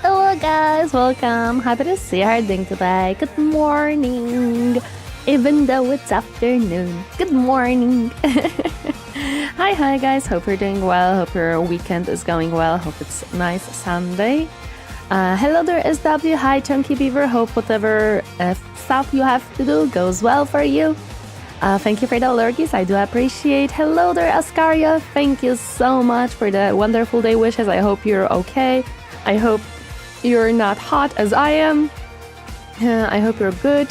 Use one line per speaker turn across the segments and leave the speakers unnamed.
Hello guys, welcome. Happy to see you are doing today. Good morning. Even though it's afternoon. Good morning. Hi guys, hope you're doing well. Hope your weekend is going well. Hope it's a nice Sunday. Hello there SW. Hi Chunky Beaver. Hope whatever stuff you have to do goes well for you. Thank you for the lurkies, I do appreciate. Hello there Ascaria. Thank you so much for the wonderful day wishes. I hope you're okay. I hope you're not hot as I am. I hope you're good.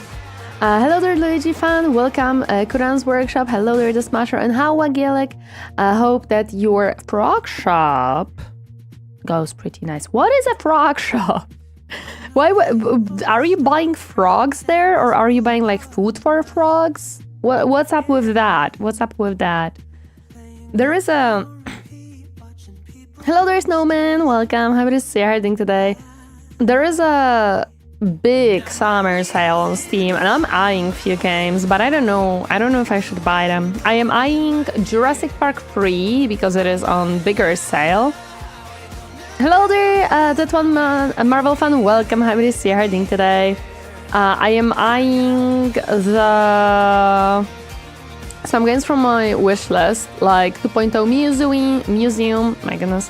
Hello there, Luigi fan. Welcome, Kuran's Workshop. Hello there, The Smasher and Hawa Gaelic. Hope that your frog shop goes pretty nice. What is a frog shop? Why are you buying frogs there, or are you buying like food for frogs? What's up with that? What's up with that? There is a. Hello there, Snowman. Welcome. Happy to see you doing today. There is a big summer sale on Steam, and I'm eyeing a few games, but I don't know if I should buy them. I am eyeing Jurassic Park 3 because it is on bigger sale. Hello there, that one Marvel fan. Welcome, happy to see you doing today. I am eyeing some games from my wish list, like 2.0 Museum. My goodness.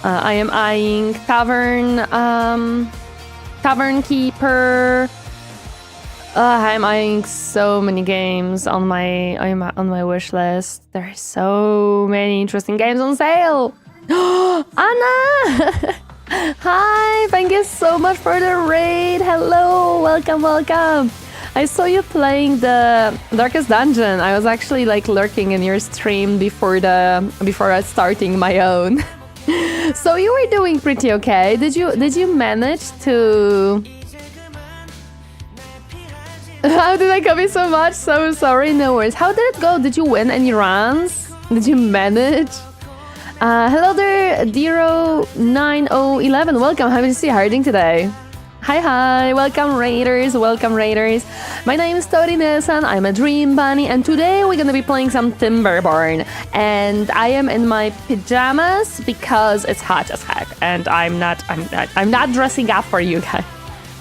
I am eyeing Tavern Keeper. I'm eyeing so many games on my wish list. There are so many interesting games on sale. Anna! Hi, thank you so much for the raid. Hello, welcome. I saw you playing the Darkest Dungeon. I was actually like lurking in your stream before starting my own. So you were doing pretty okay. Did you manage to? How did I copy so much? So sorry, no worries. How did it go? Did you win any runs? Did you manage? Hello there, Dero9011. Welcome, happy to see you harding today. Hi, welcome raiders. My name is Torineesan, I'm a dream bunny, and today we're gonna be playing some Timberborn. And I am in my pajamas because it's hot as heck, and I'm not dressing up for you guys.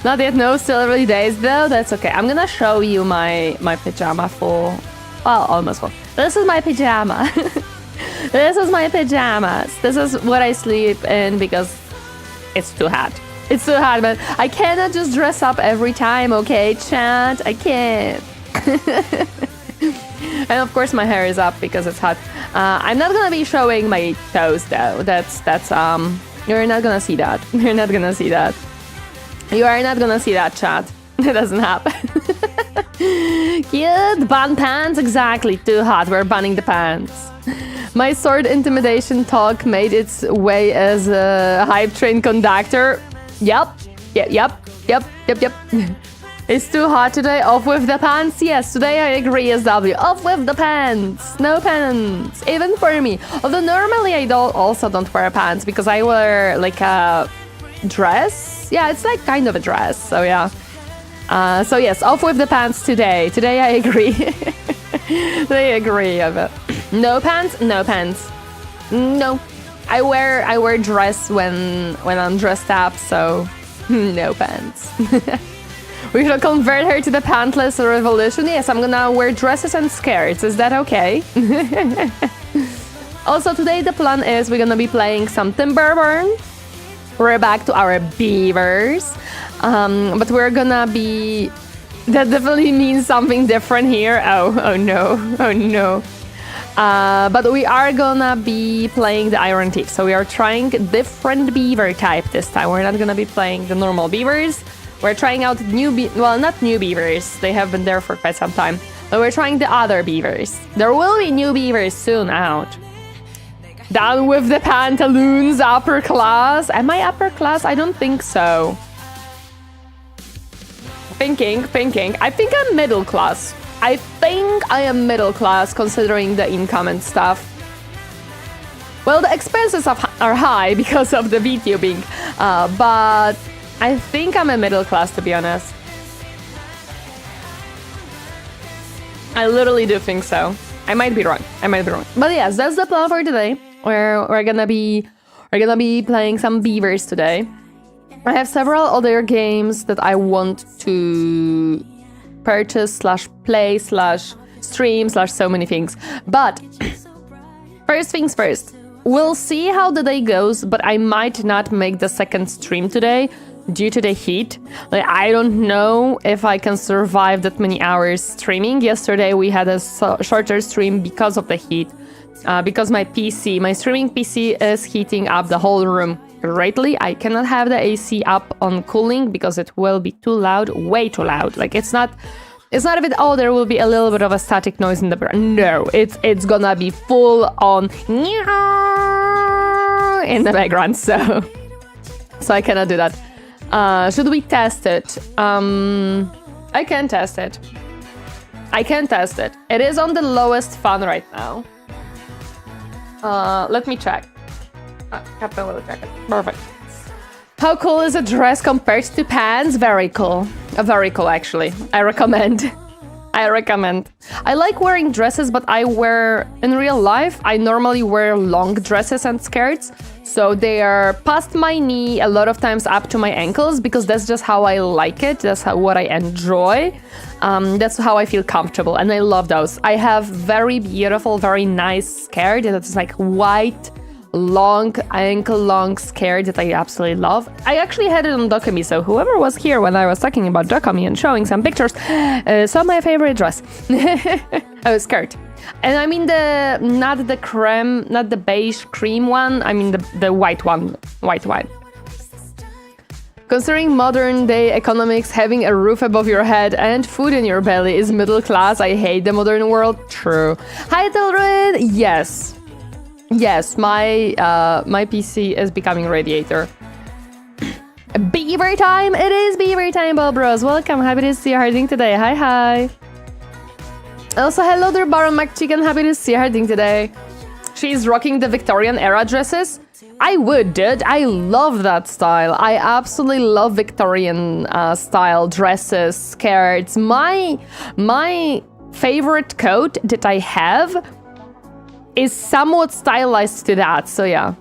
Not yet, no, still early days though, that's okay. I'm gonna show you my pajama full, well, almost full. This is my pajama. This is my pajamas. This is what I sleep in because it's too hot. It's too hot, man. I cannot just dress up every time, okay, chat? I can't. And of course my hair is up because it's hot. I'm not gonna be showing my toes though. That's you're not gonna see that. You're not gonna see that. You are not gonna see that, chat. It doesn't happen. Cute, ban pants, exactly. Too hot, we're banning the pants. My sword intimidation talk made its way as a hype train conductor. Yep. It's too hot today. Off with the pants. Yes, today I agree, SW. Off with the pants. No pants. Even for me. Although normally I also don't wear pants because I wear like a dress. Yeah, it's like kind of a dress. So yeah. So yes, off with the pants today. Today I agree. Today I agree. No pants. No pants. No. I wear dress when I'm dressed up, so no pants. We should convert her to the pantless revolution. Yes, I'm gonna wear dresses and skirts. Is that okay? Also, today the plan is we're gonna be playing some Timberborn. We're back to our beavers. But we're gonna be... That definitely means something different here. Oh no, oh no. But we are gonna be playing the Iron Thief. So we are trying different beaver type this time. We're not gonna be playing the normal beavers. We're trying out well, not new beavers. They have been there for quite some time. But we're trying the other beavers. There will be new beavers soon out. Down with the pantaloons, upper class. Am I upper class? I don't think so. Thinking. I think I'm middle class. I think I am middle class considering the income and stuff. Well, the expenses are high because of the VTubing, but I think I'm a middle class, to be honest. I literally do think so. I might be wrong. But yes, that's the plan for today. We're gonna be playing some beavers today. I have several other games that I want to purchase / play / stream / so many things. But first things first, we'll see how the day goes, but I might not make the second stream today due to the heat. Like, I don't know if I can survive that many hours streaming. Yesterday we had a shorter stream because of the heat. Because my streaming PC is heating up the whole room greatly. I cannot have the AC up on cooling because it will be too loud, way too loud. Like, it's not a bit, oh, there will be a little bit of a static noise in the background. No, it's gonna be full on in the background, so I cannot do that. Should we test it? I can test it. It is on the lowest fun right now. Let me check. Captain will check it. Perfect. How cool is a dress compared to pants? Very cool. Very cool, actually. I recommend. I like wearing dresses, but in real life, I normally wear long dresses and skirts. So they are past my knee, a lot of times up to my ankles, because that's just how I like it. That's what I enjoy. That's how I feel comfortable, and I love those. I have very beautiful, very nice skirt that's like white, long, ankle-long skirt that I absolutely love. I actually had it on Dokumi, so whoever was here when I was talking about Dokumi and showing some pictures saw my favorite dress. Oh, skirt. And I mean not the beige cream one, I mean the white one. Considering modern day economics, having a roof above your head and food in your belly is middle class. I hate the modern world. True. Hi, Telred. Yes, my PC is becoming radiator. Beaver time! It is beaver time, Bros. Welcome, happy to see you harding today. Hi. Also, hello there, Baron McChicken. Happy to see you harding today. She's rocking the Victorian era dresses. I would, dude. I love that style. I absolutely love Victorian style dresses, skirts. My favorite coat that I have is somewhat stylized to that, so yeah.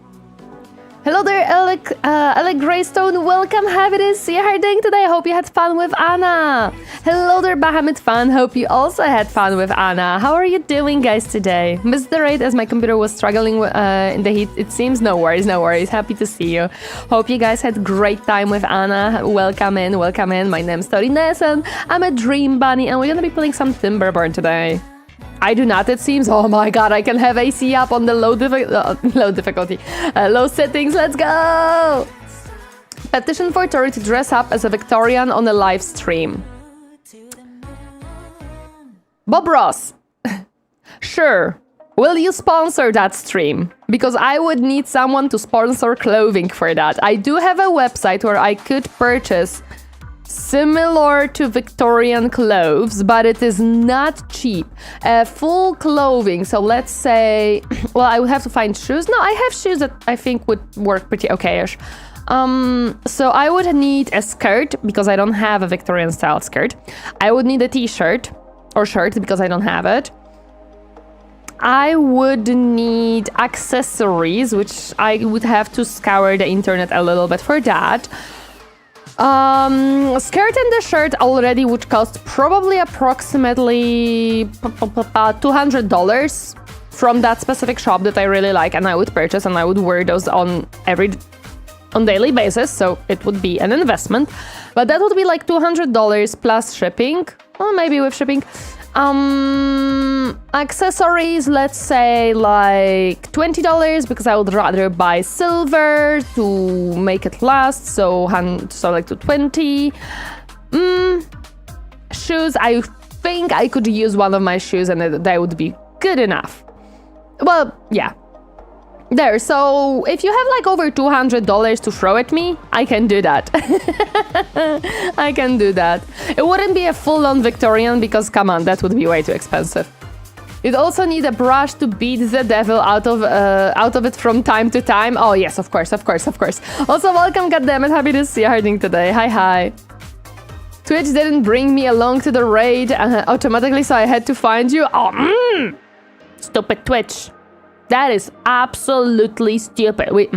Hello there, Alec Greystone. Welcome, happy to see you harding today. Hope you had fun with Anna. Hello there, Bahamut fan. Hope you also had fun with Anna. How are you doing, guys, today? Missed the raid as my computer was struggling in the heat. It seems no worries. Happy to see you. Hope you guys had great time with Anna. Welcome in. My name's Torineesan. I'm a dream bunny, and we're gonna be playing some Timberborn today. I do not, it seems. Oh my god, I can have AC up on the low settings. Let's go! Petition for Tori to dress up as a Victorian on a live stream. Bob Ross. Sure. Will you sponsor that stream? Because I would need someone to sponsor clothing for that. I do have a website where I could purchase similar to Victorian clothes, but it is not cheap. Full clothing, so let's say, well, I would have to find shoes. No, I have shoes that I think would work pretty okay-ish. So I would need a skirt because I don't have a Victorian style skirt. I would need a t-shirt or shirt because I don't have it. I would need accessories, which I would have to scour the internet a little bit for that. Skirt and the shirt already would cost probably approximately $200 from that specific shop that I really like, and I would purchase and I would wear those on daily basis, so it would be an investment. But that would be like $200 plus shipping, or maybe with shipping. Accessories, let's say like $20 because I would rather buy silver to make it last, so like to 20. Shoes, I think I could use one of my shoes and that would be good enough. Well, yeah. There, so if you have like over $200 to throw at me, I can do that. I can do that. It wouldn't be a full-on Victorian because, come on, that would be way too expensive. You'd also need a brush to beat the devil out of it from time to time. Oh yes, of course. Also, welcome, goddammit, happy to see you harding today. Hi. Twitch didn't bring me along to the raid automatically, so I had to find you. Oh, stupid Twitch. That is absolutely stupid. We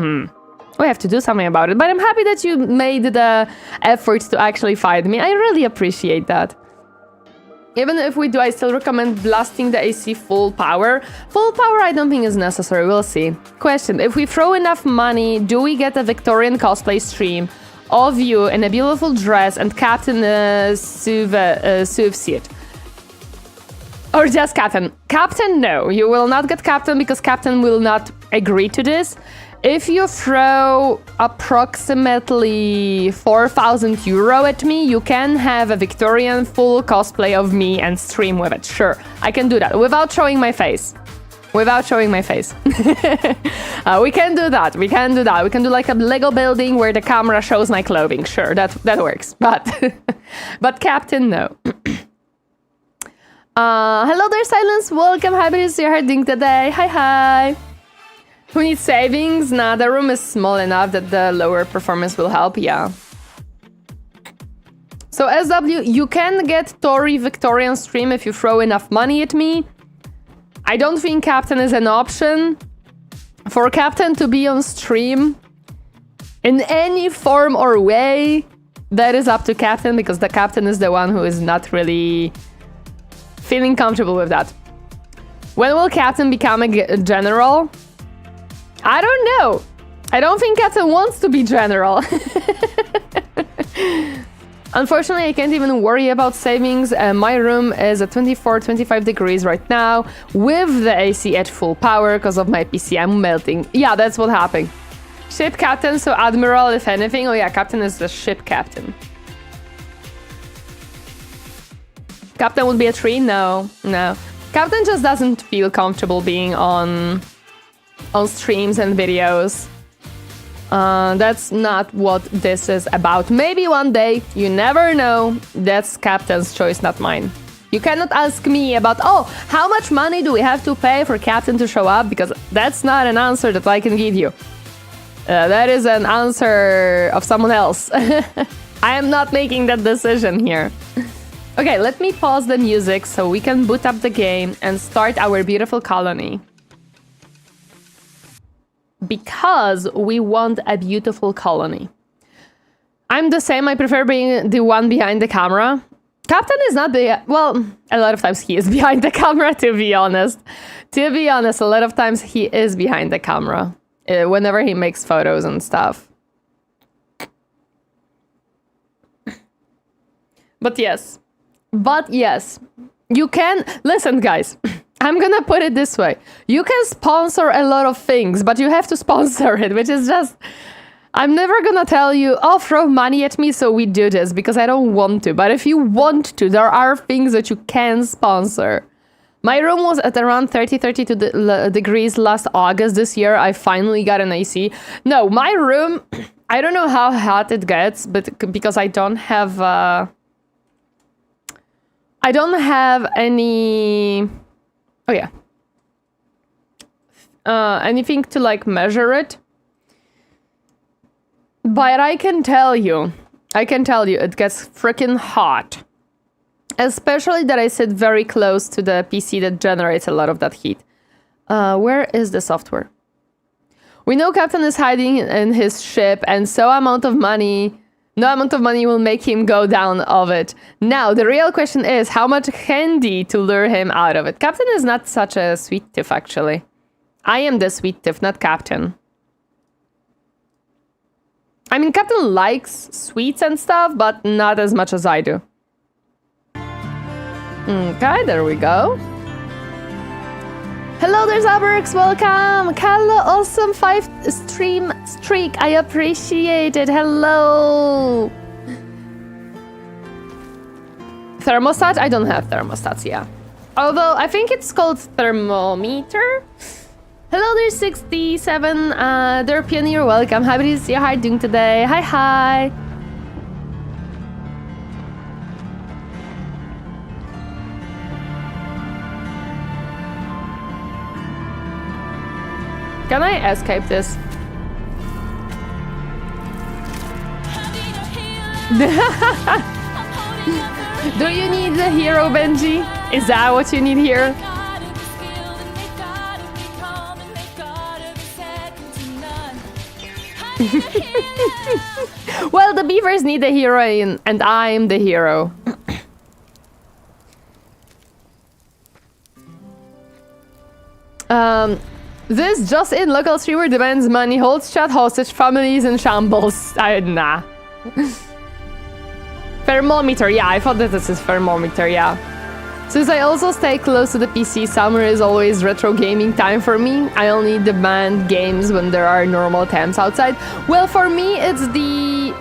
have to do something about it. But I'm happy that you made the effort to actually find me. I really appreciate that. Even if we do, I still recommend blasting the AC full power. Full power I don't think is necessary. We'll see. Question. If we throw enough money, do we get a Victorian cosplay stream of you in a beautiful dress and Captain suit? Or just Captain? Captain, no. You will not get Captain because Captain will not agree to this. If you throw approximately 4,000 euro at me, you can have a Victorian full cosplay of me and stream with it. Sure, I can do that without showing my face. We can do that. We can do like a Lego building where the camera shows my clothing. Sure, that works. But Captain, no. Hello there, Silence. Welcome. Happy to see you harding today. Hi. Who needs savings? Nah, the room is small enough that the lower performance will help. Yeah. So SW, you can get Tori Victorian stream if you throw enough money at me. I don't think Captain is an option. For Captain to be on stream in any form or way, that is up to Captain because the Captain is the one who is not really feeling comfortable with that. When will Captain become a general? I don't know. I don't think Captain wants to be general. Unfortunately, I can't even worry about savings. My room is at 24-25 degrees right now with the AC at full power because of my PC. I'm melting. Yeah, that's what happened. Ship Captain, so Admiral if anything. Oh yeah, Captain is the ship captain. Captain would be a tree? No. Captain just doesn't feel comfortable being on streams and videos. That's not what this is about. Maybe one day, you never know. That's Captain's choice, not mine. You cannot ask me about, oh, how much money do we have to pay for Captain to show up? Because that's not an answer that I can give you. That is an answer of someone else. I am not making that decision here. Okay, let me pause the music so we can boot up the game and start our beautiful colony. Because we want a beautiful colony. I'm the same, I prefer being the one behind the camera. Captain is not well, a lot of times he is behind the camera, to be honest. To be honest, a lot of times he is behind the camera. Whenever he makes photos and stuff. But yes, you can, listen guys, I'm gonna put it this way. You can sponsor a lot of things, but you have to sponsor it, which is just, I'm never gonna tell you, oh, throw money at me so we do this, because I don't want to. But if you want to, there are things that you can sponsor. My room was at around 32 degrees last August. This year, I finally got an AC. No, my room, I don't know how hot it gets, but because I don't have any... Oh yeah. Anything to like measure it. But I can tell you it gets freaking hot. Especially that I sit very close to the PC that generates a lot of that heat. Where is the software? We know Captain is hiding in his ship, and no amount of money will make him go down of it. Now, the real question is, how much candy to lure him out of it? Captain is not such a sweet thief, actually. I am the sweet thief, not Captain. I mean, Captain likes sweets and stuff, but not as much as I do. Okay, there we go. Hello there, Zabrix, welcome! Hello, awesome 5 stream streak, I appreciate it, hello! Thermostat? I don't have thermostats, yeah. Although, I think it's called thermometer? Hello there, 67, there, Pioneer, welcome, happy to see you, how are you doing today? Hi, hi! Can I escape this? Do you need the hero, Benji? Is that what you need here? Well, the beavers need a heroine, and I'm the hero. This just in, local streamer demands money, holds chat hostage, families in shambles. Nah. Thermometer, yeah, I thought that this is thermometer, yeah. Since I also stay close to the PC, summer is always retro gaming time for me. I only demand games when there are normal temps outside. Well, for me, it's the...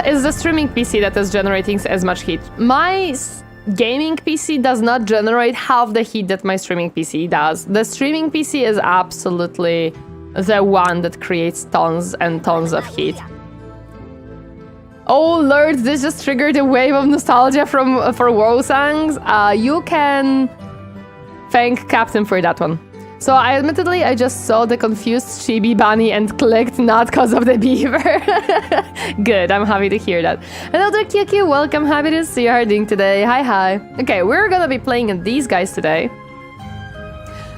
it's the streaming PC that is generating as much heat. My gaming PC does not generate half the heat that my streaming PC does. The streaming PC is absolutely the one that creates tons and tons of heat. Oh lord, this just triggered a wave of nostalgia for WoW songs. You can thank Captain for that one. So admittedly, I just saw the confused chibi bunny and clicked not cause of the beaver. Good, I'm happy to hear that. Another QQ, welcome, happy to see you harding today. Hi, hi. Okay, we're gonna be playing these guys today.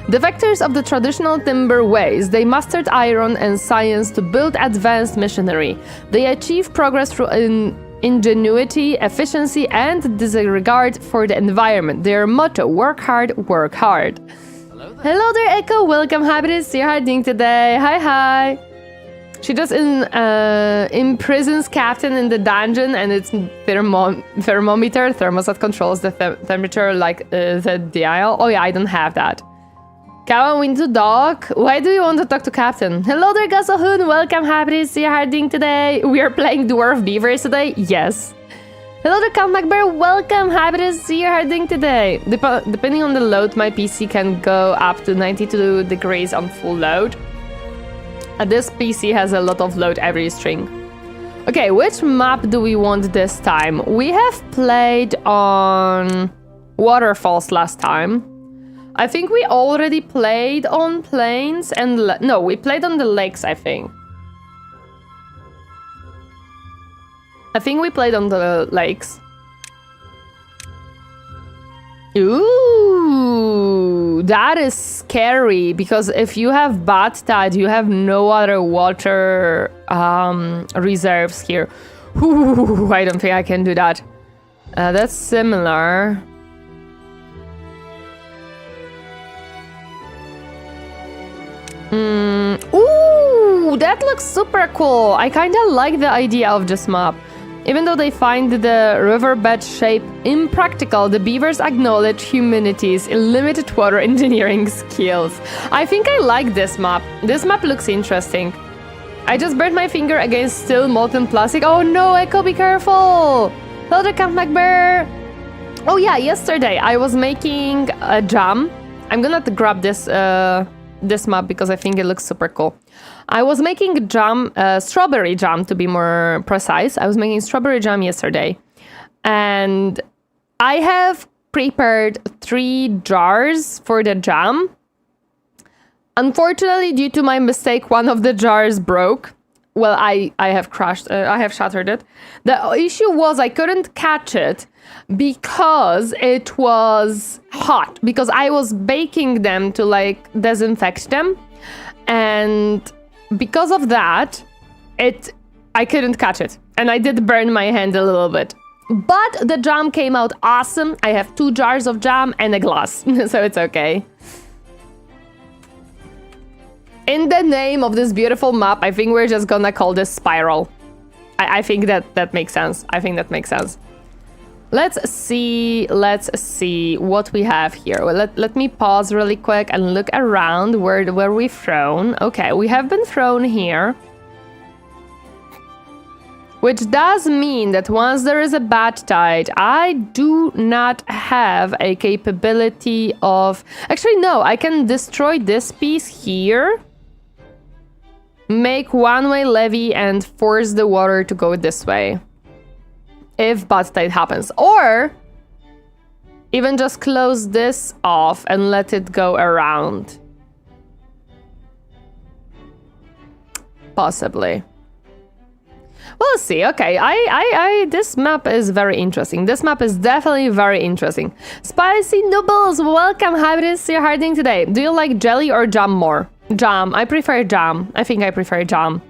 Defectors of the traditional timber ways, they mastered iron and science to build advanced machinery. They achieve progress through ingenuity, efficiency, and disregard for the environment. Their motto, work hard, work hard. Hello there, Echo. Welcome. Happy to see you hiding today. Hi, hi. She just imprisons Captain in the dungeon, and it's thermometer. Thermostat controls the temperature like the dial. Oh yeah, I don't have that. Kawan, we need to talk. Why do you want to talk to Captain? Hello there, Gasohoon. Welcome. Happy to see you hiding today. We are playing Dwarf Beavers today. Yes. Hello there, Count MacBear, welcome, happy to see you harding today. Depending on the load, my PC can go up to 92 degrees on full load. This PC has a lot of load every string. Okay, which map do we want this time? We have played on waterfalls last time. I think we already played on plains and... No, we played on the lakes, I think. I think we played on the lakes. Ooh, that is scary, because if you have bad tide, you have no other water reserves here. Ooh, I don't think I can do that. That's similar. Ooh, that looks super cool. I kind of like the idea of this map. Even though they find the riverbed shape impractical, the beavers acknowledge humanity's limited water engineering skills. I think I like this map. This map looks interesting. I just burned my finger against still molten plastic. Oh no, Echo, be careful! Hello there, Camp MacBear! Oh yeah, yesterday I was making a jam. I'm gonna grab this this map because I think it looks super cool. I was making jam, strawberry jam to be more precise. I was making strawberry jam yesterday. And I have prepared 3 jars for the jam. Unfortunately, due to my mistake, one of the jars broke. well, I have crashed. I have shattered it. The issue was I couldn't catch it because it was hot. Because I was baking them to like disinfect them, and because of that, I couldn't catch it, and I did burn my hand a little bit. But the jam came out awesome. I have 2 jars of jam and a glass, so it's okay. In the name of this beautiful map, I think we're just gonna call this Spiral. I think that makes sense. I think that makes sense. Let's see what we have here. Well, let me pause really quick and look around where we've thrown. Okay, we have been thrown here. Which does mean that once there is a bad tide, I do not have a capability of... Actually, no, I can destroy this piece here. Make one-way levee and force the water to go this way. If bad tide happens. Or even just close this off and let it go around. Possibly. We'll see. Okay, this map is very interesting. This map is definitely very interesting. Spicy Noodles, welcome. How is your harding today? Do you like jelly or jam more? Jam. I prefer jam. I think I prefer jam.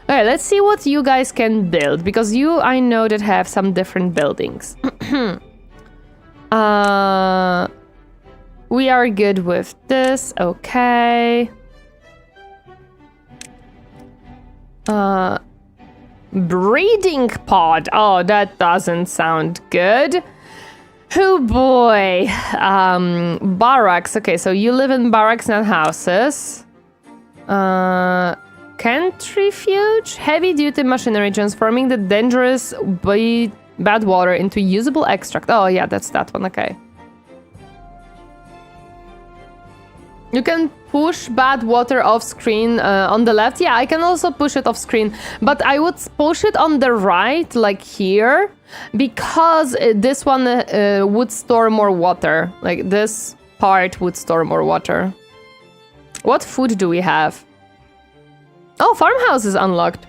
Okay, let's see what you guys can build, because you, I know, that have some different buildings. We are good with this. Okay. Breeding pod. Oh, that doesn't sound good. Oh boy. Barracks. Okay, so you live in barracks, not houses. Centrifuge. Heavy duty machinery transforming the dangerous bad water into usable extract. Oh yeah, that's that one. Okay. You can push bad water off screen on the left. Yeah, I can also push it off screen, but I would push it on the right, like here, because this one would store more water. Like this part would store more water. What food do we have? Oh, farmhouse is unlocked.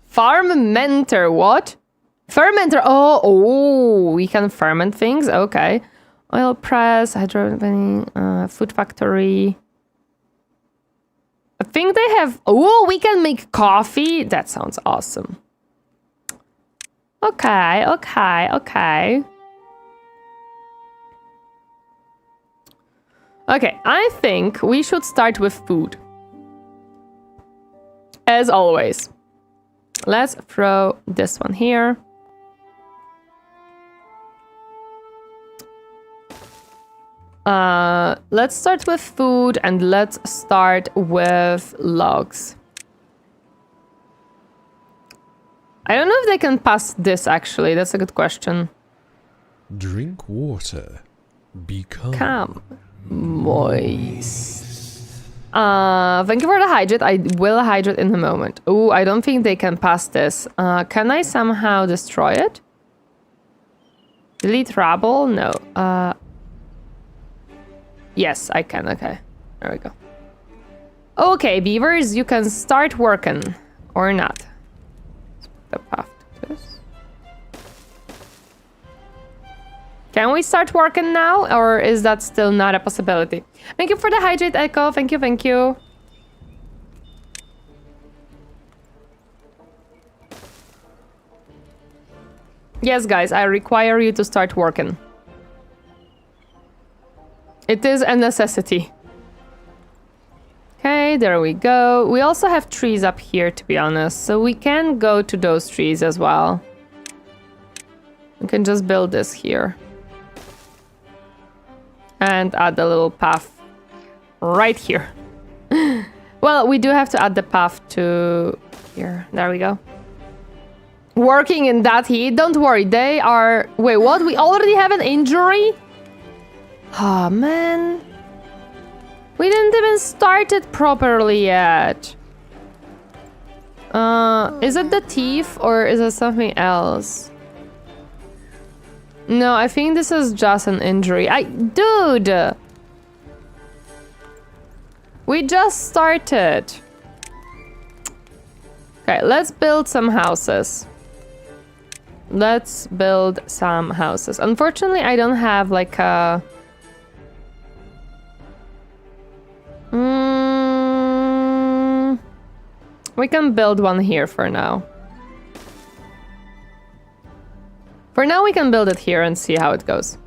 Fermenter, what? Fermenter, oh, we can ferment things, okay. Oil press, hydro, food factory. I think they have... Oh, we can make coffee. That sounds awesome. Okay. Okay, I think we should start with food. As always. Let's throw this one here. Let's start with food and let's start with logs. I don't know if they can pass this, actually. That's a good question.
Drink water. Become
moist. Thank you for the hydrate. I will hydrate in a moment. Oh, I don't think they can pass this. Can I somehow destroy it? Delete rubble? No. Yes, I can. Okay. There we go. Okay, beavers, you can start working. Or not. Let's put the path to this. Can we start working now? Or is that still not a possibility? Thank you for the hydrate, Echo. Thank you, thank you. Yes, guys, I require you to start working. It is a necessity. Okay, there we go. We also have trees up here, to be honest, so we can go to those trees as well. We can just build this here. And add a little path right here. Well, we do have to add the path to here. There we go. Working in that heat, don't worry, they are... Wait, what? We already have an injury? Oh, man. We didn't even start it properly yet. Is it the thief or is it something else? No, I think this is just an injury. Dude! We just started. Okay, let's build some houses. Let's build some houses. Unfortunately, I don't have like a... We can build one here for now. For now, we can build it here and see how it goes.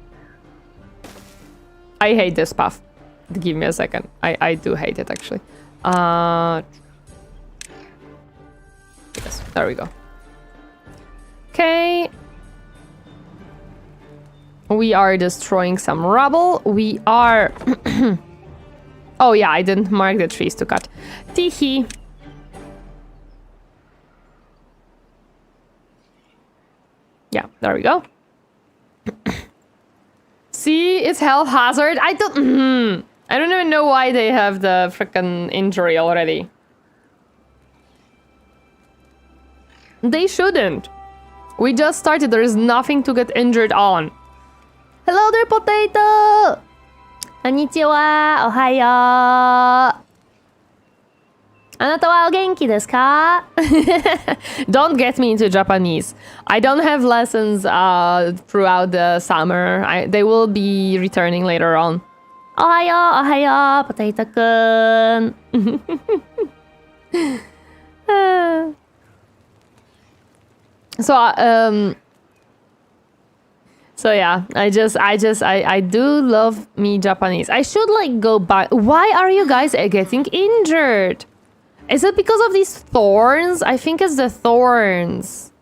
I hate this path. Give me a second. I do hate it, actually. Yes, there we go. Okay. We are destroying some rubble. We are... Oh yeah, I didn't mark the trees to cut. Teehee. Yeah, there we go. See, it's health hazard. I don't even know why they have the freaking injury already. They shouldn't. We just started. There is nothing to get injured on. Hello there, potato. Konnichiwa. Ohayo. あなたはお元気ですか? Don't get me into Japanese. I don't have lessons throughout the summer. They will be returning later on. おはよう、おはよう、ポテトくん。So yeah, I do love me Japanese. I should like go back. Why are you guys getting injured? Is it because of these thorns? I think it's the thorns.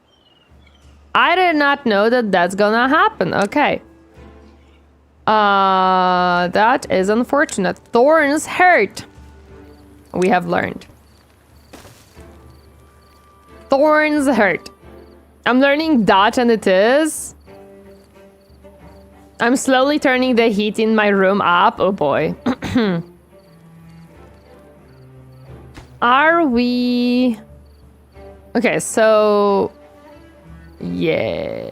I did not know that that's gonna happen. Okay. That is unfortunate. Thorns hurt. We have learned. Thorns hurt. I'm learning Dutch and it is. I'm slowly turning the heat in my room up. Oh boy. Are we... Okay, so... Yeah.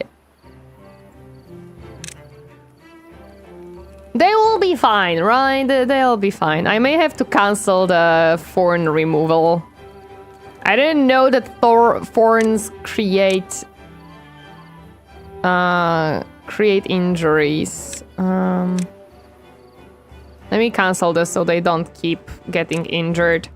They will be fine, right? They'll be fine. I may have to cancel the thorn removal. I didn't know that thorns create injuries. Let me cancel this so they don't keep getting injured.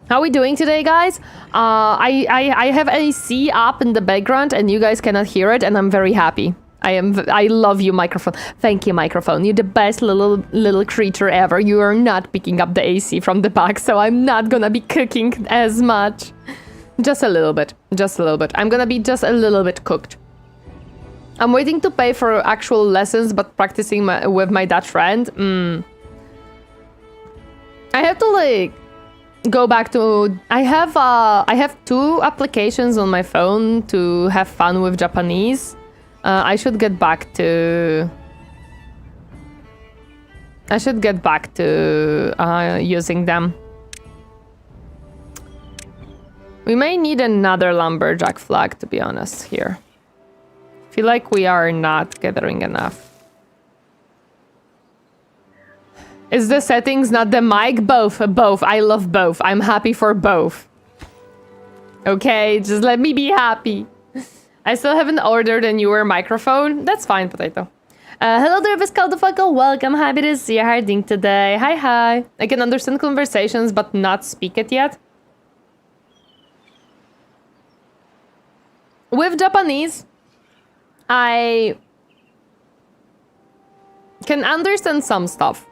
How are we doing today, guys? I have AC up in the background and you guys cannot hear it, and I'm very happy. I love you, microphone. Thank you, microphone. You're the best little creature ever. You are not picking up the AC from the back, so I'm not gonna be cooking as much. Just a little bit. Just a little bit. I'm gonna be just a little bit cooked. I'm waiting to pay for actual lessons, but practicing with my Dutch friend. I have to like go back to... I have 2 applications on my phone to have fun with Japanese. I should get back to... using them. We may need another lumberjack flag, to be honest, here. I feel like we are not gathering enough. Is the settings not the mic? Both. I love both. I'm happy for both. Okay, just let me be happy. I still haven't ordered a newer microphone. That's fine, potato. Hello there, Viscaldafucker. Welcome. Happy to see you. How are you doing today? Hi. I can understand conversations, but not speak it yet. With Japanese, I can understand some stuff.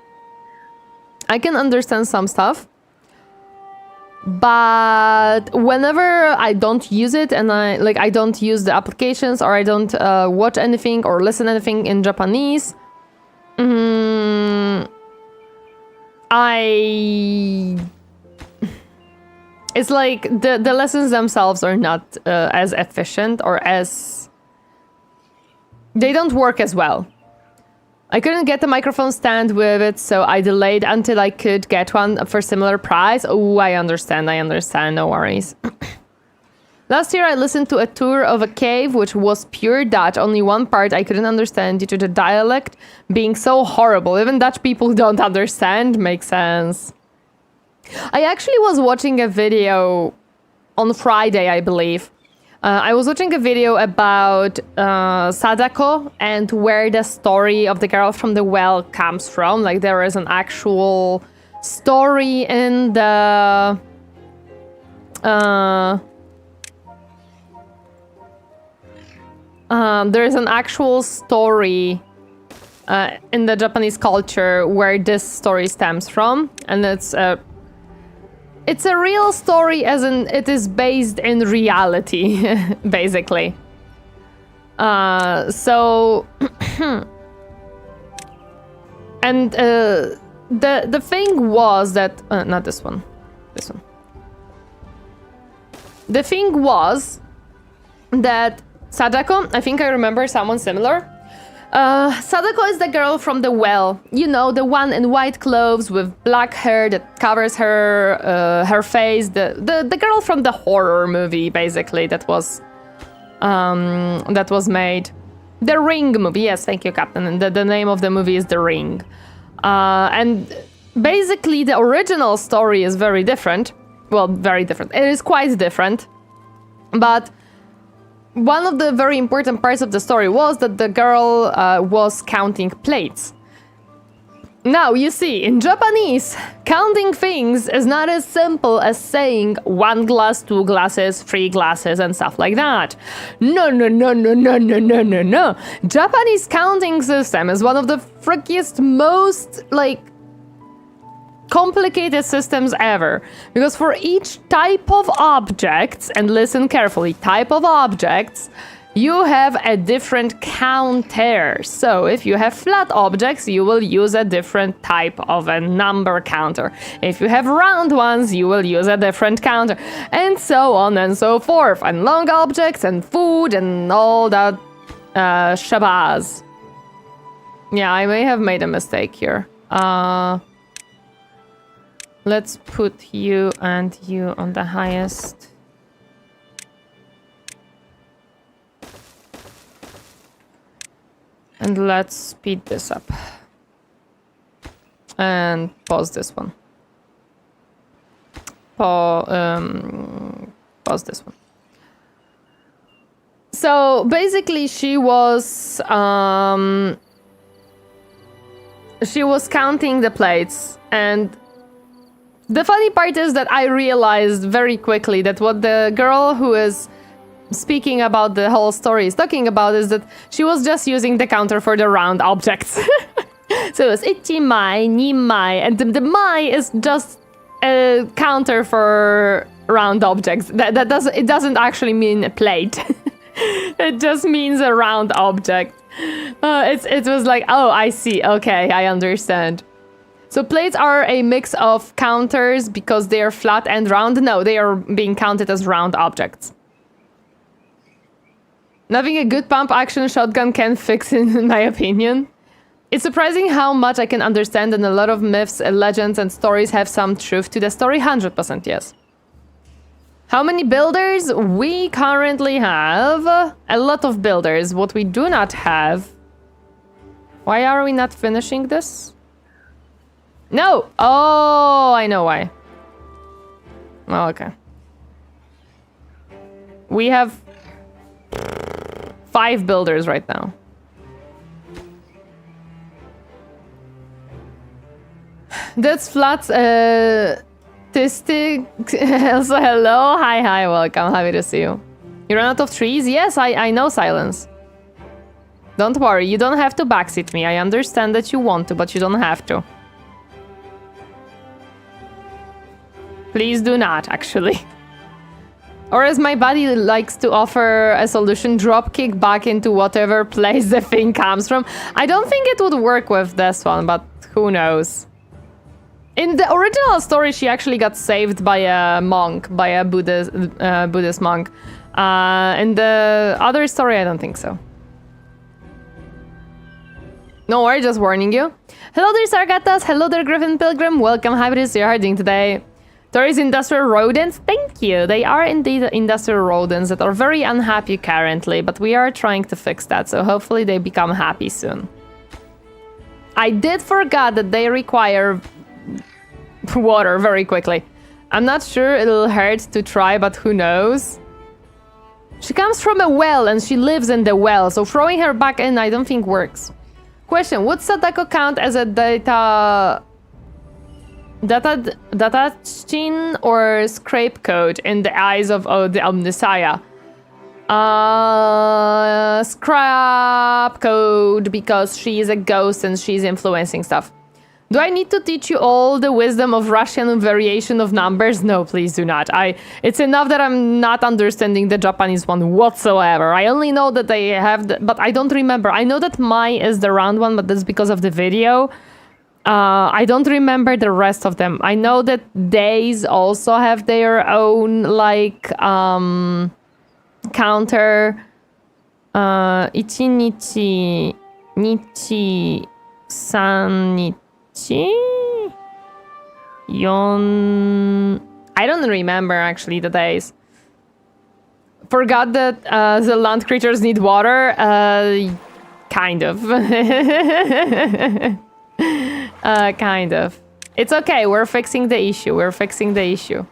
But whenever I don't use it and I don't use the applications or I don't watch anything or listen anything in Japanese, it's like the lessons themselves are not as efficient or as... They don't work as well. I couldn't get the microphone stand with it, so I delayed until I could get one for similar price. Oh, I understand, no worries. Last year I listened to a tour of a cave which was pure Dutch. Only one part I couldn't understand due to the dialect being so horrible. Even Dutch people don't understand. Makes sense. I actually was watching a video on Friday, I believe. I was watching a video about Sadako and where the story of the girl from the well comes from. Like, there is an actual story in the... there's an actual story in the Japanese culture where this story stems from, and it's a real story, as in it is based in reality, basically. So, and the thing was that not this one, this one. The thing was that Sadako, I think I remember someone similar. Sadako is the girl from the well. You know, the one in white clothes with black hair that covers her face. The girl from the horror movie, basically, that was made. The Ring movie. Yes, thank you, Captain. The name of the movie is The Ring. And basically, the original story is very different. Well, very different. It is quite different. But one of the very important parts of the story was that the girl was counting plates. Now, you see, in Japanese, counting things is not as simple as saying 1 glass, 2 glasses, 3 glasses, and stuff like that. No. Japanese counting system is one of the freakiest, most, complicated systems ever, because for each type of objects, and listen carefully, type of objects, you have a different counter. So if you have flat objects, you will use a different type of a number counter. If you have round ones, you will use a different counter, and so on and so forth. And long objects and food and all that shabazz. Yeah, I may have made a mistake here. Let's put you and you on the highest. And let's speed this up. And pause this one. Pause this one. So basically she was counting the plates, and the funny part is that I realized very quickly that what the girl who is speaking about the whole story is talking about is that she was just using the counter for the round objects. So it's ichimai, nimai, and the mai is just a counter for round objects. It doesn't actually mean a plate. It just means a round object. It was like, oh, I see. Okay, I understand. So plates are a mix of counters because they are flat and round. No, they are being counted as round objects. Nothing a good pump action shotgun can fix, in my opinion. It's surprising how much I can understand, and a lot of myths, legends, and stories have some truth to the story. 100% yes. How many builders? We currently have a lot of builders. What we do not have... Why are we not finishing this? No! Oh, I know why. Oh, okay. We have 5 builders right now. That's flat. Tistic. Also, hello. Hi, welcome. Happy to see you. You ran out of trees? Yes, I know, Silence. Don't worry, you don't have to backseat me. I understand that you want to, but you don't have to. Please do not, actually. Or as my buddy likes to offer a solution, drop kick back into whatever place the thing comes from. I don't think it would work with this one, but who knows. In the original story, she actually got saved by a monk, by a Buddhist monk. In the other story, I don't think so. No worry, just warning you. Hello there, Sargatas. Hello there, Griffin Pilgrim. Welcome, happy to see you harding today. Tori's industrial rodents, thank you. They are indeed industrial rodents that are very unhappy currently, but we are trying to fix that, so hopefully they become happy soon. I did forget that they require water very quickly. I'm not sure it'll hurt to try, but who knows? She comes from a well and she lives in the well, so throwing her back in I don't think works. Question, would Sadako count as a data chin or scrape code in the eyes of the OMNISSIAH? Scrap code, because she is a ghost and she's influencing stuff. Do I need to teach you all the wisdom of Russian variation of numbers? No, please do not. It's enough that I'm not understanding the Japanese one whatsoever. I only know that they have, but I don't remember. I know that Mai is the round one, but that's because of the video. I don't remember the rest of them. I know that days also have their own, like, counter. Ichi, nichi, san, nichi. Yon. I don't remember actually the days. Forgot that the land creatures need water. Kind of. Kind of. It's okay. We're fixing the issue. We're fixing the issue.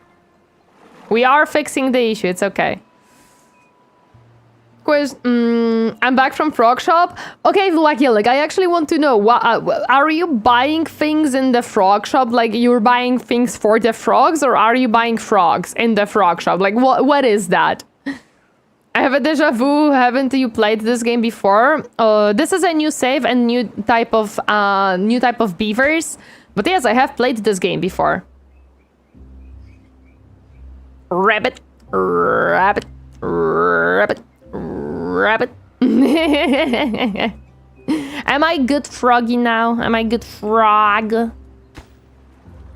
We are fixing the issue. It's okay. I'm back from Frog Shop. Okay, Vlakia, like, I actually want to know, are you buying things in the Frog Shop? Like, you're buying things for the frogs, or are you buying frogs in the Frog Shop? Like, what is that? I have a deja vu. Haven't you played this game before? This is a new save and new type of beavers. But yes, I have played this game before. Rabbit, rabbit, rabbit. Rabbit. Am I good froggy now? Am I good frog?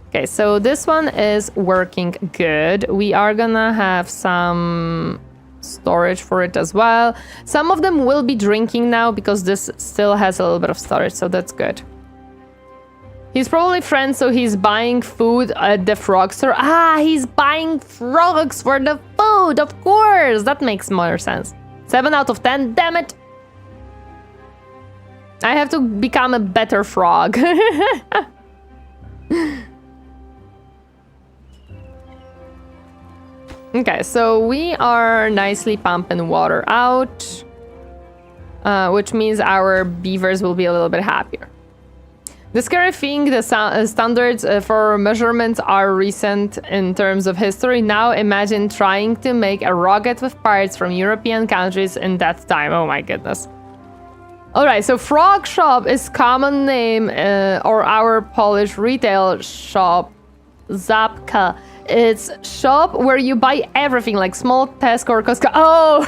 Okay, so this one is working good. We are gonna have some storage for it as well. Some of them will be drinking now because this still has a little bit of storage, so that's good. He's probably friends, so he's buying food at the frog store. Ah, he's buying frogs for the food, of course. That makes more sense. 7 out of 10, damn it. I have to become a better frog. Okay, so we are nicely pumping water out, which means our beavers will be a little bit happier. The scary thing, the standards for measurements are recent in terms of history. Now imagine trying to make a rocket with parts from European countries in that time. Oh my goodness. All right, so Frog Shop is common name, or our Polish retail shop, Zapka. It's shop where you buy everything, like small Tesco or Costco. Oh!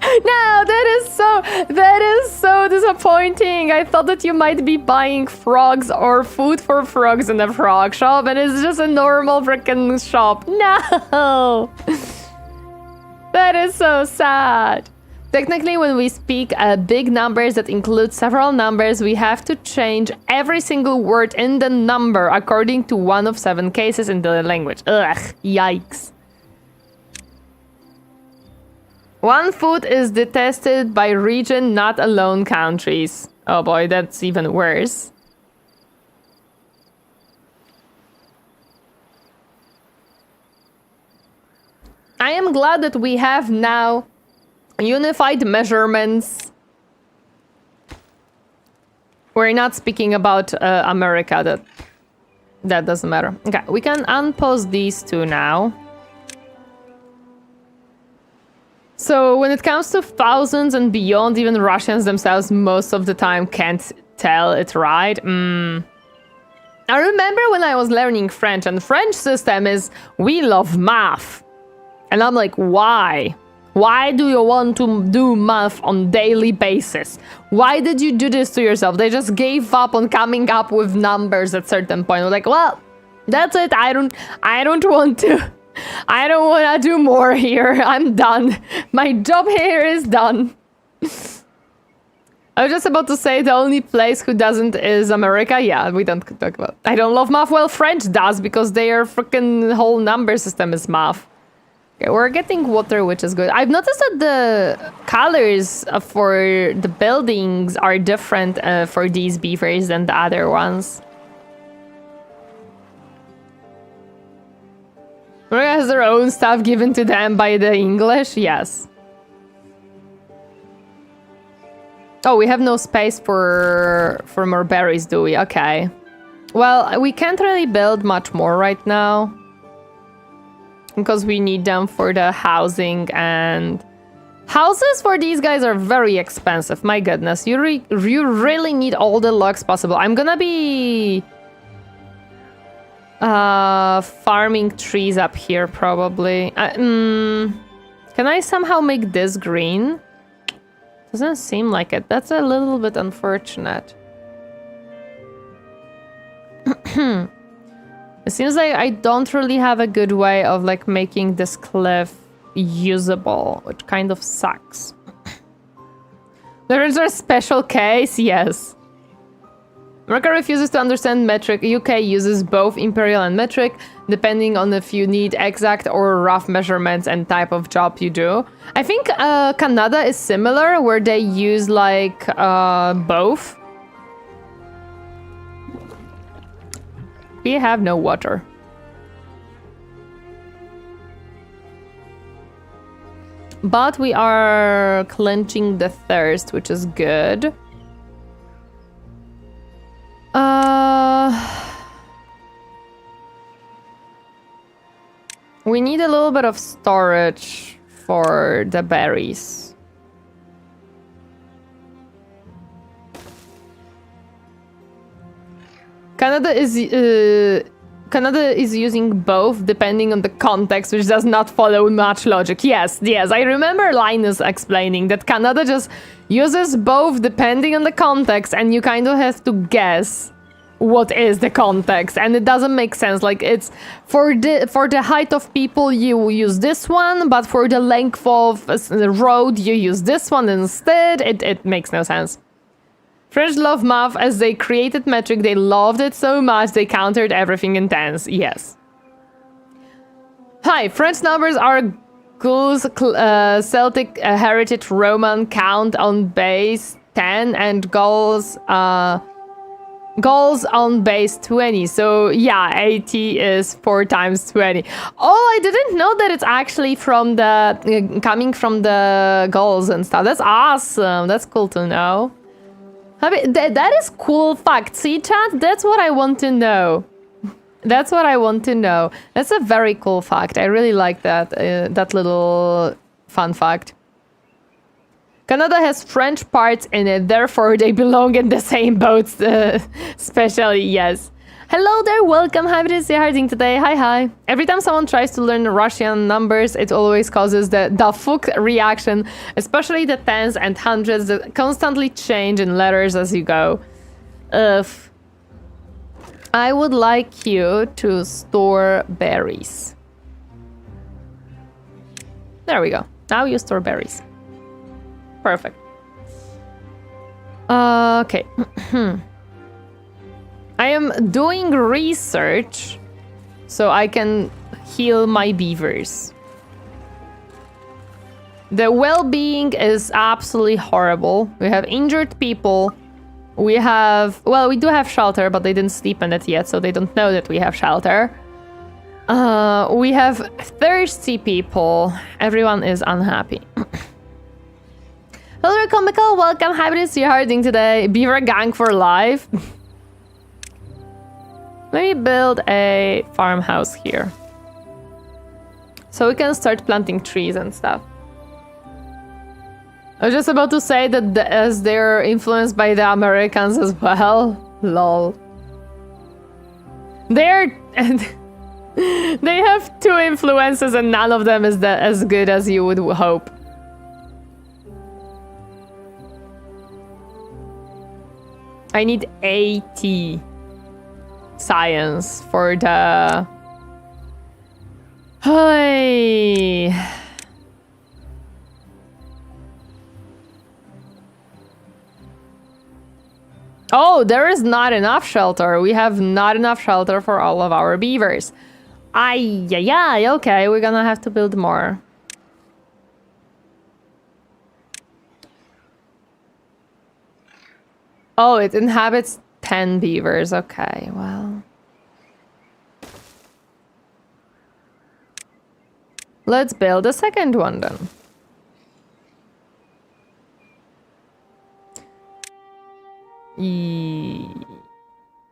No, that is so disappointing. I thought that you might be buying frogs or food for frogs in the frog shop, and it's just a normal freaking shop. No! That is so sad. Technically, when we speak big numbers that include several numbers, we have to change every single word in the number according to one of 7 cases in the language. Ugh, yikes. One food is detested by region, not alone countries. Oh boy, that's even worse. I am glad that we have now unified measurements. We're not speaking about America. That doesn't matter. Okay, we can unpause these two now. So when it comes to thousands and beyond, even Russians themselves most of the time can't tell it right. I remember when I was learning French, and the French system is, we love math. And I'm like, why? Why do you want to do math on daily basis? Why did you do this to yourself? They just gave up on coming up with numbers at certain point. We're like, well, that's it. I don't want to. I don't want to do more here. I'm done. My job here is done. I was just about to say the only place who doesn't is America. Yeah, we don't talk about. I don't love math. Well, French does because their freaking whole number system is math. Okay, we're getting water, which is good. I've noticed that the colors for the buildings are different for these beavers than the other ones. America has their own stuff given to them by the English? Yes. Oh, we have no space for more berries, do we? Okay. Well, we can't really build much more right now. Because we need them for the housing, and... houses for these guys are very expensive, my goodness. You really need all the logs possible. I'm gonna be... farming trees up here, probably. Can I somehow make this green? Doesn't seem like it. That's a little bit unfortunate. It seems like I don't really have a good way of like making this cliff usable, which kind of sucks. There is a special case, yes. America refuses to understand metric. UK uses both imperial and metric, depending on if you need exact or rough measurements and type of job you do. I think Canada is similar, where they use like both. We have no water. But we are clenching the thirst, which is good. We need a little bit of storage for the berries. Canada is using both depending on the context, which does not follow much logic. Yes, I remember Linus explaining that Canada just uses both depending on the context, and you kind of have to guess what is the context, and it doesn't make sense. Like, it's for the height of people you use this one, but for the length of the road you use this one instead. It makes no sense. French love math. As they created metric, they loved it so much they countered everything in tens. Yes. Hi, French numbers are Gauls, Celtic heritage, Roman count on base 10, and Gauls on base 20. So yeah, 80 is 4 times 20. Oh, I didn't know that it's actually from the coming from the Gauls and stuff. That's awesome. That's cool to know. I mean, that is cool fact. See, chat? That's what I want to know. That's what I want to know. That's a very cool fact. I really like that, that little fun fact. Canada has French parts in it, therefore they belong in the same boats, especially, yes. Hello there, welcome, happy to see you harding today, hi. Every time someone tries to learn Russian numbers, it always causes the fuck reaction, especially the tens and hundreds that constantly change in letters as you go. I would like you to store berries. There we go, now you store berries. Perfect. Okay. I am doing research so I can heal my beavers. The well-being is absolutely horrible. We have injured people. We have... well, we do have shelter, but they didn't sleep in it yet, so they don't know that we have shelter. We have thirsty people. Everyone is unhappy. Hello, Comical. Welcome. Happy to see you harding today. Beaver gang for life. Let me build a farmhouse here, so we can start planting trees and stuff. I was just about to say that as they're influenced by the Americans as well. Lol. They have 2 influences and none of them is as good as you would hope. I need 80 science for the... Hey. Oh, there is not enough shelter. We have not enough shelter for all of our beavers. Ay, okay, we're gonna have to build more. Oh, it inhabits 10 beavers. Okay, well. Let's build a second one then.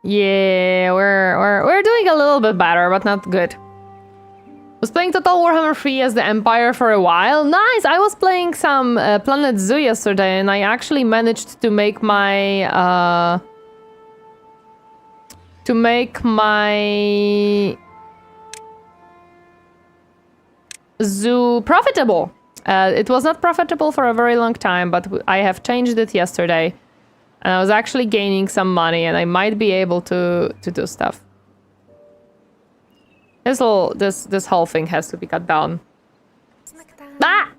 Yeah, we're doing a little bit better, but not good. Was playing Total Warhammer 3 as the Empire for a while. Nice! I was playing some Planet Zoo yesterday, and I actually managed to make my zoo profitable. It was not profitable for a very long time, but I have changed it yesterday. And I was actually gaining some money, and I might be able to do stuff. This whole thing has to be cut down. Ah!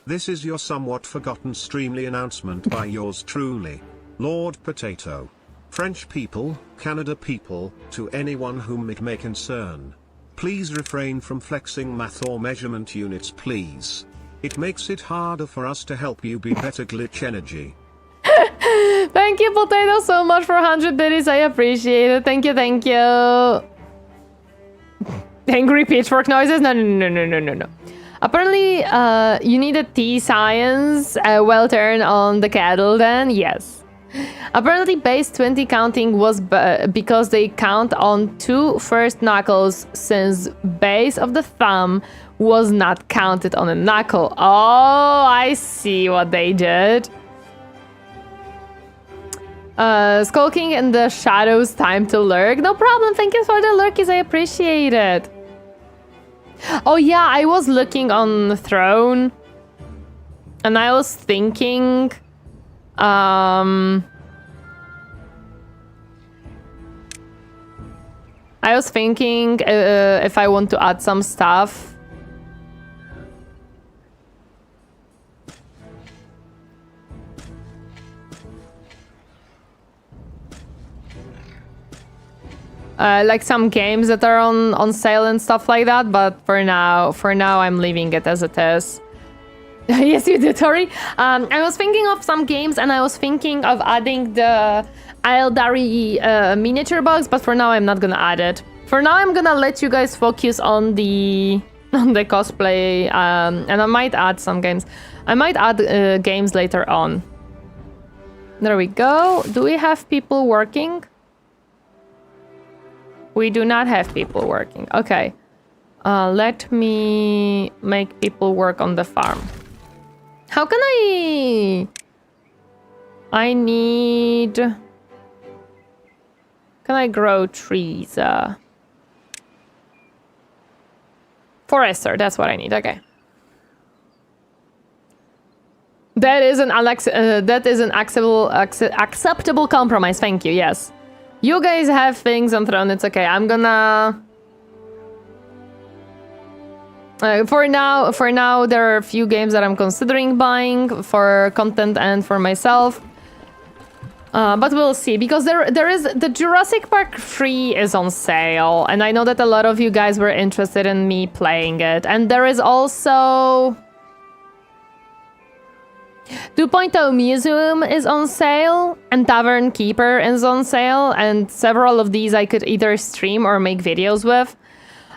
This is your somewhat forgotten Streamly announcement by yours truly, Lord Potato. French people, Canada people, to anyone whom it may concern. Please refrain from flexing math or measurement units, please. It makes it harder for us to help you be better glitch energy.
Thank you, Potato, so much for 100 biddies. I appreciate it. Thank you, thank you. Angry pitchfork noises? No. Apparently, you need a T-science well turn on the cattle then? Yes. Apparently, base 20 counting was because they count on 2 first knuckles, since base of the thumb was not counted on a knuckle. Oh, I see what they did. Skulking in the shadows, time to lurk. No problem, thank you for the lurkies, I appreciate it. Oh yeah, I was looking on the throne, and I was thinking, if I want to add some stuff. Like some games that are on sale and stuff like that, but for now I'm leaving it as it is. Yes, you did, Tori. I was thinking of some games, and I was thinking of adding the Aeldari miniature box, but for now I'm not gonna add it. For now I'm gonna let you guys focus on the cosplay, and I might add some games. I might add games later on. There we go. Do we have people working? We do not have people working. Okay. Let me make people work on the farm. How can I need... Can I grow trees? Forester, that's what I need. Okay. That is an acceptable compromise. Thank you. Yes. You guys have things on throne, it's okay. I'm gonna... For now, there are a few games that I'm considering buying for content and for myself. But we'll see, because there is... The Jurassic Park 3 is on sale, and I know that a lot of you guys were interested in me playing it. And there is also... 2.0 Museum is on sale, and Tavern Keeper is on sale, and several of these I could either stream or make videos with.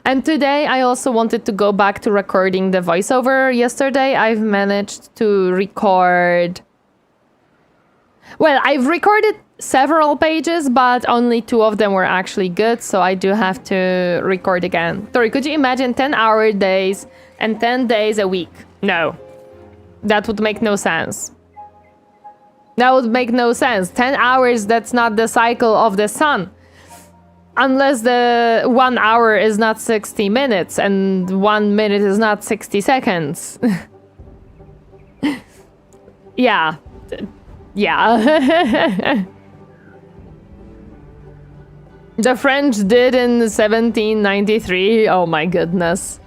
And today I also wanted to go back to recording the voiceover. Yesterday I've managed to record... Well, I've recorded several pages, but only 2 of them were actually good, so I do have to record again. Tori, could you imagine 10-hour days and 10 days a week? No. That would make no sense. That would make no sense. 10 hours, that's not the cycle of the sun. Unless the 1 hour is not 60 minutes and 1 minute is not 60 seconds. Yeah. Yeah. The French did in 1793. Oh my goodness.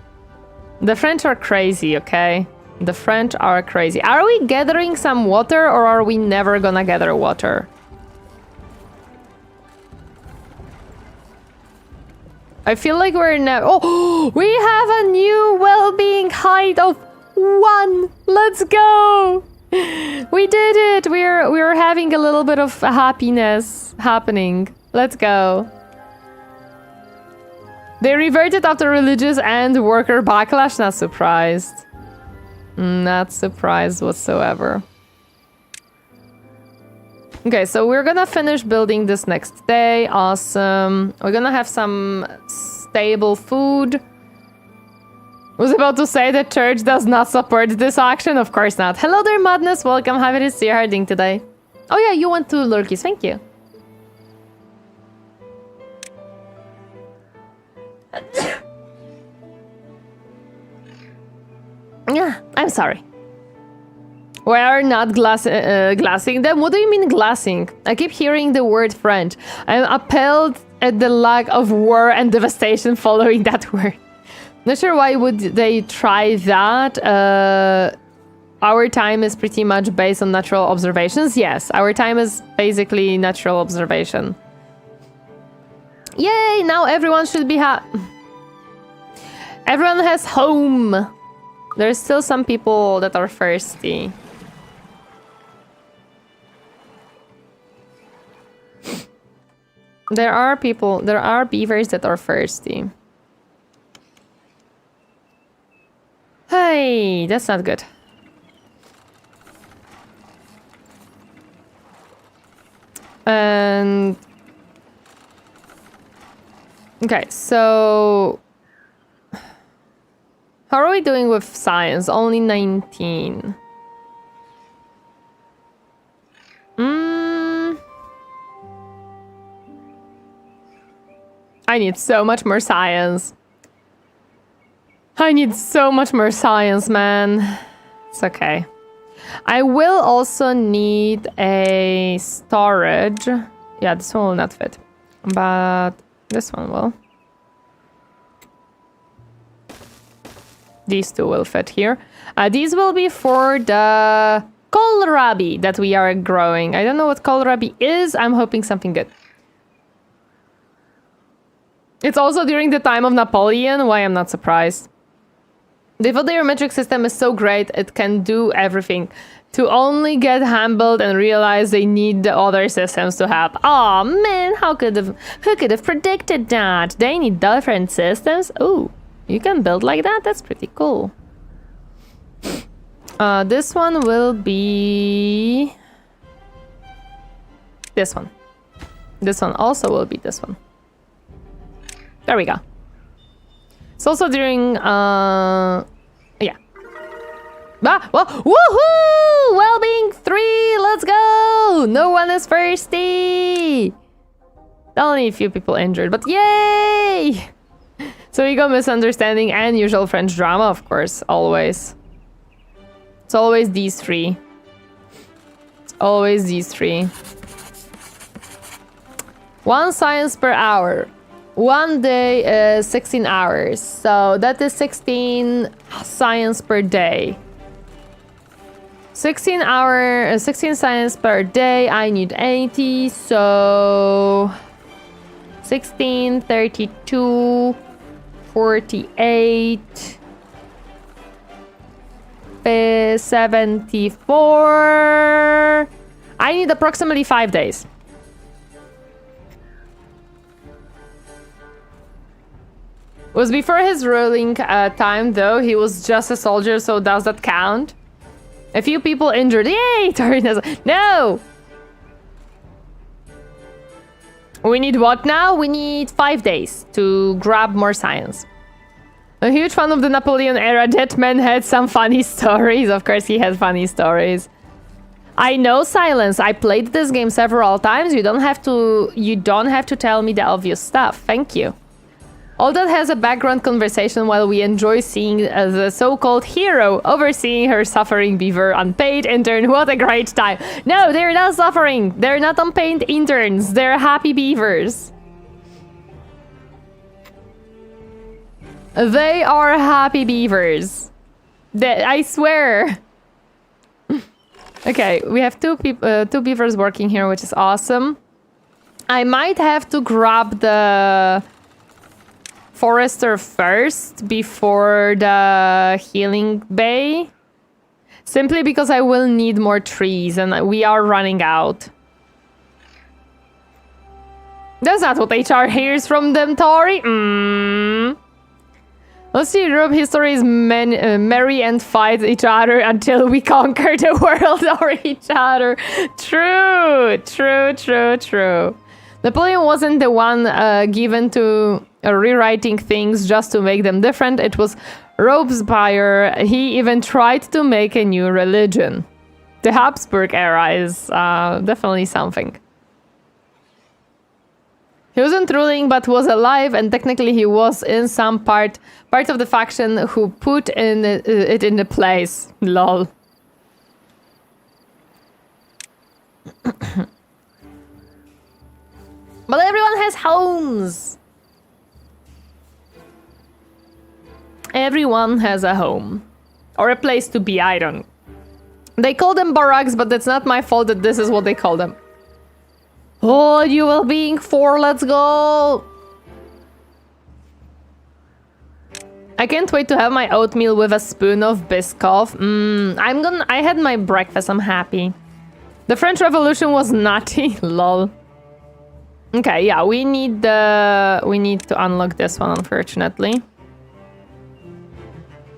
The French are crazy, okay? The French are crazy. Are we gathering some water, or are we never gonna gather water? I feel like we're never... Oh, we have a new well-being height of 1. Let's go. We did it. We're having a little bit of happiness happening. Let's go. They reverted after religious and worker backlash. Not surprised. Not surprised whatsoever. Okay, so we're gonna finish building this next day. Awesome. We're gonna have some stable food. I was about to say the church does not support this action. Of course not. Hello there, Madness. Welcome. Happy to see you. How are you doing today? Oh yeah, you went to Lurkies. Thank you. Yeah, I'm sorry. We are not glassing them. What do you mean glassing? I keep hearing the word French. I'm appalled at the lack of war and devastation following that word. Not sure why would they try that. Our time is pretty much based on natural observations. Yes, our time is basically natural observation. Yay! Now everyone should be happy. Everyone has home. There's still some people that are thirsty. There are beavers that are thirsty. Hey, that's not good. And... okay, so... how are we doing with science? Only 19. I need so much more science. I need so much more science, man. It's okay. I will also need a storage. Yeah, this one will not fit. But this one will. These two will fit here. These will be for the kohlrabi that we are growing. I don't know what kohlrabi is. I'm hoping something good. It's also during the time of Napoleon. Why I'm not surprised. They thought their metric system is so great, it can do everything. To only get humbled and realize they need the other systems to help. Oh man, who could have predicted that? They need different systems. Oh, you can build like that? That's pretty cool. This one will be... this one. This one also will be this one. There we go. It's also during, yeah. Ah, well, woohoo! Well-being 3, let's go! No one is thirsty! Only a few people injured, but yay! So we got misunderstanding and usual French drama, of course, always. It's always these three. It's always these three. 1 science per hour. 1 day is 16 hours, so that is 16 science per day. 16 science per day, I need 80, so 16, 32, 48, 74. I need approximately 5 days. Was before his ruling time, though. He was just a soldier, so does that count? A few people injured. Yay! Torineesan. No! We need what now? We need 5 days to grab more science. A huge fan of the Napoleon era. That man had some funny stories. Of course, he had funny stories. I know, Silence. I played this game several times. You don't have to tell me the obvious stuff. Thank you. All that has a background conversation while we enjoy seeing the so-called hero overseeing her suffering beaver unpaid intern. What a great time. No, they're not suffering. They're not unpaid interns. They're happy beavers. They are happy beavers. I swear. Okay, we have two beavers working here, which is awesome. I might have to grab the forester first before the healing bay, simply because I will need more trees and we are running out. That's not what HR hears from them, Tori. Let's see, Europe history is merry and fight each other until we conquer the world or each other. True, true, true, true. Napoleon wasn't the one given to rewriting things just to make them different. It was Robespierre. He even tried to make a new religion. The Habsburg era is definitely something. He wasn't ruling, but was alive, and technically he was in some part of the faction who put it in the place. Lol. But everyone has homes. Everyone has a home. Or a place to be, I don't know. They call them barracks, but that's not my fault that this is what they call them. Oh, you will being 4, let's go! I can't wait to have my oatmeal with a spoon of Biscoff. I had my breakfast, I'm happy. The French Revolution was naughty, lol. Okay, yeah, we need to unlock this one, unfortunately.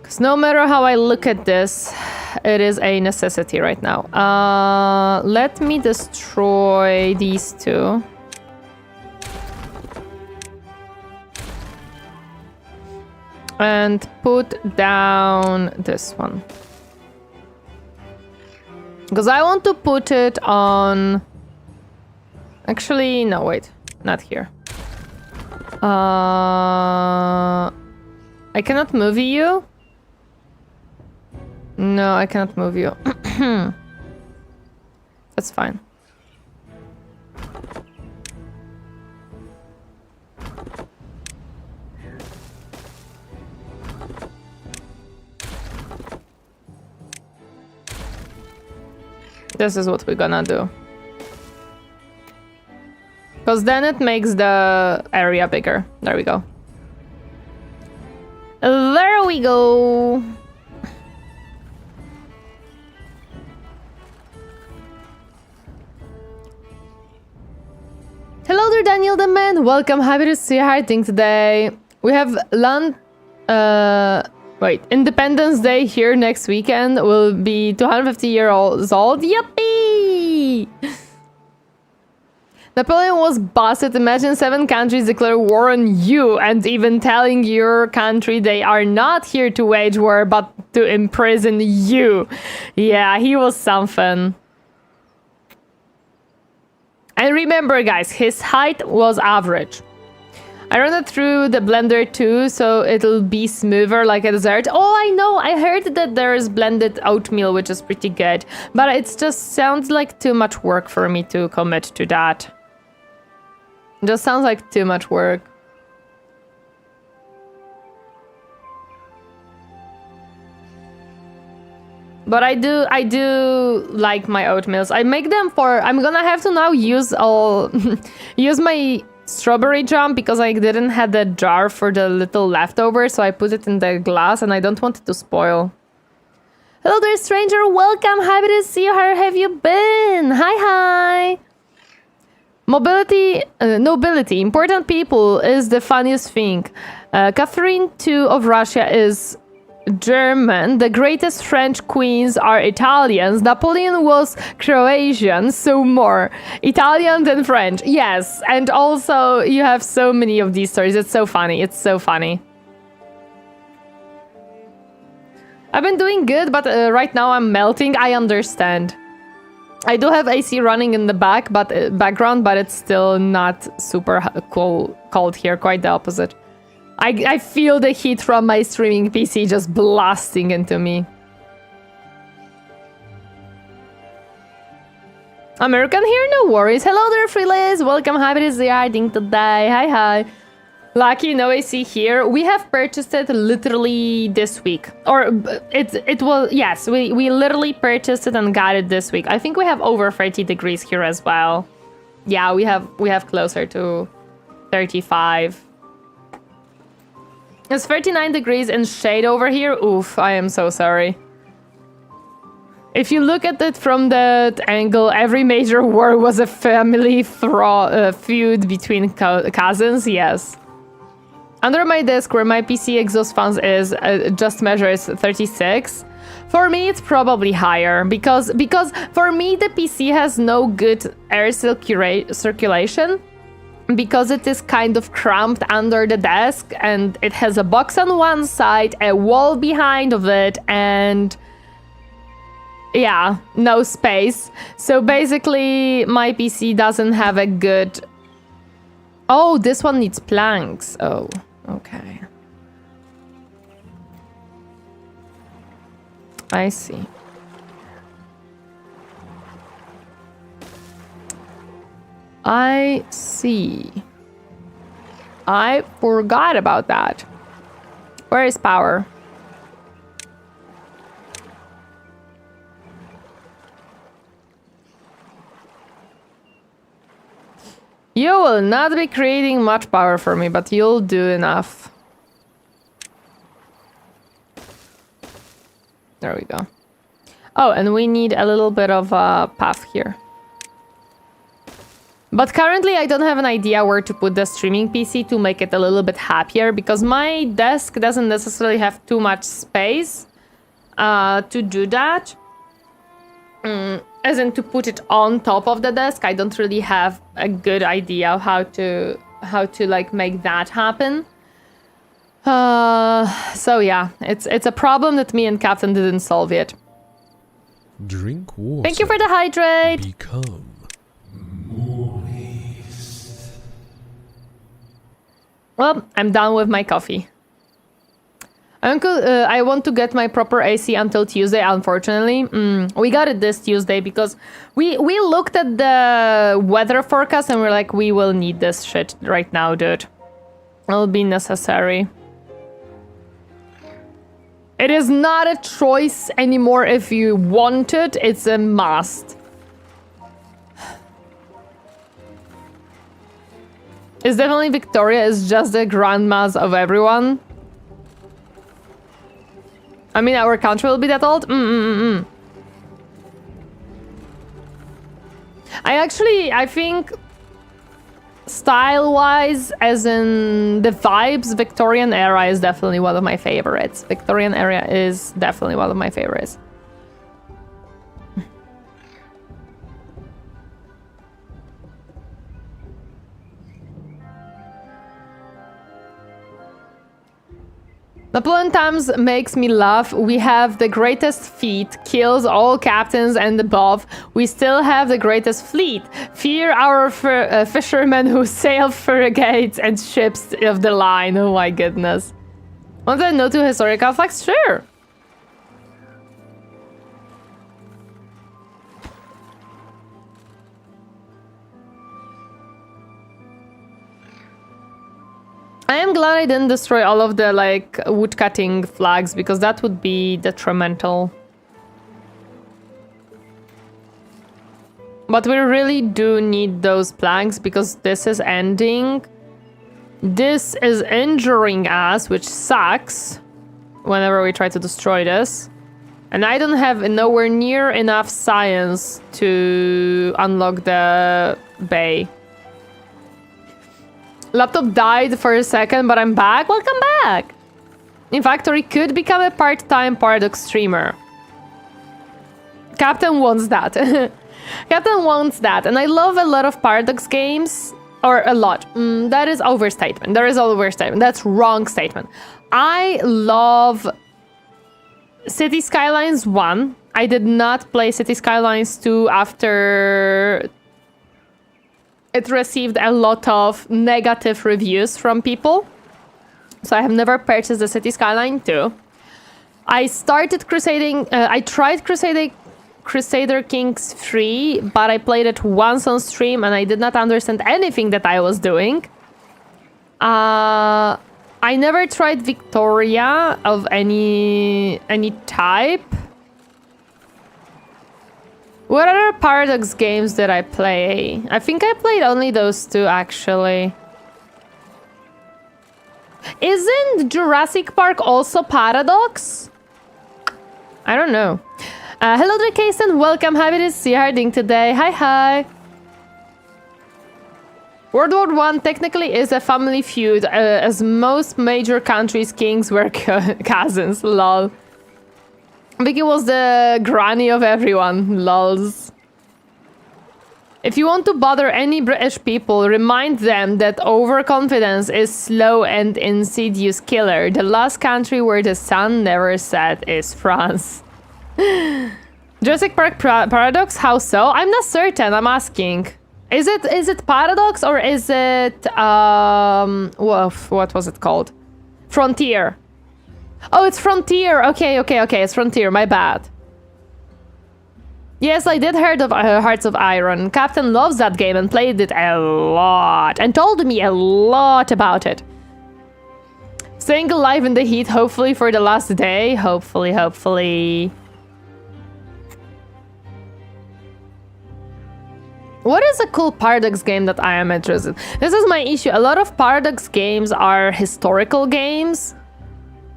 Because no matter how I look at this, it is a necessity right now. Let me destroy these two. And put down this one. Because I want to put it on... Actually, no, wait. Not here. I cannot move you. No, I cannot move you. That's fine. This is what we're gonna do. Because then it makes the area bigger. There we go. There we go. Hello there, Daniel the Man. Welcome. Happy to see you hiding today. We have Independence Day here next weekend. Will be 250 years old. Yippee! Napoleon was busted. Imagine 7 countries declare war on you and even telling your country they are not here to wage war but to imprison you. Yeah, he was something. And remember, guys, his height was average. I run it through the blender too, so it'll be smoother like a dessert. Oh, I know. I heard that there is blended oatmeal, which is pretty good. But it just sounds like too much work for me to commit to that. It just sounds like too much work. But I do like my oatmeals. I make them for... I'm gonna have to now use my strawberry jam because I didn't have the jar for the little leftover, so I put it in the glass and I don't want it to spoil. Hello there, stranger. Welcome. Happy to see you. How have you been? Hi. Mobility, nobility, important people is the funniest thing. Catherine II of Russia is German. The greatest French queens are Italians. Napoleon was Croatian, so more Italian than French. Yes, and also you have so many of these stories. It's so funny. It's so funny. I've been doing good, but right now I'm melting. I understand. I do have AC running in the background, but it's still not super cold here. Quite the opposite. I feel the heat from my streaming PC just blasting into me. American here? No worries. Hello there, Freelays. Welcome. Happy to see you hiding today. Hi. Lucky, no AC here. We have purchased it literally this week. Or it was... Yes, we literally purchased it and got it this week. I think we have over 30 degrees here as well. Yeah, we have closer to 35. It's 39 degrees in shade over here. Oof, I am so sorry. if you look at it from that angle, every major war was a family feud between cousins, yes. Under my desk, where my PC exhaust fans is, just measures 36. For me, it's probably higher, because for me, the PC has no good air circulation, because it is kind of cramped under the desk, and it has a box on one side, a wall behind of it, and... yeah, no space. So basically, my PC doesn't have a good... oh, this one needs planks. Oh, okay. I see. I see. I forgot about that. Where is power? You will not be creating much power for me, but you'll do enough. There we go. Oh, and we need a little bit of a path here. But currently I don't have an idea where to put the streaming PC to make it a little bit happier, because my desk doesn't necessarily have too much space to do that. As in to put it on top of the desk. I don't really have a good idea of how to like make that happen. So yeah, it's a problem that me and Captain didn't solve yet.
Drink water.
Thank you for the hydrate.
Become moist.
Well, I'm done with my coffee. Uncle, I want to get my proper AC until Tuesday, unfortunately. We got it this Tuesday because we looked at the weather forecast and we're like, we will need this shit right now, dude. It'll be necessary. It is not a choice anymore if you want it, it's a must. It's definitely Victoria is just the grandmas of everyone. I mean, our country will be that old? I think style-wise, as in the vibes, Victorian era is definitely one of my favorites. Victorian era is definitely one of my favorites. Napoleon Times makes me laugh. We have the greatest fleet, kills all captains and above. We still have the greatest fleet. Fear our fishermen who sail frigates and ships of the line. Oh my goodness. Want to know two historical facts? Sure. I am glad I didn't destroy all of the, like, woodcutting flags, because that would be detrimental. But we really do need those planks, because this is ending. This is injuring us, which sucks whenever we try to destroy this. And I don't have nowhere near enough science to unlock the bay. Laptop died for a second, but I'm back. Welcome back. In fact, Tori could become a part-time Paradox streamer. Captain wants that. Captain wants that. And I love a lot of Paradox games. Or a lot. That is overstatement. There is overstatement. That's wrong statement. I love City Skylines 1. I did not play City Skylines 2 after... it received a lot of negative reviews from people. So I have never purchased the City Skyline 2. I started Crusading... I tried Crusader Kings 3, but I played it once on stream and I did not understand anything that I was doing. I never tried Victoria of any type. What other Paradox games did I play? I think I played only those two, actually. Isn't Jurassic Park also Paradox? I don't know. Hello, Torineesan. Welcome. Happy to see you harding today. Hi, hi. World War I technically is a family feud, as most major countries' kings were cousins. Lol. Vicky was the granny of everyone. Lols. If you want to bother any British people, remind them that overconfidence is slow and insidious killer. The last country where the sun never set is France. Jurassic Park Paradox? How so? I'm not certain. I'm asking. Is it Paradox or is it what was it called? Frontier. Oh, it's Frontier. Okay. It's Frontier. My bad. Yes, I did heard of Hearts of Iron. Captain loves that game and played it a lot and told me a lot about it. Staying alive in the heat, hopefully for the last day. Hopefully. What is a cool Paradox game that I am interested in? This is my issue. A lot of Paradox games are historical games.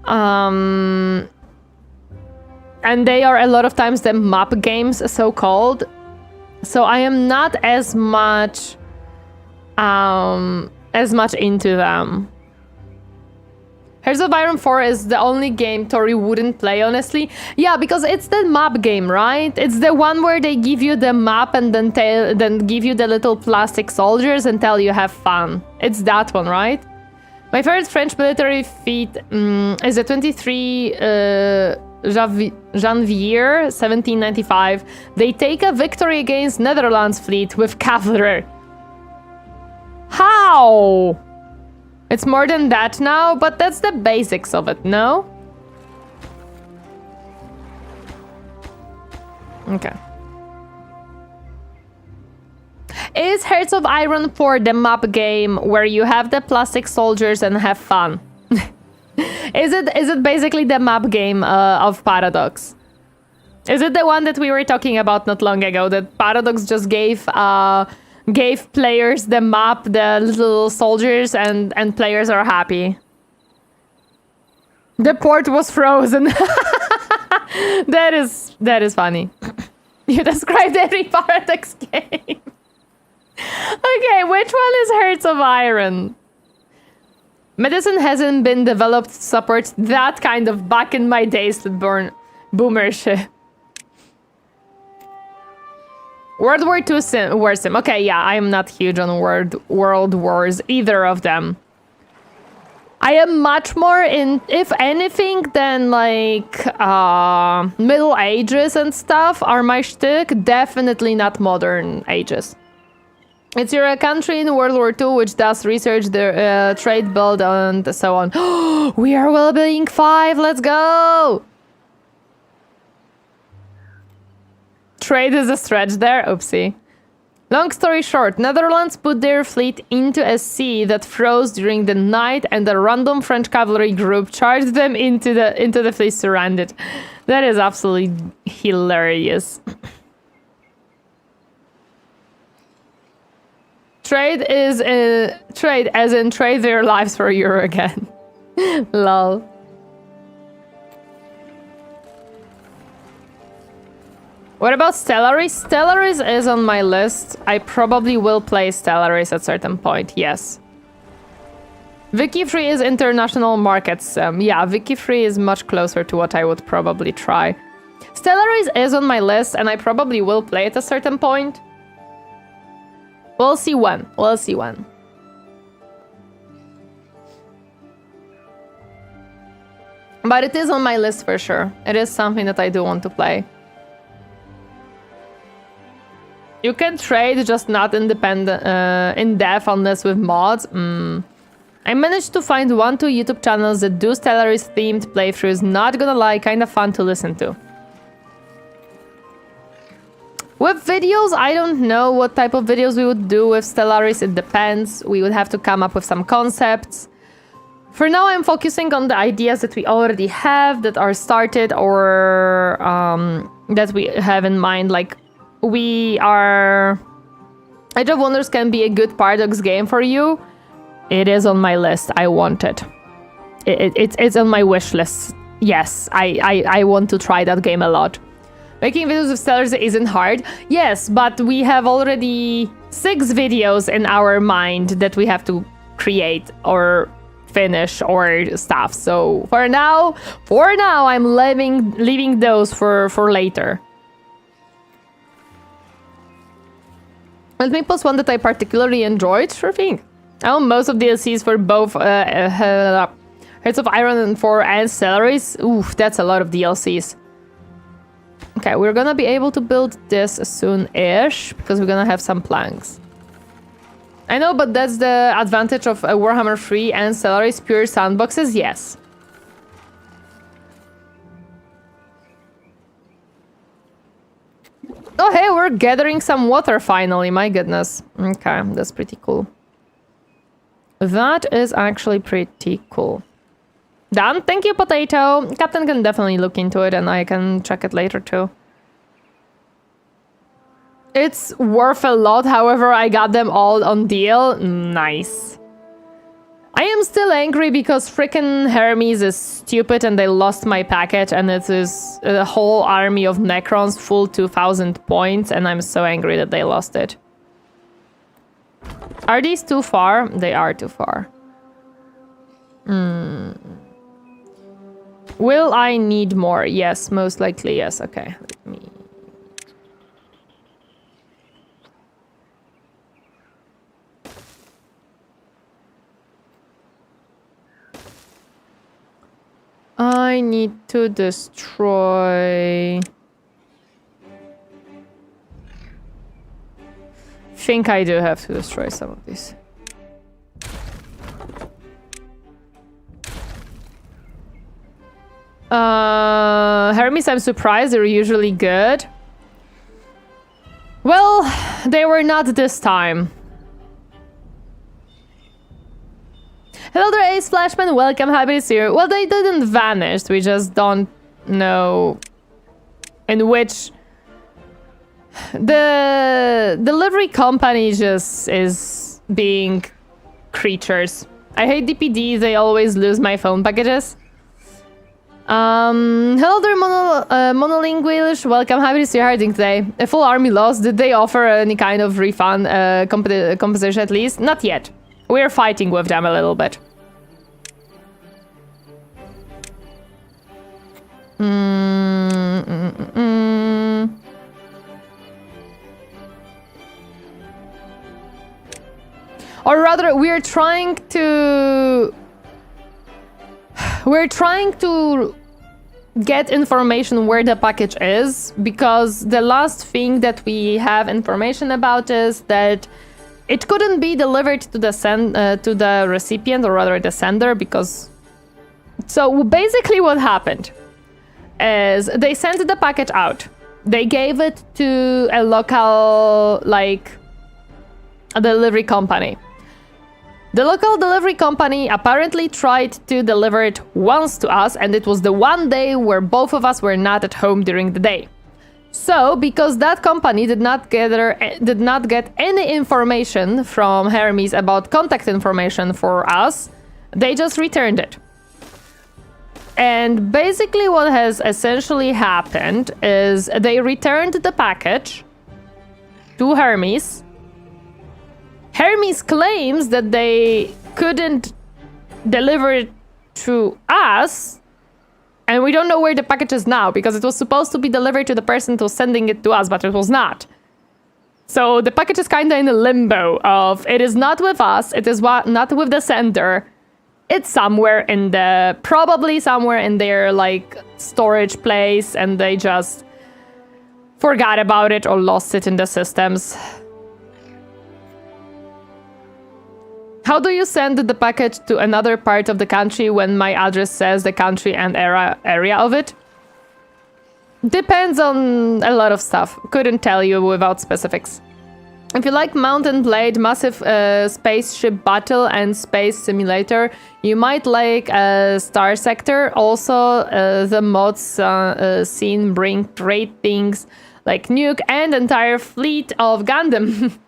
And they are a lot of times the map games, so-called. So I am not as much into them. Hearts of Iron 4 is the only game Tori wouldn't play, honestly. Yeah, because it's the map game, right? It's the one where they give you the map and then give you the little plastic soldiers and tell you have fun. It's that one, right? My favorite French military feat is the 23 Janvier 1795. They take a victory against Netherlands fleet with cavalry. How? It's more than that now, but that's the basics of it, no? Okay. Is Hearts of Iron 4 the map game where you have the plastic soldiers and have fun? Is it basically the map game of Paradox? Is it the one that we were talking about not long ago, that Paradox just gave players the map, the little soldiers, and players are happy? The port was frozen. That is funny. You described every Paradox game. Okay, which one is Hearts of Iron? Medicine hasn't been developed to support that kind of back in my days boomer shit. World War II War Sim. Okay, yeah, I am not huge on World Wars, either of them. I am much more in, if anything, than like Middle Ages and stuff are my shtick. Definitely not Modern Ages. It's your country in World War II which does research, the trade build, and so on. We are well-being 5. Let's go! Trade is a stretch there. Oopsie. Long story short, Netherlands put their fleet into a sea that froze during the night, and a random French cavalry group charged them into the fleet surrounded. That is absolutely hilarious. Trade as in trade their lives for euro again. Lol. What about Stellaris? Stellaris is on my list. I probably will play Stellaris at a certain point, yes. Wiki Free is international markets. Yeah, Wiki Free is much closer to what I would probably try. Stellaris is on my list, and I probably will play at a certain point. We'll see when. We'll see when. But it is on my list for sure. It is something that I do want to play. You can trade, just not independent, in depth unless with mods. I managed to find 1-2 YouTube channels that do Stellaris themed playthroughs. Not gonna lie, kind of fun to listen to. With videos, I don't know what type of videos we would do with Stellaris. It depends. We would have to come up with some concepts. For now, I'm focusing on the ideas that we already have, that are started, or that we have in mind. Like, Age of Wonders can be a good Paradox game for you. It is on my list. I want it. It's on my wish list. Yes, I want to try that game a lot. Making videos with sellers isn't hard. Yes, but we have already 6 videos in our mind that we have to create or finish or stuff. So for now, I'm leaving those for later. Let me post one that I particularly enjoyed. Sure thing. Oh, most of DLCs for both Hearts of Iron 4 and Celeries. Oof, that's a lot of DLCs. Okay, we're gonna be able to build this soon-ish because we're gonna have some planks. I know, but that's the advantage of Warhammer 3 and Celery's pure sandboxes, yes. Oh, hey, we're gathering some water finally, my goodness. Okay, that's pretty cool. That is actually pretty cool. Done. Thank you, Potato. Captain can definitely look into it and I can check it later too. It's worth a lot, however, I got them all on deal. Nice. I am still angry because frickin' Hermes is stupid and they lost my package and it is a whole army of Necrons full 2000 points and I'm so angry that they lost it. Are these too far? They are too far. Will I need more? Yes, most likely yes. Okay, let me... I need to destroy... think I do have to destroy some of these. Hermes, I'm surprised. They're usually good. Well, they were not this time. Hello there, Ace Flashman. Welcome, happy to see you. Well, they didn't vanish. We just don't know in which... The delivery company just is being creatures. I hate DPD. They always lose my phone packages. Hello there, monolingualish. Welcome, happy to see you harding today. A full army lost. Did they offer any kind of refund, compensation at least? Not yet. We're fighting with them a little bit. Or rather, we're trying to get information where the package is, because the last thing that we have information about is that it couldn't be delivered to the recipient, or rather the sender, because... So basically what happened is they sent the package out. They gave it to a local, like, a delivery company. The local delivery company apparently tried to deliver it once to us, and it was the one day where both of us were not at home during the day. So, because that company did not get any information from Hermes about contact information for us, they just returned it. And basically what has essentially happened is they returned the package to Hermes. Hermes claims that they couldn't deliver it to us, and we don't know where the package is now, because it was supposed to be delivered to the person who's sending it to us, but it was not. So the package is kind of in a limbo of, it is not with us, it is not with the sender, it's somewhere in probably somewhere in their, like, storage place, and they just forgot about it or lost it in the systems. How do you send the package to another part of the country when my address says the country and area of it? Depends on a lot of stuff. Couldn't tell you without specifics. If you like Mountain Blade, Massive Spaceship Battle, and Space Simulator, you might like Star Sector. Also, the mods scene bring great things like Nuke and entire fleet of Gundam.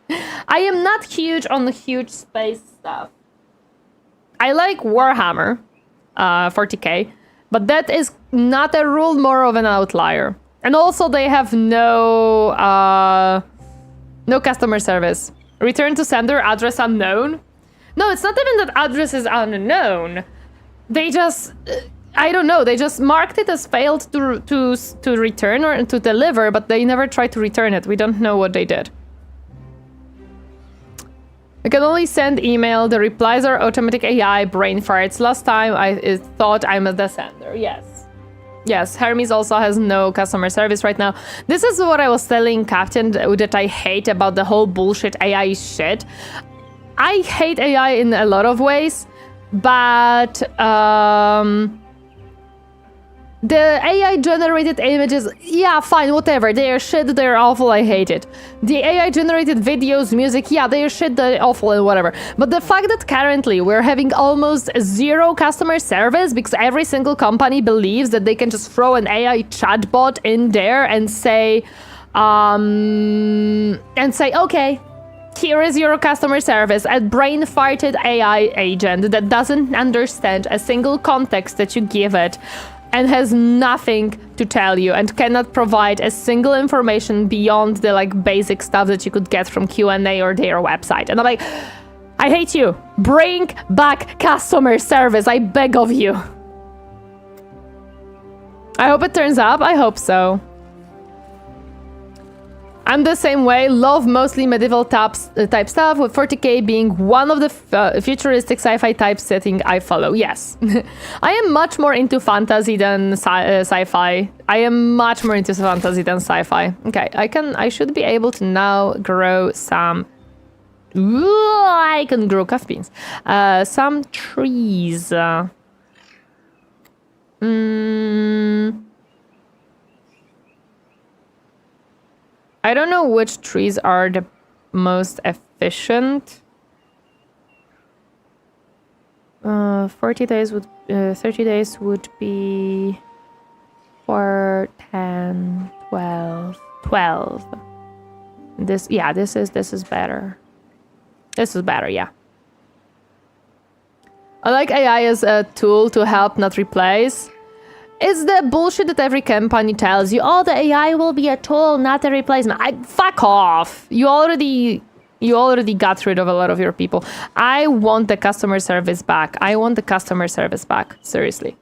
I am not huge on the huge space stuff. I like Warhammer 40k, but that is not a rule, more of an outlier. And also they have no customer service. Return to sender, address unknown. No, it's not even that address is unknown. They just, I don't know, they just marked it as failed to return or to deliver, but they never tried to return it. We don't know what they did. I can only send email. The replies are automatic AI brain farts. Last time I thought I'm the sender. Yes. Yes, Hermes also has no customer service right now. This is what I was telling Captain that I hate about the whole bullshit AI shit. I hate AI in a lot of ways, but the AI generated images, yeah, fine, whatever. They are shit, they're awful, I hate it. The AI generated videos, music, yeah, they are shit, they're awful and whatever. But the fact that currently we're having almost zero customer service because every single company believes that they can just throw an AI chatbot in there and say, okay, here is your customer service, a brain-farted AI agent that doesn't understand a single context that you give it and has nothing to tell you and cannot provide a single information beyond the like basic stuff that you could get from Q&A or their website. And I'm like, I hate you. Bring back customer service, I beg of you. I hope it turns up, I hope so. I'm the same way, love mostly medieval type stuff, with 40k being one of the futuristic sci-fi type setting I follow, yes. I am much more into fantasy than sci-fi. I am much more into fantasy than sci-fi. Okay, I should be able to now grow some... Ooh, I can grow coffee beans. Some trees. I don't know which trees are the most efficient. 30 days would be 4, 10, 12, 12. This is better. This is better, yeah. I like AI as a tool to help, not replace. It's the bullshit that every company tells you. Oh, the AI will be a tool, not a replacement. Fuck off. You already got rid of a lot of your people. I want the customer service back. I want the customer service back. Seriously.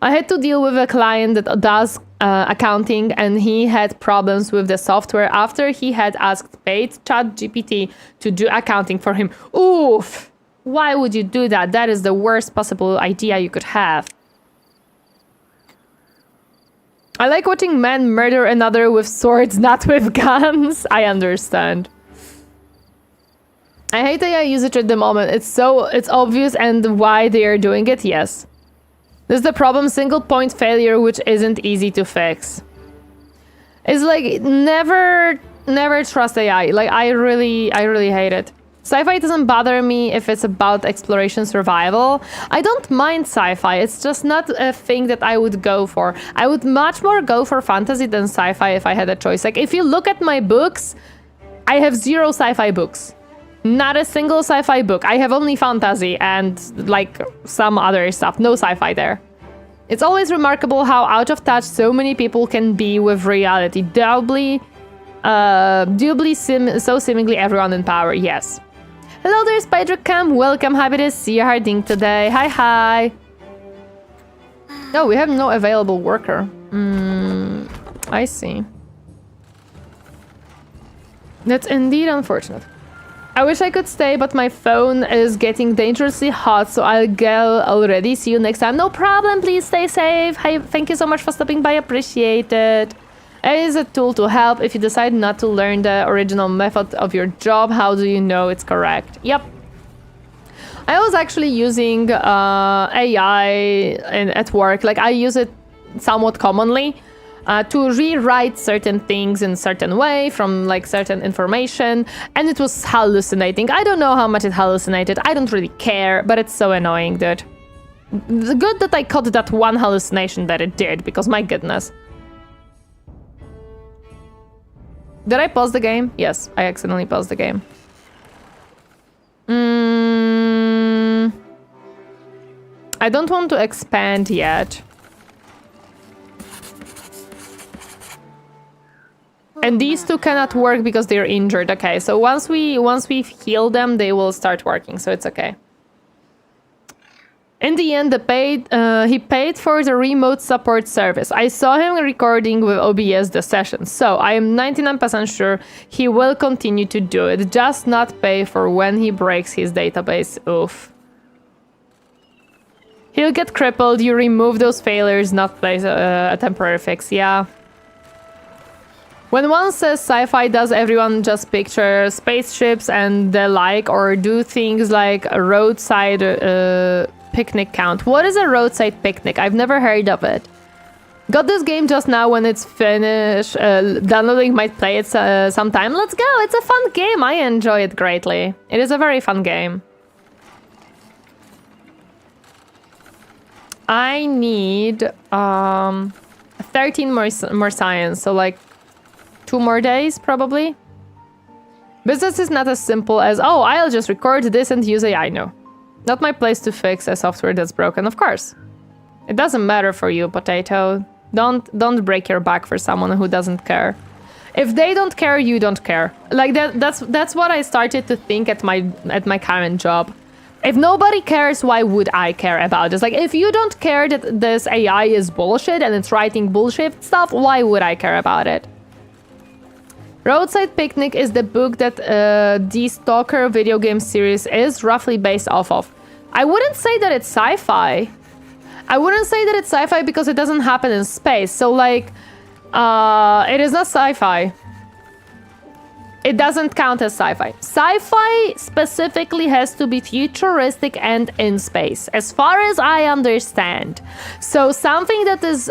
I had to deal with a client that does accounting, and he had problems with the software after he had asked paid ChatGPT to do accounting for him. Oof. Why would you do that? That is the worst possible idea you could have. I like watching men murder another with swords, not with guns. I understand. I hate AI usage at the moment. It's obvious, and why they are doing it, yes. This is the problem, single point failure, which isn't easy to fix. It's like, never trust AI. Like, I really hate it. Sci-fi doesn't bother me if it's about exploration survival. I don't mind sci-fi, it's just not a thing that I would go for. I would much more go for fantasy than sci-fi if I had a choice. Like, if you look at my books, I have 0 sci-fi books. Not a single sci-fi book. I have only fantasy and, like, some other stuff. No sci-fi there. It's always remarkable how out of touch so many people can be with reality. Doubly, so seemingly everyone in power, yes. Hello there, Spider-Cam. Welcome, happy to see you harding today. Hi. Oh, we have no available worker. I see. That's indeed unfortunate. I wish I could stay, but my phone is getting dangerously hot, so I'll go already. See you next time. No problem, please stay safe. Hi, thank you so much for stopping by, appreciate it. It is a tool to help. If you decide not to learn the original method of your job, how do you know it's correct? Yep. I was actually using AI at work. Like, I use it somewhat commonly to rewrite certain things in a certain way from like certain information, and it was hallucinating. I don't know how much it hallucinated. I don't really care, but it's so annoying, dude. Good that I caught that one hallucination that it did, because my goodness. Did I pause the game? Yes, I accidentally paused the game. I don't want to expand yet. And these two cannot work because they're injured. Okay, so once we heal them, they will start working, so it's okay. In the end, he paid for the remote support service. I saw him recording with OBS the session, so I am 99% sure he will continue to do it, just not pay for when he breaks his database. Oof. He'll get crippled, you remove those failures, not place a temporary fix, yeah. When one says sci-fi, does everyone just picture spaceships and the like, or do things like a roadside picnic count? What is a roadside picnic? I've never heard of it. Got this game just now. When it's finished, downloading, might play it sometime. Let's go, it's a fun game. I enjoy it greatly. It is a very fun game. I need 13 more science, so like 2 more days, probably. Business is not as simple as, oh, I'll just record this and use AI. No. Not my place to fix a software that's broken, of course. It doesn't matter for you, Potato. Don't break your back for someone who doesn't care. If they don't care, you don't care. Like that's what I started to think at my current job. If nobody cares, why would I care about this? Like, if you don't care that this AI is bullshit and it's writing bullshit stuff, why would I care about it? Roadside Picnic is the book that the Stalker video game series is roughly based off of. I wouldn't say that it's sci-fi. I wouldn't say that it's sci-fi because it doesn't happen in space. So, like, it is not sci-fi. It doesn't count as sci-fi. Sci-fi specifically has to be futuristic and in space, as far as I understand. So something that is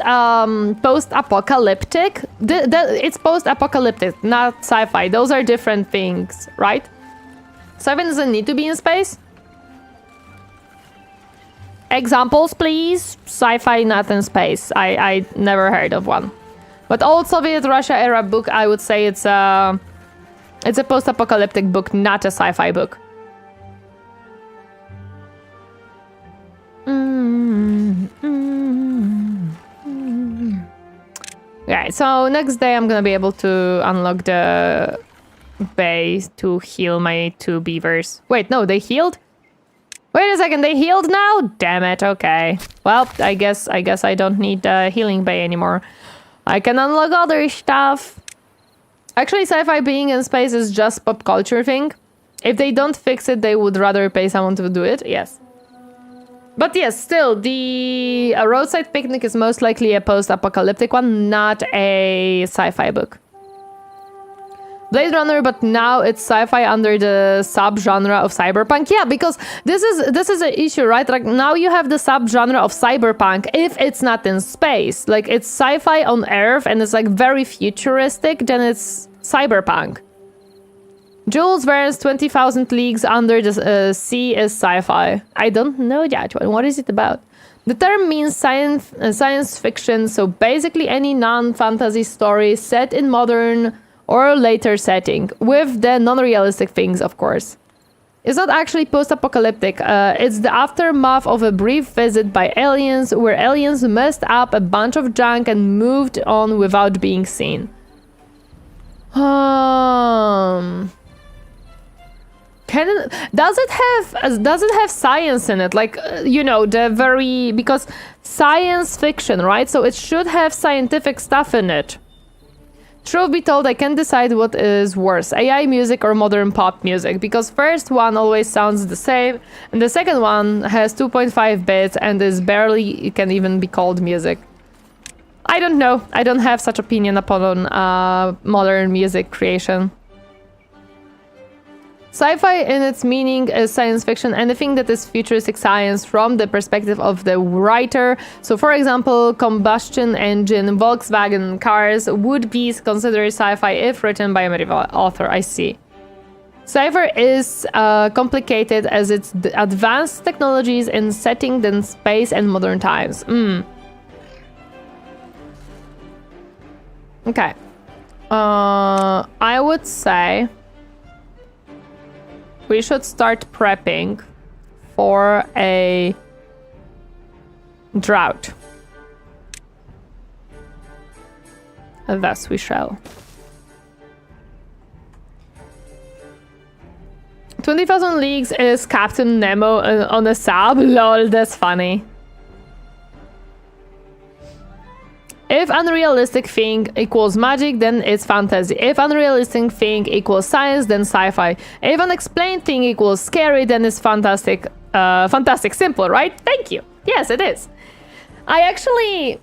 post-apocalyptic, it's post-apocalyptic, not sci-fi. Those are different things, right? Sci-fi doesn't need to be in space. Examples, please. Sci-fi not in space. I never heard of one. But old Soviet Russia era book, I would say it's a post-apocalyptic book, not a sci-fi book. Okay, so next day I'm gonna be able to unlock the base to heal my 2 beavers. Wait, no, they healed? Wait a second, they healed now? Damn it, okay. Well, I guess I don't need the healing bay anymore. I can unlock other stuff. Actually, sci-fi being in space is just pop culture thing. If they don't fix it, they would rather pay someone to do it, yes. But yes, still, the Roadside Picnic is most likely a post-apocalyptic one, not a sci-fi book. Blade Runner, but now it's sci-fi under the sub-genre of cyberpunk. Yeah, because this is an issue, right? Like, now you have the sub-genre of cyberpunk if it's not in space. Like, it's sci-fi on Earth and it's like very futuristic, then it's cyberpunk. Jules Verne's 20,000 Leagues Under the Sea is sci-fi. I don't know that one. What is it about? The term means science fiction, so basically any non-fantasy story set in modern or later setting, with the non-realistic things, of course. It's not actually post-apocalyptic. It's the aftermath of a brief visit by aliens, where aliens messed up a bunch of junk and moved on without being seen. Does it have science in it? Like, you know, because science fiction, right? So it should have scientific stuff in it. Truth be told, I can't decide what is worse, AI music or modern pop music, because first one always sounds the same, and the second one has 2.5 bits and is barely can even be called music. I don't know. I don't have such opinion upon modern music creation. Sci-fi in its meaning is science fiction, anything that is futuristic science from the perspective of the writer. So for example, combustion engine Volkswagen cars would be considered sci-fi if written by a medieval author. I see. Sci-fi is complicated as it's advanced technologies in setting than space and modern times. Okay. I would say we should start prepping for a drought. Thus we shall. 20,000 Leagues is Captain Nemo on a sub. Lol, that's funny. If unrealistic thing equals magic, then it's fantasy. If unrealistic thing equals science, then sci-fi. If unexplained thing equals scary, then it's fantastic. Fantastic, simple, right? Thank you. Yes, it is. I actually...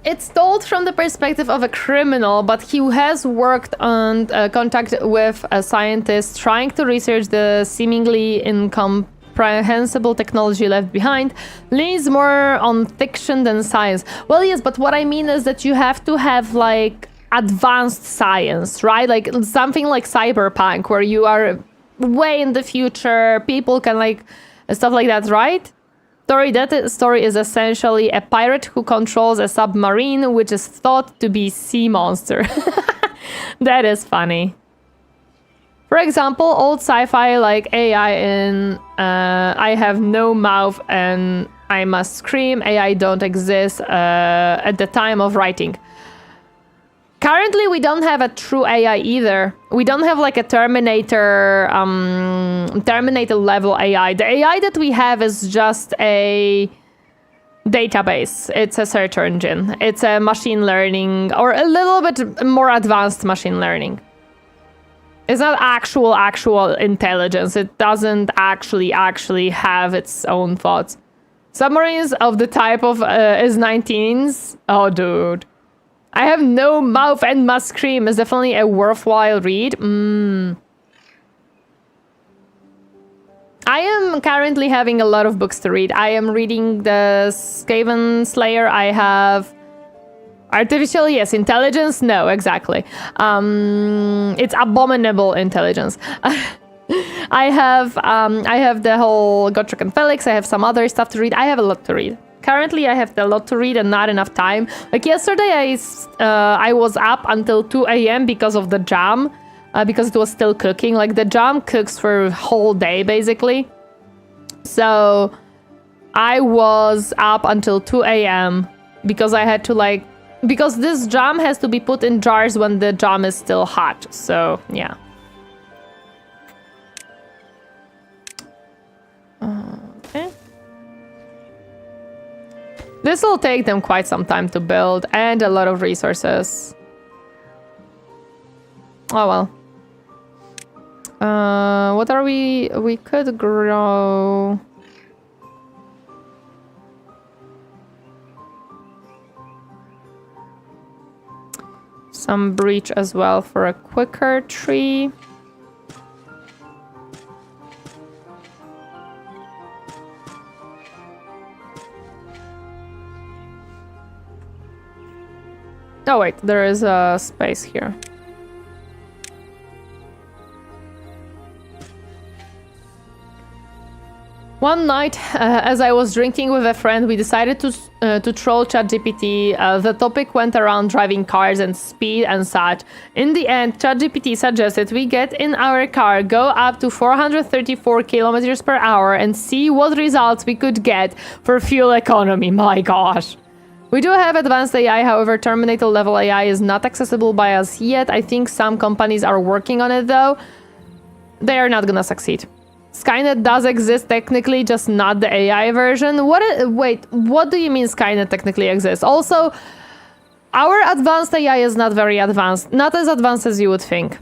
It's told from the perspective of a criminal, but he has worked on contact with a scientist trying to research the seemingly incomprehensible technology left behind. Leans more on fiction than science. Well, yes, but what I mean is that you have to have, like, advanced science, right? Like, something like cyberpunk, where you are way in the future, people can, like, stuff like that, right? That story is essentially a pirate who controls a submarine, which is thought to be sea monster. That is funny. For example, old sci-fi like AI in I have no mouth and I must scream, AI don't exist at the time of writing. Currently, we don't have a true AI either. We don't have like a Terminator level AI. The AI that we have is just a database. It's a search engine. It's a machine learning or a little bit more advanced machine learning. It's not actual intelligence. It doesn't actually have its own thoughts. Submarines of the type of is 19s. Oh, dude. I have no mouth and must scream is definitely a worthwhile read. I am currently having a lot of books to read. I am reading the Skaven Slayer. I have artificial, yes. Intelligence, no, exactly. It's abominable intelligence. I have the whole Gotrek and Felix. I have some other stuff to read. I have a lot to read. Currently, I have a lot to read and not enough time. Like yesterday, I was up until 2 a.m. because of the jam, because it was still cooking. Like the jam cooks for a whole day, basically. So I was up until 2 a.m. because I had to because this jam has to be put in jars when the jam is still hot. So yeah. Okay. This will take them quite some time to build and a lot of resources. Oh well. What are we? We could grow... some breach as well for a quicker tree. Oh wait, there is a space here. One night, as I was drinking with a friend, we decided to troll ChatGPT. The topic went around driving cars and speed and such. In the end, ChatGPT suggested we get in our car, go up to 434 kilometers per hour and see what results we could get for fuel economy. My gosh. We do have advanced AI, however, Terminator level AI is not accessible by us yet. I think some companies are working on it though. They are not gonna succeed. Skynet does exist technically, just not the AI version. Wait, what do you mean Skynet technically exists? Also, our advanced AI is not very advanced. Not as advanced as you would think.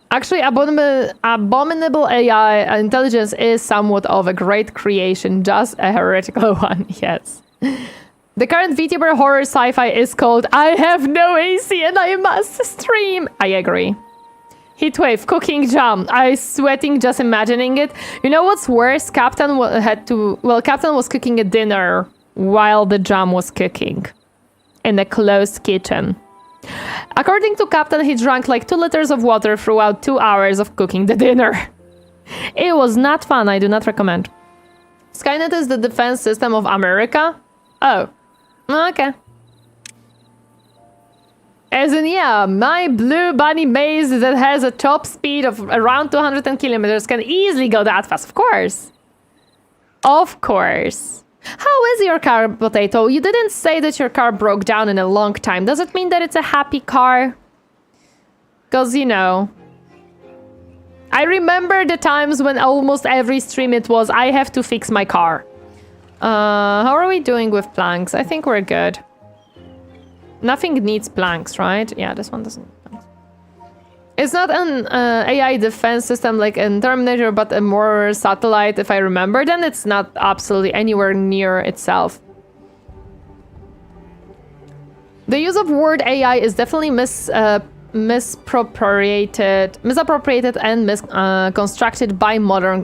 Actually, abominable AI intelligence is somewhat of a great creation, just a heretical one, yes. The current Vtuber horror sci-fi is called I have no AC and I must stream. I agree. Heatwave, cooking jam. I sweating just imagining it. You know what's worse? Captain was cooking a dinner while the jam was cooking in a closed kitchen. According to Captain, he drank like 2 liters of water throughout 2 hours of cooking the dinner. It was not fun. I do not recommend. Skynet is the defense system of America? Oh. Okay. As in, yeah, my blue bunny maze that has a top speed of around 210 kilometers can easily go that fast, of course. Of course. How is your car, Potato? You didn't say that your car broke down in a long time. Does it mean that it's a happy car? Because, you know... I remember the times when almost every stream it was, I have to fix my car. How are we doing with planks? I think we're good. Nothing needs planks, right? Yeah, this one doesn't need planks. It's not an AI defense system like in Terminator, but a more satellite, if I remember. Then it's not absolutely anywhere near itself. The use of word AI is definitely misappropriated and constructed by modern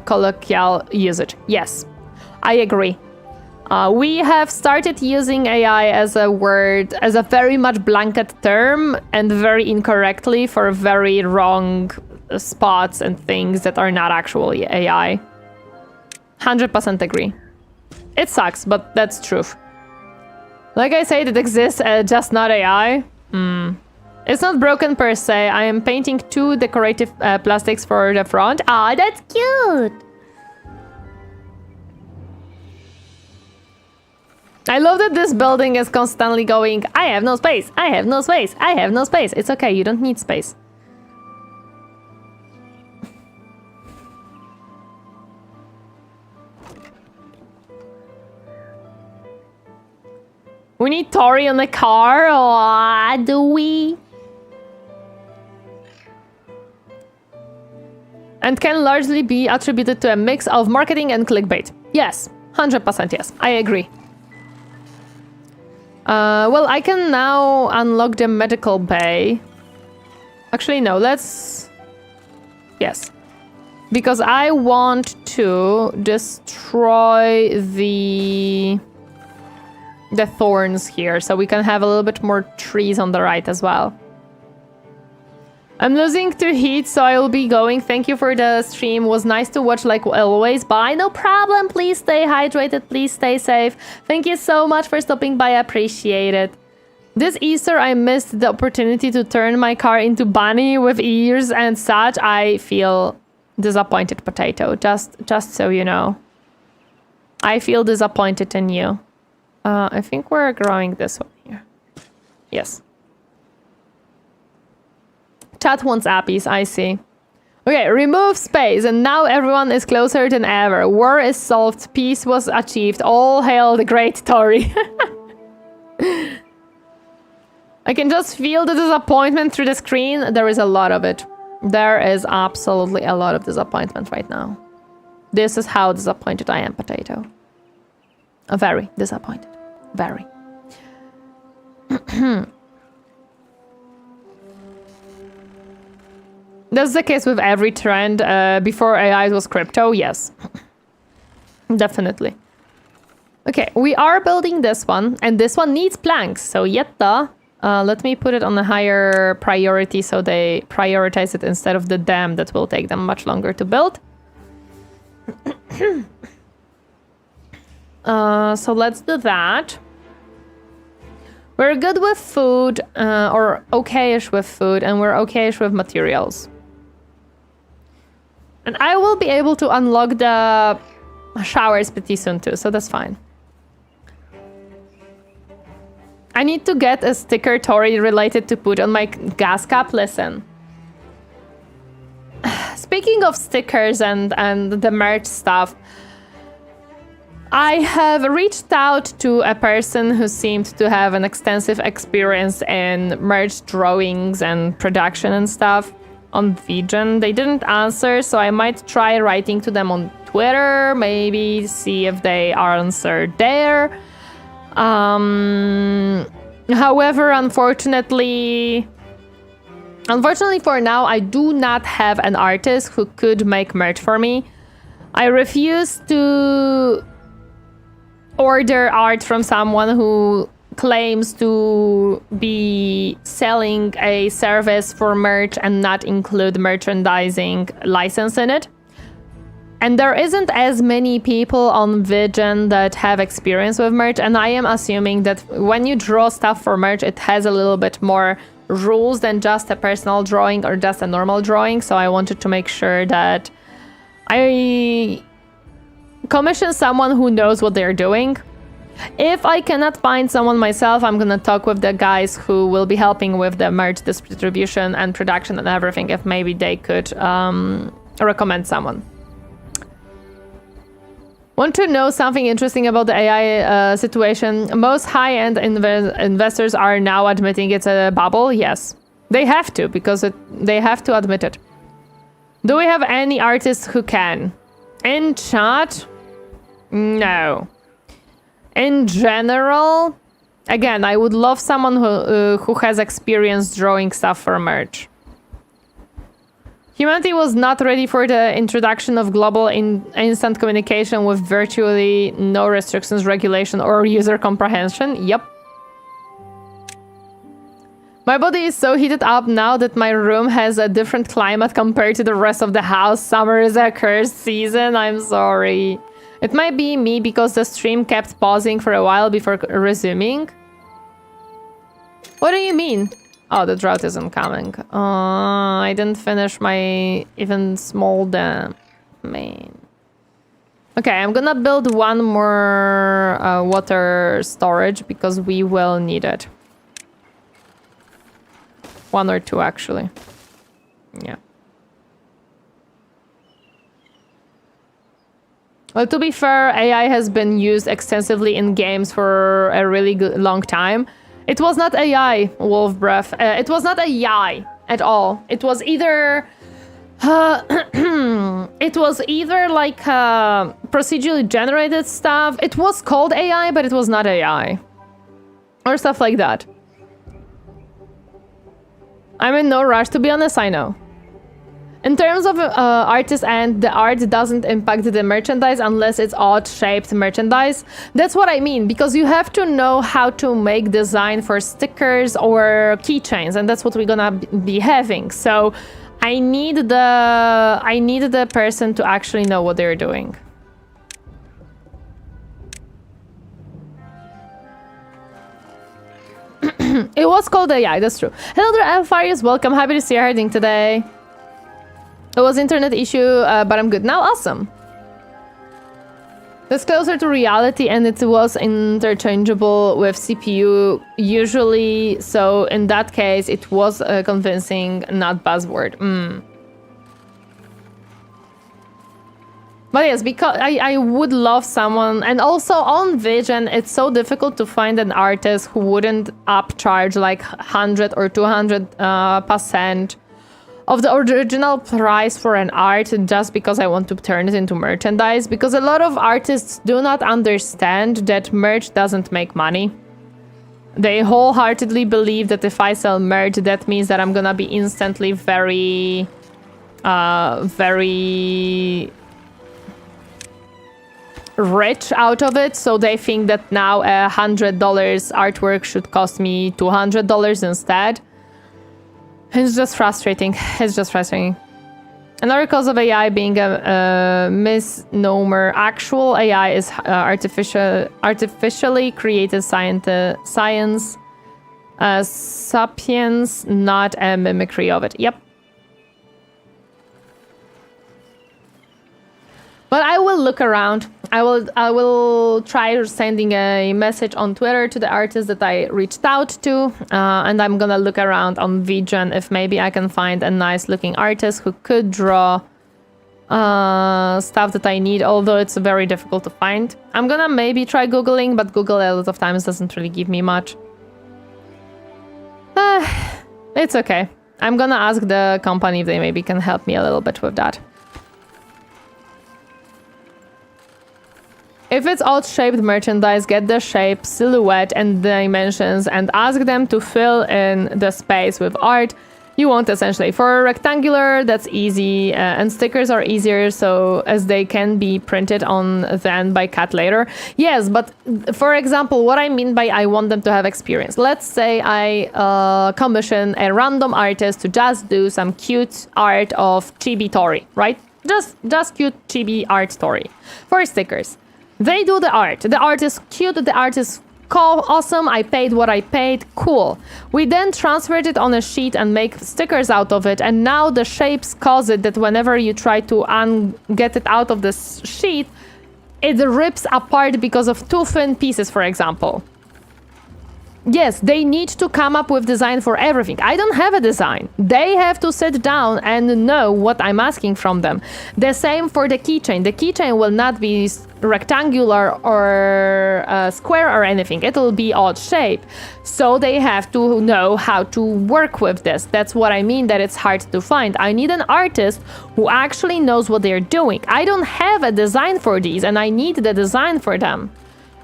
colloquial usage. Yes, I agree. We have started using AI as a word, as a very much blanket term, and very incorrectly for very wrong spots and things that are not actually AI. 100% agree. It sucks, but that's truth. Like I said, it exists, just not AI. It's not broken per se. I am painting 2 decorative plastics for the front. Ah, that's cute! I love that this building is constantly going, I have no space, I have no space, I have no space. It's okay, you don't need space. We need Tori on the car, or do we? And can largely be attributed to a mix of marketing and clickbait. Yes, 100% yes, I agree. Well, I can now unlock the medical bay. Actually, no, let's... Yes. Because I want to destroy the thorns here, so we can have a little bit more trees on the right as well. I'm losing to heat, so I will be going. Thank you for the stream. Was nice to watch like always. Bye. No problem. Please stay hydrated. Please stay safe. Thank you so much for stopping by. I appreciate it. This Easter, I missed the opportunity to turn my car into bunny with ears and such. I feel disappointed, Potato. Just so you know. I feel disappointed in you. I think we're growing this one here. Yes. Chat wants appies, I see. Okay, remove space, and now everyone is closer than ever. War is solved, peace was achieved. All hail the great Tori. I can just feel the disappointment through the screen. There is a lot of it. There is absolutely a lot of disappointment right now. This is how disappointed I am, Potato. Very disappointed. Very. That's the case with every trend. Before AI was crypto, yes. Definitely. Okay, we are building this one, and this one needs planks, so yetta. Let me put it on a higher priority so they prioritize it instead of the dam that will take them much longer to build. So let's do that. We're good with food, or okay-ish with food, and we're okay-ish with materials. And I will be able to unlock the showers pretty soon too, so that's fine. I need to get a sticker Tori related to put on my gas cap. Listen. Speaking of stickers and the merch stuff, I have reached out to a person who seemed to have an extensive experience in merch drawings and production and stuff on Vegan. They didn't answer, so I might try writing to them on Twitter, maybe see if they answer there. However, unfortunately for now, I do not have an artist who could make merch for me. I refuse to order art from someone who claims to be selling a service for merch and not include merchandising license in it. And there isn't as many people on Vegan that have experience with merch, and I am assuming that when you draw stuff for merch, it has a little bit more rules than just a personal drawing or just a normal drawing, so I wanted to make sure that I commission someone who knows what they're doing. If I cannot find someone myself, I'm gonna talk with the guys who will be helping with the merch distribution and production and everything, if maybe they could recommend someone. Want to know something interesting about the AI situation? Most high-end investors are now admitting it's a bubble. Yes, they have to, because they have to admit it. Do we have any artists who can? In chat? No. In general, again, I would love someone who has experience drawing stuff for merch. Humanity was not ready for the introduction of global instant communication with virtually no restrictions, regulation, or user comprehension. Yep. My body is so heated up now that my room has a different climate compared to the rest of the house. Summer is a cursed season. I'm sorry. It might be me because the stream kept pausing for a while before resuming. What do you mean? Oh, the drought isn't coming. I didn't finish my even small dam. Man. Okay, I'm gonna build one more water storage because we will need it. One or two, actually. Yeah. Well, to be fair, AI has been used extensively in games for a really long time. It was not AI, Wolf Breath. It was not AI at all. It was either... it was either like procedurally generated stuff. It was called AI, but it was not AI. Or stuff like that. I'm in no rush, to be honest, I know. In terms of artists and the art doesn't impact the merchandise unless it's odd-shaped merchandise. That's what I mean, because you have to know how to make design for stickers or keychains, and that's what we're gonna be having. So I need the person to actually know what they're doing. It was called AI, that's true. Hello there, Alfarius, welcome. Happy to see you harding today. It was internet issue, but I'm good now. Awesome. That's closer to reality, and it was interchangeable with CPU usually. So in that case, it was convincing, not buzzword. But yes, because I would love someone, and also on Vision, it's so difficult to find an artist who wouldn't upcharge like 100 or 200% of the original price for an art just because I want to turn it into merchandise, because a lot of artists do not understand that merch doesn't make money. They wholeheartedly believe that if I sell merch, that means that I'm gonna be instantly very rich out of it, so they think that now $100 artwork should cost me $200 instead. It's just frustrating. It's just frustrating. Another cause of AI being a misnomer. Actual AI is artificially created science, sapiens, not a mimicry of it. Yep. But I will look around. I will try sending a message on Twitter to the artists that I reached out to, and I'm gonna look around on VGen if maybe I can find a nice looking artist who could draw stuff that I need, although it's very difficult to find. I'm gonna maybe try Googling, but Google a lot of times doesn't really give me much. It's okay. I'm gonna ask the company if they maybe can help me a little bit with that. If it's odd-shaped merchandise, get the shape, silhouette, and dimensions, and ask them to fill in the space with art you want, essentially. For rectangular, that's easy, and stickers are easier, so as they can be printed on then by cut later. Yes, but for example, what I mean by I want them to have experience. Let's say I commission a random artist to just do some cute art of chibi Tori, right? Just cute chibi art Tori for stickers. They do the art. The art is cute, the art is cool, awesome, I paid what I paid, cool. We then transferred it on a sheet and make stickers out of it, and now the shapes cause it that whenever you try to get it out of this sheet, it rips apart because of too thin pieces, for example. Yes, they need to come up with design for everything. I don't have a design. They have to sit down and know what I'm asking from them. The same for the keychain. The keychain will not be rectangular or square or anything. It will be odd shape. So they have to know how to work with this. That's what I mean that it's hard to find. I need an artist who actually knows what they're doing. I don't have a design for these and I need the design for them.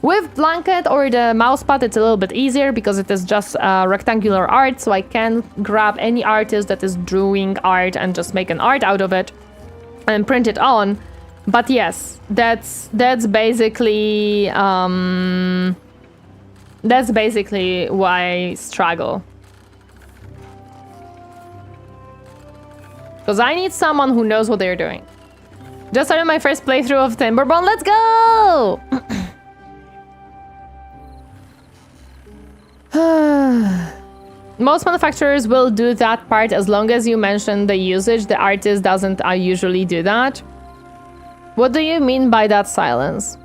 With blanket or the mousepad, it's a little bit easier because it is just rectangular art, so I can grab any artist that is drawing art and just make an art out of it and print it on. But yes, that's basically why I struggle. Because I need someone who knows what they're doing. Just started my first playthrough of Timberborn. Let's go! Most manufacturers will do that part as long as you mention the usage. The artist doesn't usually do that. What do you mean by that silence?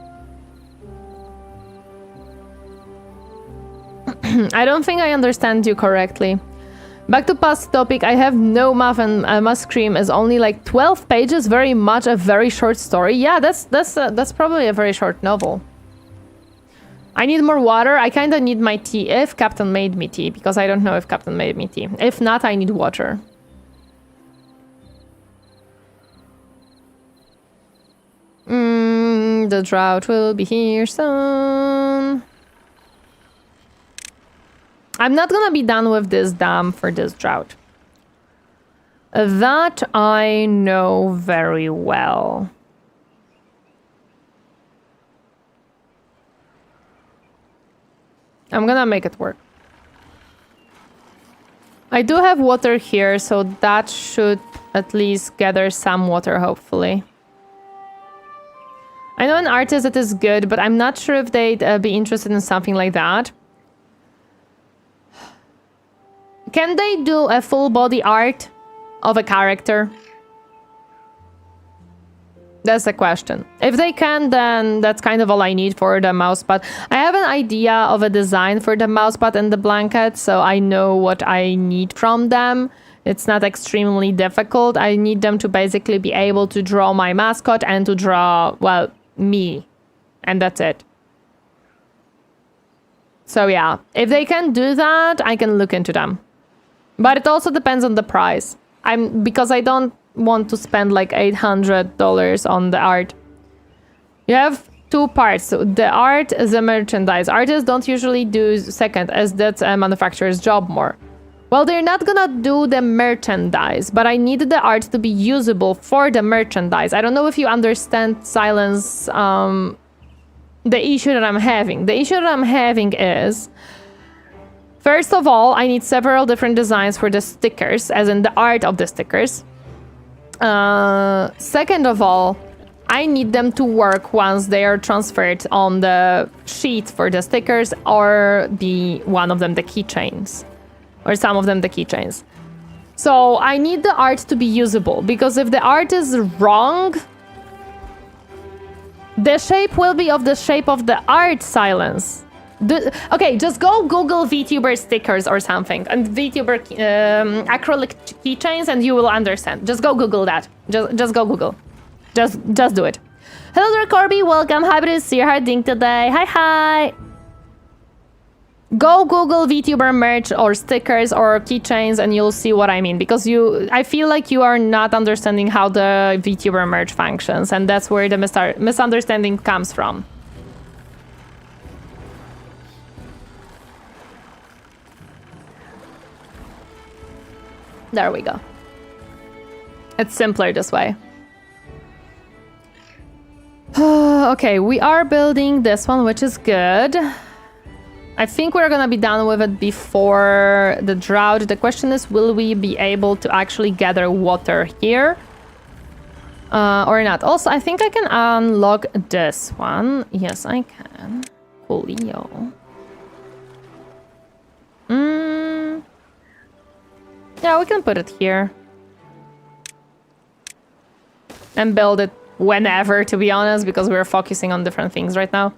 I don't think I understand you correctly. Back to past topic, I have no math and I must scream is only like 12 pages, very much a very short story. Yeah, that's probably a very short novel. I need more water. I kind of need my tea if Captain made me tea, because I don't know if Captain made me tea. If not, I need water. The drought will be here soon. I'm not gonna be done with this dam for this drought. That I know very well. I'm gonna make it work. I do have water here, so that should at least gather some water, hopefully. I know an artist that is good, but I'm not sure if they'd be interested in something like that. Can they do a full body art of a character? That's the question. If they can, then that's kind of all I need for the mousepad. I have an idea of a design for the mousepad and the blanket, so I know what I need from them. It's not extremely difficult. I need them to basically be able to draw my mascot and to draw, well, me. And that's it. So yeah, if they can do that, I can look into them. But it also depends on the price. Because I don't want to spend like $800 on the art. You have two parts. So the art is the merchandise. Artists don't usually do second, as that's a manufacturer's job more. Well, they're not gonna do the merchandise, but I need the art to be usable for the merchandise. I don't know if you understand, Silence, the issue that I'm having. The issue that I'm having is, first of all, I need several different designs for the stickers, as in the art of the stickers. Second of all, I need them to work once they are transferred on the sheet for the stickers, or be one of them the keychains, or some of them the keychains. So I need the art to be usable, because if the art is wrong, the shape will be of the shape of the art, Silence. Okay, just go Google Vtuber stickers or something, and Vtuber acrylic keychains, and you will understand. Just go Google that. Just go Google. Just do it. Hello there, Corby. Welcome. Happy to see your ding today. Hi. Go Google Vtuber merch or stickers or keychains, and you'll see what I mean. Because I feel like you are not understanding how the Vtuber merch functions, and that's where the misunderstanding comes from. There we go. It's simpler this way. Okay, we are building this one, which is good. I think we're gonna be done with it before the drought. The question is, will we be able to actually gather water here? Or not? Also, I think I can unlock this one. Yes, I can. Coolio. Yeah, we can put it here. And build it whenever, to be honest, because we're focusing on different things right now.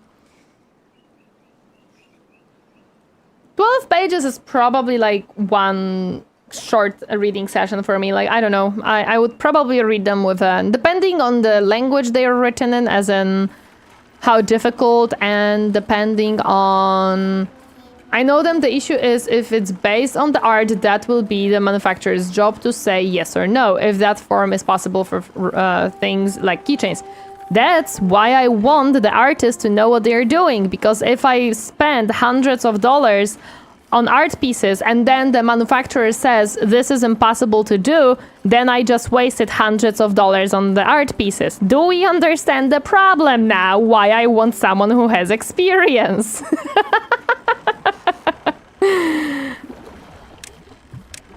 12 pages is probably like one short reading session for me. Like, I don't know. I would probably read them with, depending on the language they are written in, as in how difficult, and depending on... I know them, the issue is if it's based on the art, that will be the manufacturer's job to say yes or no, if that form is possible for things like keychains. That's why I want the artist to know what they're doing, because if I spend hundreds of dollars on art pieces and then the manufacturer says this is impossible to do, then I just wasted hundreds of dollars on the art pieces. Do we understand the problem now? Why I want someone who has experience?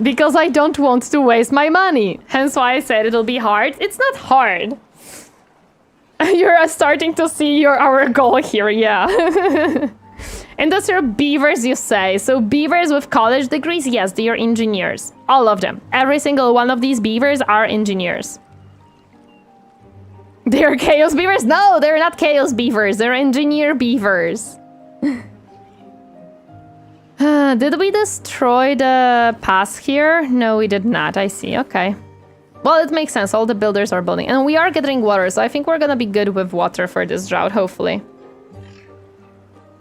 Because I don't want to waste my money. Hence why I said it'll be hard. It's not hard. You're starting to see our goal here, yeah. Industrial beavers, you say. So beavers with college degrees, yes, they are engineers. All of them. Every single one of these beavers are engineers. They're chaos beavers? No, they're not chaos beavers. They're engineer beavers. Did we destroy the pass here? No, we did not. I see. Okay. Well, it makes sense. All the builders are building. And we are getting water, so I think we're gonna be good with water for this drought, hopefully.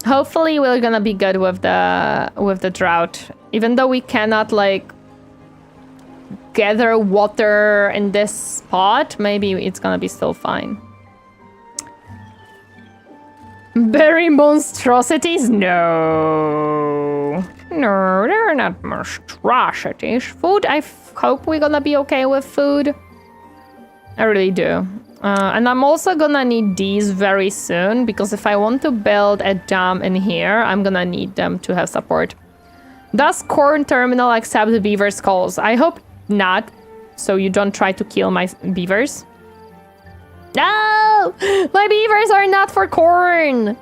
Hopefully we're gonna be good with the drought. Even though we cannot, like, gather water in this spot, maybe it's gonna be still fine. Berry monstrosities? No. No, they're not monstrosities. Food, I hope we're gonna be okay with food. I really do. And I'm also gonna need these very soon, because if I want to build a dam in here, I'm gonna need them to have support. Does corn terminal accept the beaver skulls? I hope not, so you don't try to kill my beavers. No! My beavers are not for corn!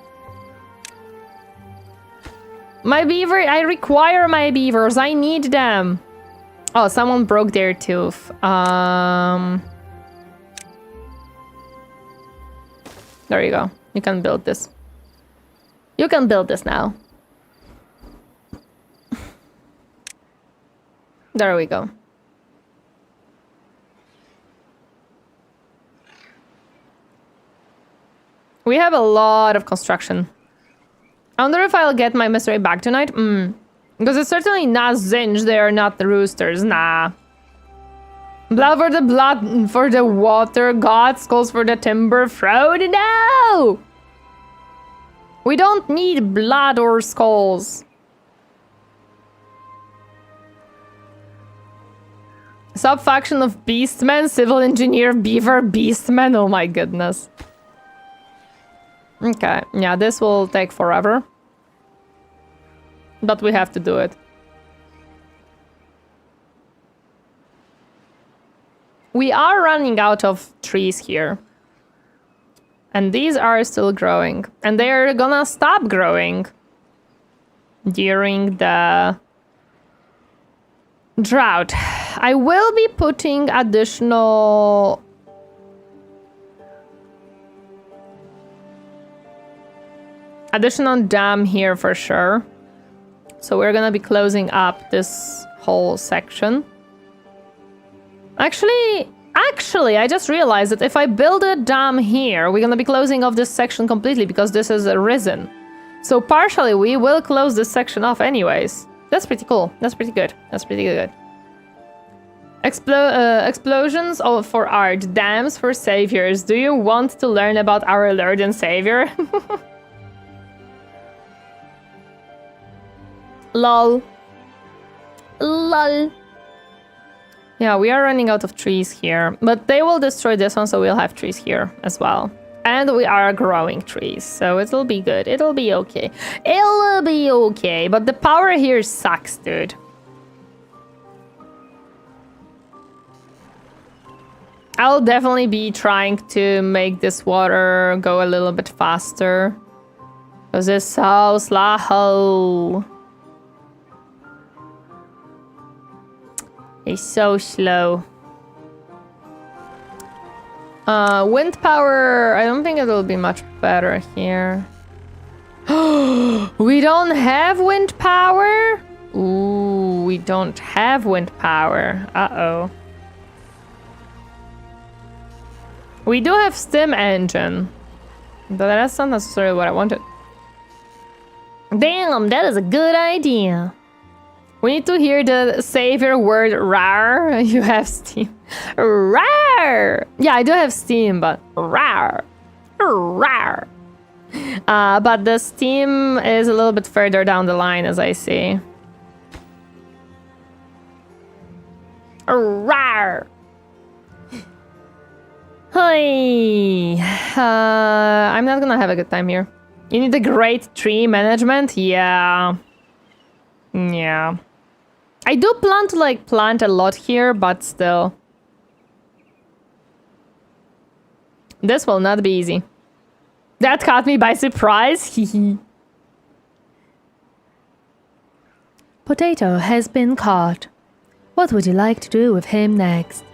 My beaver, I require my beavers, I need them. Oh, someone broke their tooth. There you go. You can build this. You can build this now. There we go. We have a lot of construction. I wonder if I'll get my mystery back tonight. Because it's certainly not Zinj, they are not the roosters, nah. Blood for the water god, skulls for the timber fraud, no! We don't need blood or skulls. Sub-faction of Beastmen, civil engineer, beaver, beastmen, oh my goodness. Okay, yeah, this will take forever. But we have to do it. We are running out of trees here. And these are still growing. And they're gonna stop growing during the drought. I will be putting additional dam here for sure. So we're gonna be closing up this whole section. Actually, I just realized that if I build a dam here, we're gonna be closing off this section completely because this is risen. So partially we will close this section off anyways. That's pretty cool. That's pretty good. That's pretty good. Explosions for art. Dams for saviors. Do you want to learn about our Lord and Savior? Lol. Lol. Yeah, we are running out of trees here. But they will destroy this one, so we'll have trees here as well. And we are growing trees, so it'll be good. It'll be okay. It'll be okay, but the power here sucks, dude. I'll definitely be trying to make this water go a little bit faster. Because it's so slow. It's so slow. Wind power, I don't think it'll be much better here. We don't have wind power? Ooh, we don't have wind power. Uh-oh. We do have steam engine. But that's not necessarily what I wanted. Damn, that is a good idea. We need to hear the savior word rar. You have steam. Rar! Yeah, I do have steam, but rar. Rar. But the steam is a little bit further down the line, as I see. Rar. Hi. I'm not gonna have a good time here. You need a great tree management? Yeah. Yeah. I do plan to like plant a lot here, but still. This will not be easy. That caught me by surprise. Potato has been caught. What would you like to do with him next?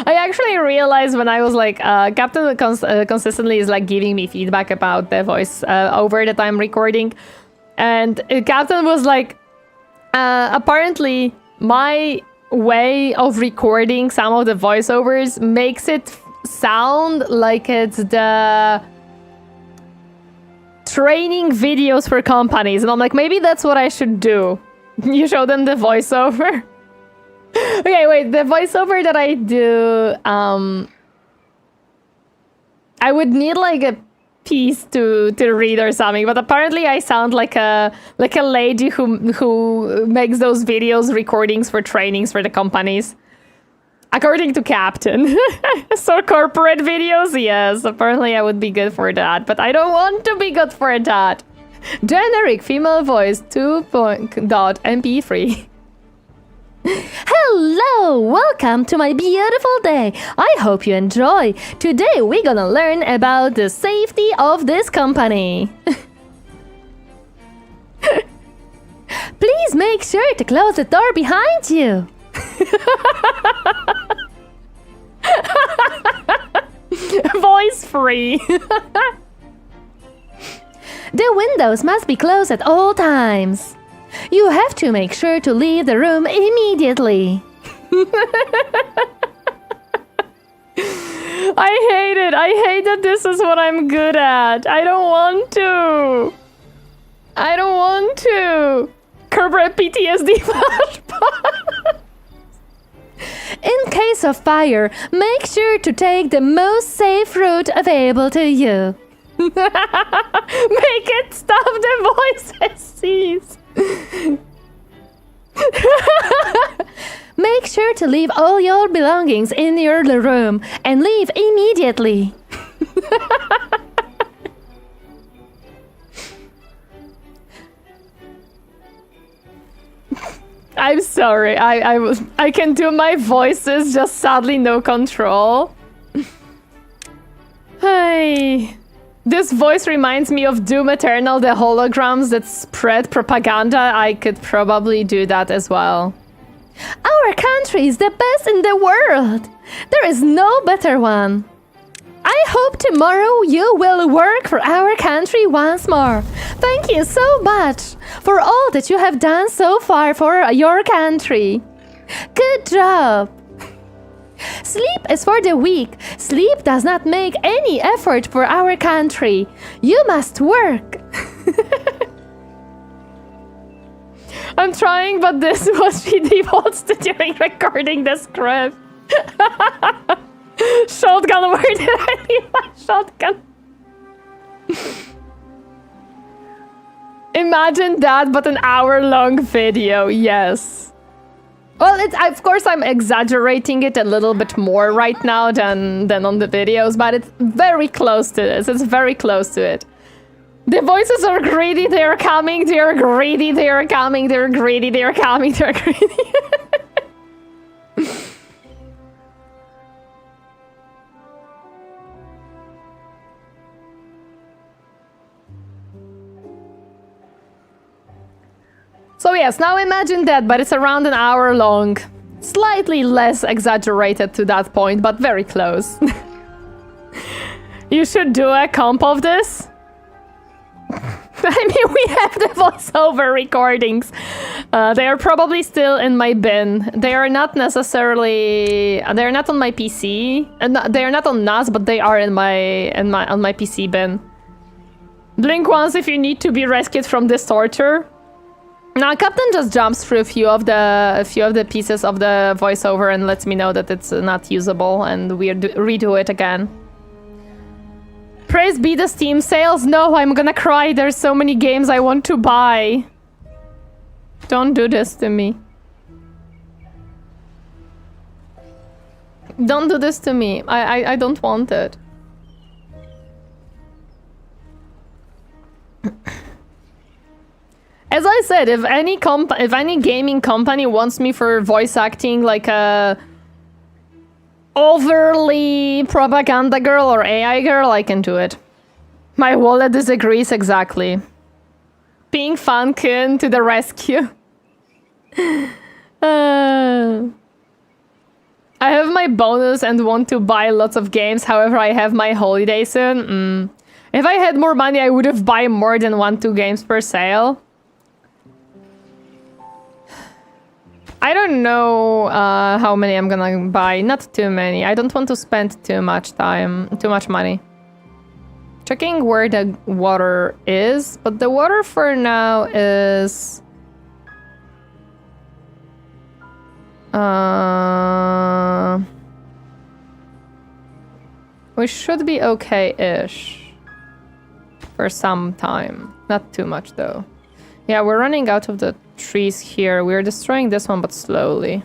I actually realized when I was like, Captain consistently is like giving me feedback about the voice over that I'm recording. And Captain was like, apparently my way of recording some of the voiceovers makes it sound like it's the training videos for companies. And I'm like, maybe that's what I should do. You show them the voiceover. Okay, wait, the voiceover that I do, I would need like a piece to read or something, but apparently I sound like a lady who makes those videos recordings for trainings for the companies. According to Captain. So corporate videos, yes, apparently I would be good for that, but I don't want to be good for that. Generic female voice 2.mp3. Hello! Welcome to my beautiful day. I hope you enjoy. Today we're gonna learn about the safety of this company. Please make sure to close the door behind you. Voice free. The windows must be closed at all times. You have to make sure to leave the room immediately. I hate it. I hate that this is what I'm good at. I don't want to. I don't want to. Corporate PTSD flashback. In case of fire, make sure to take the most safe route available to you. Make it stop the voices, cease. Make sure to leave all your belongings in your room and leave immediately. I'm sorry. I can do my voices, just sadly no control. Hey. This voice reminds me of Doom Eternal, the holograms that spread propaganda. I could probably do that as well. Our country is the best in the world. There is no better one. I hope tomorrow you will work for our country once more. Thank you so much for all that you have done so far for your country. Good job. Sleep is for the weak. Sleep does not make any effort for our country. You must work. I'm trying, but this is what she defaults to during recording the script. Shotgun, where did I leave my shotgun? Imagine that, but an hour-long video, yes. Well, of course I'm exaggerating it a little bit more right now than on the videos, but it's very close to this. It's very close to it. The voices are greedy, they are coming, they are greedy, they are coming, they're greedy, they are coming, they're greedy. So yes, now imagine that, but it's around an hour long. Slightly less exaggerated to that point, but very close. You should do a comp of this. I mean, we have the voiceover recordings. They are probably still in my bin. They are not necessarily. They're not on my PC, and they are not on NAS, but they are on my PC bin. Blink once if you need to be rescued from this torture. Now, Captain just jumps through a few of the pieces of the voiceover and lets me know that it's not usable, and we redo it again. Praise be the Steam sales. No, I'm gonna cry. There's so many games I want to buy. Don't do this to me. Don't do this to me. I don't want it. As I said, if any gaming company wants me for voice acting like a overly propaganda girl or AI girl, I can do it. My wallet disagrees exactly. Ping Funkin to the rescue. I have my bonus and want to buy lots of games, however I have my holiday soon. If I had more money, I would have bought more than 1-2 games per sale. I don't know how many I'm gonna buy. Not too many. I don't want to spend too much money. Checking where the water is, but the water for now is... we should be okay-ish. For some time. Not too much, though. Yeah, we're running out of the trees here. We're destroying this one, but slowly.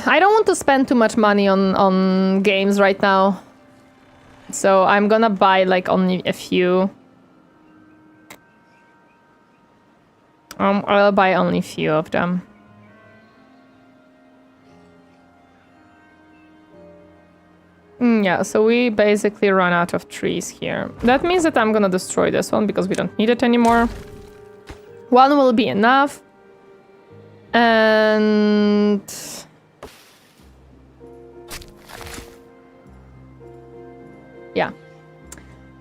I don't want to spend too much money on games right now. So I'm gonna buy like only a few. I'll buy only a few of them. Yeah, so we basically run out of trees here. That means that I'm gonna destroy this one because we don't need it anymore. One will be enough. And... yeah.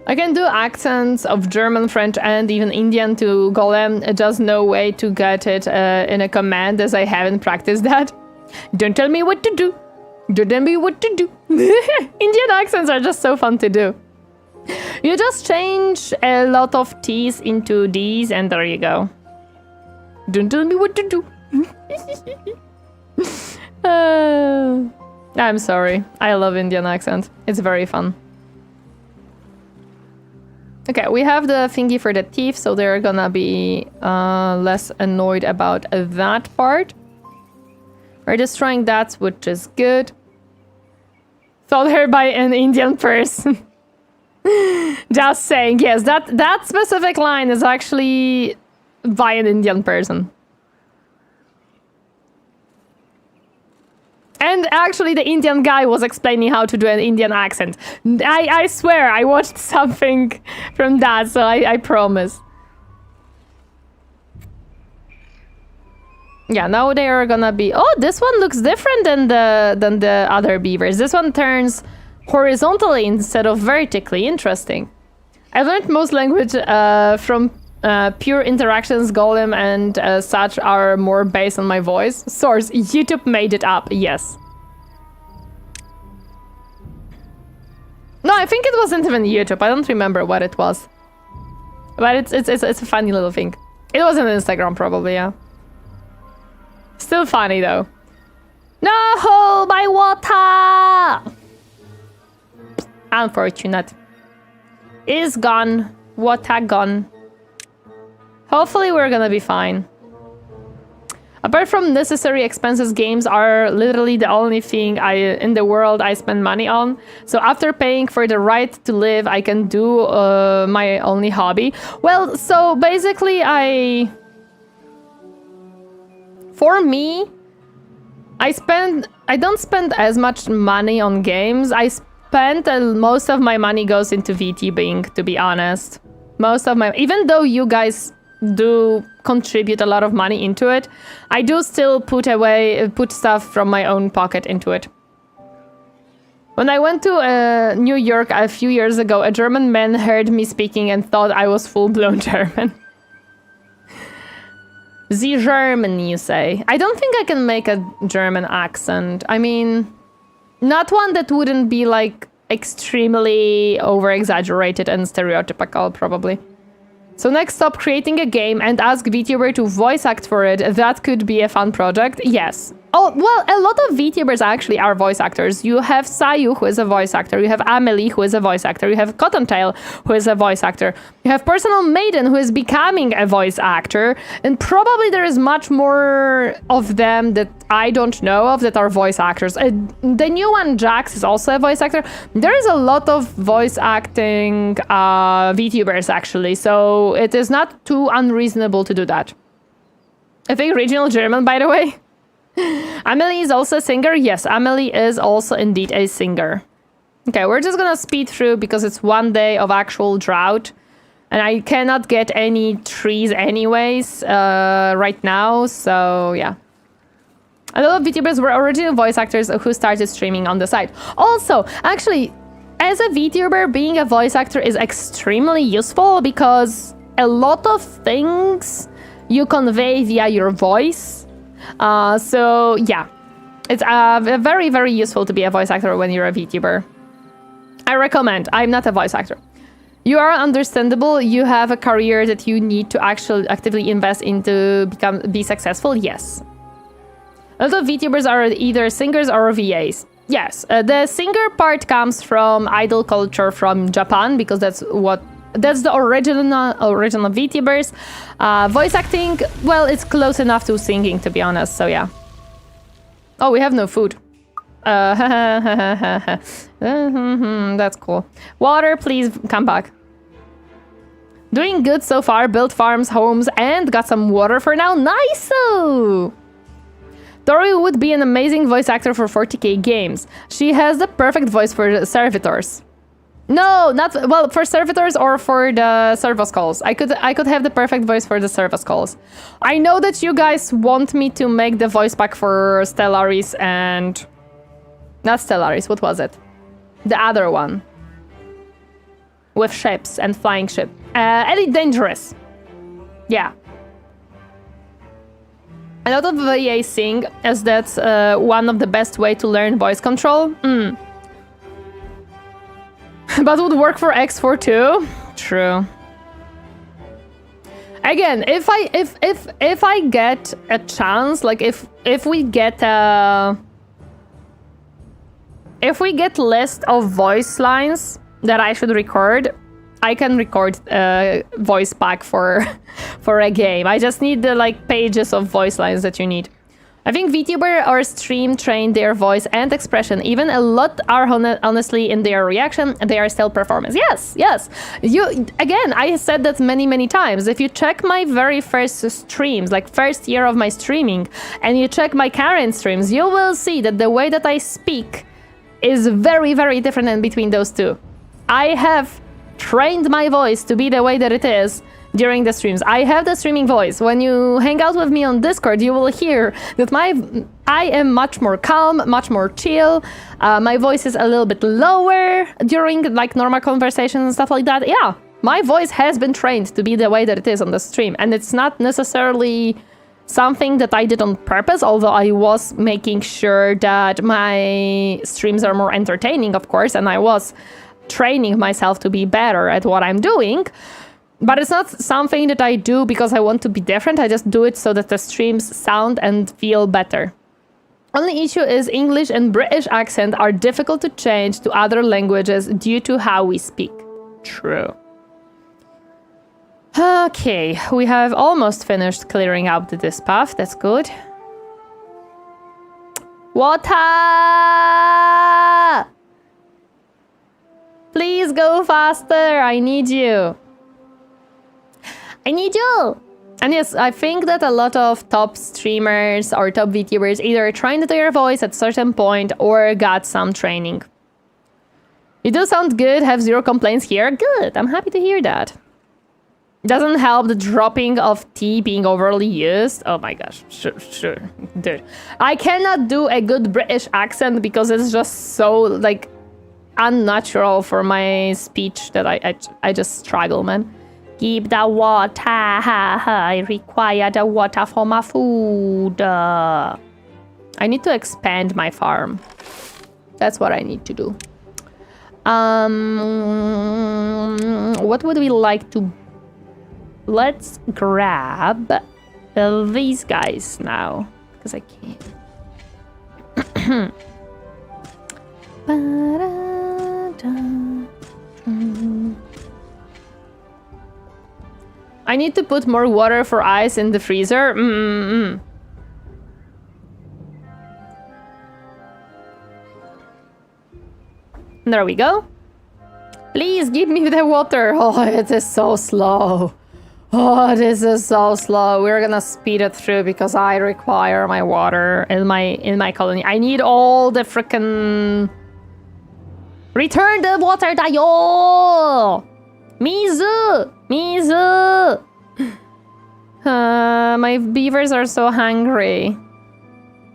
I can do accents of German, French, and even Indian to Golem. Just no way to get it in a command as I haven't practiced that. Don't tell me what to do. Don't tell me what to do. Indian accents are just so fun to do. You just change a lot of T's into D's and there you go. Don't tell me what to do. I'm sorry. I love Indian accent. It's very fun. Okay, we have the thingy for the teeth, so they're gonna be less annoyed about that part. We're destroying that, which is good. Thought her by an Indian person. Just saying, yes, that specific line is actually by an Indian person. And actually the Indian guy was explaining how to do an Indian accent. I swear, I watched something from that, so I promise. Yeah, now they are gonna be... oh, this one looks different than the other beavers. This one turns horizontally instead of vertically. Interesting. I learned most language from pure interactions. Golem and such are more based on my voice. Source, YouTube made it up. Yes. No, I think it wasn't even YouTube. I don't remember what it was. But it's a funny little thing. It was on Instagram probably, yeah. Still funny though. No, my water! Unfortunate. Is gone. Water gone. Hopefully we're gonna be fine. Apart from necessary expenses, games are literally the only thing in the world I spend money on. So after paying for the right to live, I can do my only hobby. Well, so basically for me, I don't spend as much money on games. spent most of my money goes into VTubing, to be honest. Most of my, even though you guys do contribute a lot of money into it, I do still put stuff from my own pocket into it. When I went to New York a few years ago, a German man heard me speaking and thought I was full-blown German. The German, you say? I don't think I can make a German accent. I mean, not one that wouldn't be like extremely over-exaggerated and stereotypical, probably. So next, stop creating a game and ask VTuber to voice act for it. That could be a fun project. Yes. Oh, well, a lot of VTubers actually are voice actors. You have Sayu, who is a voice actor. You have Amelie, who is a voice actor. You have Cottontail, who is a voice actor. You have Personal Maiden, who is becoming a voice actor. And probably there is much more of them that I don't know of that are voice actors. The new one, Jax, is also a voice actor. There is a lot of voice acting VTubers, actually. So it is not too unreasonable to do that. I think regional German, by the way. Amelie is also a singer. Yes, Amelie is also indeed a singer. Okay, we're just gonna speed through because it's one day of actual drought. And I cannot get any trees anyways right now, so yeah. A lot of VTubers were original voice actors who started streaming on the site. Also, actually, as a VTuber, being a voice actor is extremely useful because a lot of things you convey via your voice. So yeah, it's very, very useful to be a voice actor when you're a VTuber. I recommend. I'm not a voice actor. You are understandable. You have a career that you need to actually actively invest into be successful. Yes. A lot of VTubers are either singers or VAs. Yes, the singer part comes from idol culture from Japan because that's the original VTubers. Voice acting, well, it's close enough to singing, to be honest, so yeah. Oh, we have no food. That's cool. Water, please come back. Doing good so far, built farms, homes, and got some water for now. Nice-o! Tori would be an amazing voice actor for 40k games. She has the perfect voice for the servitors. No, not well for servitors or for the servos calls. I could have the perfect voice for the servos calls. I know that you guys want me to make the voice pack for Stellaris and not Stellaris. What was it? The other one with ships and flying ship. Elite Dangerous. Yeah. A lot of VAs sing, as that's one of the best way to learn voice control. But would work for X4 too? True. Again, if I get a chance, like if we get list of voice lines that I should record, I can record a voice pack for a game. I just need the like pages of voice lines that you need. I think VTuber or stream train their voice and expression. Even a lot are honestly in their reaction, they are still performance. Yes. Again, I said that many times. If you check my very first streams, like first year of my streaming, and you check my current streams, you will see that the way that I speak is very, very different in between those two. I have trained my voice to be the way that it is during the streams. I have the streaming voice. When you hang out with me on Discord, you will hear that I am much more calm, much more chill. My voice is a little bit lower during like normal conversations and stuff like that. Yeah, my voice has been trained to be the way that it is on the stream. And it's not necessarily something that I did on purpose, although I was making sure that my streams are more entertaining, of course, and I was training myself to be better at what I'm doing. But it's not something that I do because I want to be different. I just do it so that the streams sound and feel better. Only issue is English and British accent are difficult to change to other languages due to how we speak. True. Okay, we have almost finished clearing out this path. That's good. Water! Please go faster. I need you. I need you! And yes, I think that a lot of top streamers or top VTubers either trained their voice at a certain point or got some training. You do sound good, have 0 complaints here. Good, I'm happy to hear that. Doesn't help the dropping of tea being overly used. Oh my gosh, sure, dude. I cannot do a good British accent because it's just so, like, unnatural for my speech that I just struggle, man. Keep the water, I require the water for my food. I need to expand my farm. That's what I need to do. What would we like to... Let's grab these guys now, because I can't. I need to put more water for ice in the freezer. There we go. Please give me the water. Oh, it is so slow. Oh, this is so slow. We're gonna speed it through because I require my water in my colony. I need all the frickin' return the water, Dayo! Mizu! Mizu! My beavers are so hungry.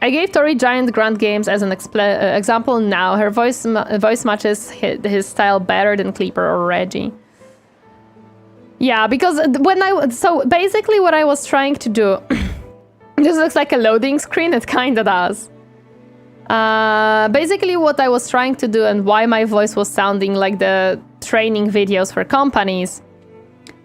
I gave Tori Giant Grunt Games as an example now. Her voice matches his style better than Clipper or Reggie. Yeah, because so basically what I was trying to do, this looks like a loading screen, it kinda does. Basically what I was trying to do and why my voice was sounding like the training videos for companies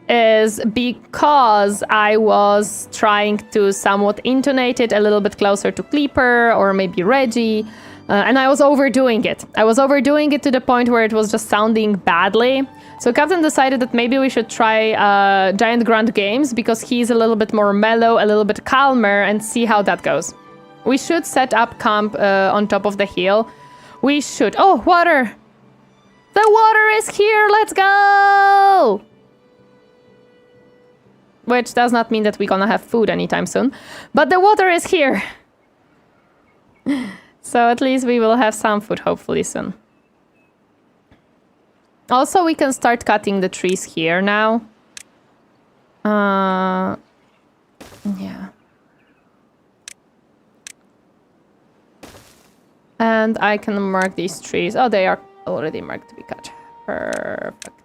is because I was trying to somewhat intonate it a little bit closer to Clipper or maybe Reggie, and I was overdoing it. I was overdoing it to the point where it was just sounding badly. So Captain decided that maybe we should try Giant Grunt Games because he's a little bit more mellow, a little bit calmer, and see how that goes. We should set up camp on top of the hill. We should... Oh, water! The water is here! Let's go! Which does not mean that we're gonna have food anytime soon. But the water is here! So at least we will have some food hopefully soon. Also, we can start cutting the trees here now. Yeah. And I can mark these trees. Oh, they are already marked to be cut. Perfect.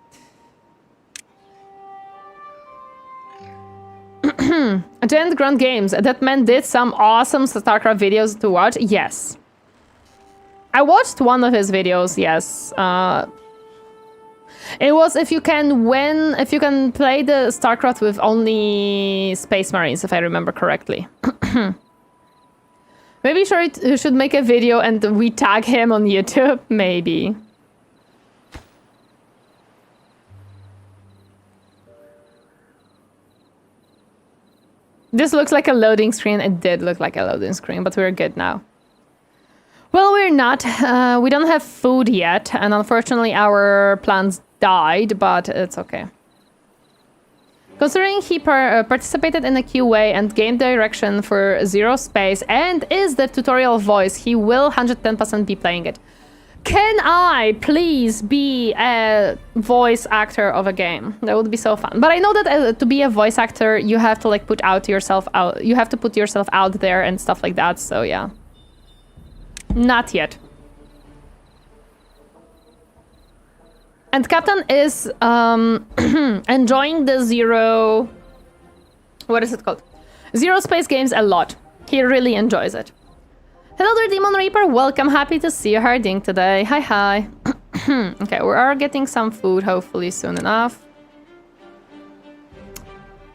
Giant Grunt Games. That man did some awesome StarCraft videos to watch. Yes. I watched one of his videos, yes. It was if you can play the StarCraft with only Space Marines, if I remember correctly. Maybe we should make a video and we tag him on YouTube, maybe. This looks like a loading screen. It did look like a loading screen, but we're good now. Well, we're not. We don't have food yet, and unfortunately our plants died, but it's okay. Considering he participated in a QA and game direction for Zero Space and is the tutorial voice, he will 110% be playing it. Can I please be a voice actor of a game? That would be so fun. But I know that to be a voice actor, you have to like put yourself out. You have to put yourself out there and stuff like that. So yeah, not yet. And Captain is enjoying the Zero... What is it called? Zero Space games a lot. He really enjoys it. Hello there, Demon Reaper. Welcome. Happy to see you harding today. Hi, hi. Okay, we are getting some food, hopefully soon enough.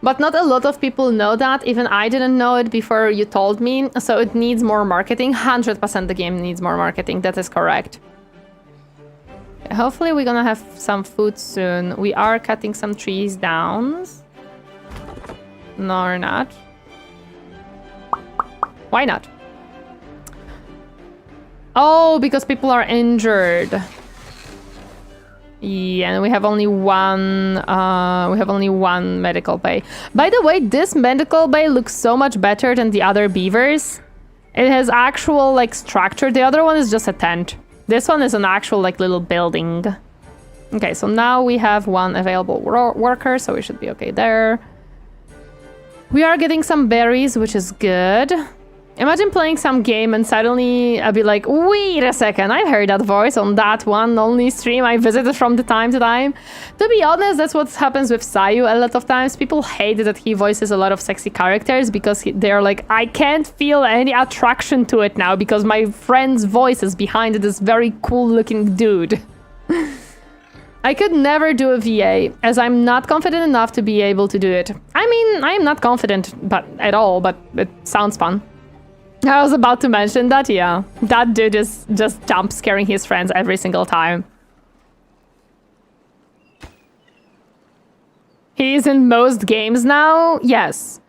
But not a lot of people know that. Even I didn't know it before you told me. So it needs more marketing. 100% the game needs more marketing. That is correct. Hopefully we're gonna have some food soon. We are cutting some trees down. No, we're not. Why not? Oh, because people are injured. Yeah, and we have only one medical bay. By the way, this medical bay looks so much better than the other beavers. It has actual like structure. The other one is just a tent. This one is an actual like little building. Okay, so now we have one available worker, so we should be okay there. We are getting some berries, which is good. Imagine playing some game and suddenly I'll be like, wait a second, I heard that voice on that one only stream I visited from the time to time. To be honest, that's what happens with Sayu a lot of times. People hate that he voices a lot of sexy characters because they're like, I can't feel any attraction to it now because my friend's voice is behind this very cool looking dude. I could never do a VA as I'm not confident enough to be able to do it. I mean, I am not confident at all, but it sounds fun. I was about to mention that, yeah. That dude is just jump scaring his friends every single time. He's in most games now? Yes.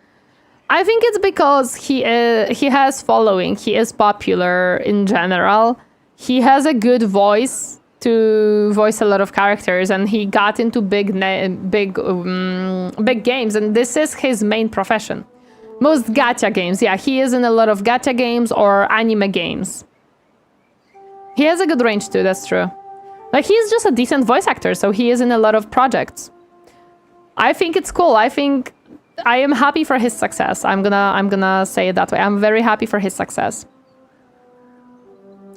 I think it's because he has following. He is popular in general. He has a good voice to voice a lot of characters, and he got into big games, and this is his main profession. Most gacha games, yeah, he is in a lot of gacha games or anime games. He has a good range too, that's true. Like, he's just a decent voice actor, so he is in a lot of projects. I think it's cool. I think I am happy for his success. I'm gonna say it that way. I'm very happy for his success.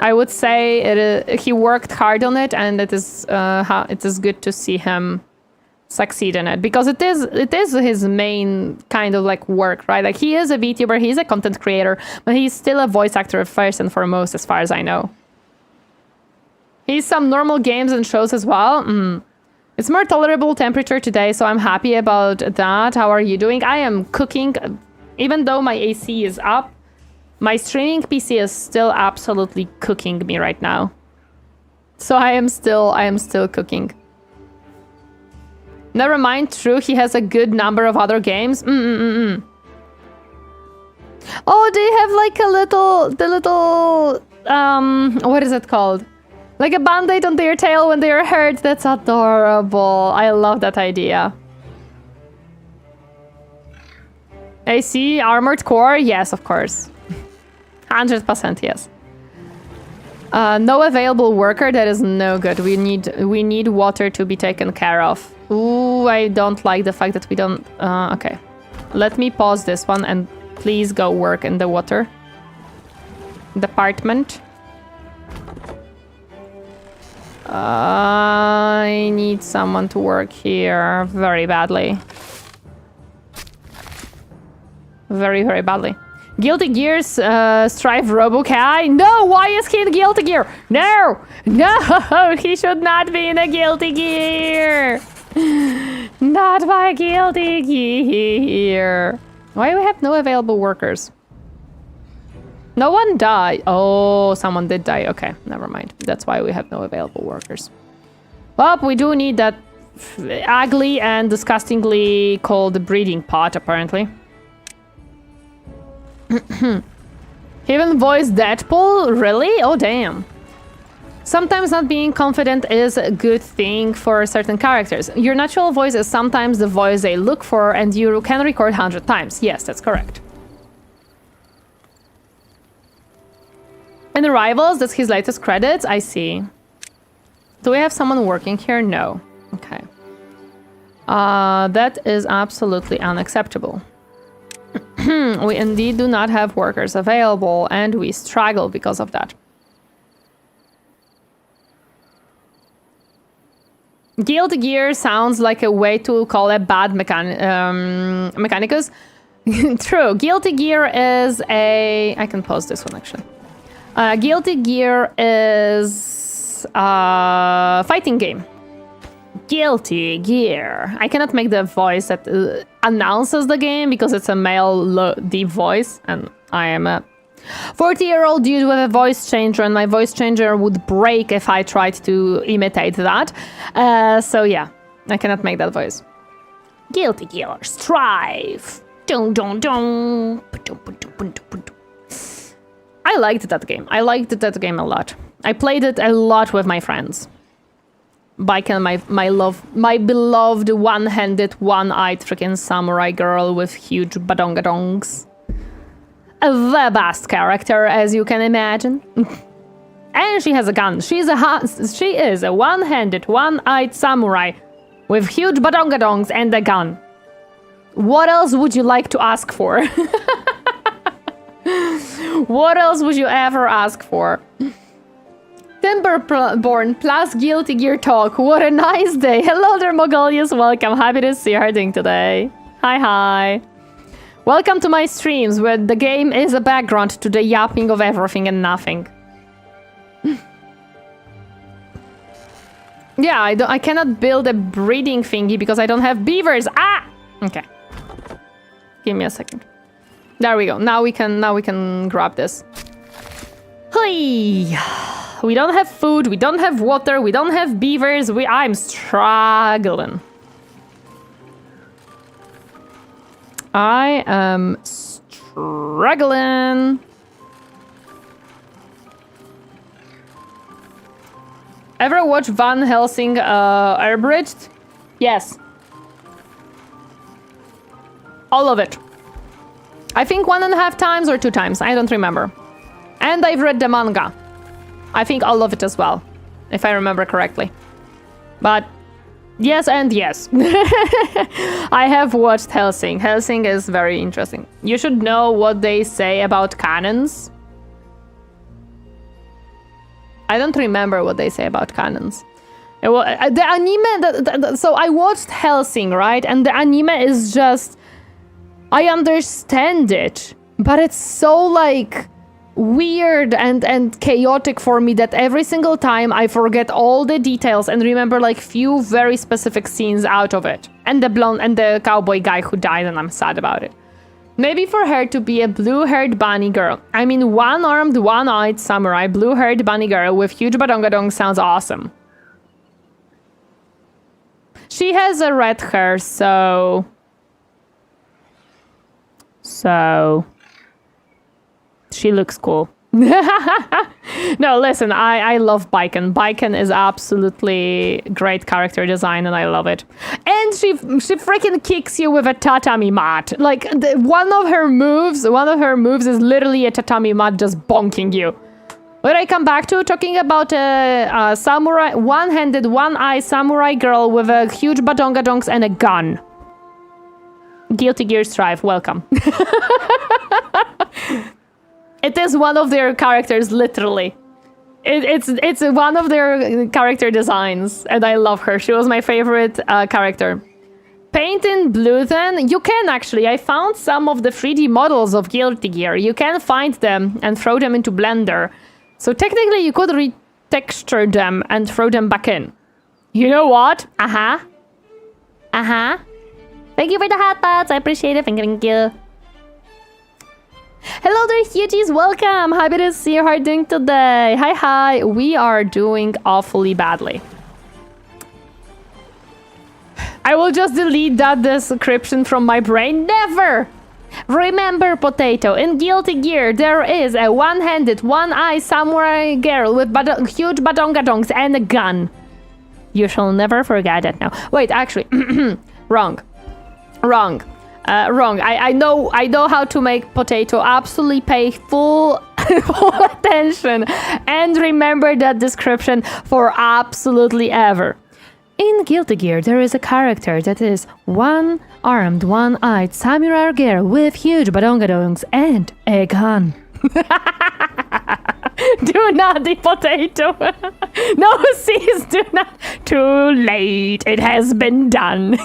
I would say he worked hard on it, and it is good to see him succeed in it, because it is his main kind of like work, right? Like, he is a VTuber, he's a content creator, but he's still a voice actor first and foremost, as far as I know. He's some normal games and shows as well. It's more tolerable temperature today, so I'm happy about that. How are you doing? I am cooking. Even though my AC is up, my streaming PC is still absolutely cooking me right now. So I am still cooking. Never mind, true, he has a good number of other games. Oh, they have like the little, what is it called? Like a band-aid on their tail when they are hurt. That's adorable. I love that idea. AC, armored core? Yes, of course. 100% yes. No available worker, that is no good. We need water to be taken care of. Ooh, I don't like the fact that we don't... okay. Let me pause this one and please go work in the water department. I need someone to work here very badly. Very, very badly. Guilty Gear's Strive Robokai? No, why is he in Guilty Gear? No! No! He should not be in a Guilty Gear! Not my Guilty Gear! Why do we have no available workers? No one died. Oh, someone did die. Okay, never mind. That's why we have no available workers. Well, we do need that ugly and disgustingly cold breeding pot, apparently. He even voiced Deadpool? Really? Oh, damn. Sometimes not being confident is a good thing for certain characters. Your natural voice is sometimes the voice they look for, and you can record 100 times. Yes, that's correct. And the Rivals, that's his latest credits? I see. Do we have someone working here? No. Okay. That is absolutely unacceptable. We indeed do not have workers available, and we struggle because of that. Guilty Gear sounds like a way to call a bad mechanicus. True. Guilty Gear is a... I can pause this one, actually. Guilty Gear is a fighting game. Guilty Gear. I cannot make the voice that announces the game because it's a male deep voice, and I am a 40-year-old dude with a voice changer, and my voice changer would break if I tried to imitate that. So yeah, I cannot make that voice. Guilty Gear Strive. Dun, dun, dun. I liked that game. I liked that game a lot. I played it a lot with my friends. Baiken, my beloved one-handed, one-eyed freaking samurai girl with huge badongadongs. The best character, as you can imagine. and she has a gun. She is a one-handed, one-eyed samurai with huge badongadongs and a gun. What else would you like to ask for? What else would you ever ask for? Timberborn plus Guilty Gear Talk. What a nice day. Hello there, Mogolius. Welcome. Happy to see you doing today. Hi. Welcome to my streams where the game is a background to the yapping of everything and nothing. Yeah, I cannot build a breeding thingy because I don't have beavers. Ah! Okay. Give me a second. There we go. Now we can grab this. Hey! We don't have food, we don't have water, we don't have beavers. I'm struggling. I am struggling. Ever watch Van Helsing Airbridged? Yes. All of it. I think 1.5 times or 2 times. I don't remember. And I've read the manga. I think all of it as well, if I remember correctly. But yes and yes. I have watched Helsing. Helsing is very interesting. You should know what they say about cannons. I don't remember what they say about cannons. The anime, so I watched Helsing, right? And the anime is just, I understand it, but it's so like weird and chaotic for me that every single time I forget all the details and remember like few very specific scenes out of it. And the blonde and the cowboy guy who died, and I'm sad about it. Maybe for her to be a blue-haired bunny girl. I mean, one-armed, one-eyed samurai, blue-haired bunny girl with huge badongadong sounds awesome. She has a red hair, so she looks cool. No, listen, I love Baiken. Baiken is absolutely great character design, and I love it. And she freaking kicks you with a tatami mat. Like one of her moves is literally a tatami mat just bonking you. What I come back to talking about a samurai, one-handed, one-eye samurai girl with a huge badongadongs and a gun. Guilty Gear Strive, welcome. It is one of their characters, literally. It's one of their character designs, and I love her. She was my favorite character. Paint in blue, then? You can actually. I found some of the 3D models of Guilty Gear. You can find them and throw them into Blender. So technically, you could retexture them and throw them back in. You know what? Thank you for the hot pots. I appreciate it. Thank you. Hello there, Hugies. Welcome. Happy to see you. How are you doing today? Hi. We are doing awfully badly. I will just delete that description from my brain. Never! Remember, Potato, in Guilty Gear, there is a one-handed, one-eye samurai girl with huge badongadongs and a gun. You shall never forget it now. Wait, actually, wrong. I know how to make Potato absolutely pay full attention and remember that description for absolutely ever. In Guilty Gear, there is a character that is one-armed, one-eyed samurai girl with huge badongadongs and a gun. Do not, the Potato. No, cease, do not. Too late. It has been done.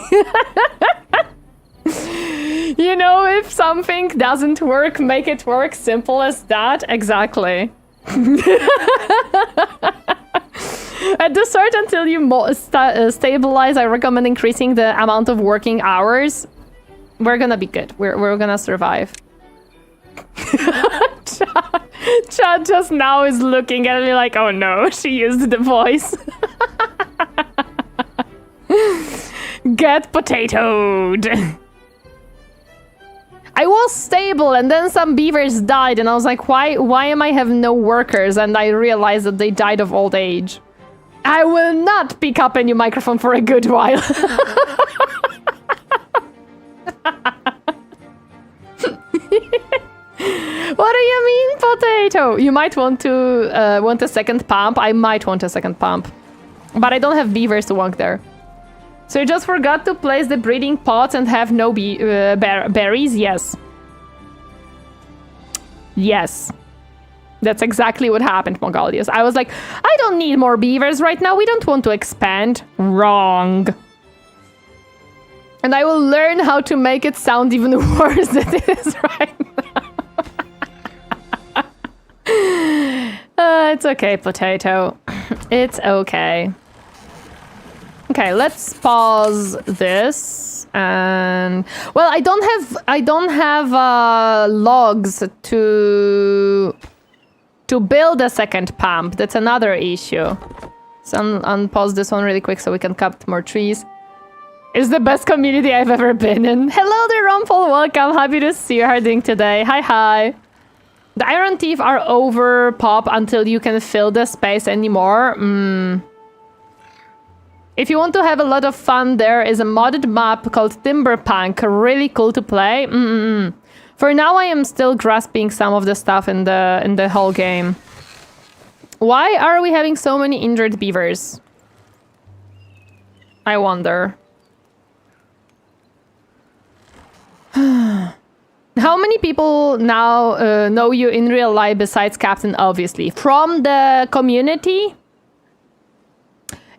You know, if something doesn't work, make it work. Simple as that. Exactly. At the start, until you stabilize, I recommend increasing the amount of working hours. We're gonna be good. We're gonna survive. Chad just now is looking at me like, oh no, she used the voice. Get potatoed. I was stable and then some beavers died and I was like, why am I having no workers? And I realized that they died of old age. I will not pick up a new microphone for a good while. What do you mean, potato? You might want to want a second pump. I might want a second pump. But I don't have beavers to walk there. So you just forgot to place the breeding pots and have no berries? Yes. Yes. That's exactly what happened, Mongolius. I was like, I don't need more beavers right now. We don't want to expand. Wrong. And I will learn how to make it sound even worse than it is right now. It's okay, potato. It's okay. Okay, let's pause this. And well, I don't have logs to build a second pump. That's another issue. So unpause this one really quick so we can cut more trees. It's the best community I've ever been in. Hello there, Rumpel. Welcome. Happy to see you. How are you doing today? Hi, hi. The iron teeth are over pop until you can fill the space anymore. If you want to have a lot of fun, there is a modded map called Timberpunk. Really cool to play. For now, I am still grasping some of the stuff in the whole game. Why are we having so many injured beavers? I wonder. How many people now know you in real life besides Captain, obviously? From the community?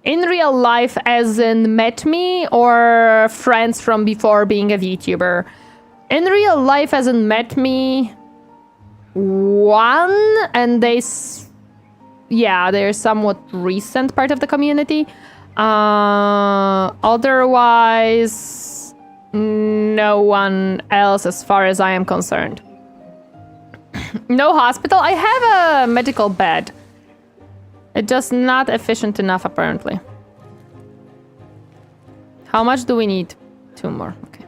In real life, as in met me, or friends from before being a VTuber? In real life, as in met me, one, and they're somewhat recent part of the community. Otherwise, no one else as far as I am concerned. No hospital. I have a medical bed. It's just not efficient enough, apparently. How much do we need? 2 more. Okay.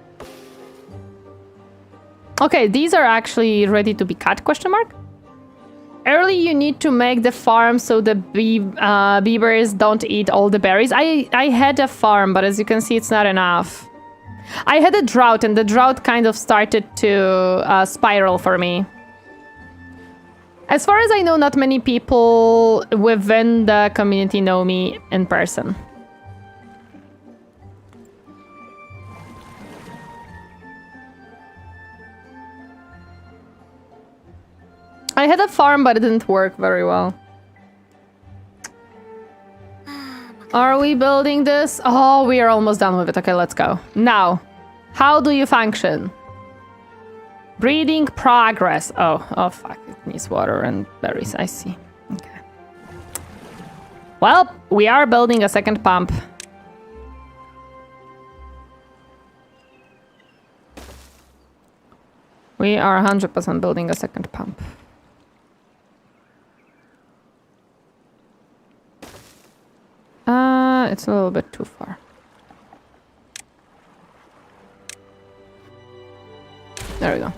Okay, these are actually ready to be cut, question mark? Early, you need to make the farm so the beavers don't eat all the berries. I had a farm, but as you can see, it's not enough. I had a drought, and the drought kind of started to spiral for me. As far as I know, not many people within the community know me in person. I had a farm, but it didn't work very well. Are we building this? Oh, we are almost done with it. Okay, let's go. Now, how do you function? Breeding progress. Oh, fuck. It needs water and berries. I see. Okay. Well, we are building a second pump. We are 100% building a second pump. It's a little bit too far. There we go.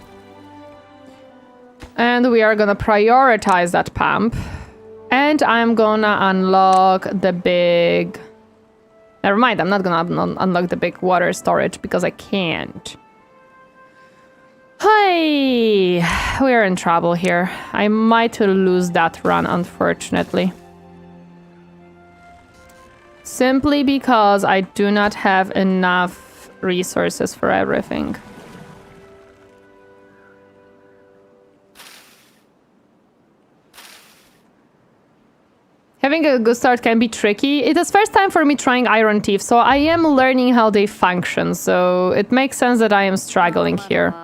And we are gonna prioritize that pump. And I'm gonna unlock the big... Never mind, I'm not gonna unlock the big water storage because I can't. Hey, we're in trouble here. I might lose that run, unfortunately. Simply because I do not have enough resources for everything. Having a good start can be tricky. It is first time for me trying Iron Teeth, so I am learning how they function, so it makes sense that I am struggling here.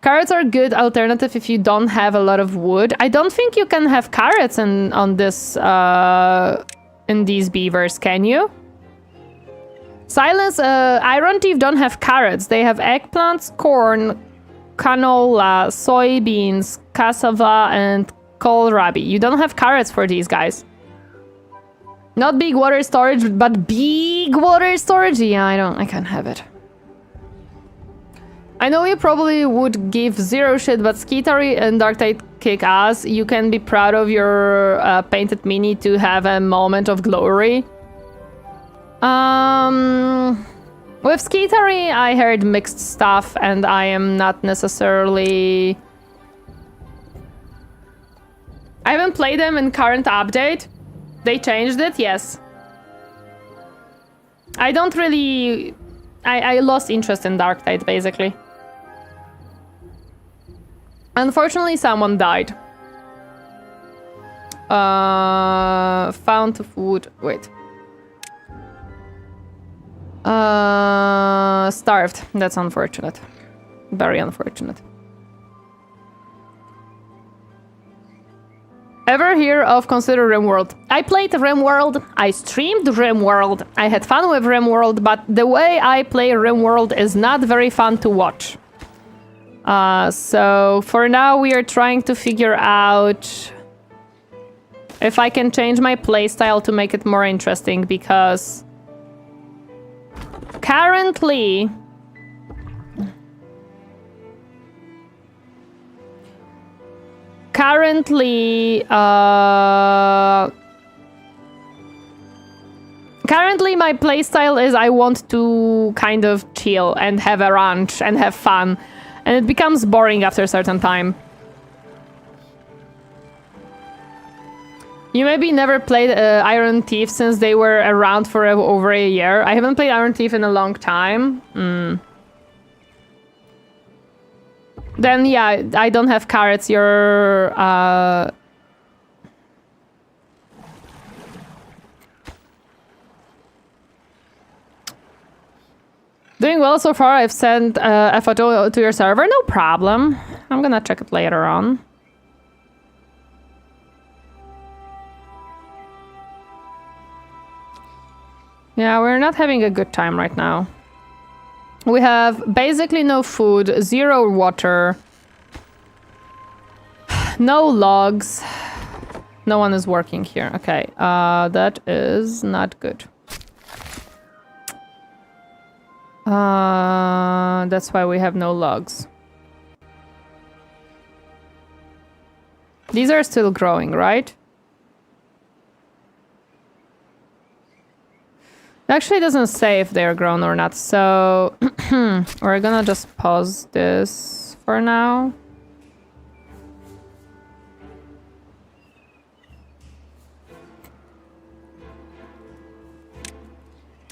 Carrots are good alternative if you don't have a lot of wood. I don't think you can have carrots on this in these beavers, can you? Silence, Iron Teeth don't have carrots. They have eggplants, corn, canola, soybeans, cassava, and kohlrabi. You don't have carrots for these guys. Not big water storage, but big water storage? Yeah, I can't have it. I know you probably would give zero shit, but Skitari and Darktide kick ass. You can be proud of your painted mini to have a moment of glory. With Skitari, I heard mixed stuff, and I am not necessarily play them in current update? They changed it, yes. I don't really... I lost interest in Dark Tide, basically. Unfortunately, someone died. Found food. Wait. Starved. That's unfortunate. Very unfortunate. Ever hear of Consider RimWorld? I played RimWorld, I streamed RimWorld, I had fun with RimWorld, but the way I play RimWorld is not very fun to watch. So for now we are trying to figure out if I can change my playstyle to make it more interesting, because currently my playstyle is I want to kind of chill and have a ranch and have fun, and it becomes boring after a certain time. You maybe never played Iron Thief since they were around for over a year. I haven't played Iron Thief in a long time. Then, yeah, I don't have carrots. You're, doing well so far. I've sent a photo to your server. No problem. I'm gonna check it later on. Yeah, we're not having a good time right now. We have basically no food, 0 water, no logs. No one is working here. Okay, that is not good. That's why we have no logs. These are still growing, right? It actually doesn't say if they're grown or not, so we're gonna just pause this for now.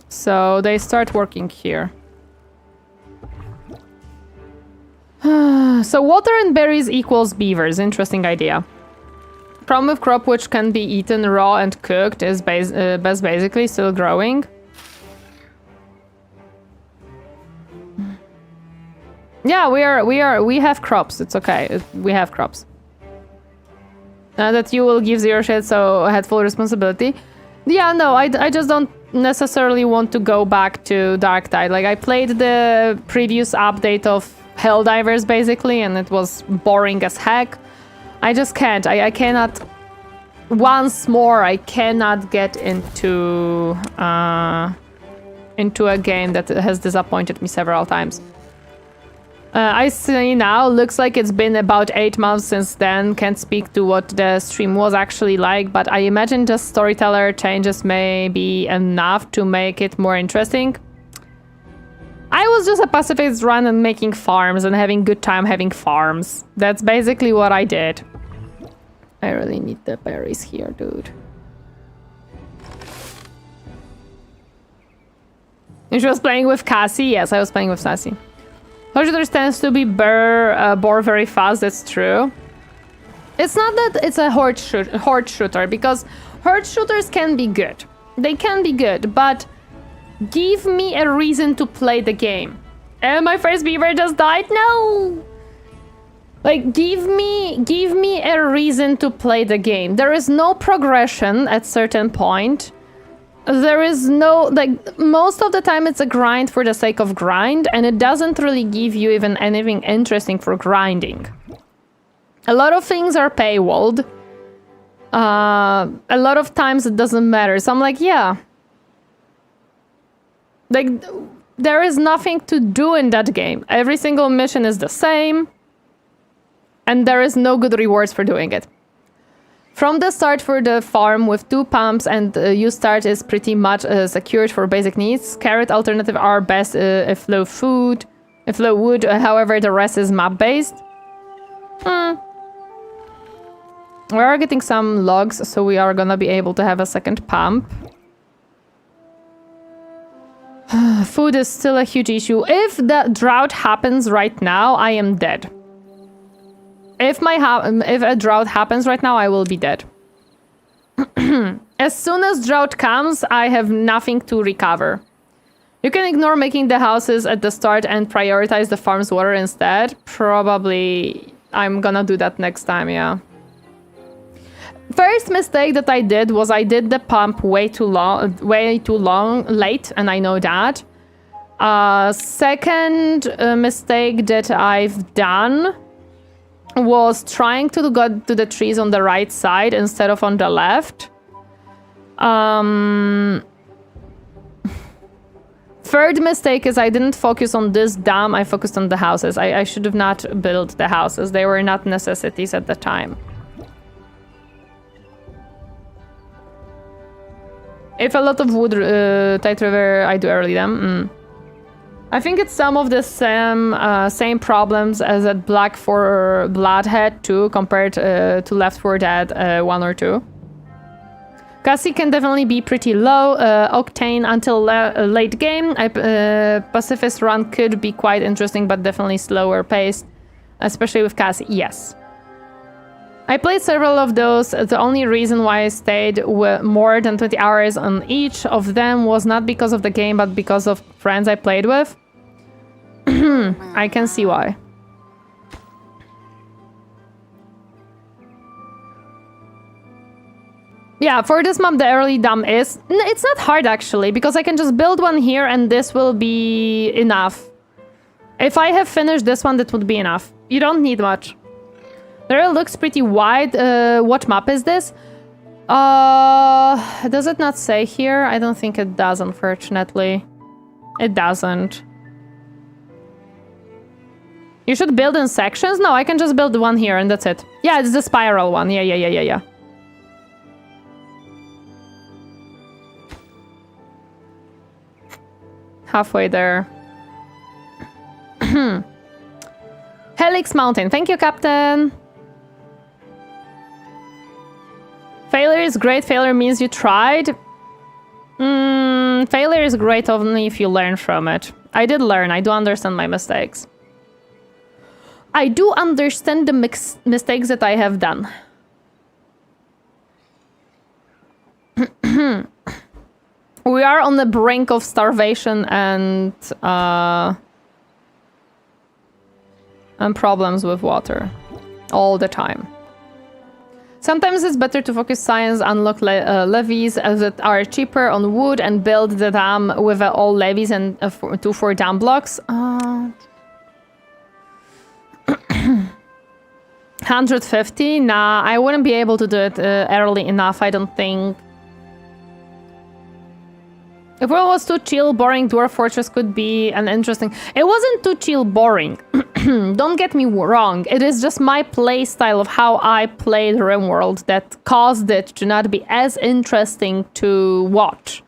So they start working here. So water and berries equals beavers. Interesting idea. Problem with crop which can be eaten raw and cooked is basically still growing. Yeah, we have crops. It's okay. We have crops. That you will give 0 shit, so I had full responsibility. Yeah, no, I just don't necessarily want to go back to Dark Tide. Like, I played the previous update of Helldivers, basically, and it was boring as heck. I just can't. I cannot... Once more, I cannot get into a game that has disappointed me several times. I see now, looks like it's been about 8 months since then. Can't speak to what the stream was actually like, but I imagine just storyteller changes may be enough to make it more interesting. I was just a pacifist run and making farms and having good time having farms. That's basically what I did. I really need the berries here, dude. And she was playing with Cassie? Yes, I was playing with Sassy. Horde tends to be boar very fast, that's true. It's not that it's a horde shooter, because horde shooters can be good. They can be good, but give me a reason to play the game. And my first beaver just died? No! Like, give me a reason to play the game. There is no progression at certain point. There is no, like, most of the time it's a grind for the sake of grind, and it doesn't really give you even anything interesting for grinding. A lot of things are paywalled. A lot of times it doesn't matter. So I'm like, yeah. Like, there is nothing to do in that game. Every single mission is the same, and there is no good rewards for doing it. From the start for the farm with 2 pumps and you start is pretty much secured for basic needs. Carrot alternative are best if low wood, however the rest is map based. We are getting some logs, so we are gonna be able to have a second pump. Food is still a huge issue. If the drought happens right now, I am dead. If a drought happens right now, I will be dead. As soon as drought comes, I have nothing to recover. You can ignore making the houses at the start and prioritize the farm's water instead. Probably I'm gonna do that next time, yeah. First mistake that I did was I did the pump way too late, and I know that. Second mistake that I've done was trying to go to the trees on the right side instead of on the left. Third mistake is I didn't focus on this dam, I focused on the houses. I should have not built the houses. They were not necessities at the time. If a lot of wood, tight river, I do early them. I think it's some of the same problems as at Black for Bloodhead 2 compared to Left 4 Dead 1 or 2. Cassie can definitely be pretty low octane until late game. Pacifist run could be quite interesting, but definitely slower paced, especially with Cassie. Yes. I played several of those. The only reason why I stayed more than 20 hours on each of them was not because of the game, but because of friends I played with. I can see why. Yeah, for this map, the early dam is... It's not hard, actually, because I can just build one here and this will be enough. If I have finished this one, that would be enough. You don't need much. The area looks pretty wide. What map is this? Does it not say here? I don't think it does, unfortunately. It doesn't. You should build in sections? No, I can just build one here and that's it. Yeah, it's the spiral one. Yeah. Halfway there. Helix Mountain. Thank you, Captain. Failure is great. Failure means you tried. Failure is great only if you learn from it. I did learn. I do understand my mistakes. I do understand the mistakes that I have done. We are on the brink of starvation and problems with water all the time. Sometimes it's better to focus science, unlock levies that are cheaper on wood and build the dam with all levies and 2-4 dam blocks. 150? Nah, I wouldn't be able to do it early enough, I don't think. If it was too chill, boring, Dwarf Fortress could be an interesting... It wasn't too chill, boring. Don't get me wrong. It is just my play style of how I played RimWorld that caused it to not be as interesting to watch.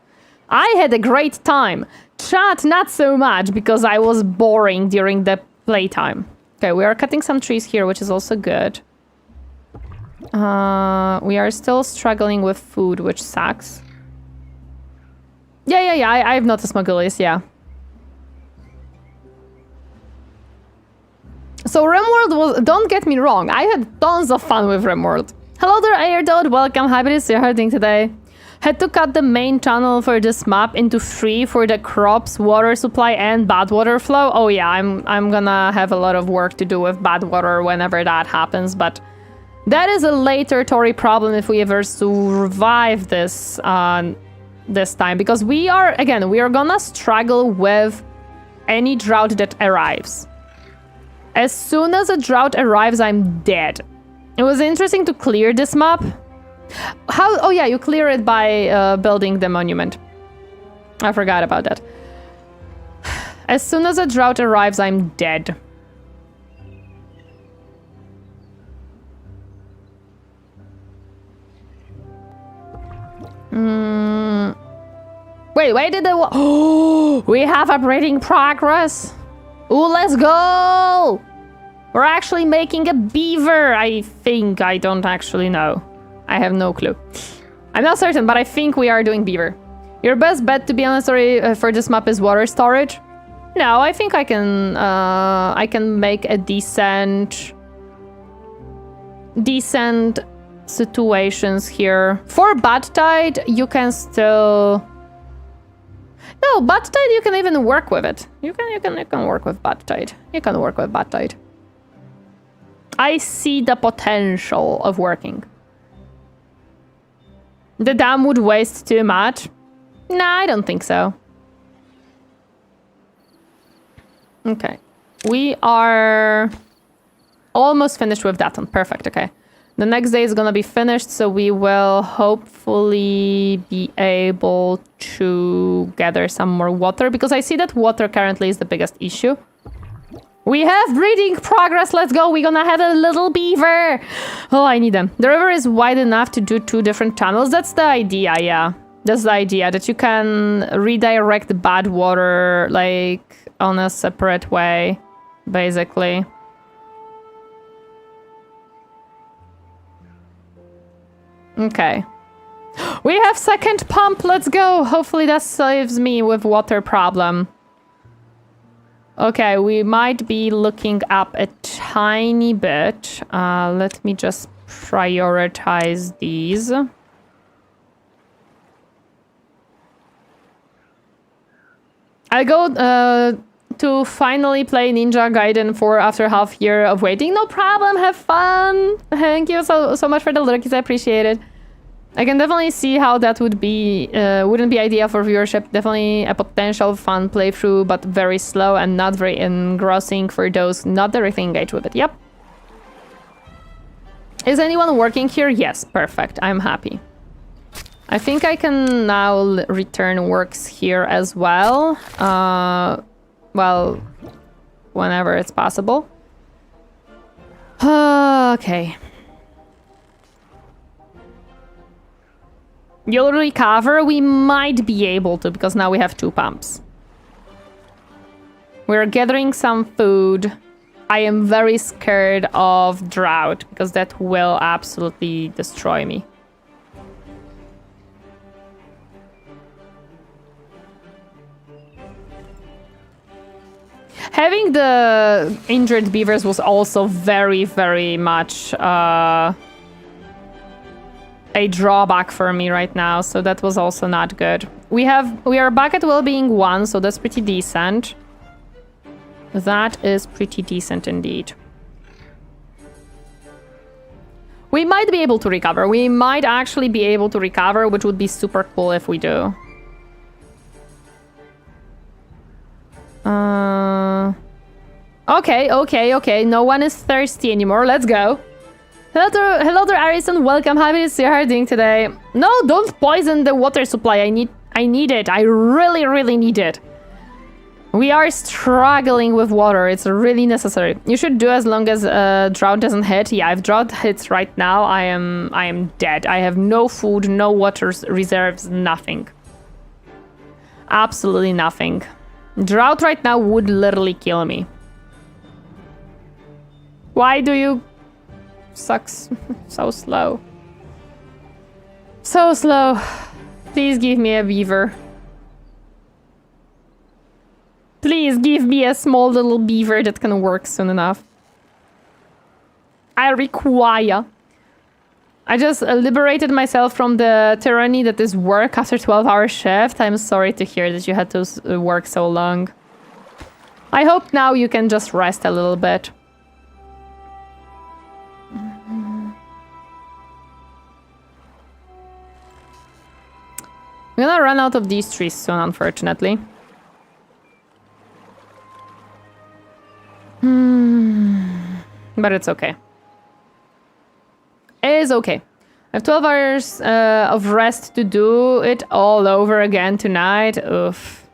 I had a great time. Chat, not so much, because I was boring during the playtime. Okay, we are cutting some trees here, which is also good. We are still struggling with food, which sucks. Yeah, I've noticed Mogulis, yeah. So RimWorld was... Don't get me wrong, I had tons of fun with RimWorld. Hello there, Airdot, welcome, happy to see you herding today. Had to cut the main channel for this map into 3 for the crops, water supply, and bad water flow. Oh yeah, I'm gonna have a lot of work to do with bad water whenever that happens, but... That is a later Tori problem if we ever survive this... this time, because we are gonna struggle with any drought that arrives. As soon as a drought arrives, I'm dead. It was interesting to clear this map. How? Oh yeah, you clear it by building the monument. I forgot about that. As soon as a drought arrives, I'm dead. Wait, why did the... Oh, we have upgrading progress. Ooh, let's go. We're actually making a beaver, I think. I don't actually know. I have no clue. I'm not certain, but I think we are doing beaver. Your best bet, to be honest, for this map is water storage. No, I think I can make a decent situations here. For bad tide, you can still... No, bad tide, you can even work with it. You can work with bad tide. You can work with bad tide. I see the potential of working. The dam would waste too much. Nah, I don't think so. Okay. We are almost finished with that one. Perfect, okay. The next day is gonna be finished, so we will hopefully be able to gather some more water, because I see that water currently is the biggest issue. We have breeding progress, let's go, we're gonna have a little beaver! Oh, I need them. The river is wide enough to do 2 different tunnels, that's the idea, yeah. That's the idea, that you can redirect the bad water, like, on a separate way, basically. Okay. We have second pump, let's go! Hopefully that saves me with water problem. Okay, we might be looking up a tiny bit. Let me just prioritize these. I'll go to finally play Ninja Gaiden 4 after half year of waiting. No problem, have fun! Thank you so much for the lurkies, I appreciate it. I can definitely see how that would be, wouldn't be ideal for viewership. Definitely a potential fun playthrough, but very slow and not very engrossing for those not directly engaged with it. Yep. Is anyone working here? Yes, perfect. I'm happy. I think I can now return works here as well. Well, whenever it's possible. Okay. You'll recover? We might be able to, because now we have 2 pumps. We're gathering some food. I am very scared of drought, because that will absolutely destroy me. Having the injured beavers was also very, very much a drawback for me right now, so that was also not good. We are back at well-being 1, so that's pretty decent. That is pretty decent indeed. We might be able to recover. We might actually be able to recover, which would be super cool if we do. Okay. No one is thirsty anymore. Let's go. Hello there, Arison. Welcome. Happy to see you. How are you doing today? No, don't poison the water supply. I need it. I really need it. We are struggling with water. It's really necessary. You should do as long as drought doesn't hit. Yeah, if drought hits right now, I am dead. I have no food, no water reserves, nothing. Absolutely nothing. Drought right now would literally kill me. Why do you suck so slow? So slow. Please give me a beaver. Please give me a small little beaver that can work soon enough. I require. I just liberated myself from the tyranny that is work after 12-hour shift. I'm sorry to hear that you had to work so long. I hope now you can just rest a little bit. I'm gonna run out of these trees soon, unfortunately. But it's okay. It is okay. I have 12 hours of rest to do it all over again tonight. Oof.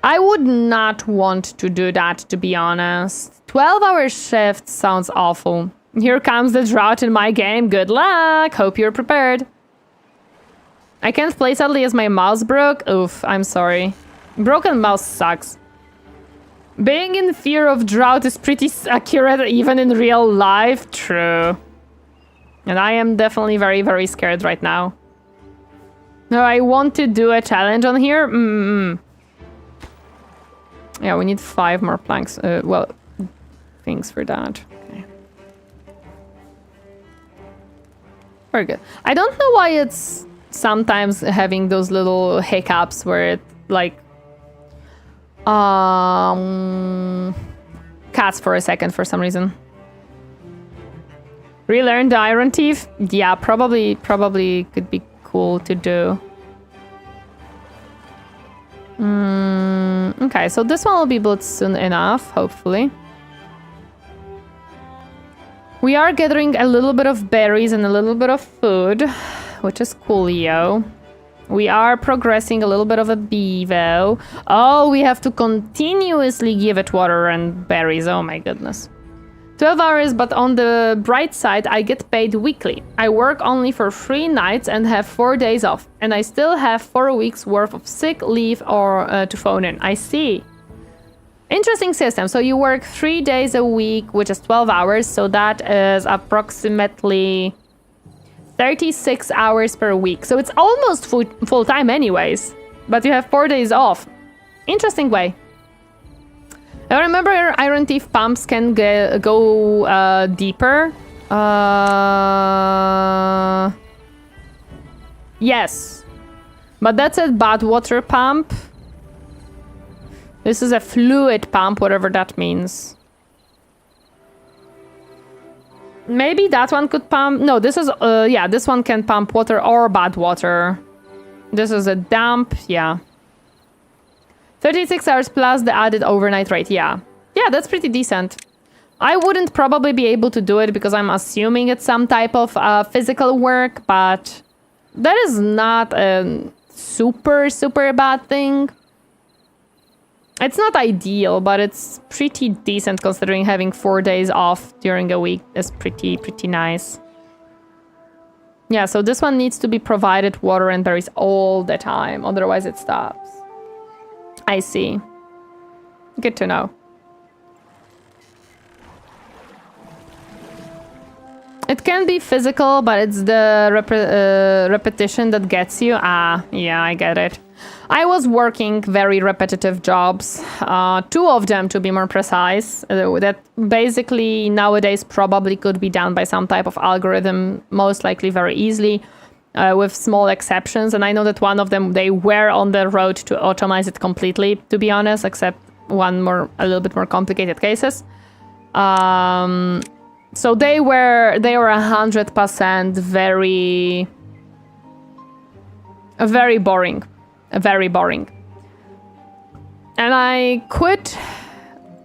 I would not want to do that, to be honest. 12-hour shift sounds awful. Here comes the drought in my game. Good luck. Hope you're prepared. I can't play sadly as my mouse broke. Oof, I'm sorry. Broken mouse sucks. Being in fear of drought is pretty accurate even in real life. True. And I am definitely very, very scared right now. No, I want to do a challenge on here. Yeah, we need 5 more planks. Well, things for that. Okay. Very good. I don't know why it's sometimes having those little hiccups where it like cuts for a second for some reason. Relearn the iron teeth? Yeah, probably could be cool to do. Okay, so this one will be built soon enough, hopefully. We are gathering a little bit of berries and a little bit of food, which is cool, yo. We are progressing a little bit of a beaver. Oh, we have to continuously give it water and berries. Oh my goodness. 12 hours, but on the bright side, I get paid weekly. I work only for 3 nights and have 4 days off. And I still have 4 weeks worth of sick leave or to phone in. I see. Interesting system. So you work 3 days a week, which is 12 hours. So that is approximately 36 hours per week. So it's almost full time anyways. But you have 4 days off. Interesting way. I remember iron teeth pumps can go deeper. Yes. But that's a bad water pump. This is a fluid pump, whatever that means. Maybe that one could pump... No, this is... yeah, this one can pump water or bad water. This is a damp, yeah. 36 hours plus the added overnight rate, yeah. Yeah, that's pretty decent. I wouldn't probably be able to do it because I'm assuming it's some type of physical work, but that is not a super, super bad thing. It's not ideal, but it's pretty decent considering having 4 days off during a week is pretty nice. Yeah, so this one needs to be provided water and berries all the time, otherwise it stops. I see. Good to know. It can be physical, but it's the repetition that gets you. Ah, yeah, I get it. I was working very repetitive jobs. 2 of them, to be more precise. That basically nowadays probably could be done by some type of algorithm, most likely very easily. With small exceptions, and I know that one of them, they were on the road to automate it completely, to be honest, except a little bit more complicated cases. So they were 100% very boring, very boring. And I quit.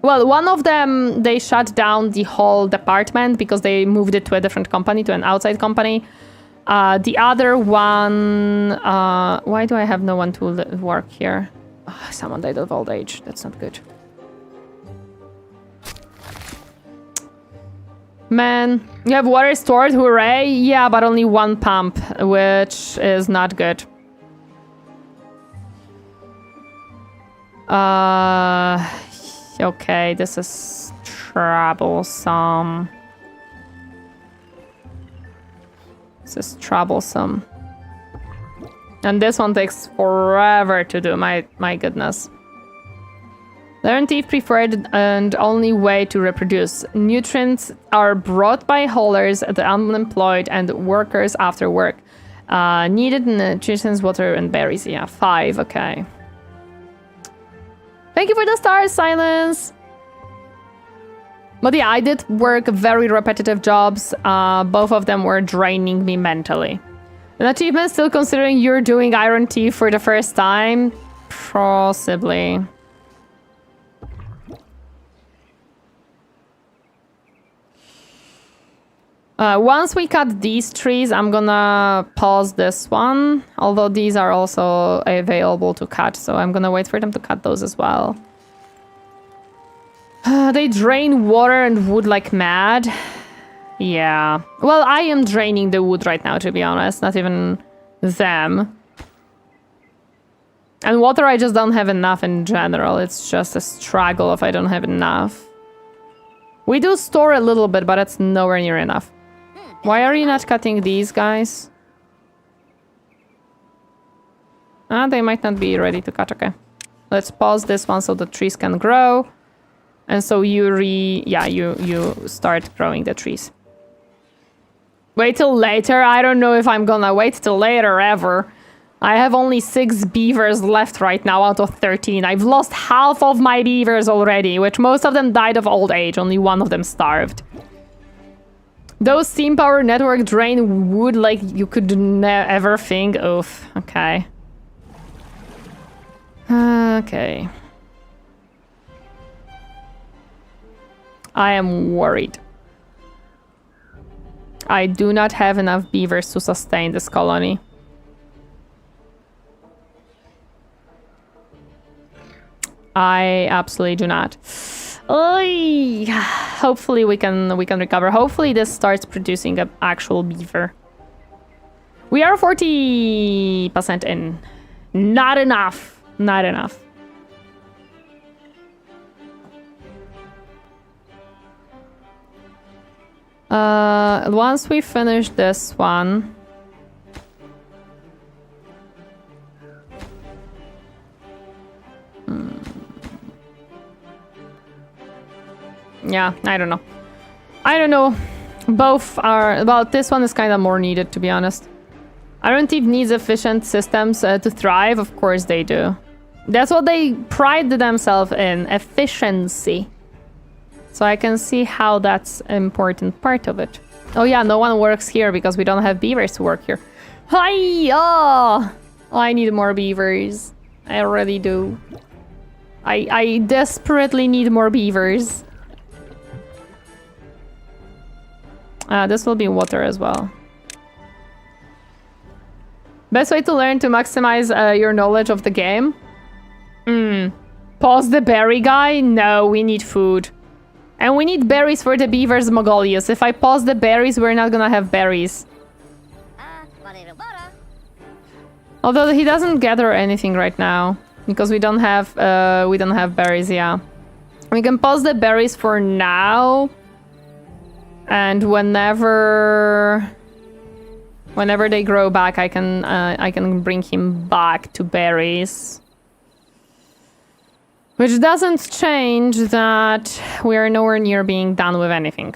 Well, one of them, they shut down the whole department because they moved it to a different company, to an outside company. The other one... why do I have no one to work here? Oh, someone died of old age. That's not good. Man, you have water stored, hooray! Yeah, but only 1 pump, which is not good. Okay, this is troublesome. This is troublesome. And this one takes forever to do, my goodness. Learn teeth preferred and only way to reproduce. Nutrients are brought by haulers, the unemployed, and workers after work. Needed nutrients, water, and berries. Yeah, 5, okay. Thank you for the stars, Silence! But yeah, I did work very repetitive jobs. Both of them were draining me mentally. An achievement still considering you're doing iron teeth for the first time? Possibly. Once we cut these trees, I'm gonna pause this one. Although these are also available to cut, so I'm gonna wait for them to cut those as well. They drain water and wood like mad. Yeah. Well, I am draining the wood right now, to be honest. Not even them. And water, I just don't have enough in general. It's just a struggle if I don't have enough. We do store a little bit, but it's nowhere near enough. Why are you not cutting these guys? Ah, they might not be ready to cut. Okay. Let's pause this one so the trees can grow. And so you you start growing the trees. Wait till later? I don't know if I'm gonna wait till later ever. I have only 6 beavers left right now out of 13. I've lost half of my beavers already, which most of them died of old age. Only one of them starved. Those steam power network drain wood like you could never think. Oof. Okay. Okay. I am worried. I do not have enough beavers to sustain this colony. I absolutely do not. Oy. Hopefully we can recover. Hopefully this starts producing an actual beaver. We are 40% in. Not enough. Not enough. Once we finish this one. Yeah, I don't know. I don't know. Both are... Well, this one is kind of more needed, to be honest. Aren't needs efficient systems to thrive? Of course they do. That's what they pride themselves in. Efficiency. So I can see how that's an important part of it. Oh yeah, no one works here because we don't have beavers to work here. Hi! Oh! I need more beavers. I really do. I desperately need more beavers. This will be water as well. Best way to learn to maximize your knowledge of the game? Pause the berry guy? No, we need food. And we need berries for the beavers, Mogolius. If I pause the berries, we're not gonna have berries. Although he doesn't gather anything right now. Because we don't have berries, yeah. We can pause the berries for now. And whenever they grow back, I can bring him back to berries. Which doesn't change that we are nowhere near being done with anything.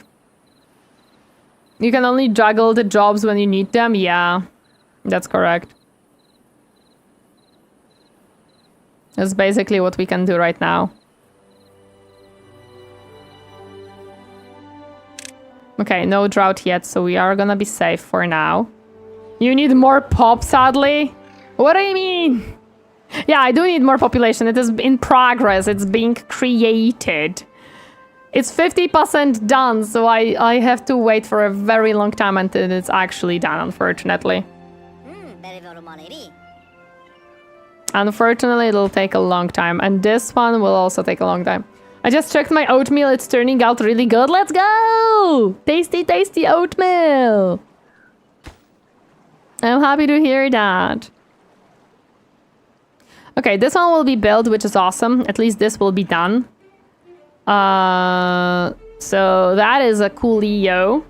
You can only juggle the jobs when you need them. Yeah, that's correct. That's basically what we can do right now. Okay, no drought yet, so we are gonna be safe for now. You need more pop, sadly? What do you mean? Yeah, I do need more population. It is in progress. It's being created. It's 50% done, so I have to wait for a very long time until it's actually done, unfortunately. Unfortunately, it'll take a long time, and this one will also take a long time. I just checked my oatmeal. It's turning out really good. Let's go! Tasty, tasty oatmeal! I'm happy to hear that. Okay, this one will be built, which is awesome. At least this will be done. So that is a coolio.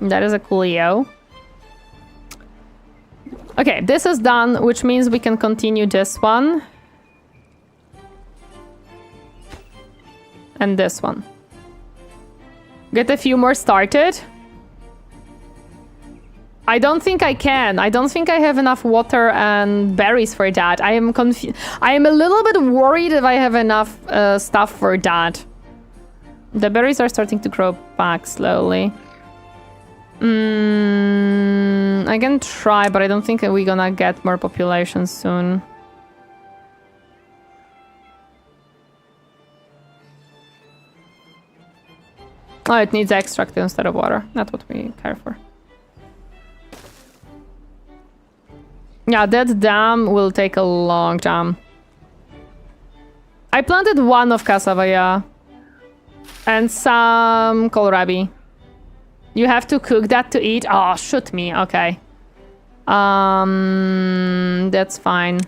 That is a coolio. Okay, this is done, which means we can continue this one. And this one. Get a few more started. I don't think I can. I don't think I have enough water and berries for that. I am confused. I am a little bit worried if I have enough stuff for that. The berries are starting to grow back slowly. I can try, but I don't think we're gonna get more population soon. Oh, it needs extract instead of water. That's what we care for. Yeah, that dam will take a long time. I planted one of cassava, yeah. And some kohlrabi. You have to cook that to eat? Oh, shoot me. Okay. That's fine.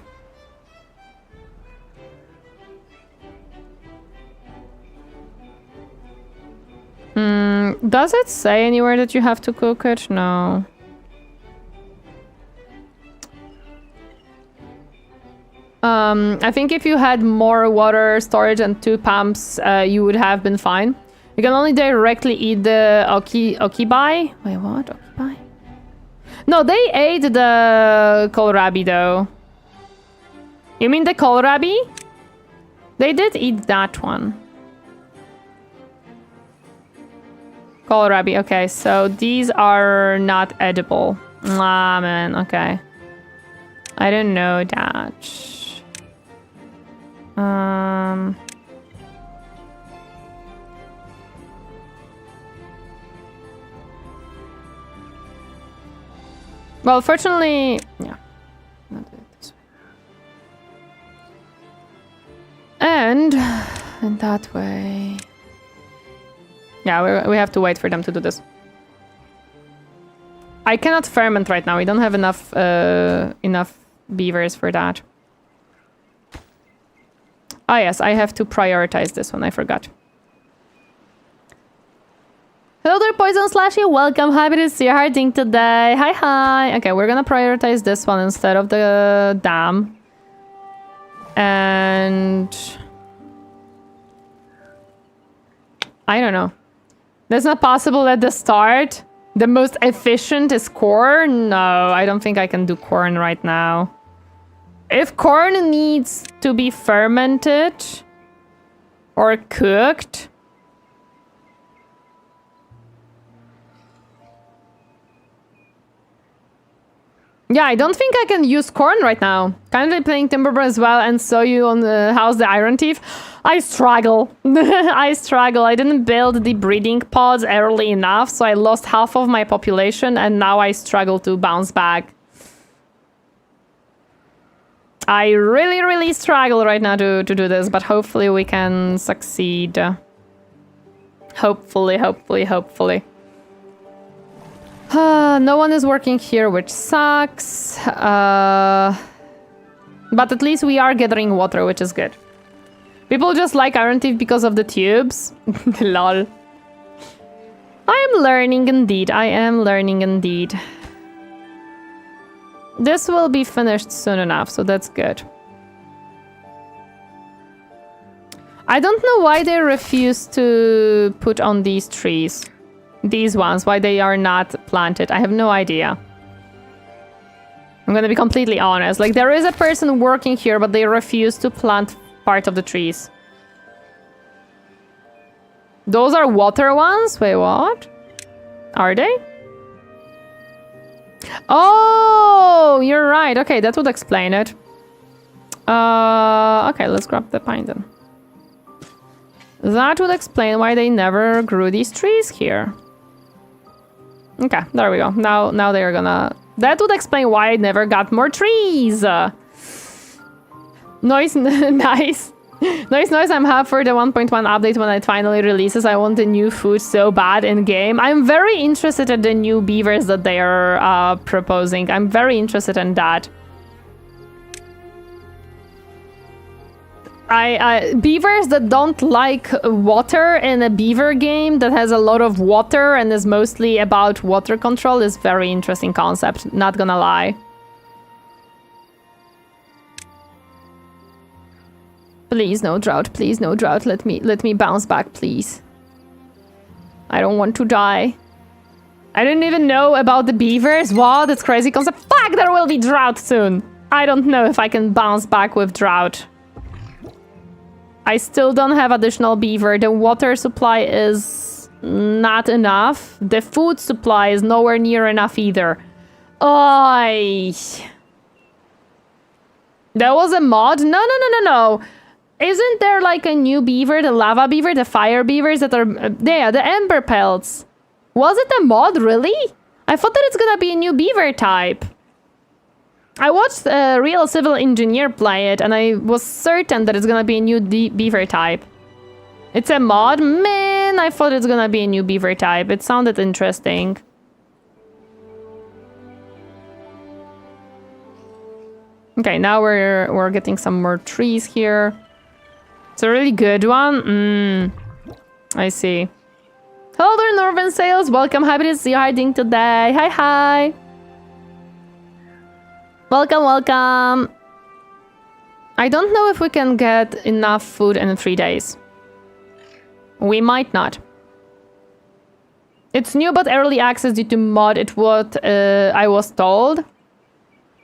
Does it say anywhere that you have to cook it? No. I think if you had more water storage and 2 pumps, you would have been fine. You can only directly eat the okibai. Wait, what? Okibai? No, they ate the kohlrabi though. You mean the kohlrabi? They did eat that one. Kohlrabi, okay, so these are not edible. Ah, man, okay. I didn't know that. Well, fortunately, yeah. Not do it this way. And in that way, yeah, we have to wait for them to do this. I cannot ferment right now. We don't have enough enough beavers for that. Ah, yes, I have to prioritize this one. I forgot. Hello there, Poison Slashy. Welcome. Happy to see you. Harding today. Hi, hi. Okay, we're gonna prioritize this one instead of the dam. And I don't know. That's not possible at the start. The most efficient is corn? No, I don't think I can do corn right now. If corn needs to be fermented or cooked, yeah, I don't think I can use corn right now. Currently playing Timberborn as well and saw you on the House the Iron Thief. I struggle. I struggle. I didn't build the breeding pods early enough, so I lost half of my population and now I struggle to bounce back. I really, really struggle right now to do this, but hopefully we can succeed. Hopefully, hopefully, hopefully. No one is working here, which sucks. But at least we are gathering water, which is good. People just like Iron Thief because of the tubes. Lol. I am learning indeed. I am learning indeed. This will be finished soon enough, so that's good. I don't know why they refuse to put on these trees. These ones, why they are not planted. I have no idea. I'm gonna be completely honest. Like, there is a person working here, but they refuse to plant part of the trees. Those are water ones? Wait, what? Are they? Oh, you're right. Okay, that would explain it. Okay, let's grab the pine then. That would explain why they never grew these trees here. Okay, there we go. Now they're gonna... That would explain why I never got more trees. Nice. Nice. Nice. I'm happy for the 1.1 update when it finally releases. I want the new food so bad in game. I'm very interested in the new beavers that they are proposing. I'm very interested in that. Beavers that don't like water in a beaver game that has a lot of water and is mostly about water control is very interesting concept, not gonna lie. Please no drought, please no drought. Let me bounce back, please. I don't want to die. I didn't even know about the beavers. Wow, that's crazy concept. Fuck, there will be drought soon. I don't know if I can bounce back with drought. I still don't have additional beaver. The water supply is not enough. The food supply is nowhere near enough either. Oy. That was a mod? No. Isn't there like a new beaver, the lava beaver, the fire beavers that are... yeah, the ember pelts. Was it a mod, really? I thought that it's gonna be a new beaver type. I watched a real civil engineer play it, and I was certain that it's gonna be a new beaver type. It's a mod? Man, I thought it's gonna be a new beaver type. It sounded interesting. Okay, now we're getting some more trees here. It's a really good one. I see. Hello there, Northern Sales. Welcome. Happy to see you hiding today. Hi, hi. Welcome, welcome. I don't know if we can get enough food in 3 days. We might not. It's new but early access due to mod, it what I was told.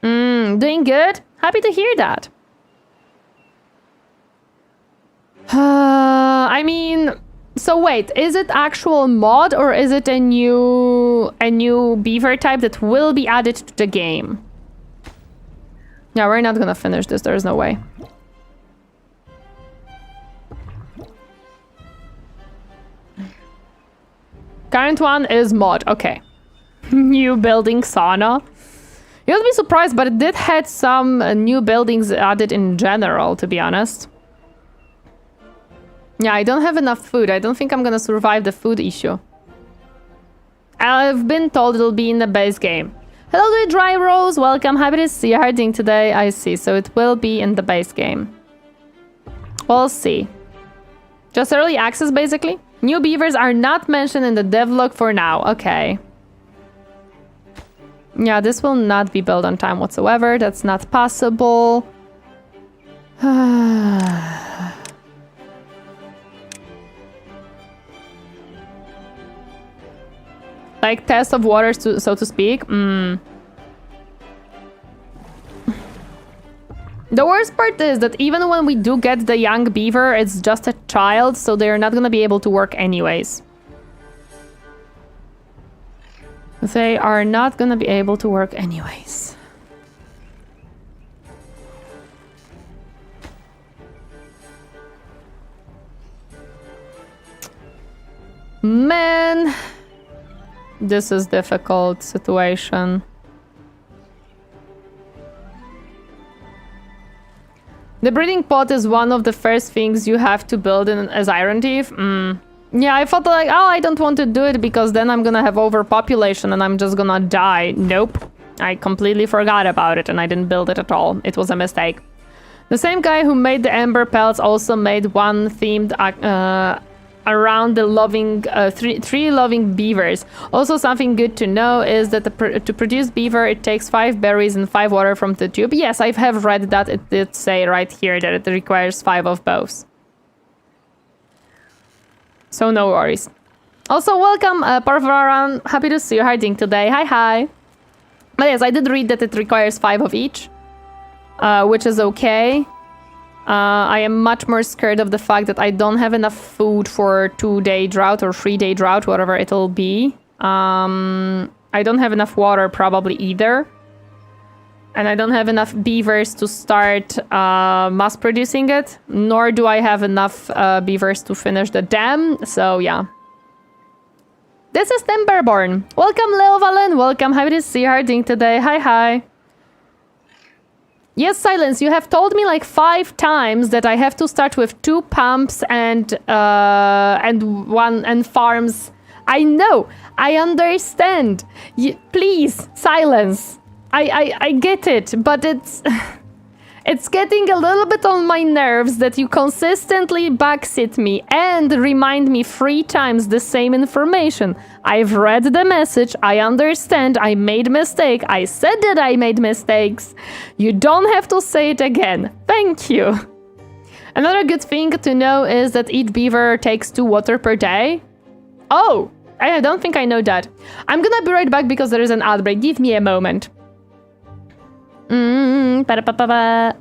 Doing good? Happy to hear that. I mean, so wait, is it actual mod or is it a new beaver type that will be added to the game? Yeah, we're not gonna finish this, there's no way. Current one is mod, okay. New building sauna. You'll be surprised, but it did had some new buildings added in general, to be honest. Yeah, I don't have enough food. I don't think I'm gonna survive the food issue. I've been told it'll be in the base game. Hello there, Dry Rose. Welcome. Happy to see you hiding today. I see. So it will be in the base game. We'll see. Just early access, basically. New beavers are not mentioned in the devlog for now. Okay. Yeah, this will not be built on time whatsoever. That's not possible. Like test of waters, so to speak. The worst part is that even when we do get the young beaver, it's just a child, so they're not gonna be able to work anyways. They are not gonna be able to work anyways. Man, this is difficult situation. The breeding pot is one of the first things you have to build in as Iron Thief. Yeah, I thought like, oh, I don't want to do it because then I'm gonna have overpopulation and I'm just gonna die. Nope. I completely forgot about it and I didn't build it at all. It was a mistake. The same guy who made the Ember Pelts also made one themed around the loving three loving beavers. Also, something good to know is that to produce beaver, it takes 5 berries and 5 water from the tube. Yes, I have read that. It did say right here that it requires 5 of both. So no worries. Also, welcome, Parvaran. Happy to see you hiding today. Hi, hi. But yes, I did read that it requires 5 of each, which is okay. I am much more scared of the fact that I don't have enough food for 2-day drought or 3-day drought, whatever it'll be. I don't have enough water probably either. And I don't have enough beavers to start mass producing it. Nor do I have enough beavers to finish the dam. So yeah. This is Timberborn. Welcome, Leo Valen. Welcome. Happy to see you harding today. Hi, hi. Yes, Silence, you have told me like 5 times that I have to start with 2 pumps and farms. I know, I understand. Please, Silence. I get it, but it's getting a little bit on my nerves that you consistently backseat me and remind me 3 times the same information. I've read the message, I understand, I made mistake, I said that I made mistakes. You don't have to say it again. Thank you. Another good thing to know is that each beaver takes 2 water per day. Oh, I don't think I know that. I'm gonna be right back because there is an outbreak. Give me a moment. Ba-da-ba-ba-ba.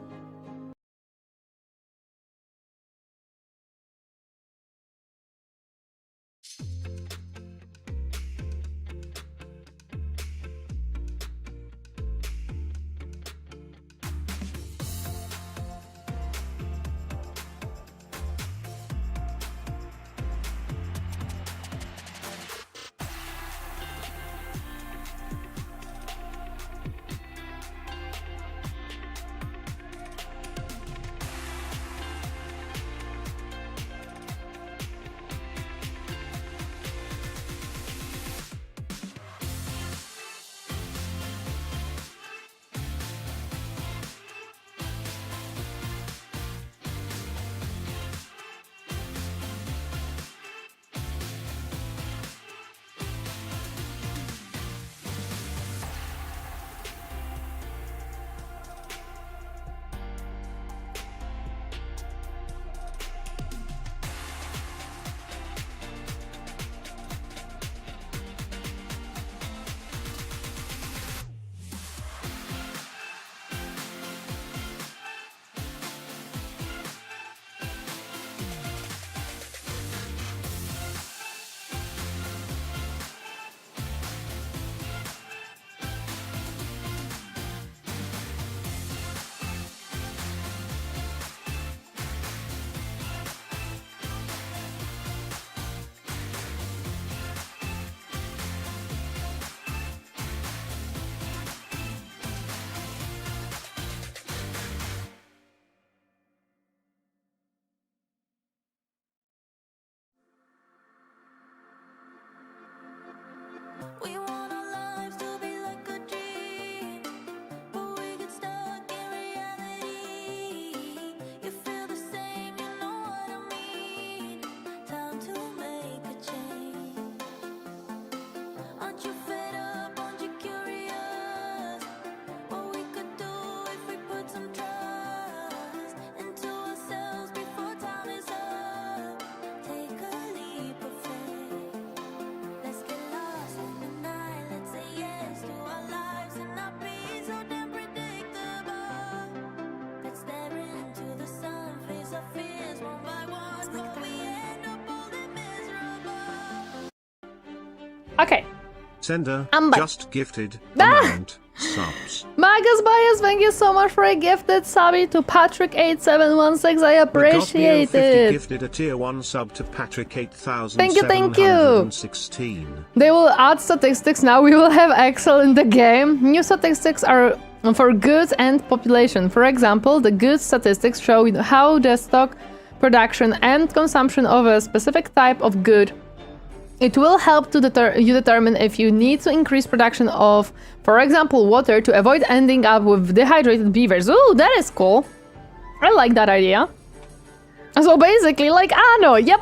Okay.
Sender
I'm back.
just gifted
Ah!
amount subs.
Magus Bias, thank you so much for a gifted subby to Patrick8716. I appreciate
The Godbio 50
it.
gifted a tier 1 sub to Patrick
Thank you, thank you.
8716.
They will add statistics now. We will have Excel in the game. New statistics are for goods and population. For example, the goods statistics show how the stock production and consumption of a specific type of good. It will help to you determine if you need to increase production of, for example, water to avoid ending up with dehydrated beavers. Ooh, that is cool. I like that idea. So basically, like Anno, yep.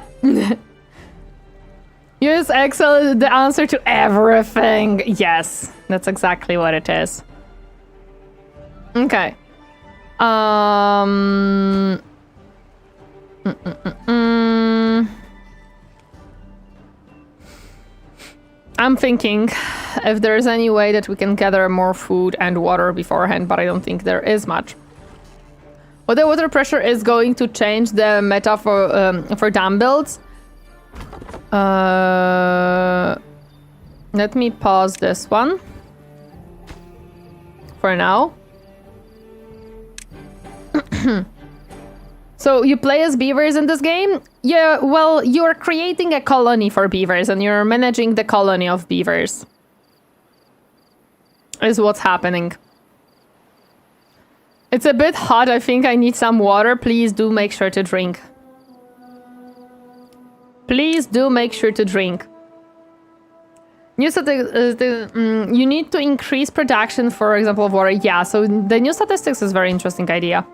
Use Excel is the answer to everything. Yes, that's exactly what it is. Okay. I'm thinking if there's any way that we can gather more food and water beforehand, but I don't think there is much. Well, the water pressure is going to change the meta for dam builds. Let me pause this one for now. So you play as beavers in this game? Yeah, well, you're creating a colony for beavers and you're managing the colony of beavers. Is what's happening. It's a bit hot. I think I need some water. Please do make sure to drink. Please do make sure to drink. New you need to increase production, for example, of water. Yeah, so the new statistics is a very interesting idea.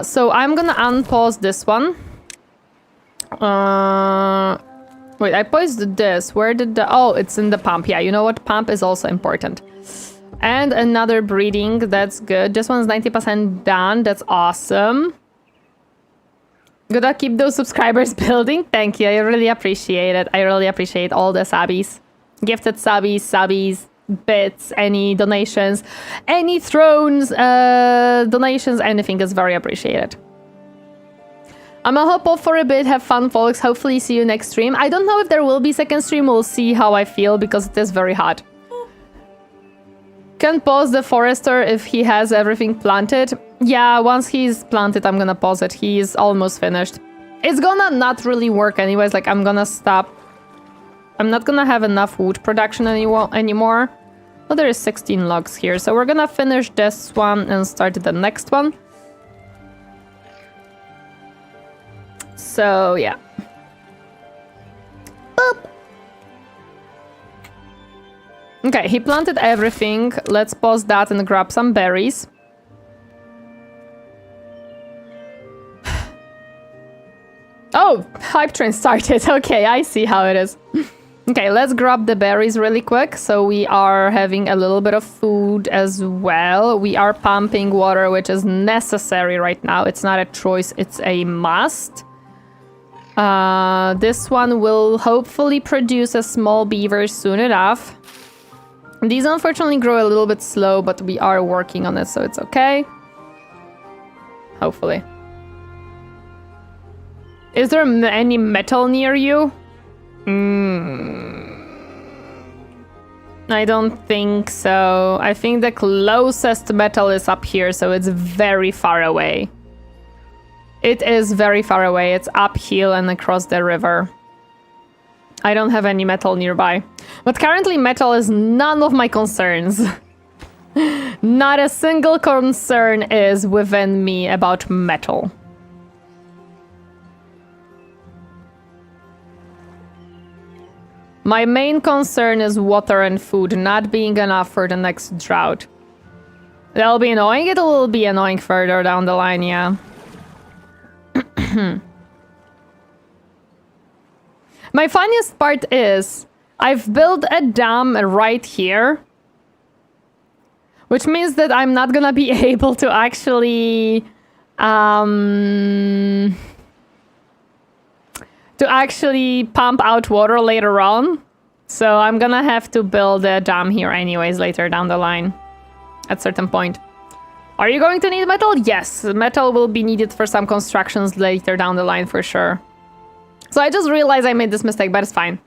So I'm gonna unpause this one. Wait, I paused this. Where did the... Oh, it's in the pump. Yeah, you know what? Pump is also important. And another breeding. That's good. This one's 90% done. That's awesome. Gotta keep those subscribers building. Thank you. I really appreciate it. I really appreciate all the subbies. Gifted subbies, bits, any donations, any thrones, donations, anything is very appreciated. I'm gonna hop off for a bit. Have fun, folks. Hopefully see you next stream. I don't know if there will be second stream. We'll see how I feel because it is very hot. Can pause the forester if he has everything planted. Yeah, once he's planted, I'm gonna pause it. He's almost finished. It's gonna not really work anyways. Like, I'm gonna stop. I'm not gonna have enough wood production anymore. Oh, there is 16 logs here. So we're gonna finish this one and start the next one. So, yeah. Boop. Okay, he planted everything. Let's pause that and grab some berries. Oh, hype train started. Okay, I see how it is. Okay, let's grab the berries really quick. So we are having a little bit of food as well. We are pumping water, which is necessary right now. It's not a choice, it's a must. This one will hopefully produce a small beaver soon enough. These unfortunately grow a little bit slow, but we are working on it, so it's okay. Hopefully. Is there any metal near you? I don't think so. I think the closest metal is up here, so it's very far away. It is very far away. It's uphill and across the river. I don't have any metal nearby. But currently metal is none of my concerns. Not a single concern is within me about metal. My main concern is water and food not being enough for the next drought. That'll be annoying. It will be annoying further down the line, yeah. My funniest part is I've built a dam right here, which means that I'm not gonna be able to actually pump out water later on. So I'm gonna have to build a dam here anyways later down the line at a certain point. Are you going to need metal? Yes, metal will be needed for some constructions later down the line for sure. So I just realized I made this mistake, but it's fine.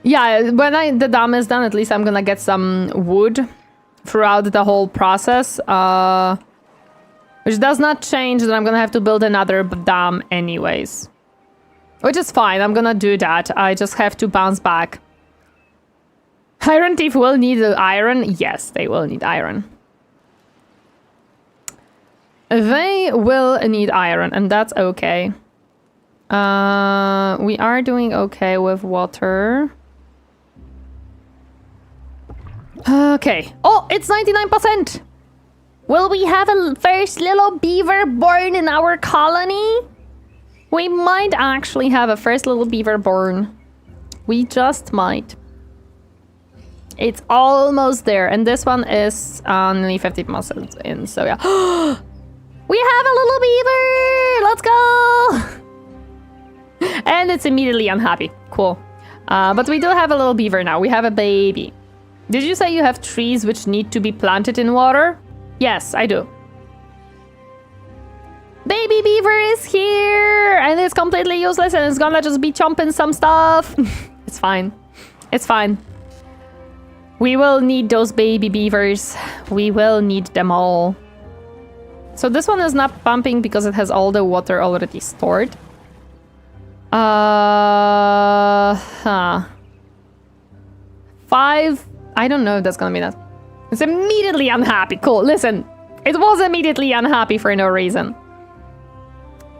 Yeah, when the dam is done, at least I'm gonna get some wood throughout the whole process. Which does not change that I'm gonna have to build another dam anyways. Which is fine, I'm gonna do that. I just have to bounce back. Iron Thief will need iron. Yes, they will need iron. They will need iron, and that's okay. We are doing okay with water. Okay. Oh, it's 99%! Will we have a first little beaver born in our colony? We might actually have a first little beaver born. We just might. It's almost there, and this one is only 50% in, so yeah. We have a little beaver! Let's go! And it's immediately unhappy. Cool. But we do have a little beaver now. We have a baby. Did you say you have trees which need to be planted in water? Yes, I do. Baby beaver is here! And it's completely useless and it's gonna just be chomping some stuff. It's fine. It's fine. We will need those baby beavers. We will need them all. So this one is not pumping because it has all the water already stored. 5. I don't know if that's gonna be enough. It's immediately unhappy. Cool, listen. It was immediately unhappy for no reason.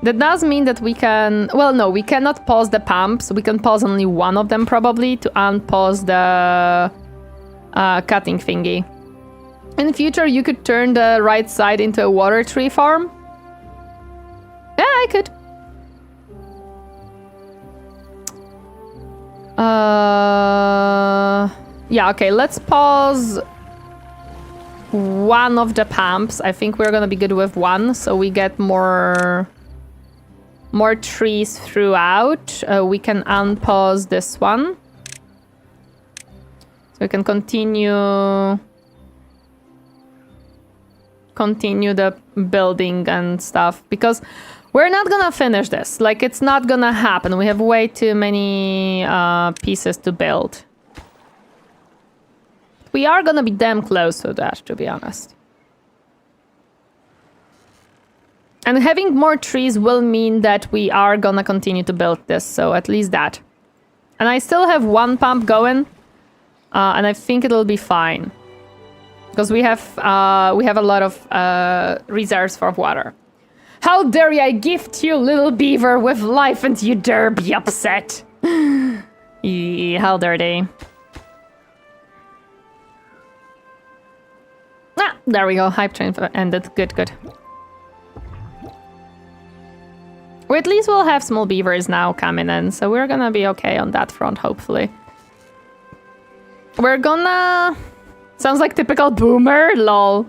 That does mean that we can... Well, no, we cannot pause the pumps. We can pause only one of them probably to unpause the cutting thingy. In the future, you could turn the right side into a water tree farm. Yeah, I could. Yeah, okay, let's pause one of the pumps. I think we're gonna be good with one, so we get more trees throughout. We can unpause this one. So we can continue the building and stuff, because we're not gonna finish this. Like, it's not gonna happen. We have way too many pieces to build. We are gonna be damn close to that, to be honest. And having more trees will mean that we are gonna continue to build this, so at least that. And I still have one pump going, and I think it'll be fine. Because we have a lot of reserves for water. How dare I gift you, little beaver, with life and you dare be upset? How dare they? Ah, there we go. Hype train ended. Good, good. Or at least we'll have small beavers now coming in, so we're gonna be okay on that front, hopefully. We're gonna... Sounds like typical boomer, lol.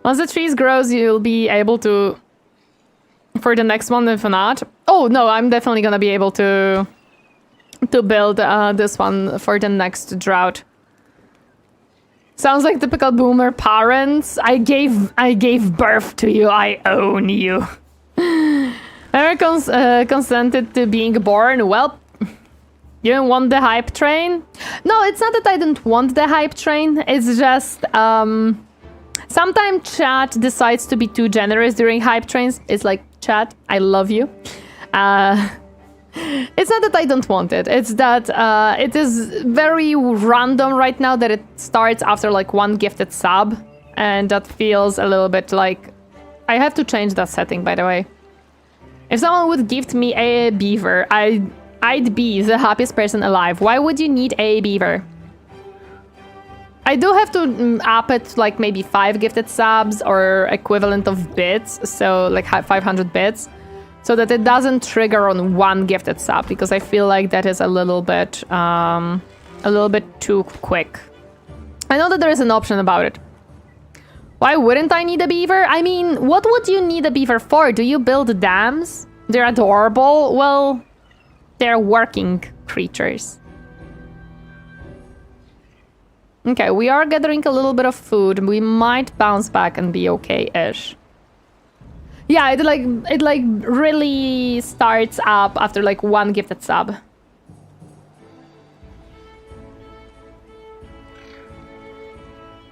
Once the trees grows, you'll be able to... For the next one, if not. Oh, no, I'm definitely gonna be able to build this one for the next drought. Sounds like typical boomer parents. I gave birth to you. I own you. Never consented to being born. Well, you don't want the hype train? No, it's not that I don't want the hype train. It's just sometimes chat decides to be too generous during hype trains. It's like, chat, I love you. It's not that I don't want it. It's that it is very random right now that it starts after like one gifted sub. And that feels a little bit like... I have to change that setting, by the way. If someone would gift me a beaver, I'd be the happiest person alive. Why would you need a beaver? I do have to up it like maybe 5 gifted subs or equivalent of bits. So like 500 bits. So that it doesn't trigger on one gifted sub, because I feel like that is a little bit too quick. I know that there is an option about it. Why wouldn't I need a beaver? I mean, what would you need a beaver for? Do you build dams? They're adorable. Well, they're working creatures. Okay, we are gathering a little bit of food. We might bounce back and be okay-ish. Yeah, it like really starts up after like one gifted sub.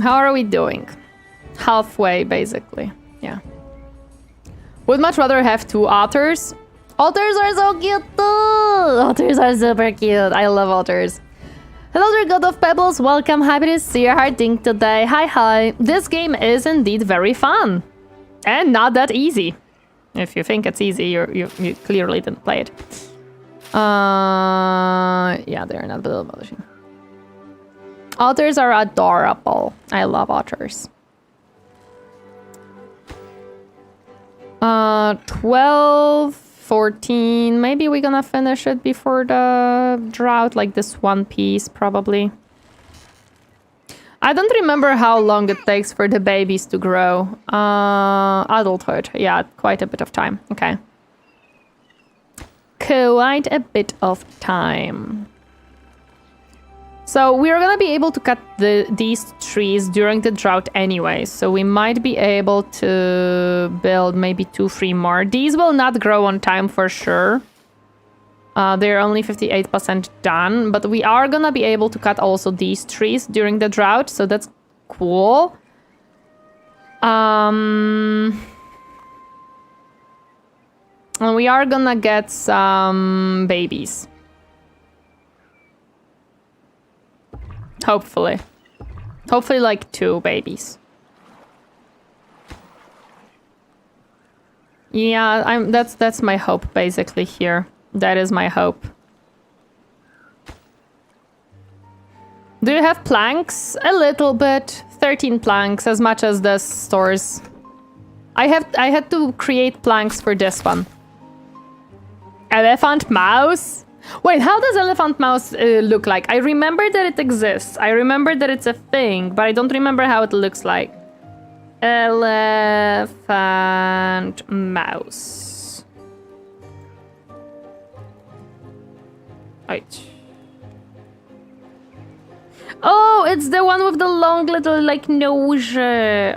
How are we doing? Halfway, basically. Yeah. Would much rather have 2 otters. Otters are so cute too! Otters are super cute. I love otters. Hello there, God of Pebbles. Welcome. Happy to see your hearting today. Hi, hi. This game is indeed very fun. And not that easy. If you think it's easy, you clearly didn't play it. Yeah, they're not publishing. Otters are adorable. I love otters. 12, 14. Maybe we're gonna finish it before the drought, like this one piece, probably. I don't remember how long it takes for the babies to grow. Adulthood. Yeah, quite a bit of time. Okay. Quite a bit of time. So we're gonna be able to cut these trees during the drought anyway. So we might be able to build maybe 2, 3 more. These will not grow on time for sure. They're only 58% done, but we are gonna be able to cut also these trees during the drought, so that's cool. And we are gonna get some babies. Hopefully. Hopefully like 2 babies. Yeah, that's my hope basically here. That is my hope. Do you have planks? A little bit. 13 planks, as much as the stores. I had to create planks for this one. Elephant mouse? Wait, how does elephant mouse look like? I remember that it exists. I remember that it's a thing, but I don't remember how it looks like. Elephant mouse. Right. Oh, it's the one with the long little like nose.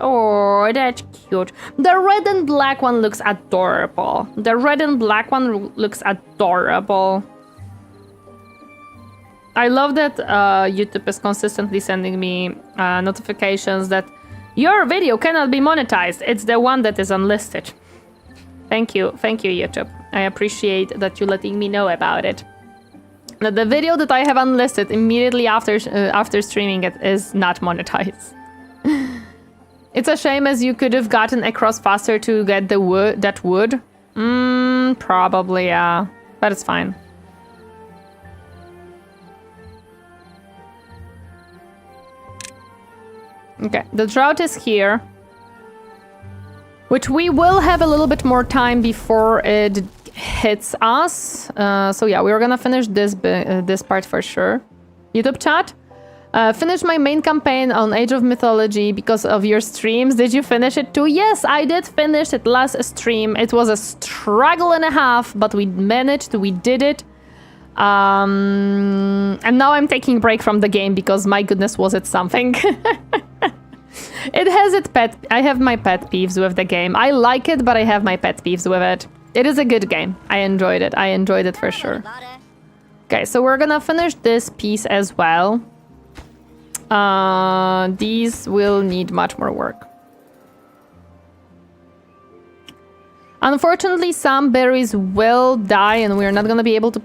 Oh, that's cute. The red and black one looks adorable. The red and black one looks adorable. I love that YouTube is consistently sending me notifications that your video cannot be monetized. It's the one that is unlisted. Thank you, YouTube. I appreciate that you letting me know about it. The video that I have unlisted immediately after streaming it is not monetized. It's a shame, as you could have gotten across faster to get the wood. That wood. Probably, yeah, but it's fine. Okay, the drought is here, which we will have a little bit more time before it hits us. So yeah, we're gonna finish this part for sure. YouTube chat, finish my main campaign on Age of Mythology because of your streams. Did you finish it too? Yes, I did finish it last stream. It was a struggle and a half, but we managed, we did it. And now I'm taking a break from the game because my goodness, was it something. It has its I have my pet peeves with the game. I like it, but I have my pet peeves with it. It is a good game. I enjoyed it. I enjoyed it for sure. Okay, so we're gonna finish this piece as well. These will need much more work. Unfortunately, some berries will die and we're not gonna be able to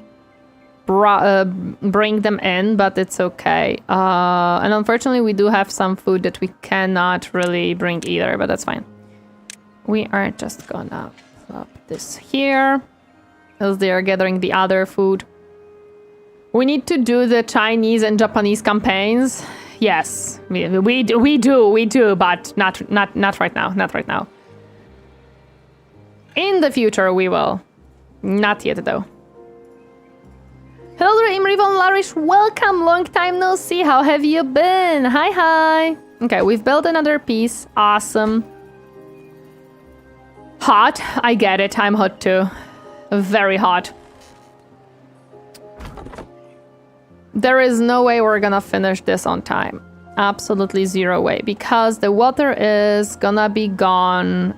bring them in, but it's okay. And unfortunately, we do have some food that we cannot really bring either, but that's fine. We are just gonna plop this here as they are gathering the other food. We need to do the Chinese and Japanese campaigns. Yes, we do, but not right now. Not right now. In the future, we will. Not yet, though. Hello there, Imri von Larish. Welcome. Long time no see. How have you been? Hi. Okay, we've built another piece. Awesome. Hot. I get it. I'm hot too. Very hot. There is no way we're gonna finish this on time. Absolutely zero way. Because the water is gonna be gone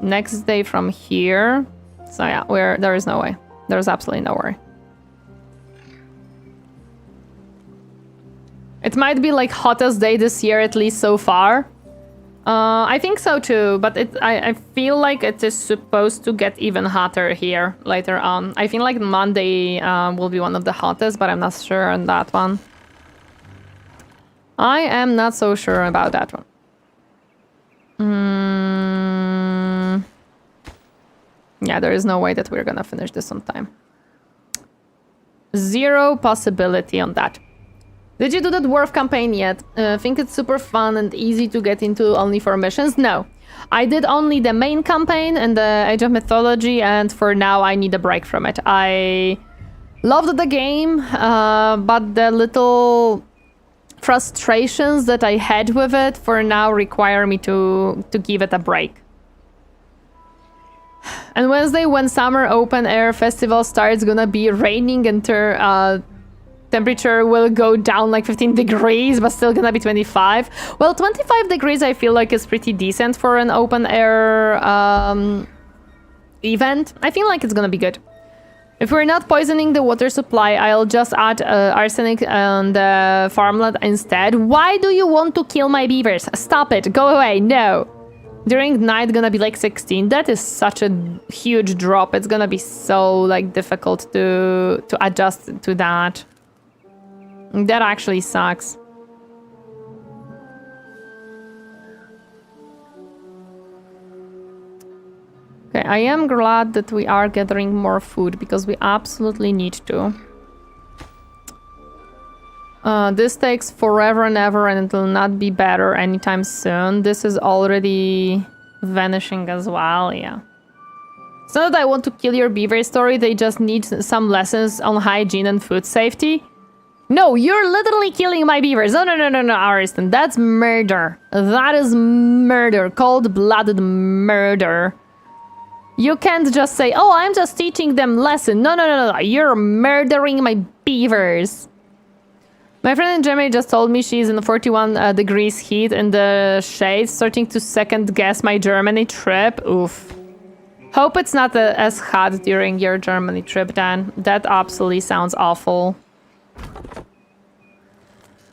next day from here. So yeah, there is no way. There's absolutely no way. It might be like hottest day this year, at least so far. I think so too, but I feel like it is supposed to get even hotter here later on. I feel like Monday will be one of the hottest, but I'm not sure on that one. I am not so sure about that one. Yeah, there is no way that we're gonna finish this on time. Zero possibility on that. Did you do the dwarf campaign yet? Think it's super fun and easy to get into only for missions? No. I did only the main campaign and the Age of Mythology, and for now I need a break from it. I loved the game, but the little frustrations that I had with it for now require me to give it a break. And Wednesday, when summer open air festival starts, gonna be raining and temperature will go down like 15 degrees, but still gonna be 25. Well, 25 degrees I feel like is pretty decent for an open air event. I feel like it's gonna be good. If we're not poisoning the water supply, I'll just add arsenic on the farmland instead. Why do you want to kill my beavers? Stop it, go away, no. During night gonna be like 16. That is such a huge drop. It's gonna be so like difficult to adjust to that. That actually sucks. Okay, I am glad that we are gathering more food because we absolutely need to. This takes forever and ever and it will not be better anytime soon. This is already vanishing as well, yeah. It's not that I want to kill your beaver story, they just need some lessons on hygiene and food safety. No, you're literally killing my beavers. No, Ariston. That's murder. That is murder. Cold-blooded murder. You can't just say, oh, I'm just teaching them lesson. No. You're murdering my beavers. My friend in Germany just told me she's in 41 degrees heat in the shade, starting to second guess my Germany trip. Oof. Hope it's not as hot during your Germany trip, Dan. That absolutely sounds awful.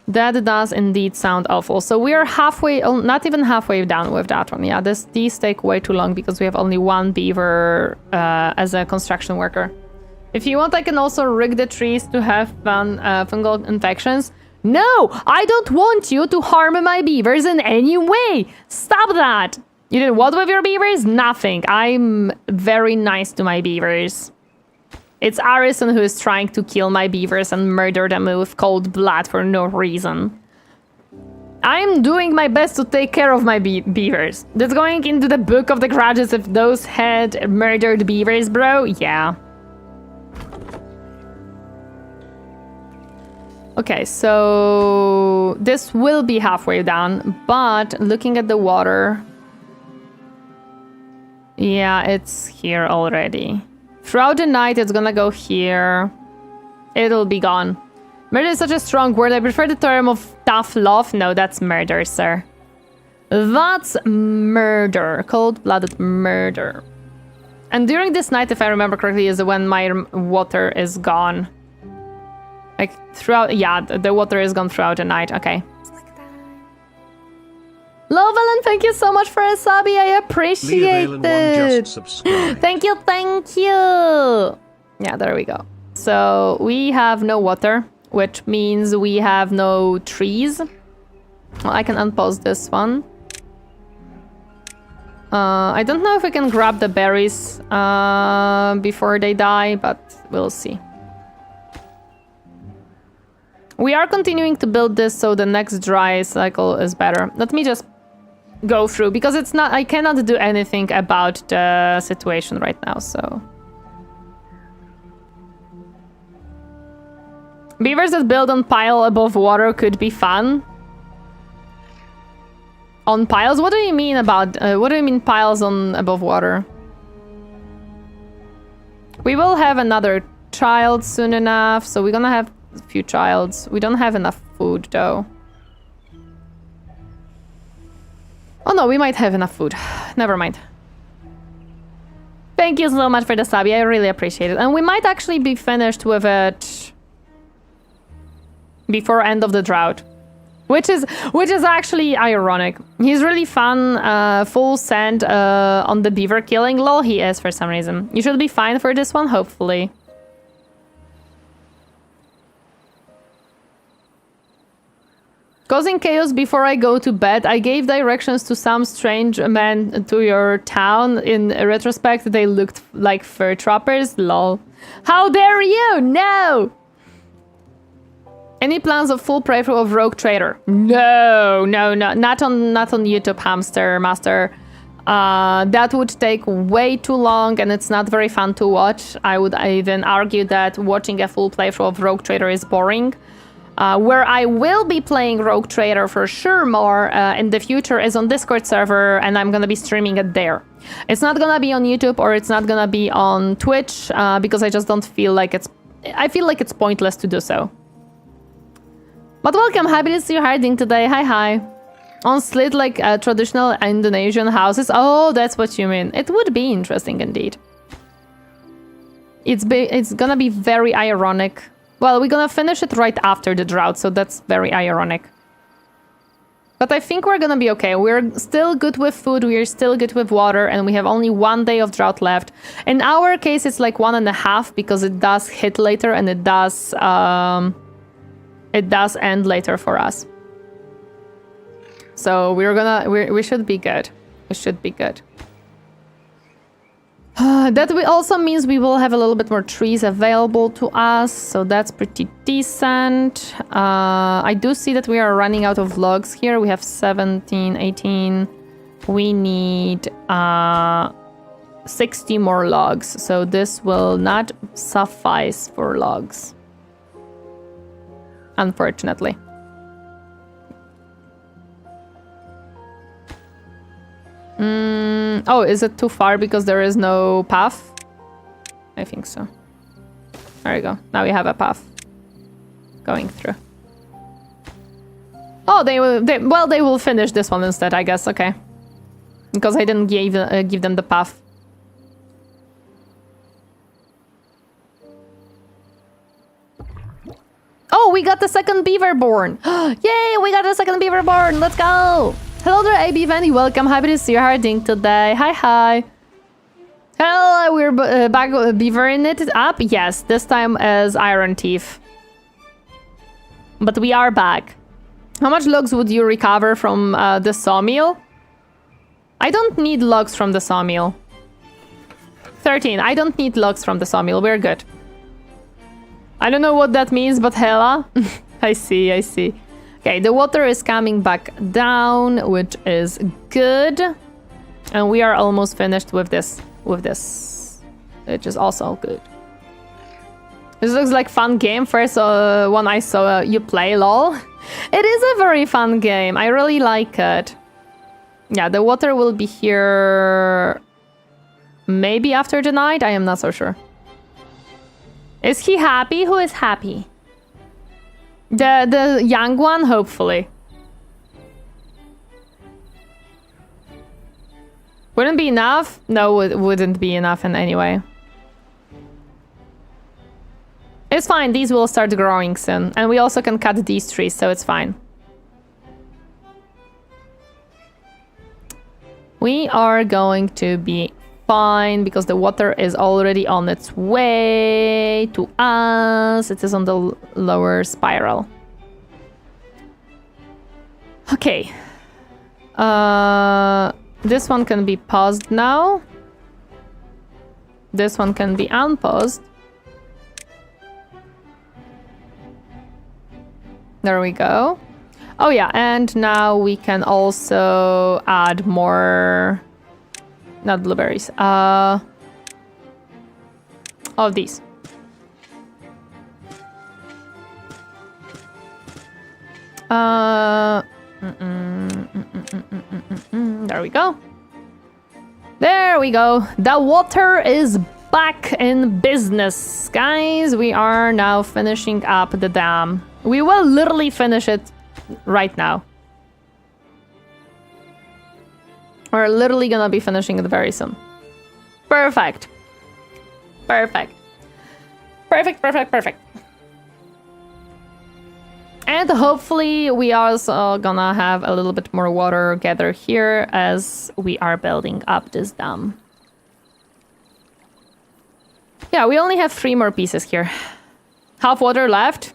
That does indeed sound awful. So we are halfway, not even halfway down with that one. Yeah, these take way too long because we have only one beaver as a construction worker. If you want, I can also rig the trees to have fungal infections. No, I don't want you to harm my beavers in any way. Stop that. You did what with your beavers? Nothing. I'm very nice to my beavers. It's Arison who is trying to kill my beavers and murder them with cold blood for no reason. I'm doing my best to take care of my beavers. That's going into the book of the grudges if those had murdered beavers, bro? Yeah. Okay, so this will be halfway down, but looking at the water... Yeah, it's here already. Throughout the night, it's gonna go here. It'll be gone. Murder is such a strong word. I prefer the term of tough love. No, that's murder, sir. That's murder. Cold-blooded murder. And during this night, if I remember correctly, is when my water is gone. Like, throughout... Yeah, the water is gone throughout the night. Okay. Loveland, thank you so much for a subby. I appreciate it. Thank you, thank you. Yeah, there we go. So we have no water, which means we have no trees. Well, I can unpause this one. I don't know if we can grab the berries before they die, but we'll see. We are continuing to build this so the next dry cycle is better. Let me just go through because it's not, I cannot do anything about the situation right now, so. Beavers that build on pile above water could be fun. On piles? What do you mean about, what do you mean piles on above water? We will have another child soon enough, so we're gonna have a few childs. We don't have enough food though. Oh no, we might have enough food. Never mind. Thank you so much for the subby. I really appreciate it. And we might actually be finished with it before end of the drought. which is actually ironic. He's really fun, full send on the beaver killing. Lol, he is for some reason. You should be fine for this one, hopefully. Causing chaos before I go to bed. I gave directions to some strange men to your town. In retrospect, they looked like fur trappers. Lol. How dare you? No! Any plans of full playthrough of Rogue Trader? No, not on YouTube, Hamster Master. That would take way too long, and it's not very fun to watch. I would even argue that watching a full playthrough of Rogue Trader is boring. Where I will be playing Rogue Trader for sure more in the future is on Discord server, and I'm gonna be streaming it there. It's not gonna be on YouTube or it's not gonna be on Twitch because I just don't feel like I feel like it's pointless to do so. But welcome, happy to see you hiding today. Hi. On slit like traditional Indonesian houses. Oh, that's what you mean. It would be interesting indeed. It's gonna be very ironic. Well, we're gonna finish it right after the drought, so that's very ironic. But I think we're gonna be okay. We're still good with food, we're still good with water, and we have only 1 day of drought left. In our case, it's like 1.5 because it does hit later and it does end later for us. So we should be good. We should be good. That also means we will have a little bit more trees available to us, so that's pretty decent. I do see that we are running out of logs here. We have 17, 18. We need 60 more logs, so this will not suffice for logs. Unfortunately. Oh, is it too far because there is no path? I think so. There we go. Now we have a path going through. Oh, they will finish this one instead, I guess. Okay, because I didn't give them the path. Oh, we got the second beaver born. Yay, we got the second beaver born. Let's go. Hello there, AB Vandy. Welcome. Happy to see you harding today. Hi. Hello, we're back beavering it up. Yes, this time as Iron Thief. But we are back. How much logs would you recover from the sawmill? I don't need logs from the sawmill. 13. I don't need logs from the sawmill. We're good. I don't know what that means, but hella. I see. Okay, the water is coming back down, which is good. And we are almost finished with this, which is also good. This looks like fun game. First one I saw you play, lol. It is a very fun game. I really like it. Yeah, the water will be here maybe after the night. I am not so sure. Is he happy? Who is happy? The young one, hopefully. Wouldn't be enough? No, it wouldn't be enough in any way. It's fine, these will start growing soon. And we also can cut these trees, so it's fine. We are going to be fine because the water is already on its way to us. It is on the lower spiral. Okay. This one can be paused now. This one can be unpaused. There we go. Oh yeah, and now we can also add more... Not blueberries. Of these. There we go. There we go. The water is back in business, guys. We are now finishing up the dam. We will literally finish it right now. We're literally gonna be finishing it very soon. Perfect. And hopefully we are also gonna have a little bit more water gathered here as we are building up this dam. Yeah, we only have 3 more pieces here. Half water left.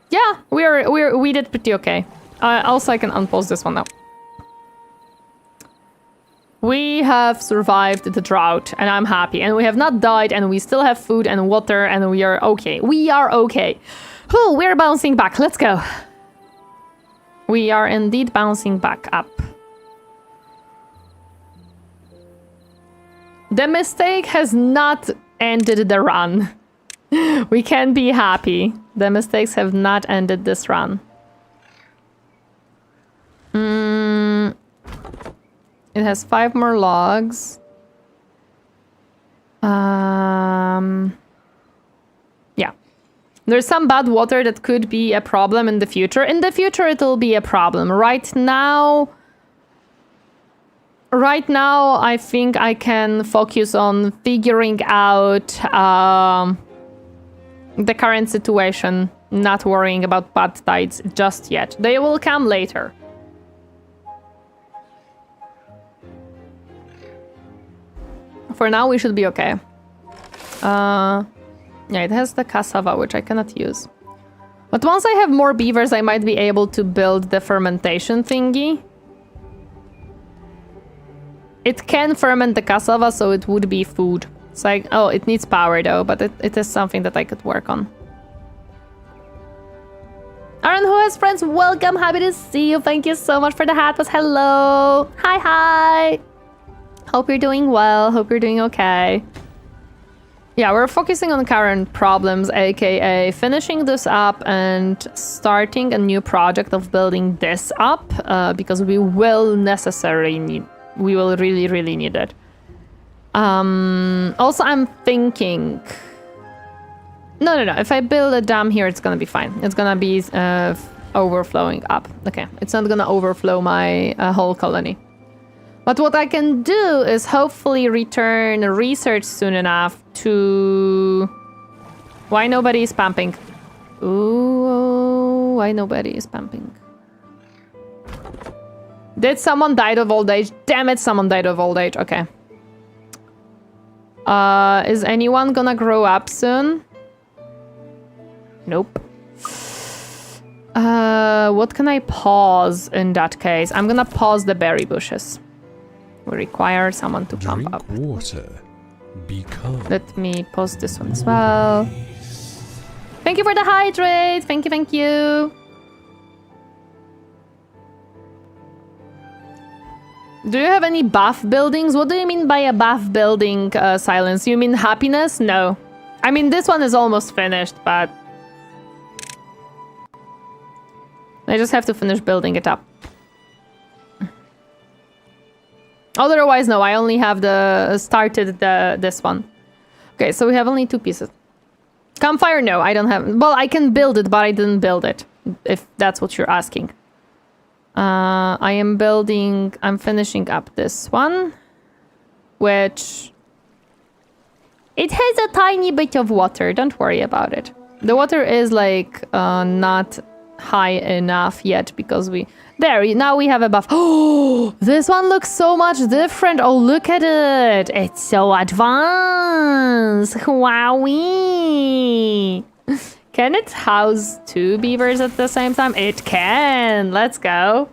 Yeah, we did pretty okay. Also, I can unpause this one now. We have survived the drought, and I'm happy. And we have not died, and we still have food and water, and we are okay. We are okay. Whew, we're bouncing back. Let's go. We are indeed bouncing back up. The mistake has not ended the run. We can be happy. The mistakes have not ended this run. It has 5 more logs. Yeah. There's some bad water that could be a problem in the future. In the future, it'll be a problem. Right now, I think I can focus on figuring out the current situation, not worrying about bad tides just yet. They will come later. For now, we should be okay. Yeah, it has the cassava, which I cannot use. But once I have more beavers, I might be able to build the fermentation thingy. It can ferment the cassava, so it would be food. It's like, oh, it needs power though, but it is something that I could work on. Aaron, who has friends, welcome. Happy to see you. Thank you so much for the hat. Was hello. Hi, hi. Hope you're doing well. Hope you're doing okay. Yeah, we're focusing on current problems, aka finishing this up and starting a new project of building this up, because we will necessarily need, we will really need it. Also, I'm thinking... No. If I build a dam here, it's gonna be fine. It's gonna be overflowing up. Okay, it's not gonna overflow my whole colony. But what I can do is hopefully return research soon enough to... Why nobody is pumping? Ooh, why nobody is pumping? Did someone die of old age? Damn it, someone died of old age. Okay. Is anyone gonna grow up soon? Nope. What can I pause in that case? I'm gonna pause the berry bushes. We require someone to pump up.
Drink water. Be calm.
Let me pause this one as well. Thank you for the hydrate. Thank you. Do you have any buff buildings? What do you mean by a buff building, Silence? You mean happiness? No. I mean, this one is almost finished, but... I just have to finish building it up. Otherwise, no, I only have this one. Okay, so we have only 2 pieces. Campfire, no, I don't have... Well, I can build it, but I didn't build it, if that's what you're asking. I'm finishing up this one, which... It has a tiny bit of water, don't worry about it. The water is, like, not high enough yet, because we... There, now we have a buff. Oh, this one looks so much different. Oh, look at it. It's so advanced. Wowee. Can it house 2 beavers at the same time? It can. Let's go.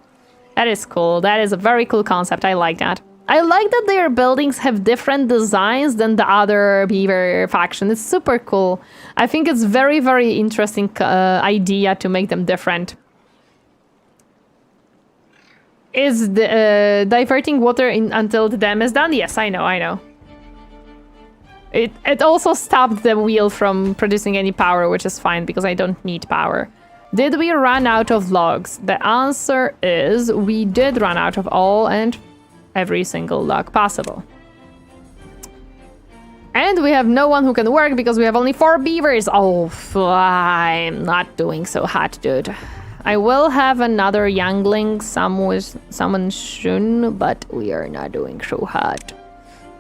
That is cool. That is a very cool concept. I like that. I like that their buildings have different designs than the other beaver faction. It's super cool. I think it's very interesting idea to make them different. Is the diverting water until the dam is done? Yes, I know. It also stopped the wheel from producing any power, which is fine because I don't need power. Did we run out of logs? The answer is we did run out of all and every single log possible. And we have no one who can work because we have only 4 beavers. Oh, I'm not doing so hot, dude. I will have another youngling summon soon, but we are not doing so hot.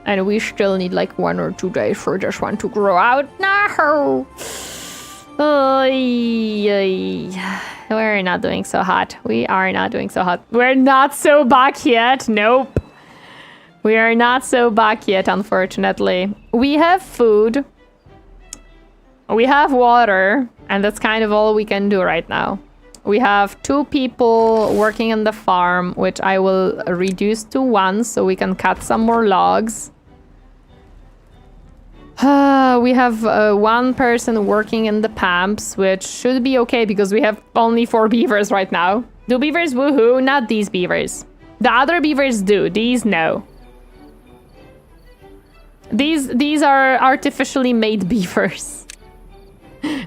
And we still need like 1 or 2 days for this one to grow out. No! We're not doing so hot. We are not doing so hot. We're not so back yet. Nope. We are not so back yet, unfortunately. We have food. We have water. And that's kind of all we can do right now. We have 2 people working on the farm, which I will reduce to 1 so we can cut some more logs. We have 1 person working in the pumps, which should be okay because we have only 4 beavers right now. Do beavers woohoo? Not these beavers. The other beavers do. These no. These are artificially made beavers.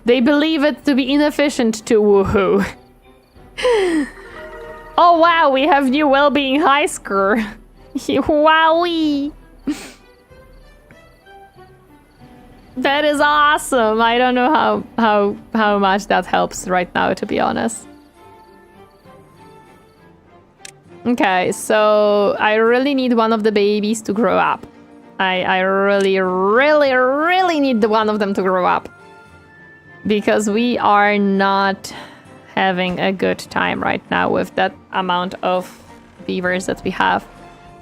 They believe it to be inefficient to woohoo. Oh wow, we have new well-being high score. Wowee. That is awesome. I don't know how much that helps right now, to be honest. Okay, so I really need one of the babies to grow up. I really, really, really need one of them to grow up. Because we are not having a good time right now with that amount of beavers that we have.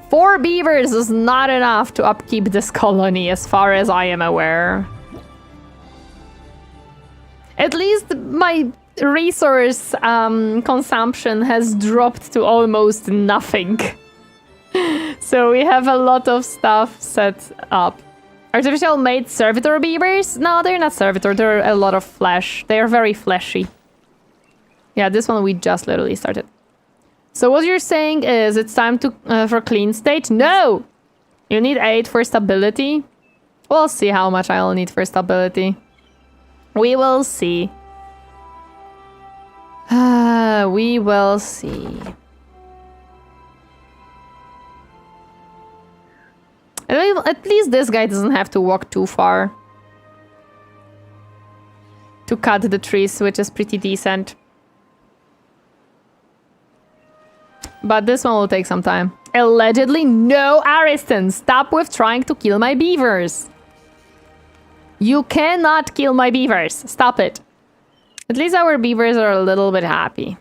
4 beavers is not enough to upkeep this colony, as far as I am aware. At least my resource consumption has dropped to almost nothing. So we have a lot of stuff set up. Artificial made servitor beavers? No, they're not servitor. They're a lot of flesh. They are very fleshy. Yeah, this one we just literally started. So what you're saying is it's time to for clean state? No! You need 8 for stability? We'll see how much I'll need for stability. We will see. We will see. At least this guy doesn't have to walk too far to cut the trees, which is pretty decent. But this one will take some time. Allegedly, no, Ariston! Stop with trying to kill my beavers! You cannot kill my beavers! Stop it! At least our beavers are a little bit happy.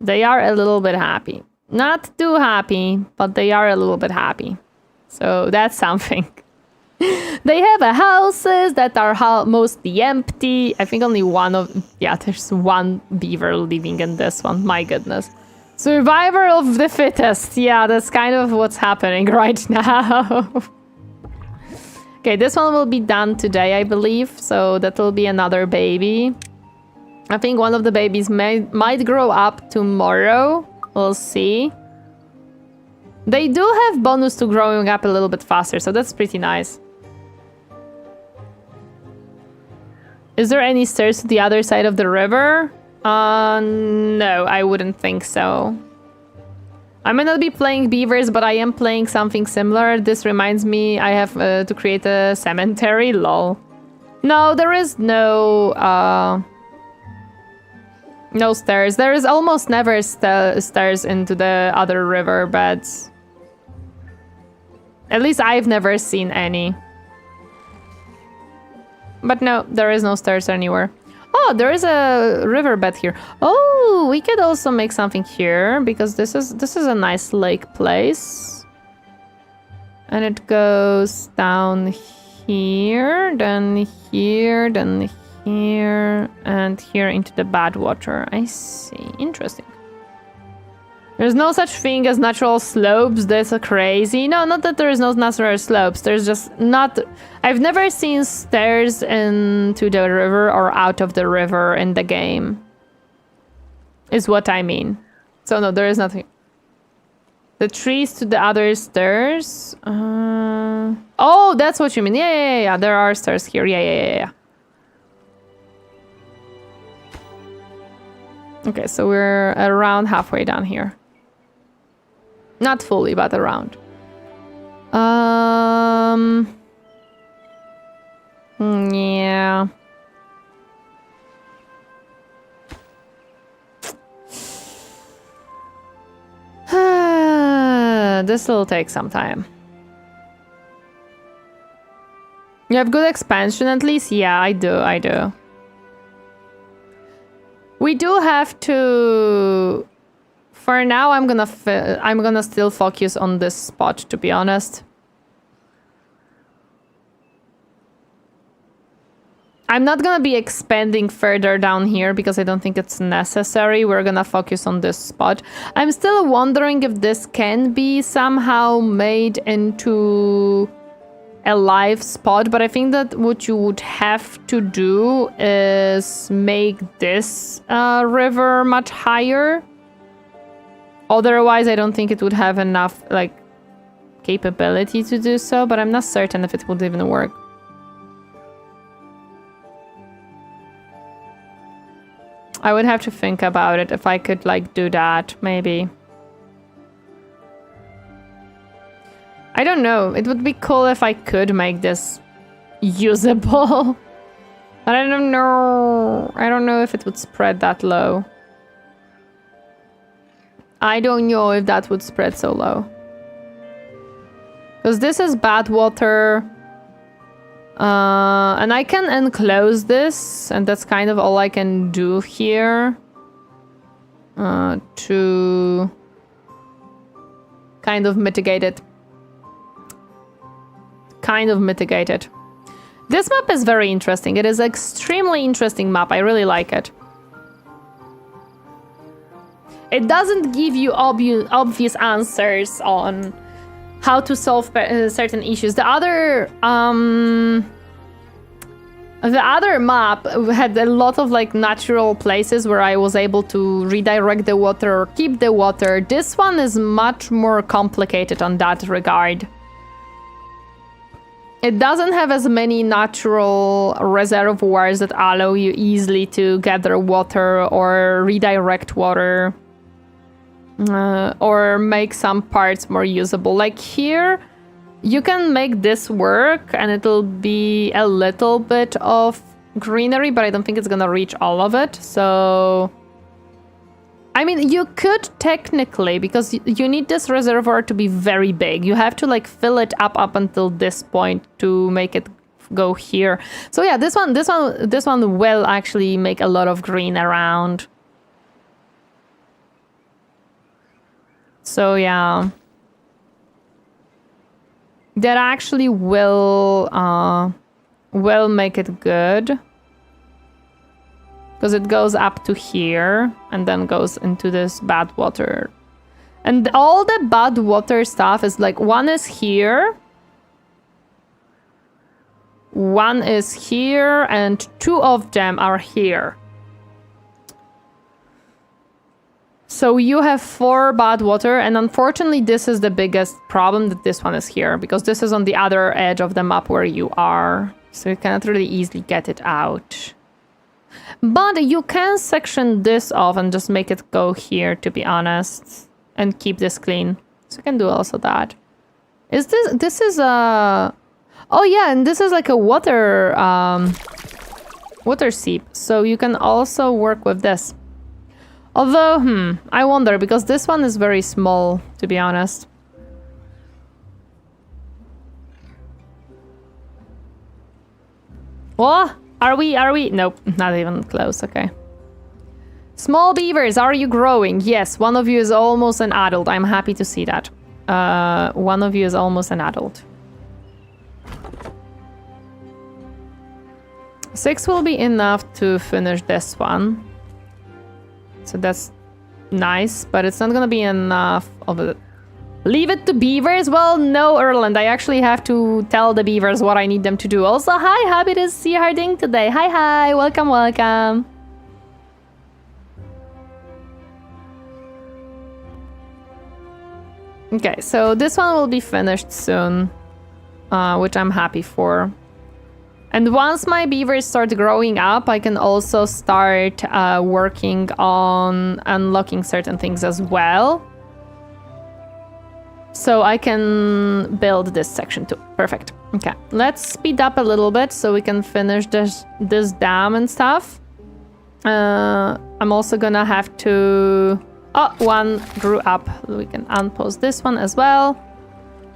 They are a little bit happy. Not too happy, but they are a little bit happy. So that's something. They have houses that are mostly empty. I think only one of... Yeah, there's 1 beaver living in this one. My goodness. Survivor of the fittest. Yeah, that's kind of what's happening right now. Okay, this one will be done today, I believe. So that will be another baby. I think one of the babies might grow up tomorrow. We'll see. They do have bonus to growing up a little bit faster, so that's pretty nice. Is there any stairs to the other side of the river? No, I wouldn't think so. I may not be playing beavers, but I am playing something similar. This reminds me I have to create a cemetery, lol. No, there is no stairs. There is almost never stairs into the other river beds. At least I've never seen any. But no, there is no stairs anywhere. Oh, there is a riverbed here. Oh, we could also make something here because this is a nice lake place. And it goes down here, then here, then here, and here into the bad water. I see. Interesting. There's no such thing as natural slopes. That's crazy. No, not that there is no natural slopes. There's just not... I've never seen stairs into the river or out of the river in the game. Is what I mean. So no, there is nothing. The trees to the other stairs. Oh, that's what you mean. Yeah. There are stairs here. Yeah. Okay, so we're around halfway down here. Not fully, but around. Yeah. This will take some time. You have good expansion at least? Yeah, I do. We do have to... For now, I'm gonna still focus on this spot, to be honest. I'm not gonna be expanding further down here because I don't think it's necessary. We're gonna focus on this spot. I'm still wondering if this can be somehow made into a live spot, but I think that what you would have to do is make this river much higher. Otherwise, I don't think it would have enough like capability to do so, but I'm not certain if it would even work. I would have to think about it if I could like do that, maybe. I don't know. It would be cool if I could make this usable. But I don't know. I don't know if it would spread that low. I don't know if that would spread so low. Because this is bad water. And I can enclose this, and that's kind of all I can do here. To kind of mitigate it. This map is very interesting. It is an extremely interesting map. I really like it. It doesn't give you obvious answers on how to solve certain issues. The other map had a lot of like natural places where I was able to redirect the water or keep the water. This one is much more complicated on that regard. It doesn't have as many natural reservoirs that allow you easily to gather water or redirect water. Or make some parts more usable. Like here, you can make this work and it'll be a little bit of greenery, but I don't think it's gonna reach all of it. So, I mean, you could technically, because you need this reservoir to be very big. You have to like fill it up until this point to make it go here. So yeah, this one will actually make a lot of green around. So yeah, that actually will make it good, because it goes up to here and then goes into this bad water, and all the bad water stuff is like one is here, one is here, and two of them are here. So you have 4 bad water, and unfortunately this is the biggest problem, that this one is here, because this is on the other edge of the map where you are. So you cannot really easily get it out. But you can section this off and just make it go here, to be honest, and keep this clean. So you can do also that. Is this is a... Oh yeah, and this is like a water seep, so you can also work with this. Although, I wonder, because this one is very small, to be honest. What? Are we? Nope, not even close, okay. Small beavers, are you growing? Yes, one of you is almost an adult. I'm happy to see that. One of you is almost an adult. 6 will be enough to finish this one. So that's nice, but it's not gonna be enough of it. Leave it to beavers? Well, no, Erland. I actually have to tell the beavers what I need them to do. Also, hi, happy to see you doing today. Hi, welcome, welcome. Okay, so this one will be finished soon, which I'm happy for. And once my beavers start growing up, I can also start working on unlocking certain things as well. So I can build this section too. Perfect. Okay, let's speed up a little bit so we can finish this dam and stuff. I'm also gonna have to... Oh, one grew up. We can unpause this one as well.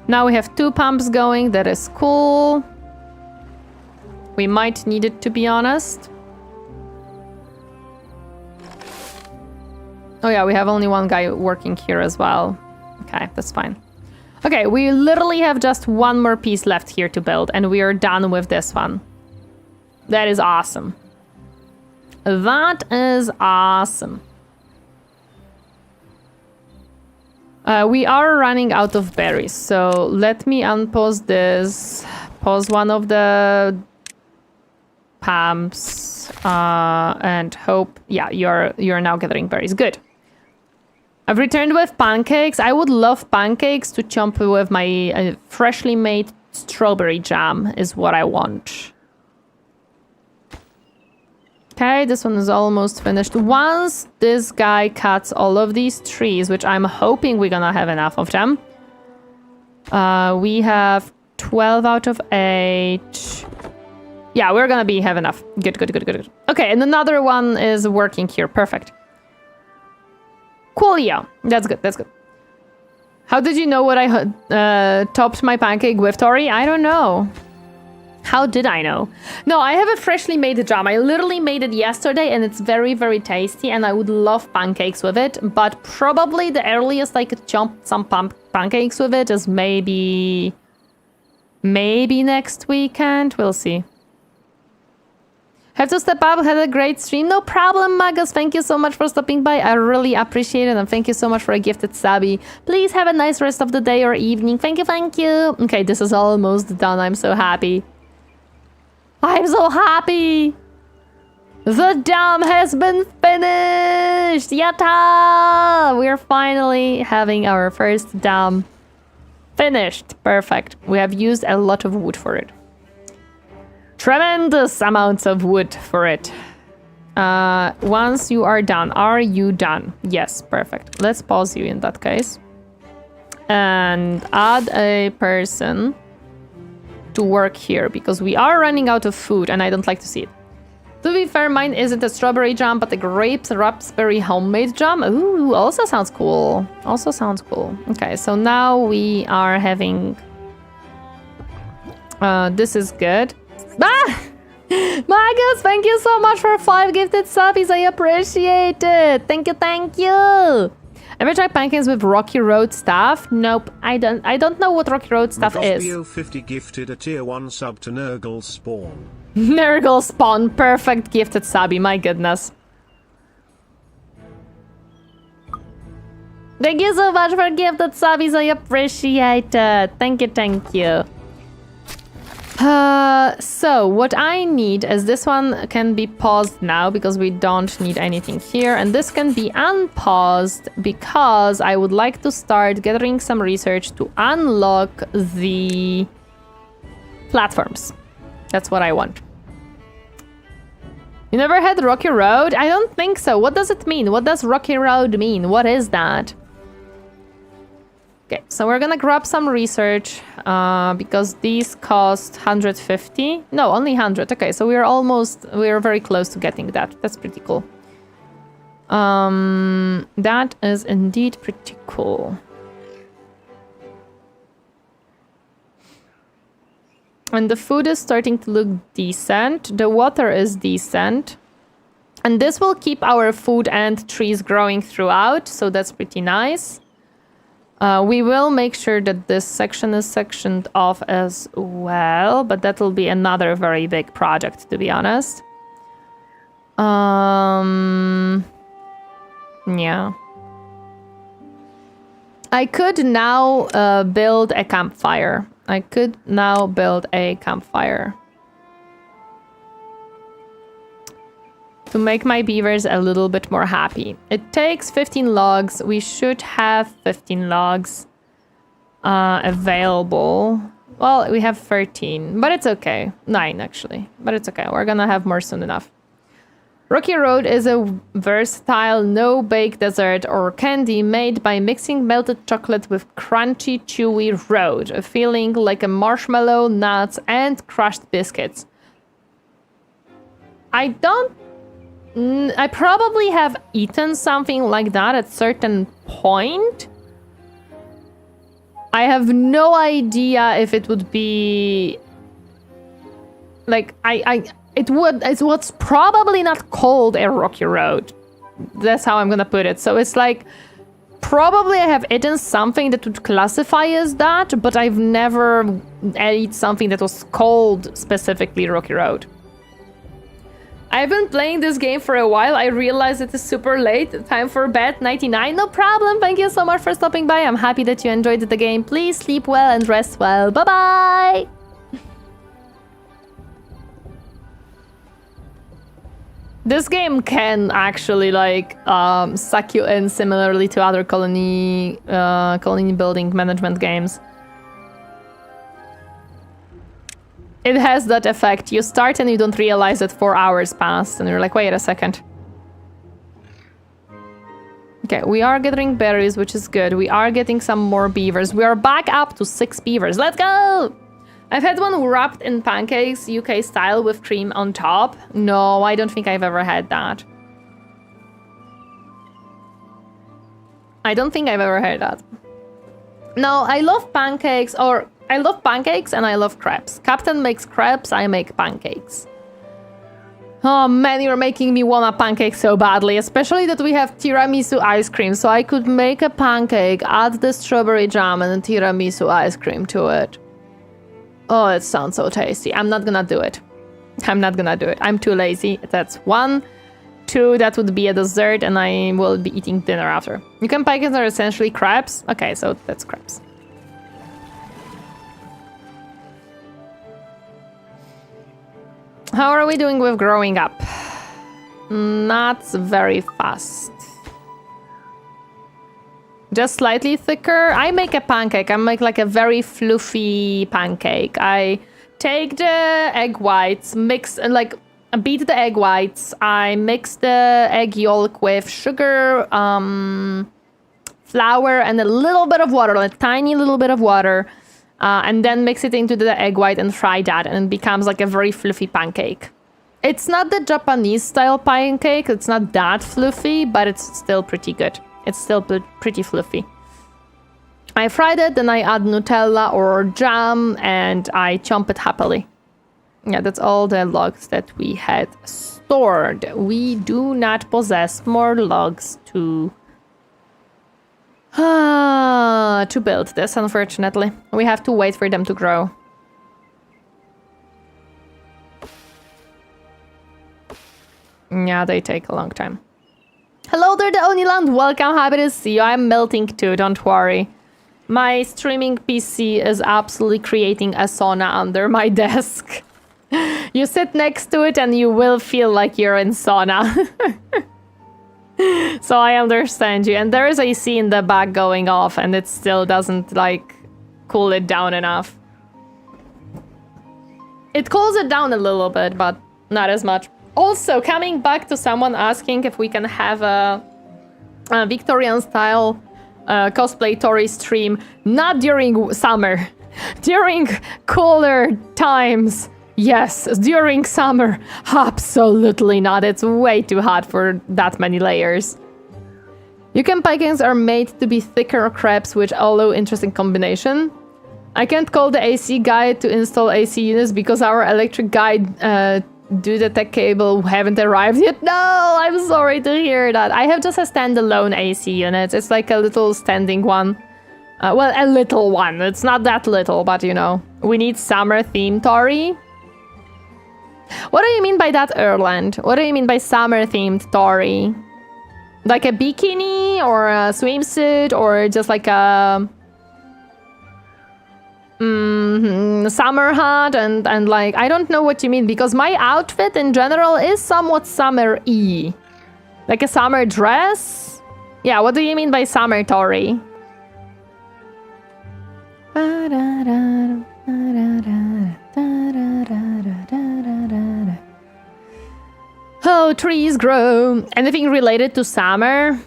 Now we have 2 pumps going. That is cool. We might need it, to be honest. Oh yeah, we have only one guy working here as well. Okay, that's fine. Okay, we literally have just one more piece left here to build, and we are done with this one. That is awesome. That is awesome. We are running out of berries, so let me unpause this. Pause one of the pumps, and hope. Yeah, you're now gathering berries. Good. I've returned with pancakes. I would love pancakes to chomp with my freshly made strawberry jam is what I want. Okay, this one is almost finished. Once this guy cuts all of these trees, which I'm hoping we're gonna have enough of them. We have 12 out of 8. Yeah, we're gonna have enough. Good, good, good, good. Okay, and another one is working here. Perfect. Coolio. That's good, that's good. How did you know what I topped my pancake with, Tori? I don't know. How did I know? No, I have a freshly made jam. I literally made it yesterday and it's very, very tasty and I would love pancakes with it, but probably the earliest I could chomp some pancakes with it is maybe next weekend. We'll see. Have to step up. Had a great stream. No problem, Magus. Thank you so much for stopping by. I really appreciate it. And thank you so much for a gifted subby. Please have a nice rest of the day or evening. Thank you, thank you. Okay, this is almost done. I'm so happy. I'm so happy. The dam has been finished. Yatta! We're finally having our first dam finished. Perfect. We have used a lot of wood for it. Tremendous amounts of wood for it. Once you are done. Are you done? Yes, perfect. Let's pause you in that case. And add a person to work here because we are running out of food and I don't like to see it. To be fair, mine isn't a strawberry jam, but a grapes raspberry homemade jam. Ooh, also sounds cool. Also sounds cool. Okay, so now we are having... this is good. Ah! Magus, thank you so much for 5 gifted subbies. I appreciate it. Thank you, thank you. Ever tried pancakes with Rocky Road stuff? Nope, I don't know what Rocky Road stuff is.
50 gifted a tier 1 sub to Nurgle Spawn.
Nurgle Spawn, perfect gifted subby, my goodness. Thank you so much for gifted subbies, I appreciate it. Thank you, thank you. So what I need is this one can be paused now because we don't need anything here, and this can be unpaused because I would like to start gathering some research to unlock the platforms. That's what I want. You never had Rocky Road? I don't think so. What does it mean? What does Rocky Road mean? What is that? Okay, so we're gonna grab some research because these cost 150. No, only 100. Okay, so we're very close to getting that. That's pretty cool. That is indeed pretty cool. And the food is starting to look decent. The water is decent. And this will keep our food and trees growing throughout, so that's pretty nice. We will make sure that this section is sectioned off as well, but that will be another very big project, to be honest. Yeah. I could now build a campfire. To make my beavers a little bit more happy. It takes 15 logs. We should have 15 logs available. Well, we have 13, but it's okay. 9, actually. But it's okay. We're gonna have more soon enough. Rocky Road is a versatile no-bake dessert or candy made by mixing melted chocolate with crunchy, chewy road, feeling like a marshmallow, nuts, and crushed biscuits. I probably have eaten something like that at a certain point. I have no idea if it would be... Like, it's what's probably not called a Rocky Road. That's how I'm gonna put it. So it's like, probably I have eaten something that would classify as that, but I've never ate something that was called specifically Rocky Road. I've been playing this game for a while. I realize it is super late. Time for bed, 99. No problem. Thank you so much for stopping by. I'm happy that you enjoyed the game. Please sleep well and rest well. Bye-bye. This game can actually like suck you in similarly to other colony building management games. It has that effect. You start and you don't realize that 4 hours passed and you're like, wait a second. Okay, we are gathering berries, which is good. We are getting some more beavers. We are back up to 6 beavers. Let's go! I've had one wrapped in pancakes, UK style, with cream on top. No, I don't think I've ever had that. I don't think I've ever had that. No, I love pancakes, or I love pancakes and I love crepes. Captain makes crepes, I make pancakes. Oh man, you're making me want a pancake so badly, especially that we have tiramisu ice cream, so I could make a pancake, add the strawberry jam and tiramisu ice cream to it. Oh, it sounds so tasty. I'm not gonna do it. I'm not gonna do it. I'm too lazy. That's 1. 2, that would be a dessert, and I will be eating dinner after. You can pancakes are essentially crepes. Okay, so that's crepes. How are we doing with growing up? Not very fast. Just slightly thicker. I make a pancake. I make like a very fluffy pancake. I take the egg whites, mix and like beat the egg whites. I mix the egg yolk with sugar, flour, and a little bit of water, a tiny little bit of water. And then mix it into the egg white and fry that, and it becomes like a very fluffy pancake. It's not the Japanese style pancake, it's not that fluffy, but it's still pretty good. It's still pretty fluffy. I fried it, then I add Nutella or jam, and I chomp it happily. Yeah, that's all the logs that we had stored. We do not possess more logs to build this, unfortunately. We have to wait for them to grow. Yeah, they take a long time. Hello there, the Oniland. Welcome, happy to see you. I'm melting too, don't worry. My streaming PC is absolutely creating a sauna under my desk. You sit next to it and you will feel like you're in sauna. So I understand you. And there is AC in the back going off and it still doesn't like cool it down enough. It cools it down a little bit, but not as much. Also, coming back to someone asking if we can have a Victorian style cosplay Tori stream, not during summer, during cooler times. Yes, during summer, absolutely not. It's way too hot for that many layers. Yuken pancakes are made to be thicker crepes, which allow interesting combination. I can't call the AC guy to install AC units because our electric guy due to the tech cable haven't arrived yet. No, I'm sorry to hear that. I have just a standalone AC unit. It's like a little standing one. Well, a little one. It's not that little, but you know. We need summer theme, Tori. What do you mean by that, Erland? What do you mean by summer themed, Tori? Like a bikini or a swimsuit or just like a summer hat and like, I don't know what you mean because my outfit in general is somewhat summer-y. Like a summer dress? Yeah, what do you mean by summer, Tori? Oh, trees grow. Anything related to summer?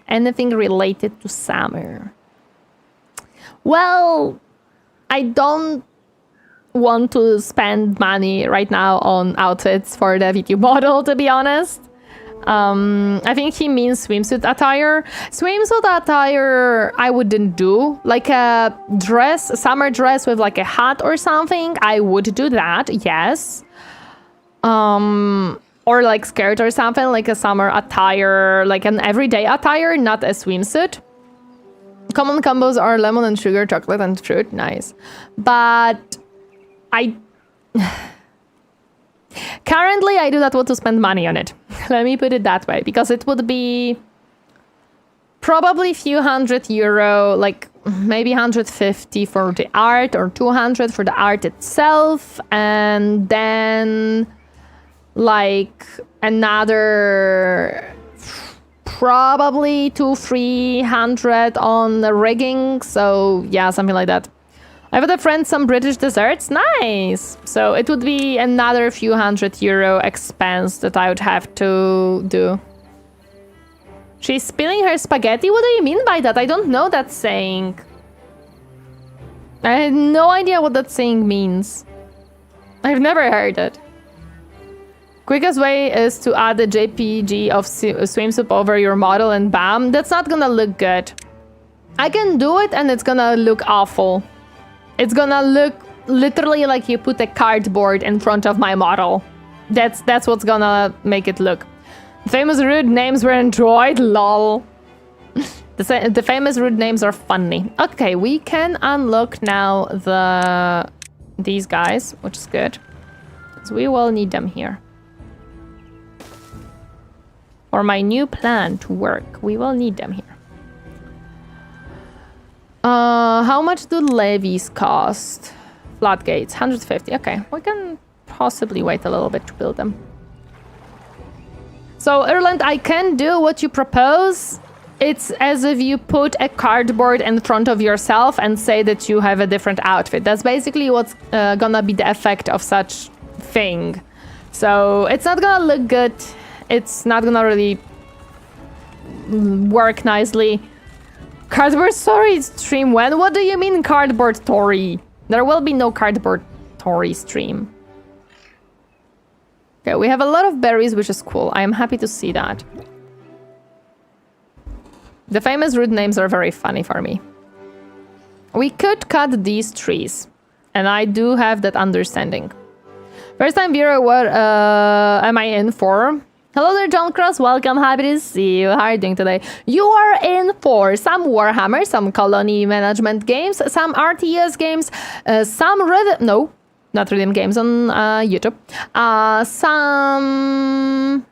Anything related to summer? Well, I don't want to spend money right now on outfits for the VTube model, to be honest. I think he means swimsuit attire. Swimsuit attire, I wouldn't do. Like a dress, a summer dress with like a hat or something, I would do that, yes. or like skirt or something, like a summer attire, like an everyday attire, not a swimsuit. Common combos are lemon and sugar, chocolate and fruit. Nice. But currently, I do not want to spend money on it. Let me put it that way, because it would be probably a few €100, like maybe 150 for the art or 200 for the art itself, and then like another probably 200-300 on the rigging. So yeah, something like that. I have a friend some British desserts. Nice. So it would be another few €100 expense that I would have to do. She's spilling her spaghetti? What do you mean by that? I don't know that saying. I had no idea what that saying means. I've never heard it. Quickest way is to add a JPG of swimsuit over your model and bam. That's not gonna look good. I can do it and it's gonna look awful. It's gonna look literally like you put a cardboard in front of my model. That's what's gonna make it look. Famous rude names were enjoyed, lol. The famous rude names are funny. Okay, we can unlock now these guys, which is good. So we will need them here. For my new plan to work, we will need them here. How much do levies cost? Floodgates, 150. Okay, we can possibly wait a little bit to build them. So, Erland, I can do what you propose. It's as if you put a cardboard in front of yourself and say that you have a different outfit. That's basically what's gonna be the effect of such thing. So, it's not gonna look good. It's not gonna really work nicely. Cardboard story stream when? What do you mean cardboard story? There will be no cardboard story stream. Okay, we have a lot of berries, which is cool. I am happy to see that. The famous rude names are very funny for me. We could cut these trees, and I do have that understanding. First time viewer, what am I in for? Hello there, John Cross. Welcome. Happy to see you. How are you doing today? You are in for some Warhammer, some colony management games, some RTS games, some not rhythm games on YouTube, some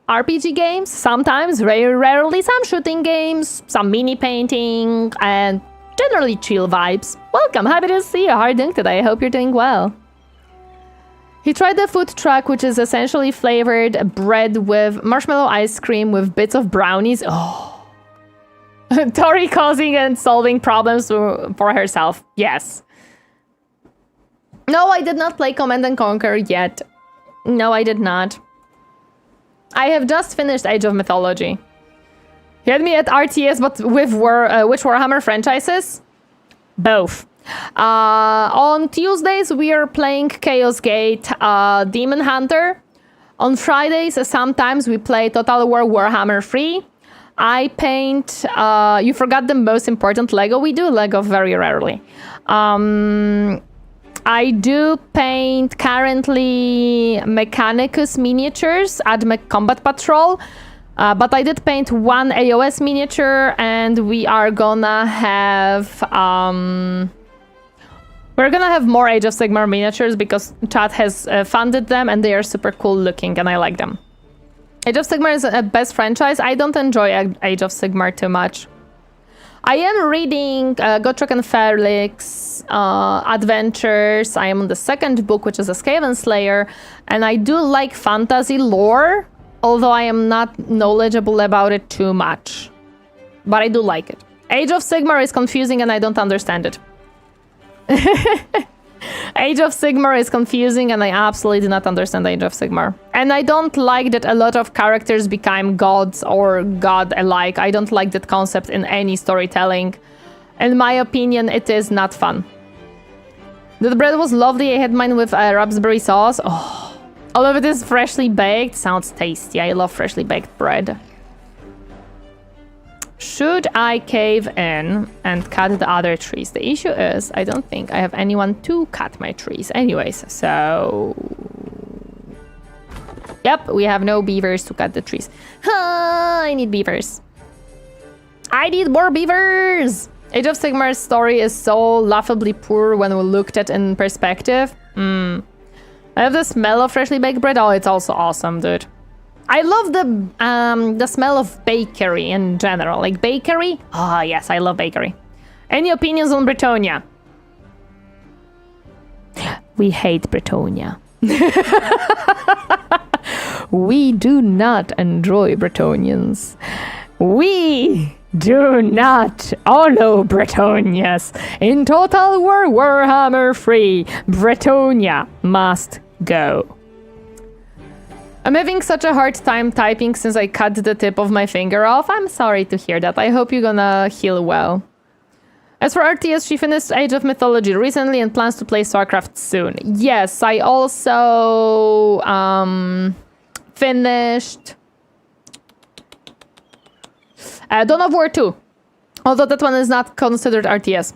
RPG games, sometimes, very rarely, some shooting games, some mini painting, and generally chill vibes. Welcome. Happy to see you. How are you doing today? I hope you're doing well. He tried the food truck, which is essentially flavored bread with marshmallow ice cream with bits of brownies. Oh. Tori causing and solving problems for herself. Yes. No, I did not play Command & Conquer yet. No, I did not. I have just finished Age of Mythology. You had me at RTS, but with which Warhammer franchises? Both. On Tuesdays, we are playing Chaos Gate Demon Hunter. On Fridays, sometimes we play Total War Warhammer 3. I paint... you forgot the most important Lego. We do Lego very rarely. I do paint currently Mechanicus miniatures at Combat Patrol. But I did paint one AOS miniature, and we are gonna have... we're gonna have more Age of Sigmar miniatures because chat has funded them and they are super cool looking and I like them. Age of Sigmar is a best franchise. I don't enjoy Age of Sigmar too much. I am reading Gotrek and Felix Adventures. I am on the second book, which is a Skaven Slayer, and I do like fantasy lore, although I am not knowledgeable about it too much. But I do like it. Age of Sigmar is confusing and I don't understand it. Age of Sigmar is confusing and I absolutely do not understand Age of Sigmar. And I don't like that a lot of characters become gods or god-alike. I don't like that concept in any storytelling. In my opinion, it is not fun. The bread was lovely. I had mine with raspberry sauce. Oh, all of it is freshly baked. Sounds tasty. I love freshly baked bread. Should I cave in and cut the other trees? The issue is, I don't think I have anyone to cut my trees anyways, so... Yep, we have no beavers to cut the trees. I need beavers. I need more beavers! Age of Sigmar's story is so laughably poor when we looked at it in perspective. I love the smell of freshly baked bread. Oh, it's also awesome, dude. I love the smell of bakery in general. Like bakery? Ah, yes, I love bakery. Any opinions on Bretonia? We hate Bretonia. We do not enjoy Bretonians. We do not follow Bretonias. In Total War Warhammer free, Bretonia must go. I'm having such a hard time typing since I cut the tip of my finger off. I'm sorry to hear that. I hope you're gonna heal well. As for RTS, she finished Age of Mythology recently and plans to play StarCraft soon. Yes, I also finished Dawn of War 2, although that one is not considered RTS.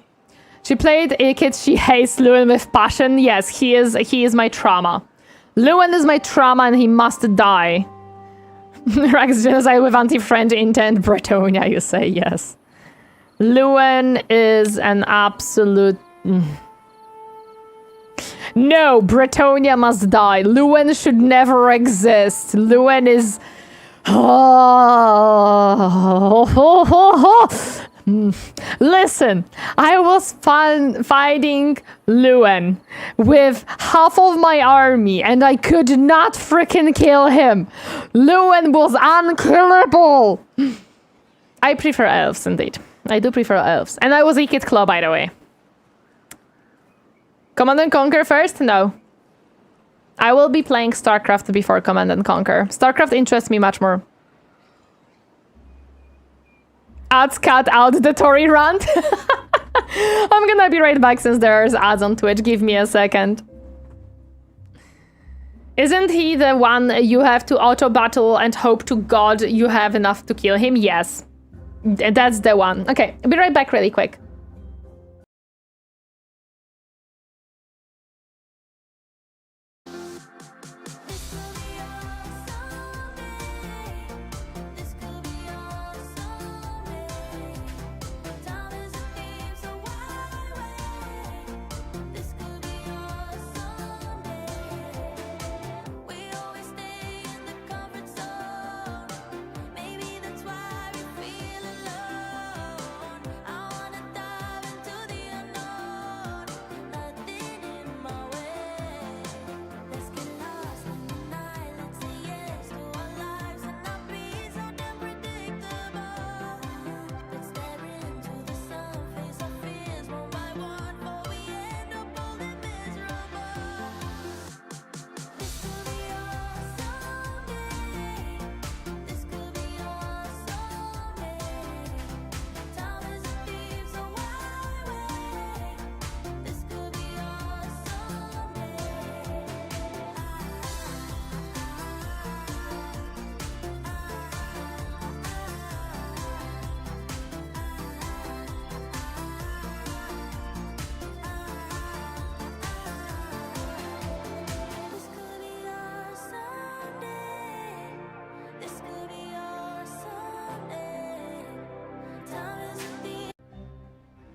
She played a kid she hates Lewin with passion. Yes, he is my trauma. Lewin is my trauma and he must die. Rex genocide with anti-French intent. Bretonia, you say, yes. Lewin is an absolute... No, Bretonia must die. Lewin should never exist. Lewin is... Listen, I was fighting Lewin with half of my army and I could not freaking kill him. Lewin was unkillable. I prefer elves, indeed. I do prefer elves. And I was a Kid Claw, by the way. Command and Conquer first? No. I will be playing StarCraft before Command and Conquer. StarCraft interests me much more. Ads cut out the Tory rant. I'm gonna be right back since there's ads on Twitch. Give me a second. Isn't he the one you have to auto-battle and hope to God you have enough to kill him? Yes. That's the one. Okay, I'll be right back really quick.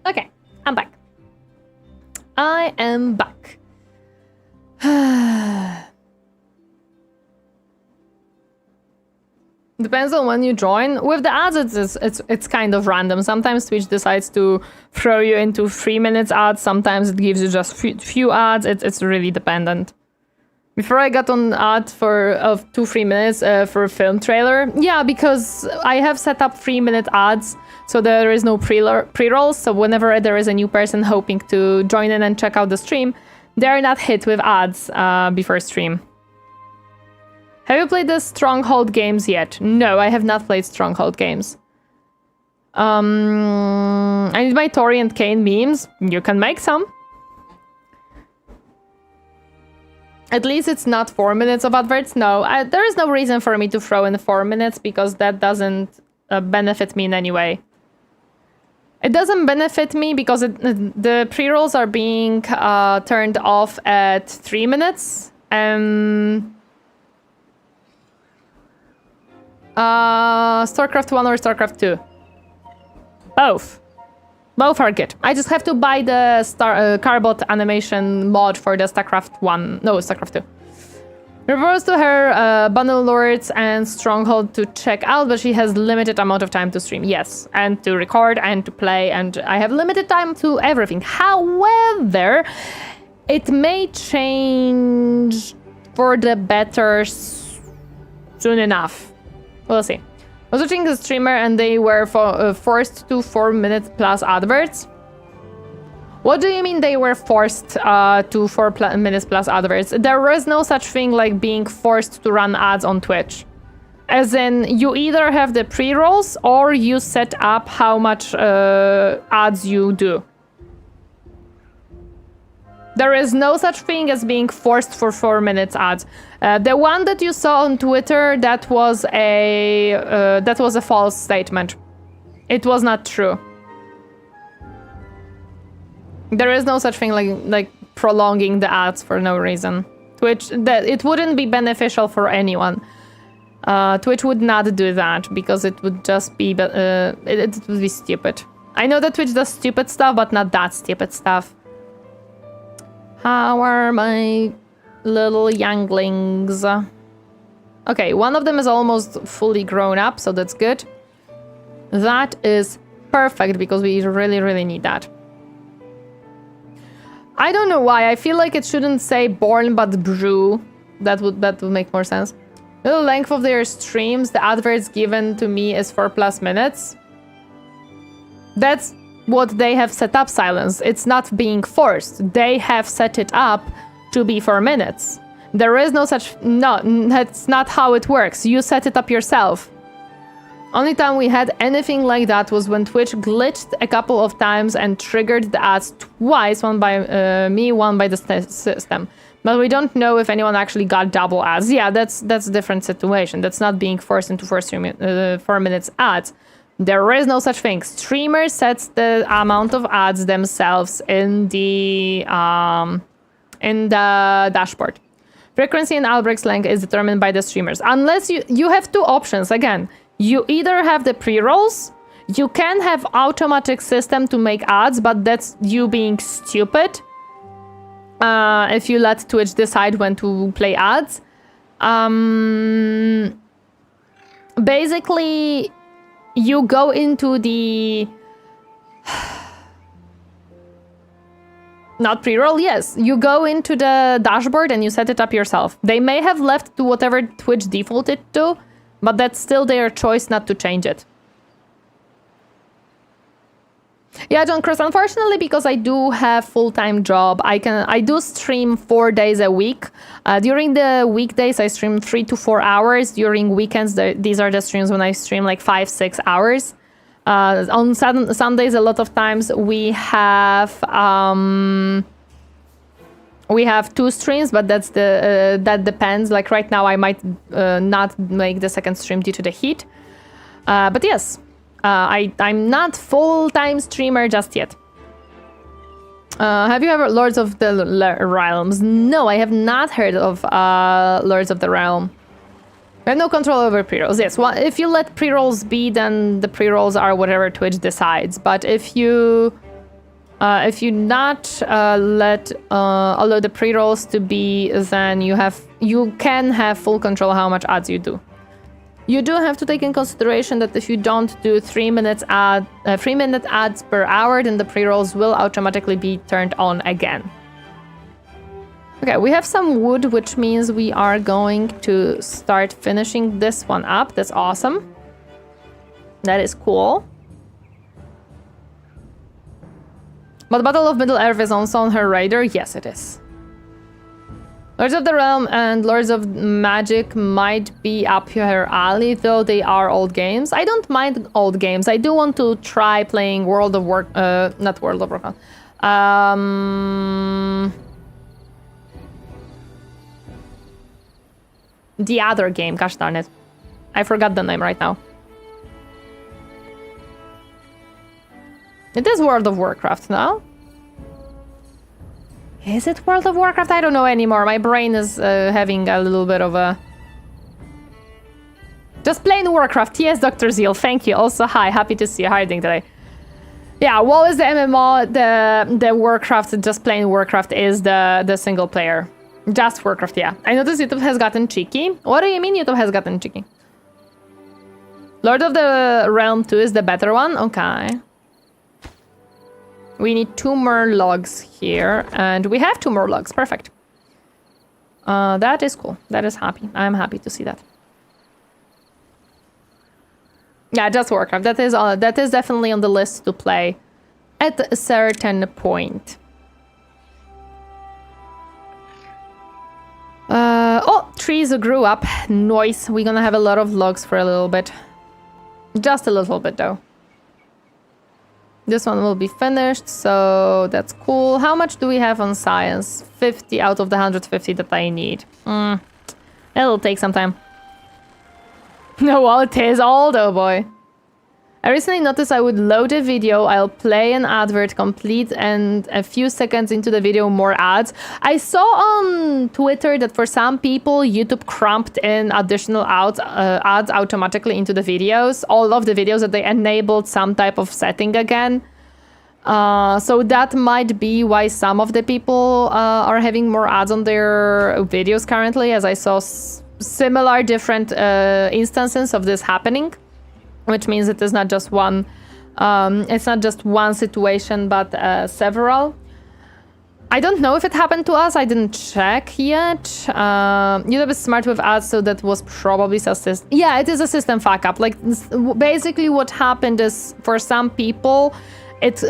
Okay, I'm back. I am back. Depends on when you join. With the ads, it's kind of random. Sometimes Twitch decides to throw you into 3 minutes ads. Sometimes it gives you just few ads. It's really dependent. Before I got on ad for 2-3 minutes for a film trailer. Yeah, because I have set up 3-minute ads, so there is no pre-rolls. So whenever there is a new person hoping to join in and check out the stream, they're not hit with ads before stream. Have you played the Stronghold games yet? No, I have not played Stronghold games. I need my Tori and Kane memes. You can make some. At least it's not 4 minutes of adverts. No, there is no reason for me to throw in 4 minutes because that doesn't benefit me in any way. It doesn't benefit me because the pre-rolls are being turned off at 3 minutes. StarCraft 1 or StarCraft 2? Both. Both are good. I just have to buy the Carbot animation mod for the StarCraft 1. No, StarCraft 2. Reports to her Bundle Lords and Stronghold to check out, but she has limited amount of time to stream. Yes, and to record and to play, and I have limited time to everything. However, it may change for the better soon enough. We'll see. I was watching a streamer and they were forced to 4-minute plus adverts. What do you mean they were forced to 4 minutes plus adverts? There was no such thing like being forced to run ads on Twitch. As in, you either have the pre-rolls or you set up how much ads you do. There is no such thing as being forced for 4 minutes ads. The one that you saw on Twitter, that was a false statement. It was not true. There is no such thing like prolonging the ads for no reason. Twitch, it wouldn't be beneficial for anyone. Twitch would not do that because it would just be it would be stupid. I know that Twitch does stupid stuff, but not that stupid stuff. How are my little younglings? Okay, one of them is almost fully grown up, so that's good. That is perfect because we really, really need that. I don't know why. I feel like it shouldn't say born but brew. That would make more sense. The length of their streams, the adverts given to me is 4+ minutes. That's what they have set up, Silence. It's not being forced. They have set it up to be 4 minutes. There is no such... No, that's not how it works. You set it up yourself. Only time we had anything like that was when Twitch glitched a couple of times and triggered the ads twice, one by me, one by the system. But we don't know if anyone actually got double ads. Yeah, that's a different situation. That's not being forced into 4 minutes ads. There is no such thing. Streamer sets the amount of ads themselves in the dashboard. Frequency and Albrecht's length is determined by the streamers. Unless you have two options. Again, you either have the pre-rolls, you can have automatic system to make ads, but that's you being stupid. If you let Twitch decide when to play ads. Basically, you go into the... Not pre-roll, yes. You go into the dashboard and you set it up yourself. They may have left to whatever Twitch defaulted to, but that's still their choice not to change it. Yeah, John Cross, unfortunately, because I do have full-time job, I do stream 4 days a week. During the weekdays, I stream 3 to 4 hours. During weekends, these are the streams when I stream like 5-6 hours. On Sundays, a lot of times we have 2 streams, but that depends. Like right now, I might not make the second stream due to the heat. But yes, I'm not full-time streamer just yet. Have you ever Lords of the Realms? No, I have not heard of Lords of the Realm. I have no control over pre-rolls. Yes, well, if you let pre-rolls be, then the pre-rolls are whatever Twitch decides. But if you not allow the pre-rolls to be, then you can have full control how much ads you do. You do have to take in consideration that if you don't do 3-minute ads per hour, then the pre-rolls will automatically be turned on again. Okay, we have some wood, which means we are going to start finishing this one up. That's awesome. That is cool. But Battle of Middle-earth is also on her radar? Yes, it is. Lords of the Realm and Lords of Magic might be up her alley, though they are old games. I don't mind old games. I do want to try playing World of Warcraft. Not World of Warcraft. The other game, gosh darn it. I forgot the name right now. It is World of Warcraft now. Is it World of Warcraft? I don't know anymore. My brain is having a little bit of a... Just playing Warcraft. Yes, Dr. Zeal. Thank you. Also, hi. Happy to see you. How are you doing today? Yeah, WoW is the MMO. The Warcraft, just playing Warcraft is the single player. Just Warcraft, yeah. I noticed YouTube has gotten cheeky. What do you mean YouTube has gotten cheeky? Lord of the Realm 2 is the better one? Okay. We need 2 more logs here. And we have 2 more logs. Perfect. That is cool. That is happy. I'm happy to see that. Yeah, just Warcraft. That is definitely on the list to play at a certain point. Oh, trees grew up. Nice. We're gonna have a lot of logs for a little bit. Just a little bit, though. This one will be finished, so that's cool. How much do we have on science? 50 out of the 150 that I need. It'll take some time. No, well, it is old, oh boy. I recently noticed I would load a video, I'll play an advert complete, and a few seconds into the video, more ads. I saw on Twitter that for some people, YouTube cramped in additional ads automatically into the videos. All of the videos that they enabled some type of setting again. So that might be why some of the people are having more ads on their videos currently, as I saw similar different instances of this happening. Which means it is not just one, it's not just one situation, but several. I don't know if it happened to us. I didn't check yet. YouTube is smart with ads, so that was probably system. Yeah, it is a system fuck up. Like basically, what happened is for some people, it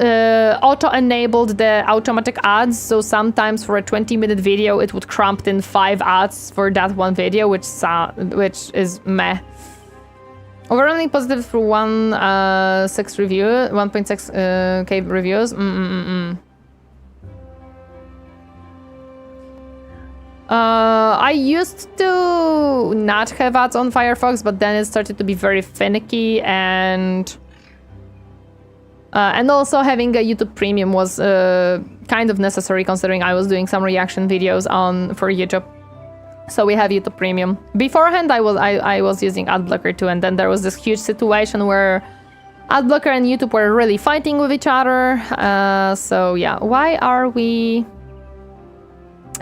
auto-enabled the automatic ads. So sometimes for a 20-minute video, it would cramp in 5 ads for that one video, which is meh. Overall positive for 1.6 review, 1.6 K reviews. I used to not have ads on Firefox, but then it started to be very finicky, and also having a YouTube Premium was kind of necessary, considering I was doing some reaction videos for YouTube. So we have YouTube Premium. Beforehand, I was using Adblocker too, and then there was this huge situation where Adblocker and YouTube were really fighting with each other. So yeah, why are we...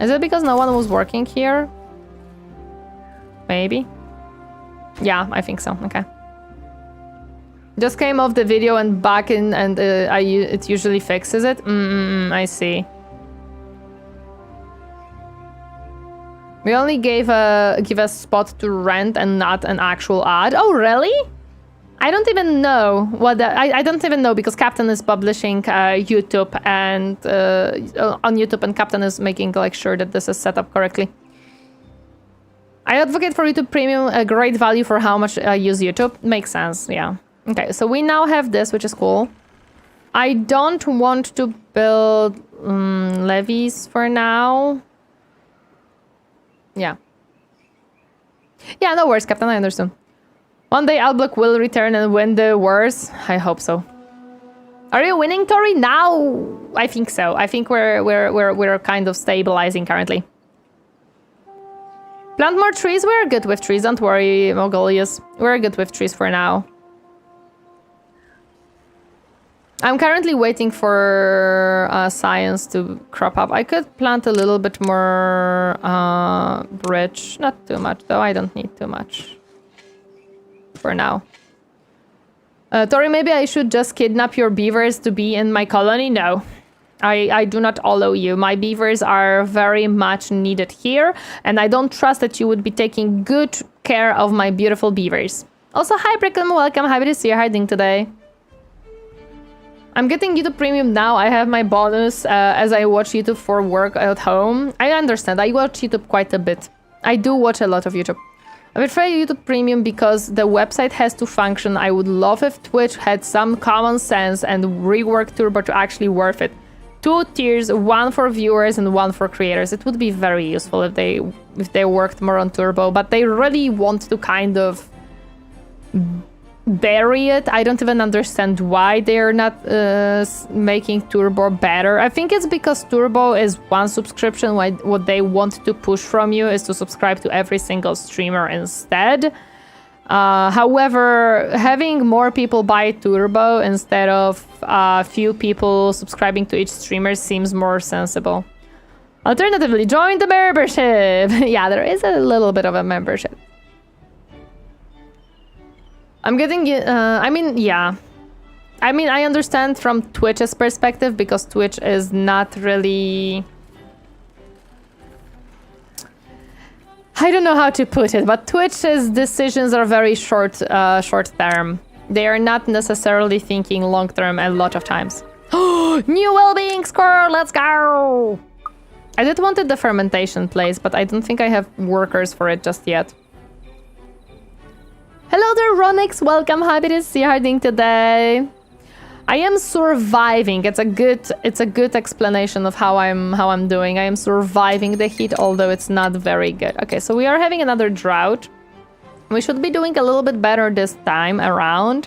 Is it because no one was working here? Maybe? Yeah, I think so, okay. Just came off the video and back in, and it usually fixes it? I see. We only give a spot to rent and not an actual ad. Oh, really? I don't even know what I don't even know, because Captain is publishing YouTube and on YouTube, and Captain is making like sure that this is set up correctly. I advocate for YouTube Premium, a great value for how much I use YouTube. Makes sense, yeah. Okay, so we now have this, which is cool. I don't want to build levees for now. Yeah. Yeah, no worries, Captain, I understand. One day Alblock will return and win the wars. I hope so. Are you winning, Tori? Now, I think so. I think we're kind of stabilizing currently. Plant more trees. We're good with trees. Don't worry, Mogolius. We're good with trees for now. I'm currently waiting for science to crop up. I could plant a little bit more bridge. Not too much, though. I don't need too much for now. Tori, maybe I should just kidnap your beavers to be in my colony? No. I do not allow you. My beavers are very much needed here, and I don't trust that you would be taking good care of my beautiful beavers. Also, hi, Brickham. Welcome. Happy to see you. How are you doing today? I'm getting YouTube Premium now. I have my bonus as I watch YouTube for work at home. I understand. I watch YouTube quite a bit. I do watch a lot of YouTube. I would try YouTube Premium because the website has to function. I would love if Twitch had some common sense and rework Turbo to actually worth it. 2 tiers, one for viewers and one for creators. It would be very useful if they worked more on Turbo, but they really want to kind of bury it. I don't even understand why they're not making Turbo better. I think it's because Turbo is one subscription. What they want to push from you is to subscribe to every single streamer instead. However, having more people buy Turbo instead of few people subscribing to each streamer seems more sensible. Alternatively, join the membership. Yeah, there is a little bit of a membership. I'm getting, I mean, yeah. I mean, I understand from Twitch's perspective because Twitch is not really... I don't know how to put it, but Twitch's decisions are very short term. They are not necessarily thinking long term a lot of times. New well-being score, let's go! I did wanted the fermentation place, but I don't think I have workers for it just yet. Hello there, Ronix. Welcome. Happy to see you harding today. I am surviving. It's a good explanation of how I'm doing. I am surviving the heat, although it's not very good. Okay, so we are having another drought. We should be doing a little bit better this time around.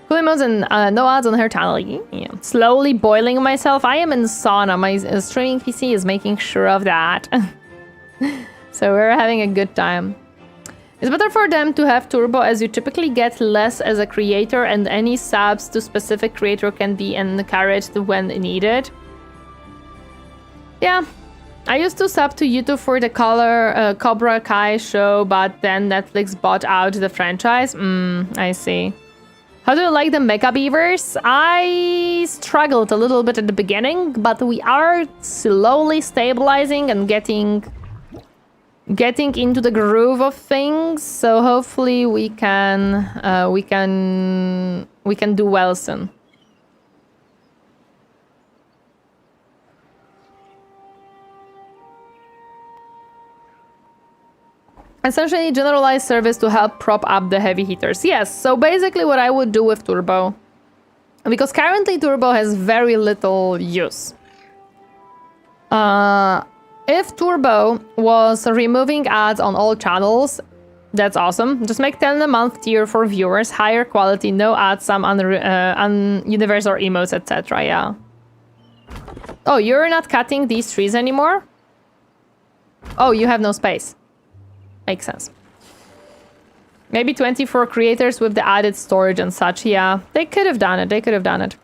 Cooling modes and no ads on her channel. Yeah. Slowly boiling myself. I am in sauna. My streaming PC is making sure of that. So we're having a good time. It's better for them to have turbo as you typically get less as a creator and any subs to specific creator can be encouraged when needed. Yeah, I used to sub to YouTube for the Cobra Kai show, but then Netflix bought out the franchise. I see. How do you like the Mecha Beavers? I struggled a little bit at the beginning, but we are slowly stabilizing and getting into the groove of things, so hopefully we can do well soon. Essentially, generalized service to help prop up the heavy hitters. Yes, so basically what I would do with Turbo, because currently Turbo has very little use. If Turbo was removing ads on all channels, that's awesome. Just make 10 a month tier for viewers, higher quality, no ads, some universe or emotes, etc. Yeah. Oh, you're not cutting these trees anymore? Oh, you have no space. Makes sense. Maybe 24 creators with the added storage and such. Yeah, they could have done it. They could have done it.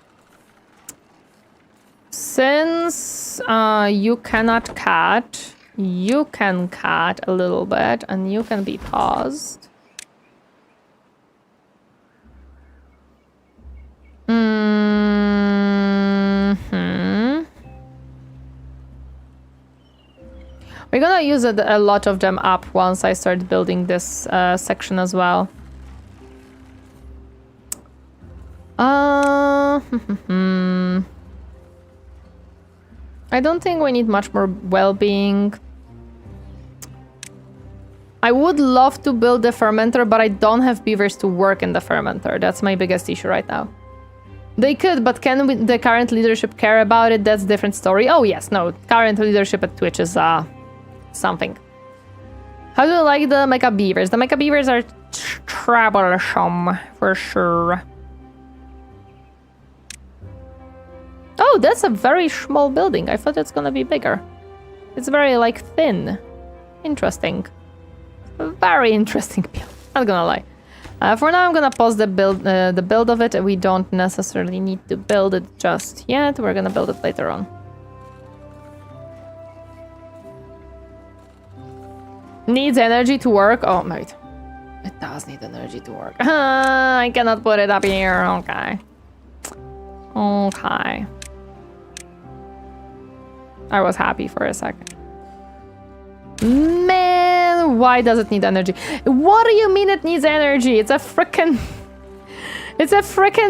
Since you cannot cut, you can cut a little bit and you can be paused. We're gonna use a lot of them up once I start building this section as well. I don't think we need much more well-being. I would love to build the fermenter, but I don't have beavers to work in the fermenter. That's my biggest issue right now. They could, but can the current leadership care about it? That's a different story. Oh yes, no, current leadership at Twitch is something. How do you like the Mecha Beavers? The Mecha Beavers are troublesome, for sure. Oh, that's a very small building. I thought it's gonna be bigger. It's very, like, thin. Interesting. Very interesting build. Not gonna lie. For now, I'm gonna pause the build of it. We don't necessarily need to build it just yet. We're gonna build it later on. Needs energy to work. Oh, wait. It does need energy to work. I cannot put it up here. Okay. Okay. I was happy for a second. Man, why does it need energy? What do you mean it needs energy? It's a frickin'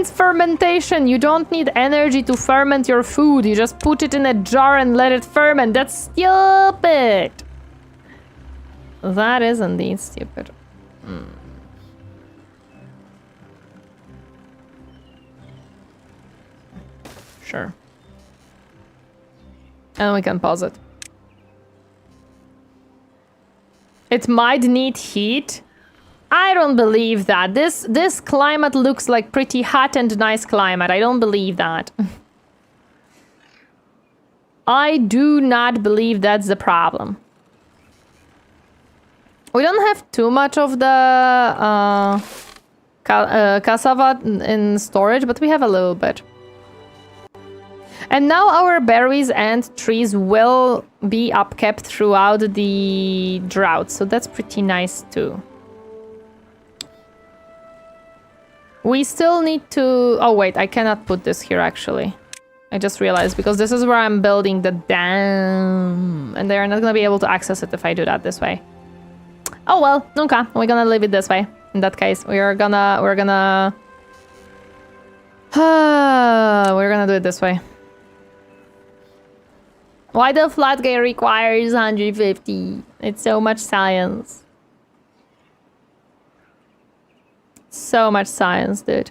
fermentation. You don't need energy to ferment your food. You just put it in a jar and let it ferment. That's stupid. That is indeed stupid. Sure. And we can pause it. It might need heat. I don't believe that. This climate looks like pretty hot and nice climate. I don't believe that. I do not believe that's the problem. We don't have too much of the cassava in storage, but we have a little bit. And now our berries and trees will be upkept throughout the drought, so that's pretty nice too. We still need to... Oh wait, I cannot put this here actually. I just realized, because this is where I'm building the dam, and they're not gonna be able to access it if I do that this way. Oh well, okay, we're gonna leave it this way. In that case, we're gonna do it this way. Why the floodgate requires 150? It's so much science. So much science, dude.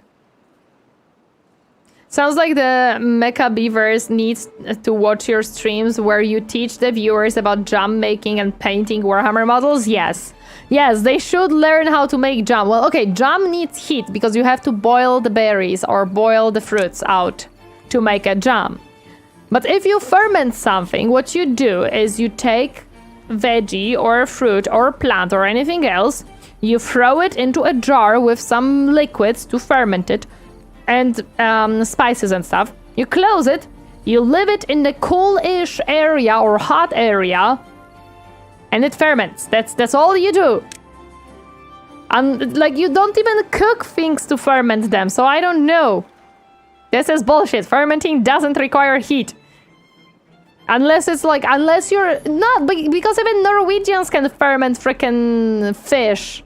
Sounds like the mecha beavers need to watch your streams where you teach the viewers about jam making and painting Warhammer models. Yes. Yes, they should learn how to make jam. Well, okay, jam needs heat because you have to boil the berries or boil the fruits out to make a jam. But if you ferment something, what you do is you take veggie or fruit or plant or anything else, you throw it into a jar with some liquids to ferment it, and spices and stuff. You close it, you leave it in the cool-ish area or hot area, and it ferments. That's all you do. And like, you don't even cook things to ferment them, so I don't know. This is bullshit. Fermenting doesn't require heat. Unless it's like, unless you're not, because even Norwegians can ferment frickin' fish.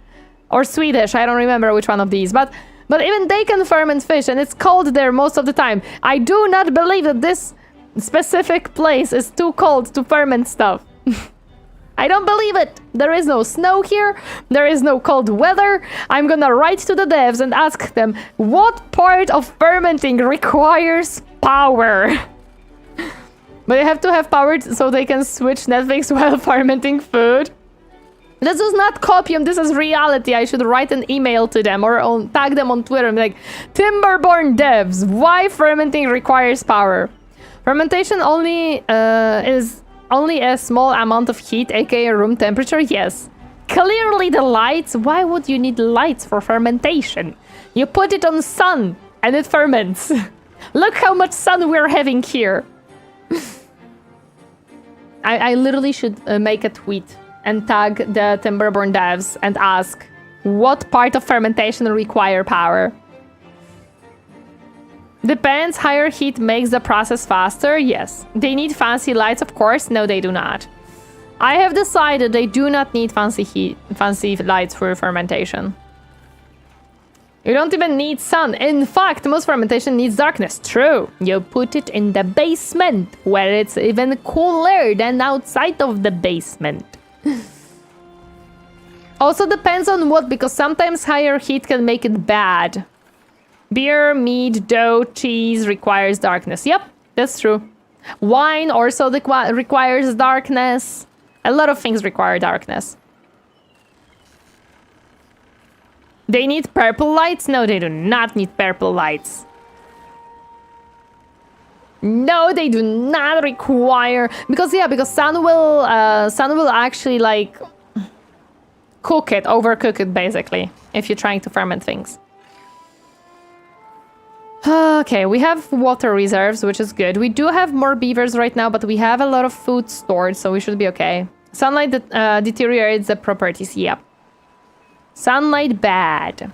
Or Swedish, I don't remember which one of these, but even they can ferment fish, and it's cold there most of the time. I do not believe that this specific place is too cold to ferment stuff. I don't believe it. There is no snow here. There is no cold weather. I'm gonna write to the devs and ask them, what part of fermenting requires power? But they have to have power so they can switch Netflix while fermenting food. This is not copium, this is reality. I should write an email to them or tag them on Twitter and be like, Timberborn devs, why fermenting requires power? Fermentation only is only a small amount of heat, aka room temperature, yes. Clearly the lights, why would you need lights for fermentation? You put it on sun and it ferments. Look how much sun we're having here. I literally should make a tweet and tag the Timberborn devs and ask, what part of fermentation require power? Depends, higher heat makes the process faster, yes. They need fancy lights, of course, no they do not. I have decided they do not need fancy lights for fermentation. You don't even need sun. In fact, most fermentation needs darkness. True. You put it in the basement, where it's even cooler than outside of the basement. Also depends on what, because sometimes higher heat can make it bad. Beer, meat, dough, cheese requires darkness. Yep, that's true. Wine also requires darkness. A lot of things require darkness. They need purple lights? No, they do not need purple lights. No, they do not require... Because sun will actually, like, cook it, overcook it, basically, if you're trying to ferment things. Okay, we have water reserves, which is good. We do have more beavers right now, but we have a lot of food stored, so we should be okay. Sunlight deteriorates the properties, yep. Sunlight bad.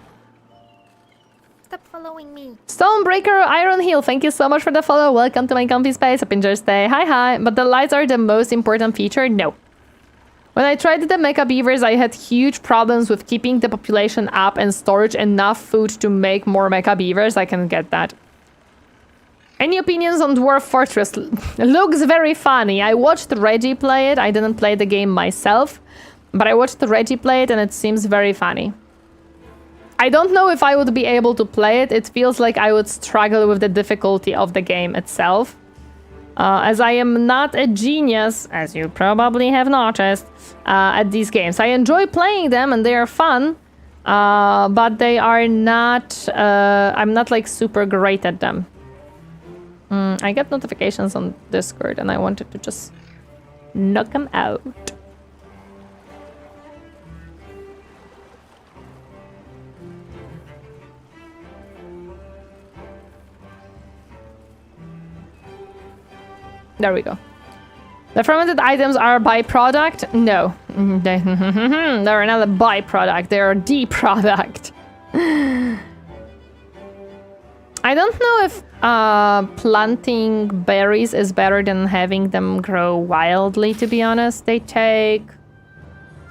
Stop following me.
Stonebreaker Iron Heel, thank you so much for the follow. Welcome to my comfy space. Hope you enjoy your stay. Hi. But the lights are the most important feature? No. When I tried the mecha beavers, I had huge problems with keeping the population up and storage enough food to make more mecha beavers. I can get that. Any opinions on Dwarf Fortress? Looks very funny. I watched Reggie play it. I didn't play the game myself, but I watched Reggie play it and it seems very funny. I don't know if I would be able to play it. It feels like I would struggle with the difficulty of the game itself. As I am not a genius, as you probably have noticed, at these games. I enjoy playing them and they are fun, but they are not... I'm not like super great at them. I get notifications on Discord and I wanted to just knock them out. There we go. The fermented items are a byproduct? No. They're not a byproduct. They're the product. I don't know if planting berries is better than having them grow wildly, to be honest. They take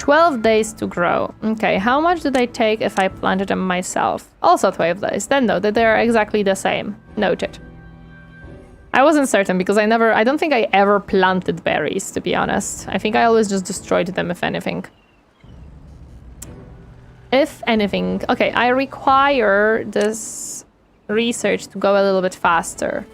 12 days to grow. Okay, how much do they take if I planted them myself? Also 12 days. Then no, that they're exactly the same. Noted. I wasn't certain because I don't think I ever planted berries, to be honest. I think I always just destroyed them, if anything. If anything. Okay, I require this research to go a little bit faster.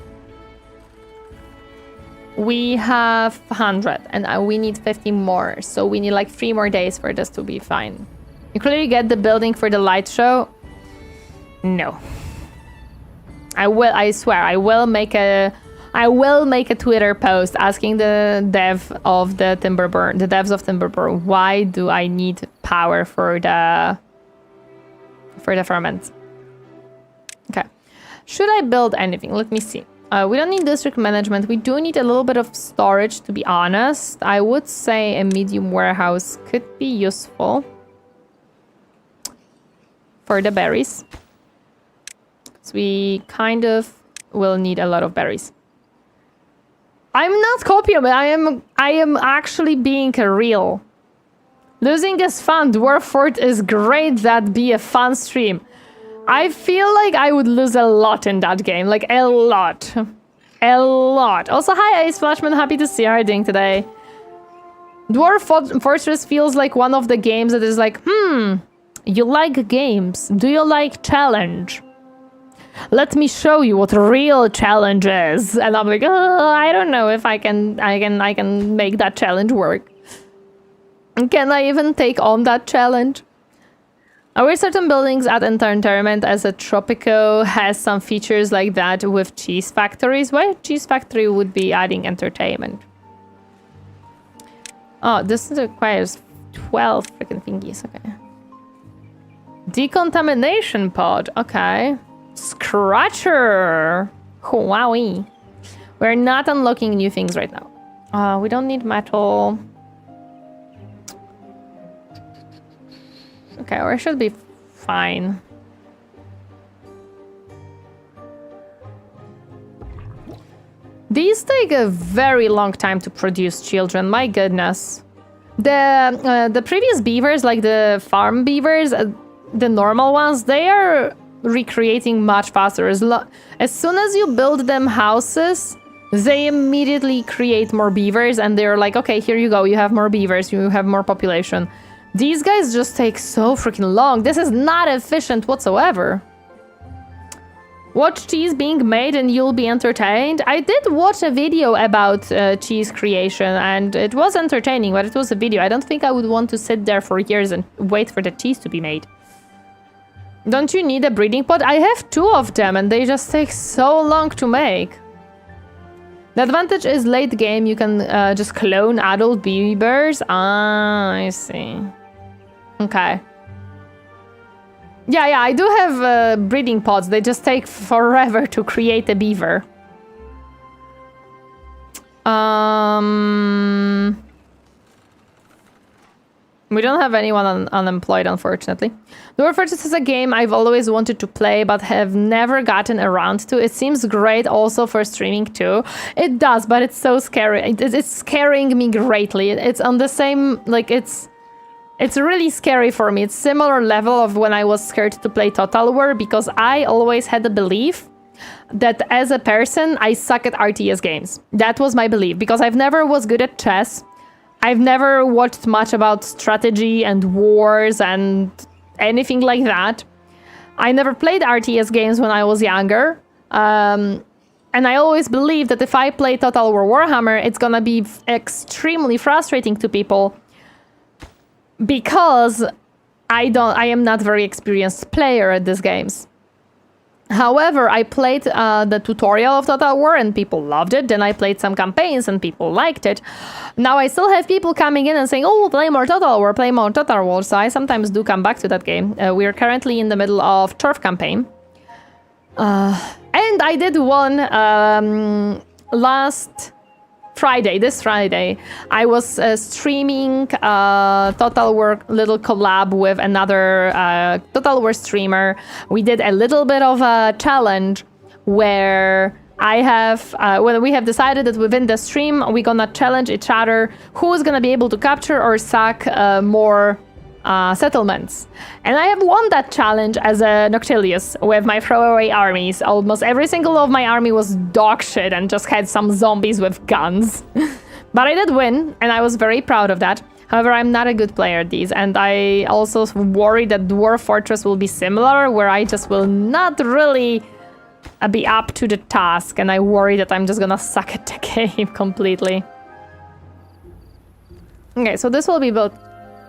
We have 100 and we need 50 more, so we need like 3 more days for this to be fine. You clearly get the building for the light show? No. I swear, I will make a Twitter post asking the devs of Timberborn, why do I need power for the ferment? Okay. Should I build anything? Let me see. We don't need district management. We do need a little bit of storage, to be honest. I would say a medium warehouse could be useful for the berries. So we kind of will need a lot of berries. I'm not copying. I am actually being real. Losing is fun. Dwarf Fort is great. That'd be a fun stream. I feel like I would lose a lot in that game. Like, a lot. A lot. Also, hi, Ace Flashman. Happy to see you. How are you doing today? Dwarf Fortress feels like one of the games that is like, you like games. Do you like challenge? Let me show you what real challenge is. And I'm like, I don't know if I can make that challenge work. Can I even take on that challenge? Are certain buildings at entertainment as a Tropico has some features like that with cheese factories? Why cheese factory would be adding entertainment? Oh, this requires 12 freaking thingies. Okay. Decontamination pod. Okay. Scratcher. Wowie. We're not unlocking new things right now. We don't need metal. Okay, or it should be fine. These take a very long time to produce children, my goodness. The previous beavers, like the farm beavers, the normal ones, they are recreating much faster. As soon as you build them houses, they immediately create more beavers and they're like, okay, here you go, you have more beavers, you have more population. These guys just take so freaking long. This is not efficient whatsoever. Watch cheese being made and you'll be entertained. I did watch a video about cheese creation and it was entertaining, but it was a video. I don't think I would want to sit there for years and wait for the cheese to be made. Don't you need a breeding pod? I have 2 of them and they just take so long to make. The advantage is late game, you can just clone adult beavers. Ah, I see. Okay. Yeah, I do have breeding pods. They just take forever to create a beaver. We don't have anyone unemployed, unfortunately. Dwarf Fortress is a game I've always wanted to play, but have never gotten around to. It seems great also for streaming too. It does, but it's so scary. It's scaring me greatly. It's on the same, like, it's really scary for me. It's similar level of when I was scared to play Total War, because I always had the belief that as a person, I suck at RTS games. That was my belief, because I've never was good at chess. I've never watched much about strategy and wars and anything like that. I never played RTS games when I was younger. And I always believed that if I play Total War Warhammer, it's gonna be extremely frustrating to people because I am not very experienced player at these games. However, I played the tutorial of Total War and people loved it. Then I played some campaigns and people liked it. Now I still have people coming in and saying, oh, play more Total War, play more Total War. So I sometimes do come back to that game. We are currently in the middle of Turf campaign. And I did one last this Friday, I was streaming Total War little collab with another Total War streamer. We did a little bit of a challenge where when we have decided that within the stream, we're gonna challenge each other who's gonna be able to capture or sack more settlements. And I have won that challenge as a Noctilius with my throwaway armies. Almost every single of my army was dog shit and just had some zombies with guns. But I did win, and I was very proud of that. However, I'm not a good player at these, and I also worry that Dwarf Fortress will be similar, where I just will not really be up to the task, and I worry that I'm just gonna suck at the game completely. Okay, so this will be built.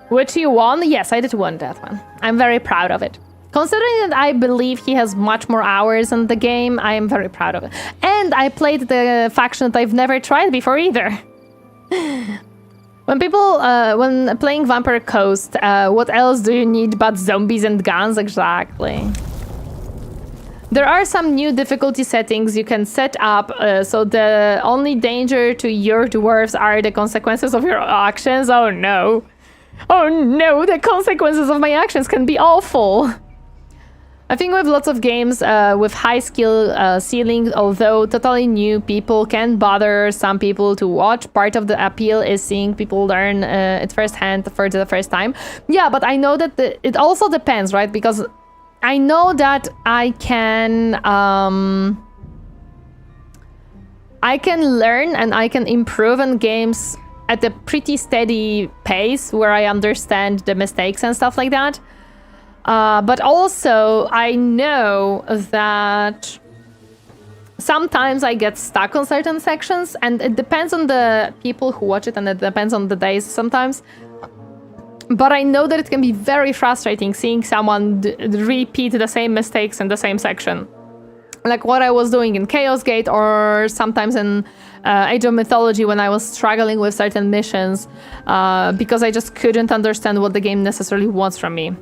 Which you won? Yes, I did win that one. I'm very proud of it. Considering that I believe he has much more hours in the game, I am very proud of it. And I played the faction that I've never tried before either. When playing Vampire Coast, what else do you need but zombies and guns? Exactly. There are some new difficulty settings you can set up, so the only danger to your dwarves are the consequences of your actions. Oh no. Oh no, the consequences of my actions can be awful. I think with lots of games with high skill ceiling, although totally new people can bother some people to watch, part of the appeal is seeing people learn it firsthand for the first time. Yeah, but I know that it also depends, right? Because I know that I can learn and I can improve in games at a pretty steady pace where I understand the mistakes and stuff like that. But also, I know that sometimes I get stuck on certain sections, and it depends on the people who watch it, and it depends on the days sometimes. But I know that it can be very frustrating seeing someone repeat the same mistakes in the same section. Like what I was doing in Chaos Gate, or sometimes in Age of Mythology when I was struggling with certain missions because I just couldn't understand what the game necessarily wants from me.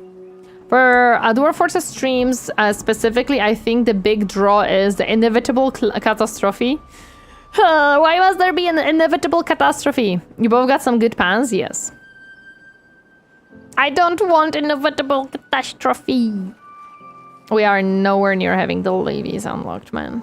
For Dwarf Fortress streams specifically, I think the big draw is the inevitable catastrophe. Why must there be an inevitable catastrophe? You both got some good pans? Yes. I don't want inevitable catastrophe. We are nowhere near having the levies unlocked, man.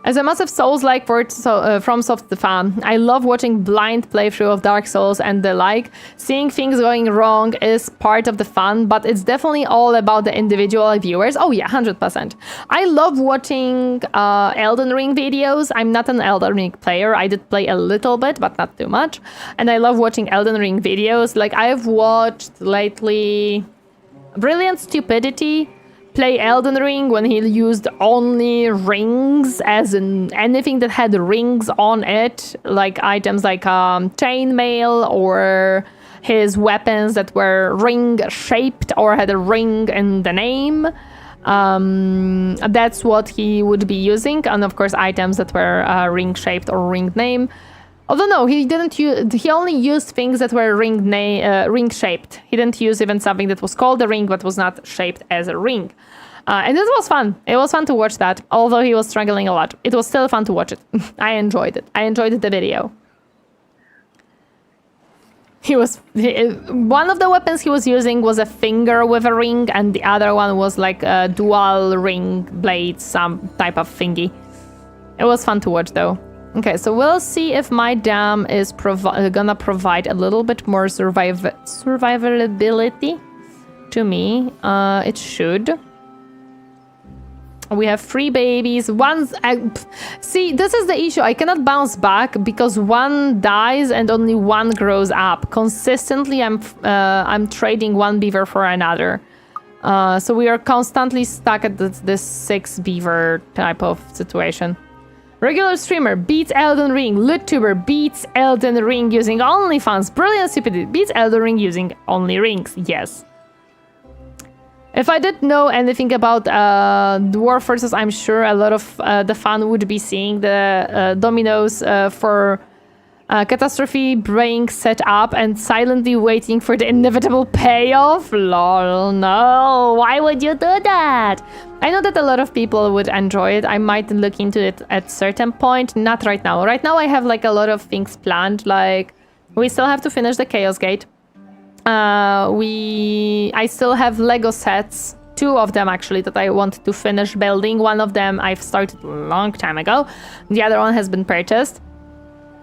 As a massive Souls-like FromSoft fan, I love watching blind playthrough of Dark Souls and the like. Seeing things going wrong is part of the fun, but it's definitely all about the individual viewers. Oh yeah, 100%. I love watching Elden Ring videos. I'm not an Elden Ring player. I did play a little bit, but not too much. And I love watching Elden Ring videos. Like I've watched lately Brilliant Stupidity play Elden Ring when he used only rings, as in anything that had rings on it, like items like chainmail or his weapons that were ring shaped or had a ring in the name. That's what he would be using, and of course items that were ring shaped or ring name. Although no, he didn't use. He only used things that were ring shaped. He didn't use even something that was called a ring but was not shaped as a ring. And it was fun. It was fun to watch that. Although he was struggling a lot, it was still fun to watch it. I enjoyed it. I enjoyed the video. One of the weapons he was using was a finger with a ring, and the other one was like a dual ring blade, some type of thingy. It was fun to watch though. Okay, so we'll see if my dam is gonna provide a little bit more survivability to me. It should. We have 3 babies. See, this is the issue. I cannot bounce back because one dies and only one grows up. Consistently, I'm trading one beaver for another. So we are constantly stuck at this 6 beaver type of situation. Regular streamer beats Elden Ring. Vtuber beats Elden Ring using OnlyFans. Brilliant Stupidity beats Elden Ring using only rings. Yes. If I didn't know anything about Dwarf Fortress, I'm sure a lot of the fun would be seeing the dominoes for Catastrophe brain set up and silently waiting for the inevitable payoff. Lol, no. Why would you do that? I know that a lot of people would enjoy it. I might look into it at certain point. Not right now. Right now I have like a lot of things planned. Like we still have to finish the Chaos Gate. I still have Lego sets. 2 of them actually that I want to finish building. One of them I've started a long time ago. The other one has been purchased.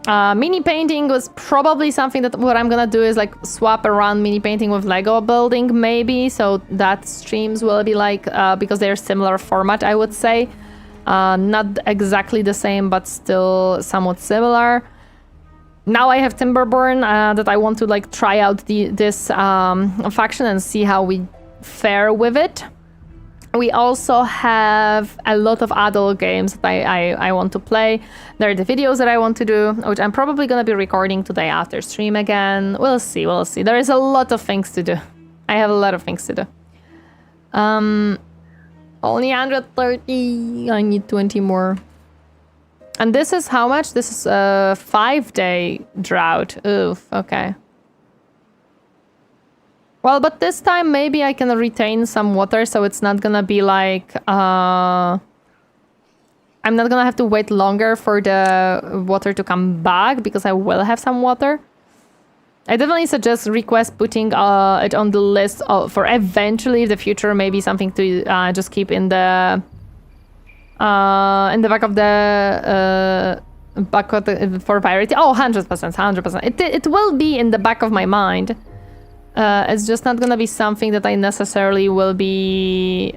Mini painting was probably something that what I'm gonna do is like swap around mini painting with Lego building maybe, so that streams will be like because they're similar format, I would say, not exactly the same but still somewhat similar. Now I have Timberborn that I want to like try out this faction and see how we fare with it. We also have a lot of adult games that I want to play. There are the videos that I want to do, which I'm probably going to be recording today after stream again. We'll see, we'll see. There is a lot of things to do. I have a lot of things to do. Only 130. I need 20 more. And this is how much? This is a 5-day drought. Oof, okay. Well, but this time maybe I can retain some water, so it's not gonna be like... I'm not gonna have to wait longer for the water to come back, because I will have some water. I definitely suggest putting it on the list for eventually in the future, maybe something to just keep in the back of the... for priority. Oh, 100%, 100%. It will be in the back of my mind. It's just not gonna be something that I necessarily will be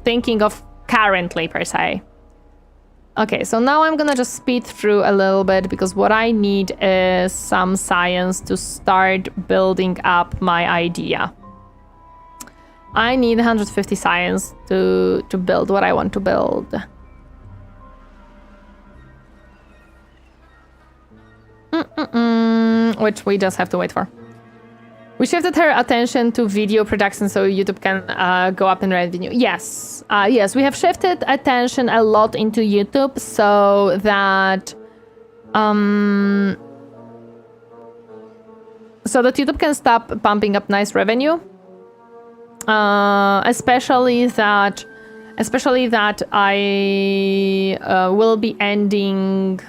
thinking of currently, per se. Okay, so now I'm gonna just speed through a little bit, because what I need is some science to start building up my idea. I need 150 science to build what I want to build. Which we just have to wait for. We shifted her attention to video production so YouTube can go up in revenue. Yes, yes, we have shifted attention a lot into YouTube so that YouTube can stop pumping up nice revenue. Especially that I will be ending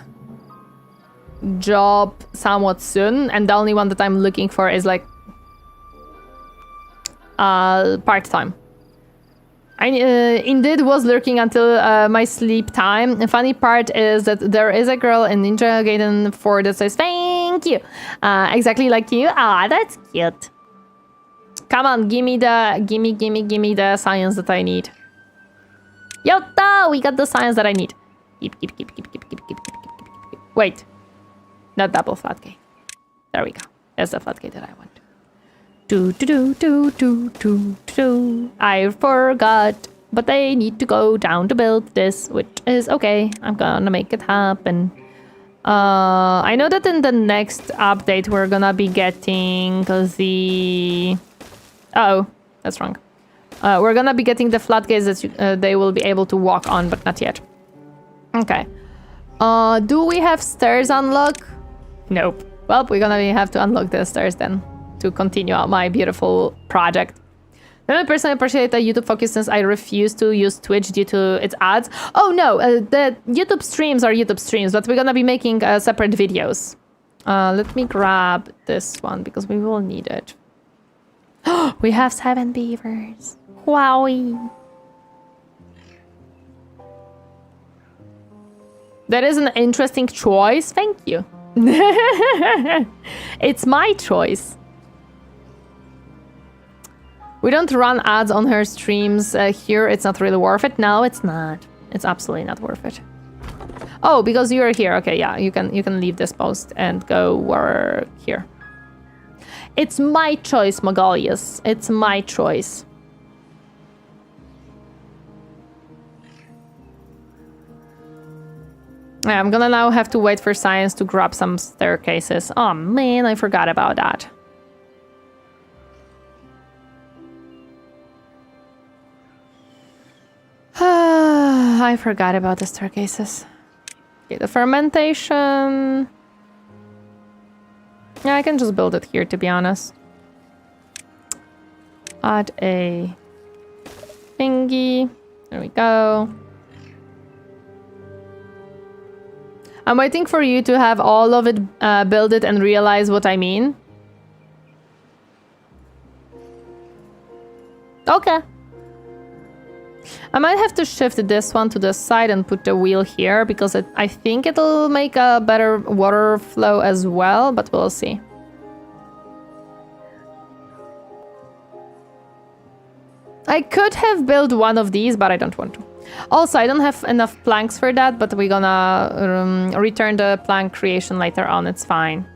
job somewhat soon, and the only one that I'm looking for is like part-time. I indeed was lurking until my sleep time. The funny part is that there is a girl in Ninja Gaiden 4 that says thank you, exactly like you. Ah, that's cute. Come on, gimme the science that I need. Yotta, we got the science that I need. Keep. Wait, not double floodgate. There we go. That's the floodgate that I want. I forgot, but I need to go down to build this, which is okay. I'm gonna make it happen. I know that in the next update we're gonna be getting the... Oh, that's wrong. We're gonna be getting the floodgates that they will be able to walk on, but not yet. Okay. Do we have stairs unlocked? Nope. Well, we're gonna have to unlock the stairs then, to continue out my beautiful project. Then I personally appreciate that YouTube focus, since I refuse to use Twitch due to its ads. Oh no, the YouTube streams are YouTube streams, but we're gonna be making separate videos. Let me grab this one because we will need it. We have 7 beavers. Wowie. That is an interesting choice. Thank you. It's my choice. We don't run ads on her streams here. It's not really worth it. No, it's not. It's absolutely not worth it. Oh, because you're here. Okay, yeah, you can leave this post and go work here. It's my choice, Magalius. It's my choice. Yeah, I'm gonna now have to wait for science to grab some staircases. Oh man, I forgot about that. I forgot about the staircases. Okay, the fermentation. Yeah, I can just build it here, to be honest. Add a thingy. There we go. I'm waiting for you to have all of it, build it and realize what I mean. Okay. I might have to shift this one to the side and put the wheel here because I think it'll make a better water flow as well, but we'll see. I could have built one of these, but I don't want to. Also, I don't have enough planks for that, but we're gonna return the plank creation later on. It's fine.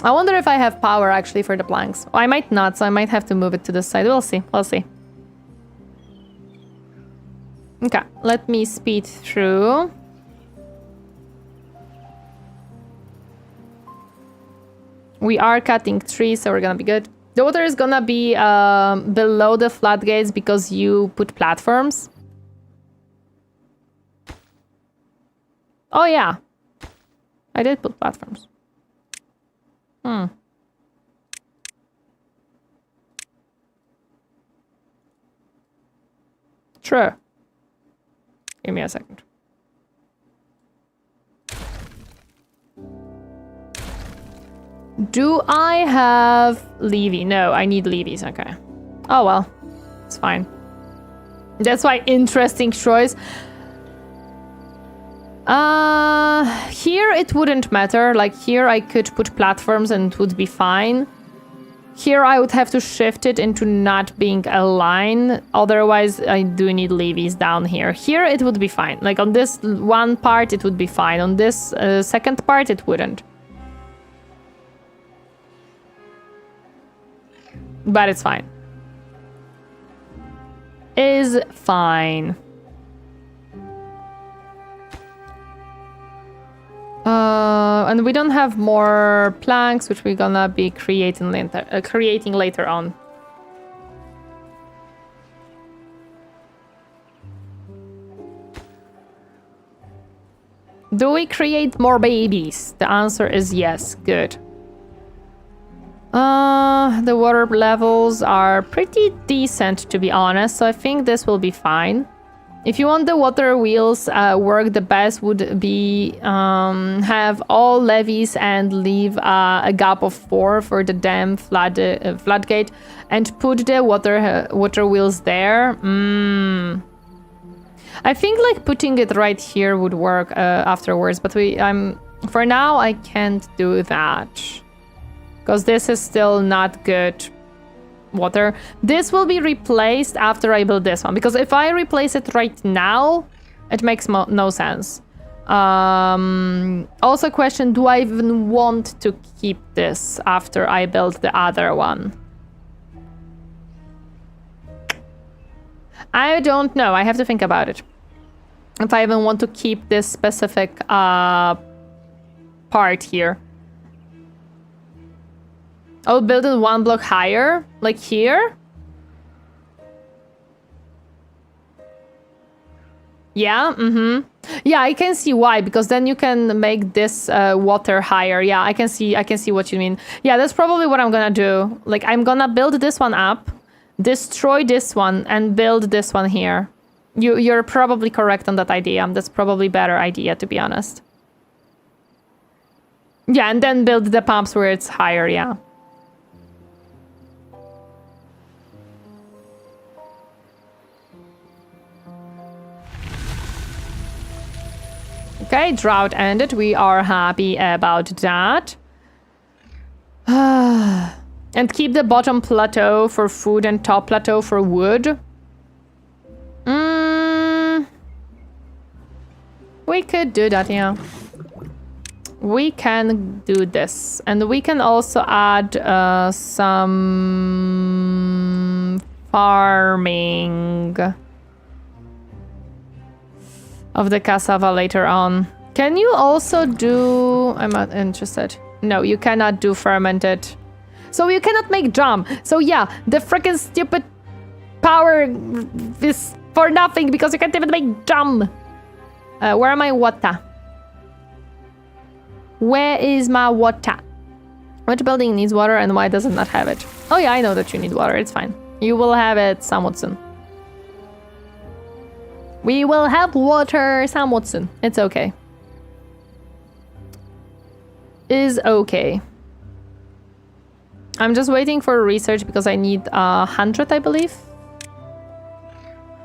I wonder if I have power actually for the planks. I might not, so I might have to move it to the side. We'll see. We'll see. Okay, let me speed through. We are cutting trees, so we're gonna be good. The water is gonna be below the floodgates because you put platforms. Oh yeah, I did put platforms. True. Give me a second. Do I have Levy? No, I need levies. Okay. Oh well, it's fine. That's why interesting choice. Here it wouldn't matter. Like here I could put platforms and it would be fine. Here I would have to shift it into not being a line. Otherwise I do need levies down here. Here it would be fine. Like on this one part it would be fine. On this second part it wouldn't. But it's fine. Is fine. And we don't have more planks, which we're gonna be creating later on. Do we create more babies? The answer is yes. Good. The water levels are pretty decent, to be honest, so I think this will be fine. If you want the water wheels work, the best would be have all levees and leave a gap of 4 for the dam floodgate and put the water wheels there. I think like putting it right here would work afterwards, but for now I can't do that. Because this is still not good water. This will be replaced after I build this one. Because if I replace it right now, it makes no sense. Also question, do I even want to keep this after I build the other one? I don't know. I have to think about it. If I even want to keep this specific part here. I'll build it 1 block higher, like here. Yeah, Yeah, I can see why, because then you can make this water higher. Yeah, I can see what you mean. Yeah, that's probably what I'm gonna do. Like, I'm gonna build this one up, destroy this one, and build this one here. You're probably correct on that idea. That's probably a better idea, to be honest. Yeah, and then build the pumps where it's higher, yeah. Okay, drought ended. We are happy about that. And keep the bottom plateau for food and top plateau for wood. We could do that, yeah. We can do this. And we can also add some farming of the cassava later on. Can you also do... I'm not interested. No, you cannot do fermented. So you cannot make jam. So yeah, the freaking stupid power is for nothing because you can't even make jam. Where am I? Water? Where is my water? Which building needs water and why does it not have it? Oh yeah, I know that you need water. It's fine. You will have it somewhat soon. We will have water somewhat soon. It's okay. Is okay. I'm just waiting for research because I need 100, I believe.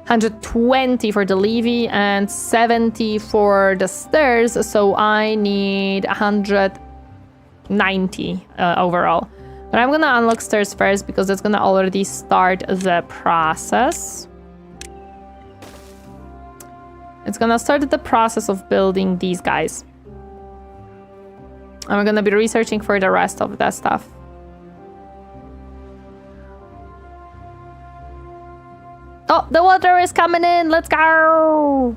120 for the levee and 70 for the stairs, so I need 190 overall. But I'm gonna unlock stairs first because that's gonna already start the process. It's gonna start the process of building these guys. I'm gonna be researching for the rest of that stuff. Oh, the water is coming in. Let's go.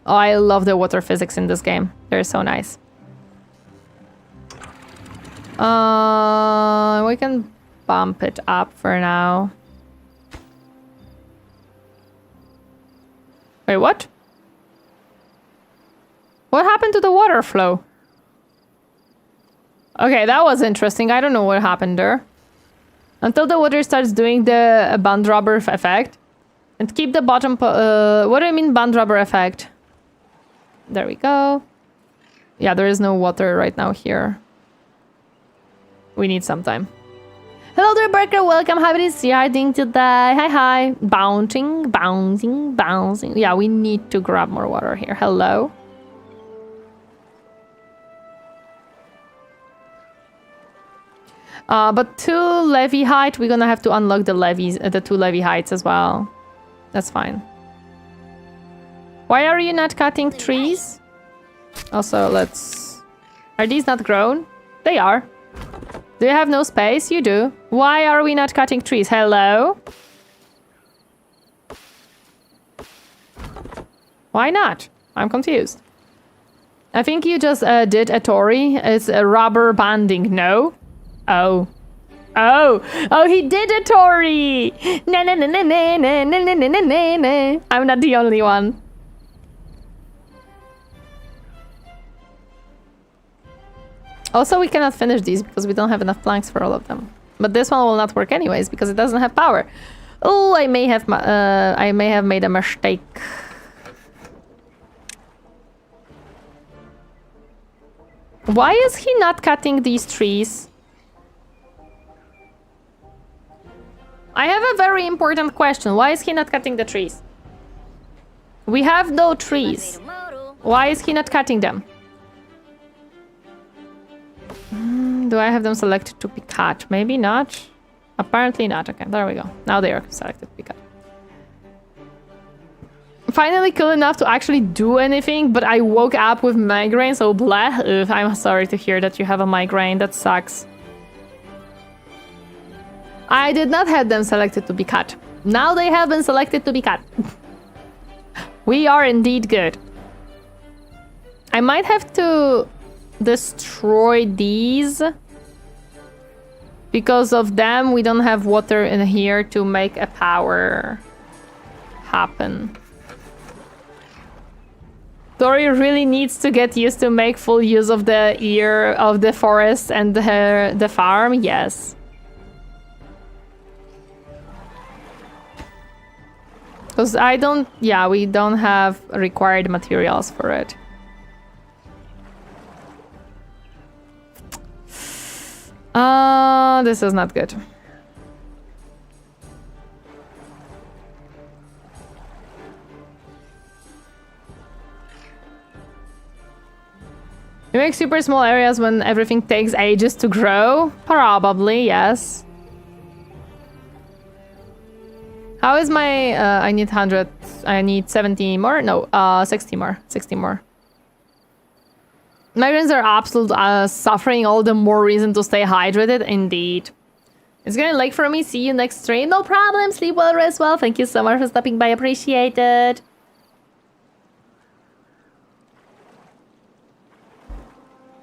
Oh, I love the water physics in this game. They're so nice. We can bump it up for now. Wait, what? What happened to the water flow? Okay, that was interesting. I don't know what happened there. Until the water starts doing the band rubber effect. And keep the bottom... what do I mean band rubber effect? There we go. Yeah, there is no water right now here. We need some time. Hello there, Barker. Welcome. Happy to see you doing today. Hi, hi. Bouncing, bouncing, bouncing. Yeah, we need to grab more water here. Hello. But 2 levee height, we're gonna have to unlock the levees, the 2 levee heights as well. That's fine. Why are you not cutting trees? Also, let's... Are these not grown? They are. Do you have no space? You do. Why are we not cutting trees? Hello? Why not? I'm confused. I think you just did a Tori. It's a rubber banding. No? Oh. Oh. Oh, he did a Tori! Na na na na na na na na na na na. I'm not the only one. Also, we cannot finish these because we don't have enough planks for all of them. But this one will not work anyways because it doesn't have power. Oh, I may have made a mistake. Why is he not cutting these trees? I have a very important question. Why is he not cutting the trees? We have no trees. Why is he not cutting them? Do I have them selected to be cut? Maybe not. Apparently not. Okay, there we go. Now they are selected to be cut. Finally cool enough to actually do anything, but I woke up with migraine, so blah. Ugh, I'm sorry to hear that you have a migraine. That sucks. I did not have them selected to be cut. Now they have been selected to be cut. We are indeed good. I might have to destroy these. Because of them, we don't have water in here to make a power happen. Tori really needs to get used to make full use of the ear of the forest and the farm. Yes. Because I don't... Yeah, we don't have required materials for it. This is not good. You make super small areas when everything takes ages to grow? Probably, yes. How is my... I need 100... I need 70 more? No, 60 more. 60 more. Migrants are absolute suffering, all the more reason to stay hydrated. Indeed. It's getting late for me. See you next stream. No problem. Sleep well, rest well. Thank you so much for stopping by. Appreciate it.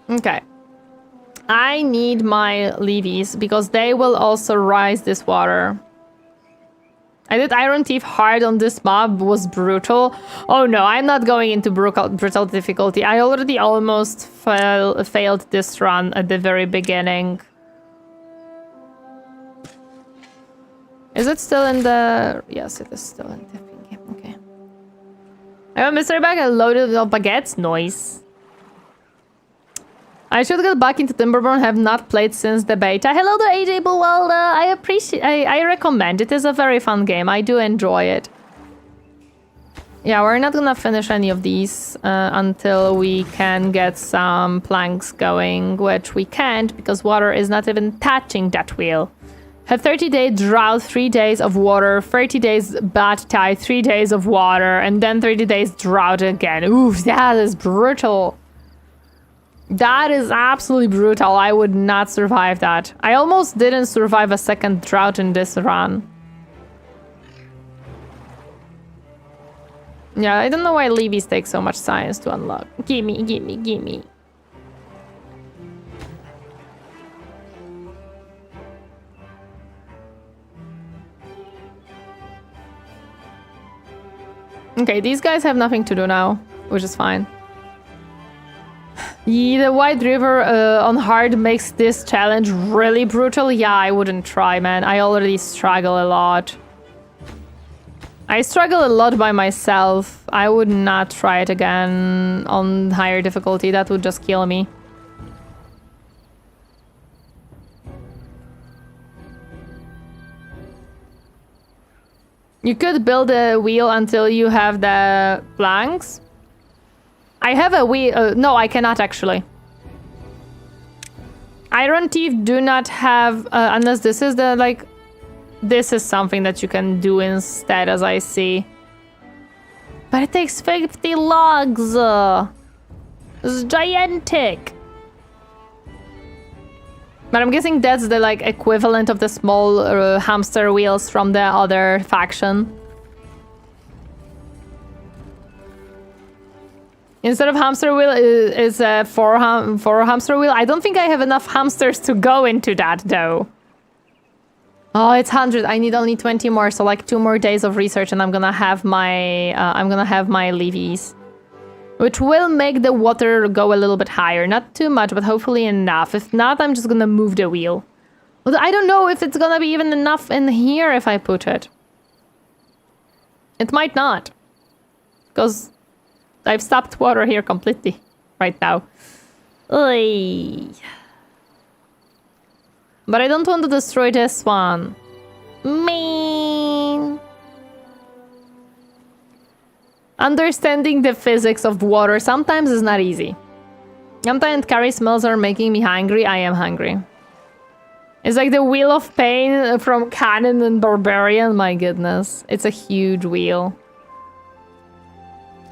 Okay. I need my levees because they will also rise this water. I did Iron Thief hard on this mob, was brutal. Oh no, I'm not going into brutal difficulty. I already almost failed this run at the very beginning. Is it still in the... Yes, it is still in the thingy. Okay. I have a mystery bag and loaded of baguettes. Nice. I should get back into Timberborn, have not played since the beta. Hello to AJ Buwalda. I recommend it. It's a very fun game. I do enjoy it. Yeah, we're not gonna finish any of these until we can get some planks going, which we can't because water is not even touching that wheel. Have 30-day drought, 3 days of water, 30 days bad tide, 3 days of water, and then 30 days drought again. Oof, that is brutal. That is absolutely brutal. I would not survive that. I almost didn't survive a second drought in this run. Yeah, I don't know why levies take so much science to unlock. Gimme, gimme, gimme. Okay, these guys have nothing to do now, which is fine. Yeah, the White River on hard makes this challenge really brutal. Yeah, I wouldn't try, man. I already struggle a lot. I struggle a lot by myself. I would not try it again on higher difficulty. That would just kill me. You could build a wheel until you have the planks. I have a wheel. No, I cannot actually. Iron Thief do not have, unless this is the, like, this is something that you can do instead, as I see. But it takes 50 logs. It's gigantic. But I'm guessing that's the, like, equivalent of the small hamster wheels from the other faction. Instead of hamster wheel is a four hamster wheel. I don't think I have enough hamsters to go into that though. Oh, it's 100. I need only 20 more, so like 2 more days of research, and I'm gonna have my levies, which will make the water go a little bit higher. Not too much, but hopefully enough. If not, I'm just gonna move the wheel. But I don't know if it's gonna be even enough in here if I put it. It might not, because I've stopped water here completely right now. Oy. But I don't want to destroy this one. Mean. Understanding the physics of water sometimes is not easy. Sometimes curry smells are making me hungry. I am hungry. It's like the Wheel of Pain from Canon and Barbarian. My goodness. It's a huge wheel.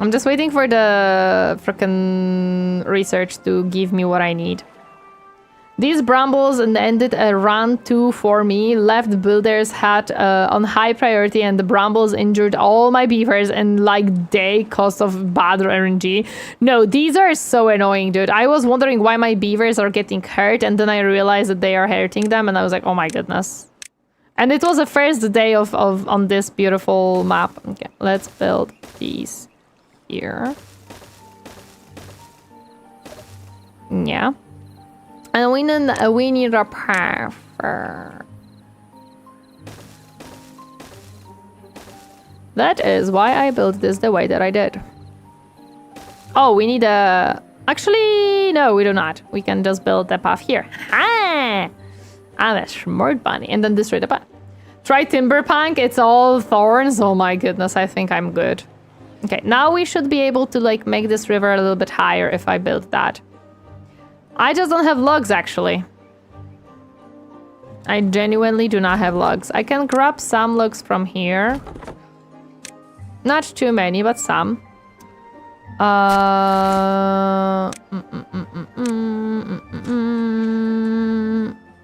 I'm just waiting for the frickin' research to give me what I need. These brambles ended a run 2 for me. Left builders had on high priority, and the brambles injured all my beavers and like day cost of bad RNG. No, these are so annoying, dude. I was wondering why my beavers are getting hurt, and then I realized that they are hurting them, and I was like, oh my goodness. And it was the first day of on this beautiful map. Okay, let's build these here. Yeah. And we need a path. That is why I built this the way that I did. Oh, we need a... Actually, no, we do not. We can just build the path here. Ah! I'm a smart bunny. And then destroy the path. Try Timberpunk. It's all thorns. Oh my goodness, I think I'm good. Okay, now we should be able to like make this river a little bit higher if I build that. I just don't have logs, actually. I genuinely do not have logs. I can grab some logs from here. Not too many, but some.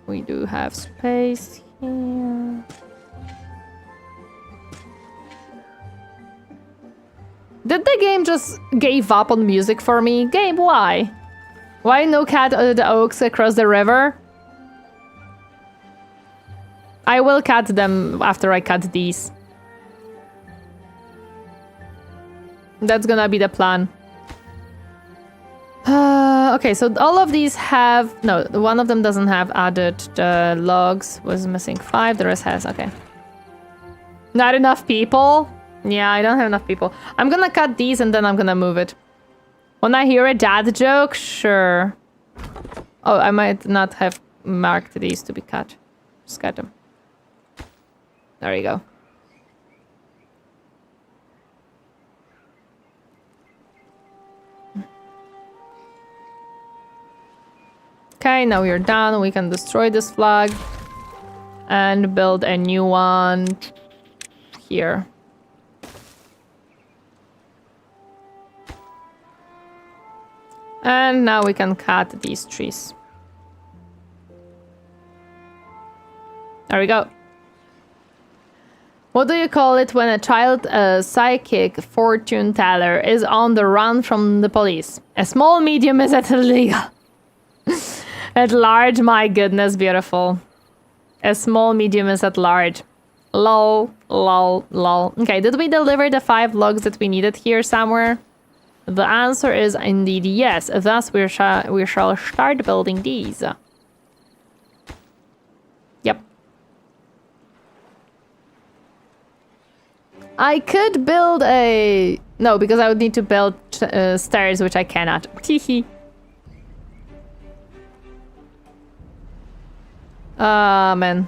We do have space here. Did the game just give up on music for me? Game, why? Why no cut the oaks across the river? I will cut them after I cut these. That's gonna be the plan. Okay, so all of these have... No, one of them doesn't have added. The logs was missing 5, the rest has, okay. Not enough people? Yeah, I don't have enough people. I'm gonna cut these and then I'm gonna move it. When I hear a dad joke, sure. Oh, I might not have marked these to be cut. Just cut them. There you go. Okay, now we're done. We can destroy this flag and build a new one here. And now we can cut these trees. There we go. What do you call it when a child psychic fortune teller is on the run from the police? A small medium is at illegal. At large, my goodness, beautiful. A small medium is at large. Lol, lol, lol. Okay, did we deliver the 5 logs that we needed here somewhere? The answer is indeed yes. Thus, we shall start building these. Yep. I could build a... No, because I would need to build stairs, which I cannot. Teehee. Man.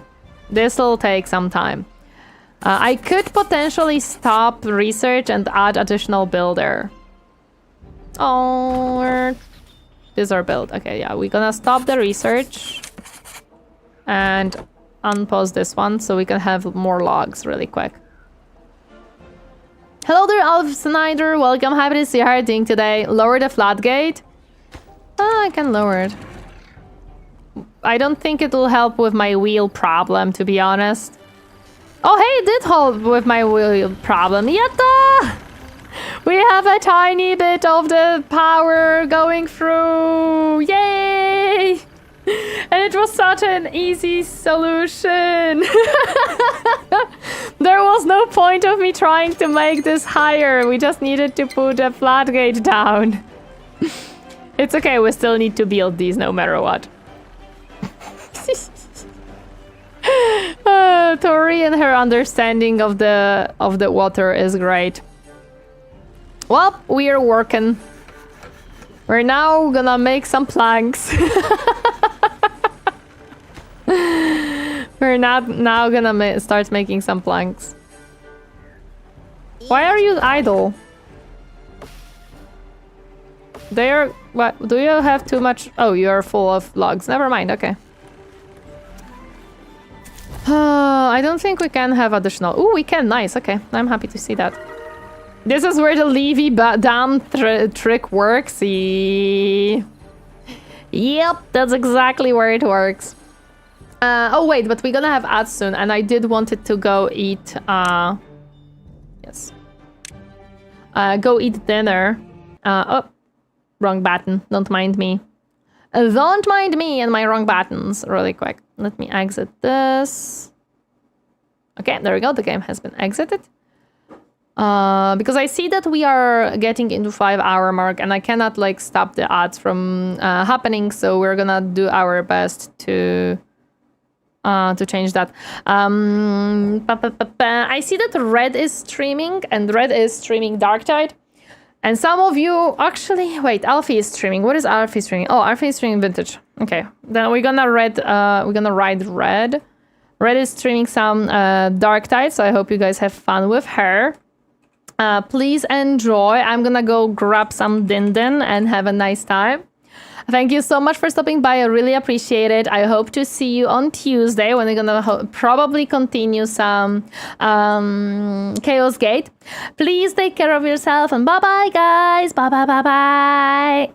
This'll take some time. I could potentially stop research and add additional builder. Oh, these are built. Okay, yeah, we're gonna stop the research and unpause this one so we can have more logs really quick. Hello there, Alf Snyder. Welcome. Happy to see you. How are you doing today? Lower the floodgate. Oh, I can lower it. I don't think it'll help with my wheel problem, to be honest. Oh, hey, it did help with my wheel problem. Yatta! We have a tiny bit of the power going through. Yay! And it was such an easy solution. There was no point of me trying to make this higher. We just needed to put a floodgate down. It's okay, we still need to build these no matter what. Tori and her understanding of the water is great. Well, we are working. We're now gonna make some planks. We're now gonna start making some planks. Why are you idle? What? Do you have too much? Oh, you are full of logs. Never mind. Okay. I don't think we can have additional. Oh, we can. Nice. Okay, I'm happy to see that. This is where the Levy dam trick works. Yep, that's exactly where it works. Oh wait, but we're gonna have ads soon, and I did want it to go eat. Yes. Go eat dinner. Oh, wrong button. Don't mind me. Don't mind me and my wrong buttons. Really quick. Let me exit this. Okay, there we go. The game has been exited. Because I see that we are getting into 5-hour mark and I cannot like stop the ads from happening. So we're gonna do our best to change that. I see that Red is streaming and Red is streaming Darktide. And some of you actually wait, Alfie is streaming. What is Alfie streaming? Oh, Alfie is streaming Vintage. Okay, then we're gonna ride Red. Red is streaming some Darktide, so I hope you guys have fun with her. Please enjoy. I'm gonna go grab some din din and have a nice time. Thank you so much for stopping by. I really appreciate it. I hope to see you on Tuesday when we're gonna probably continue some Chaos Gate. Please take care of yourself and bye-bye, guys. Bye-bye, bye-bye.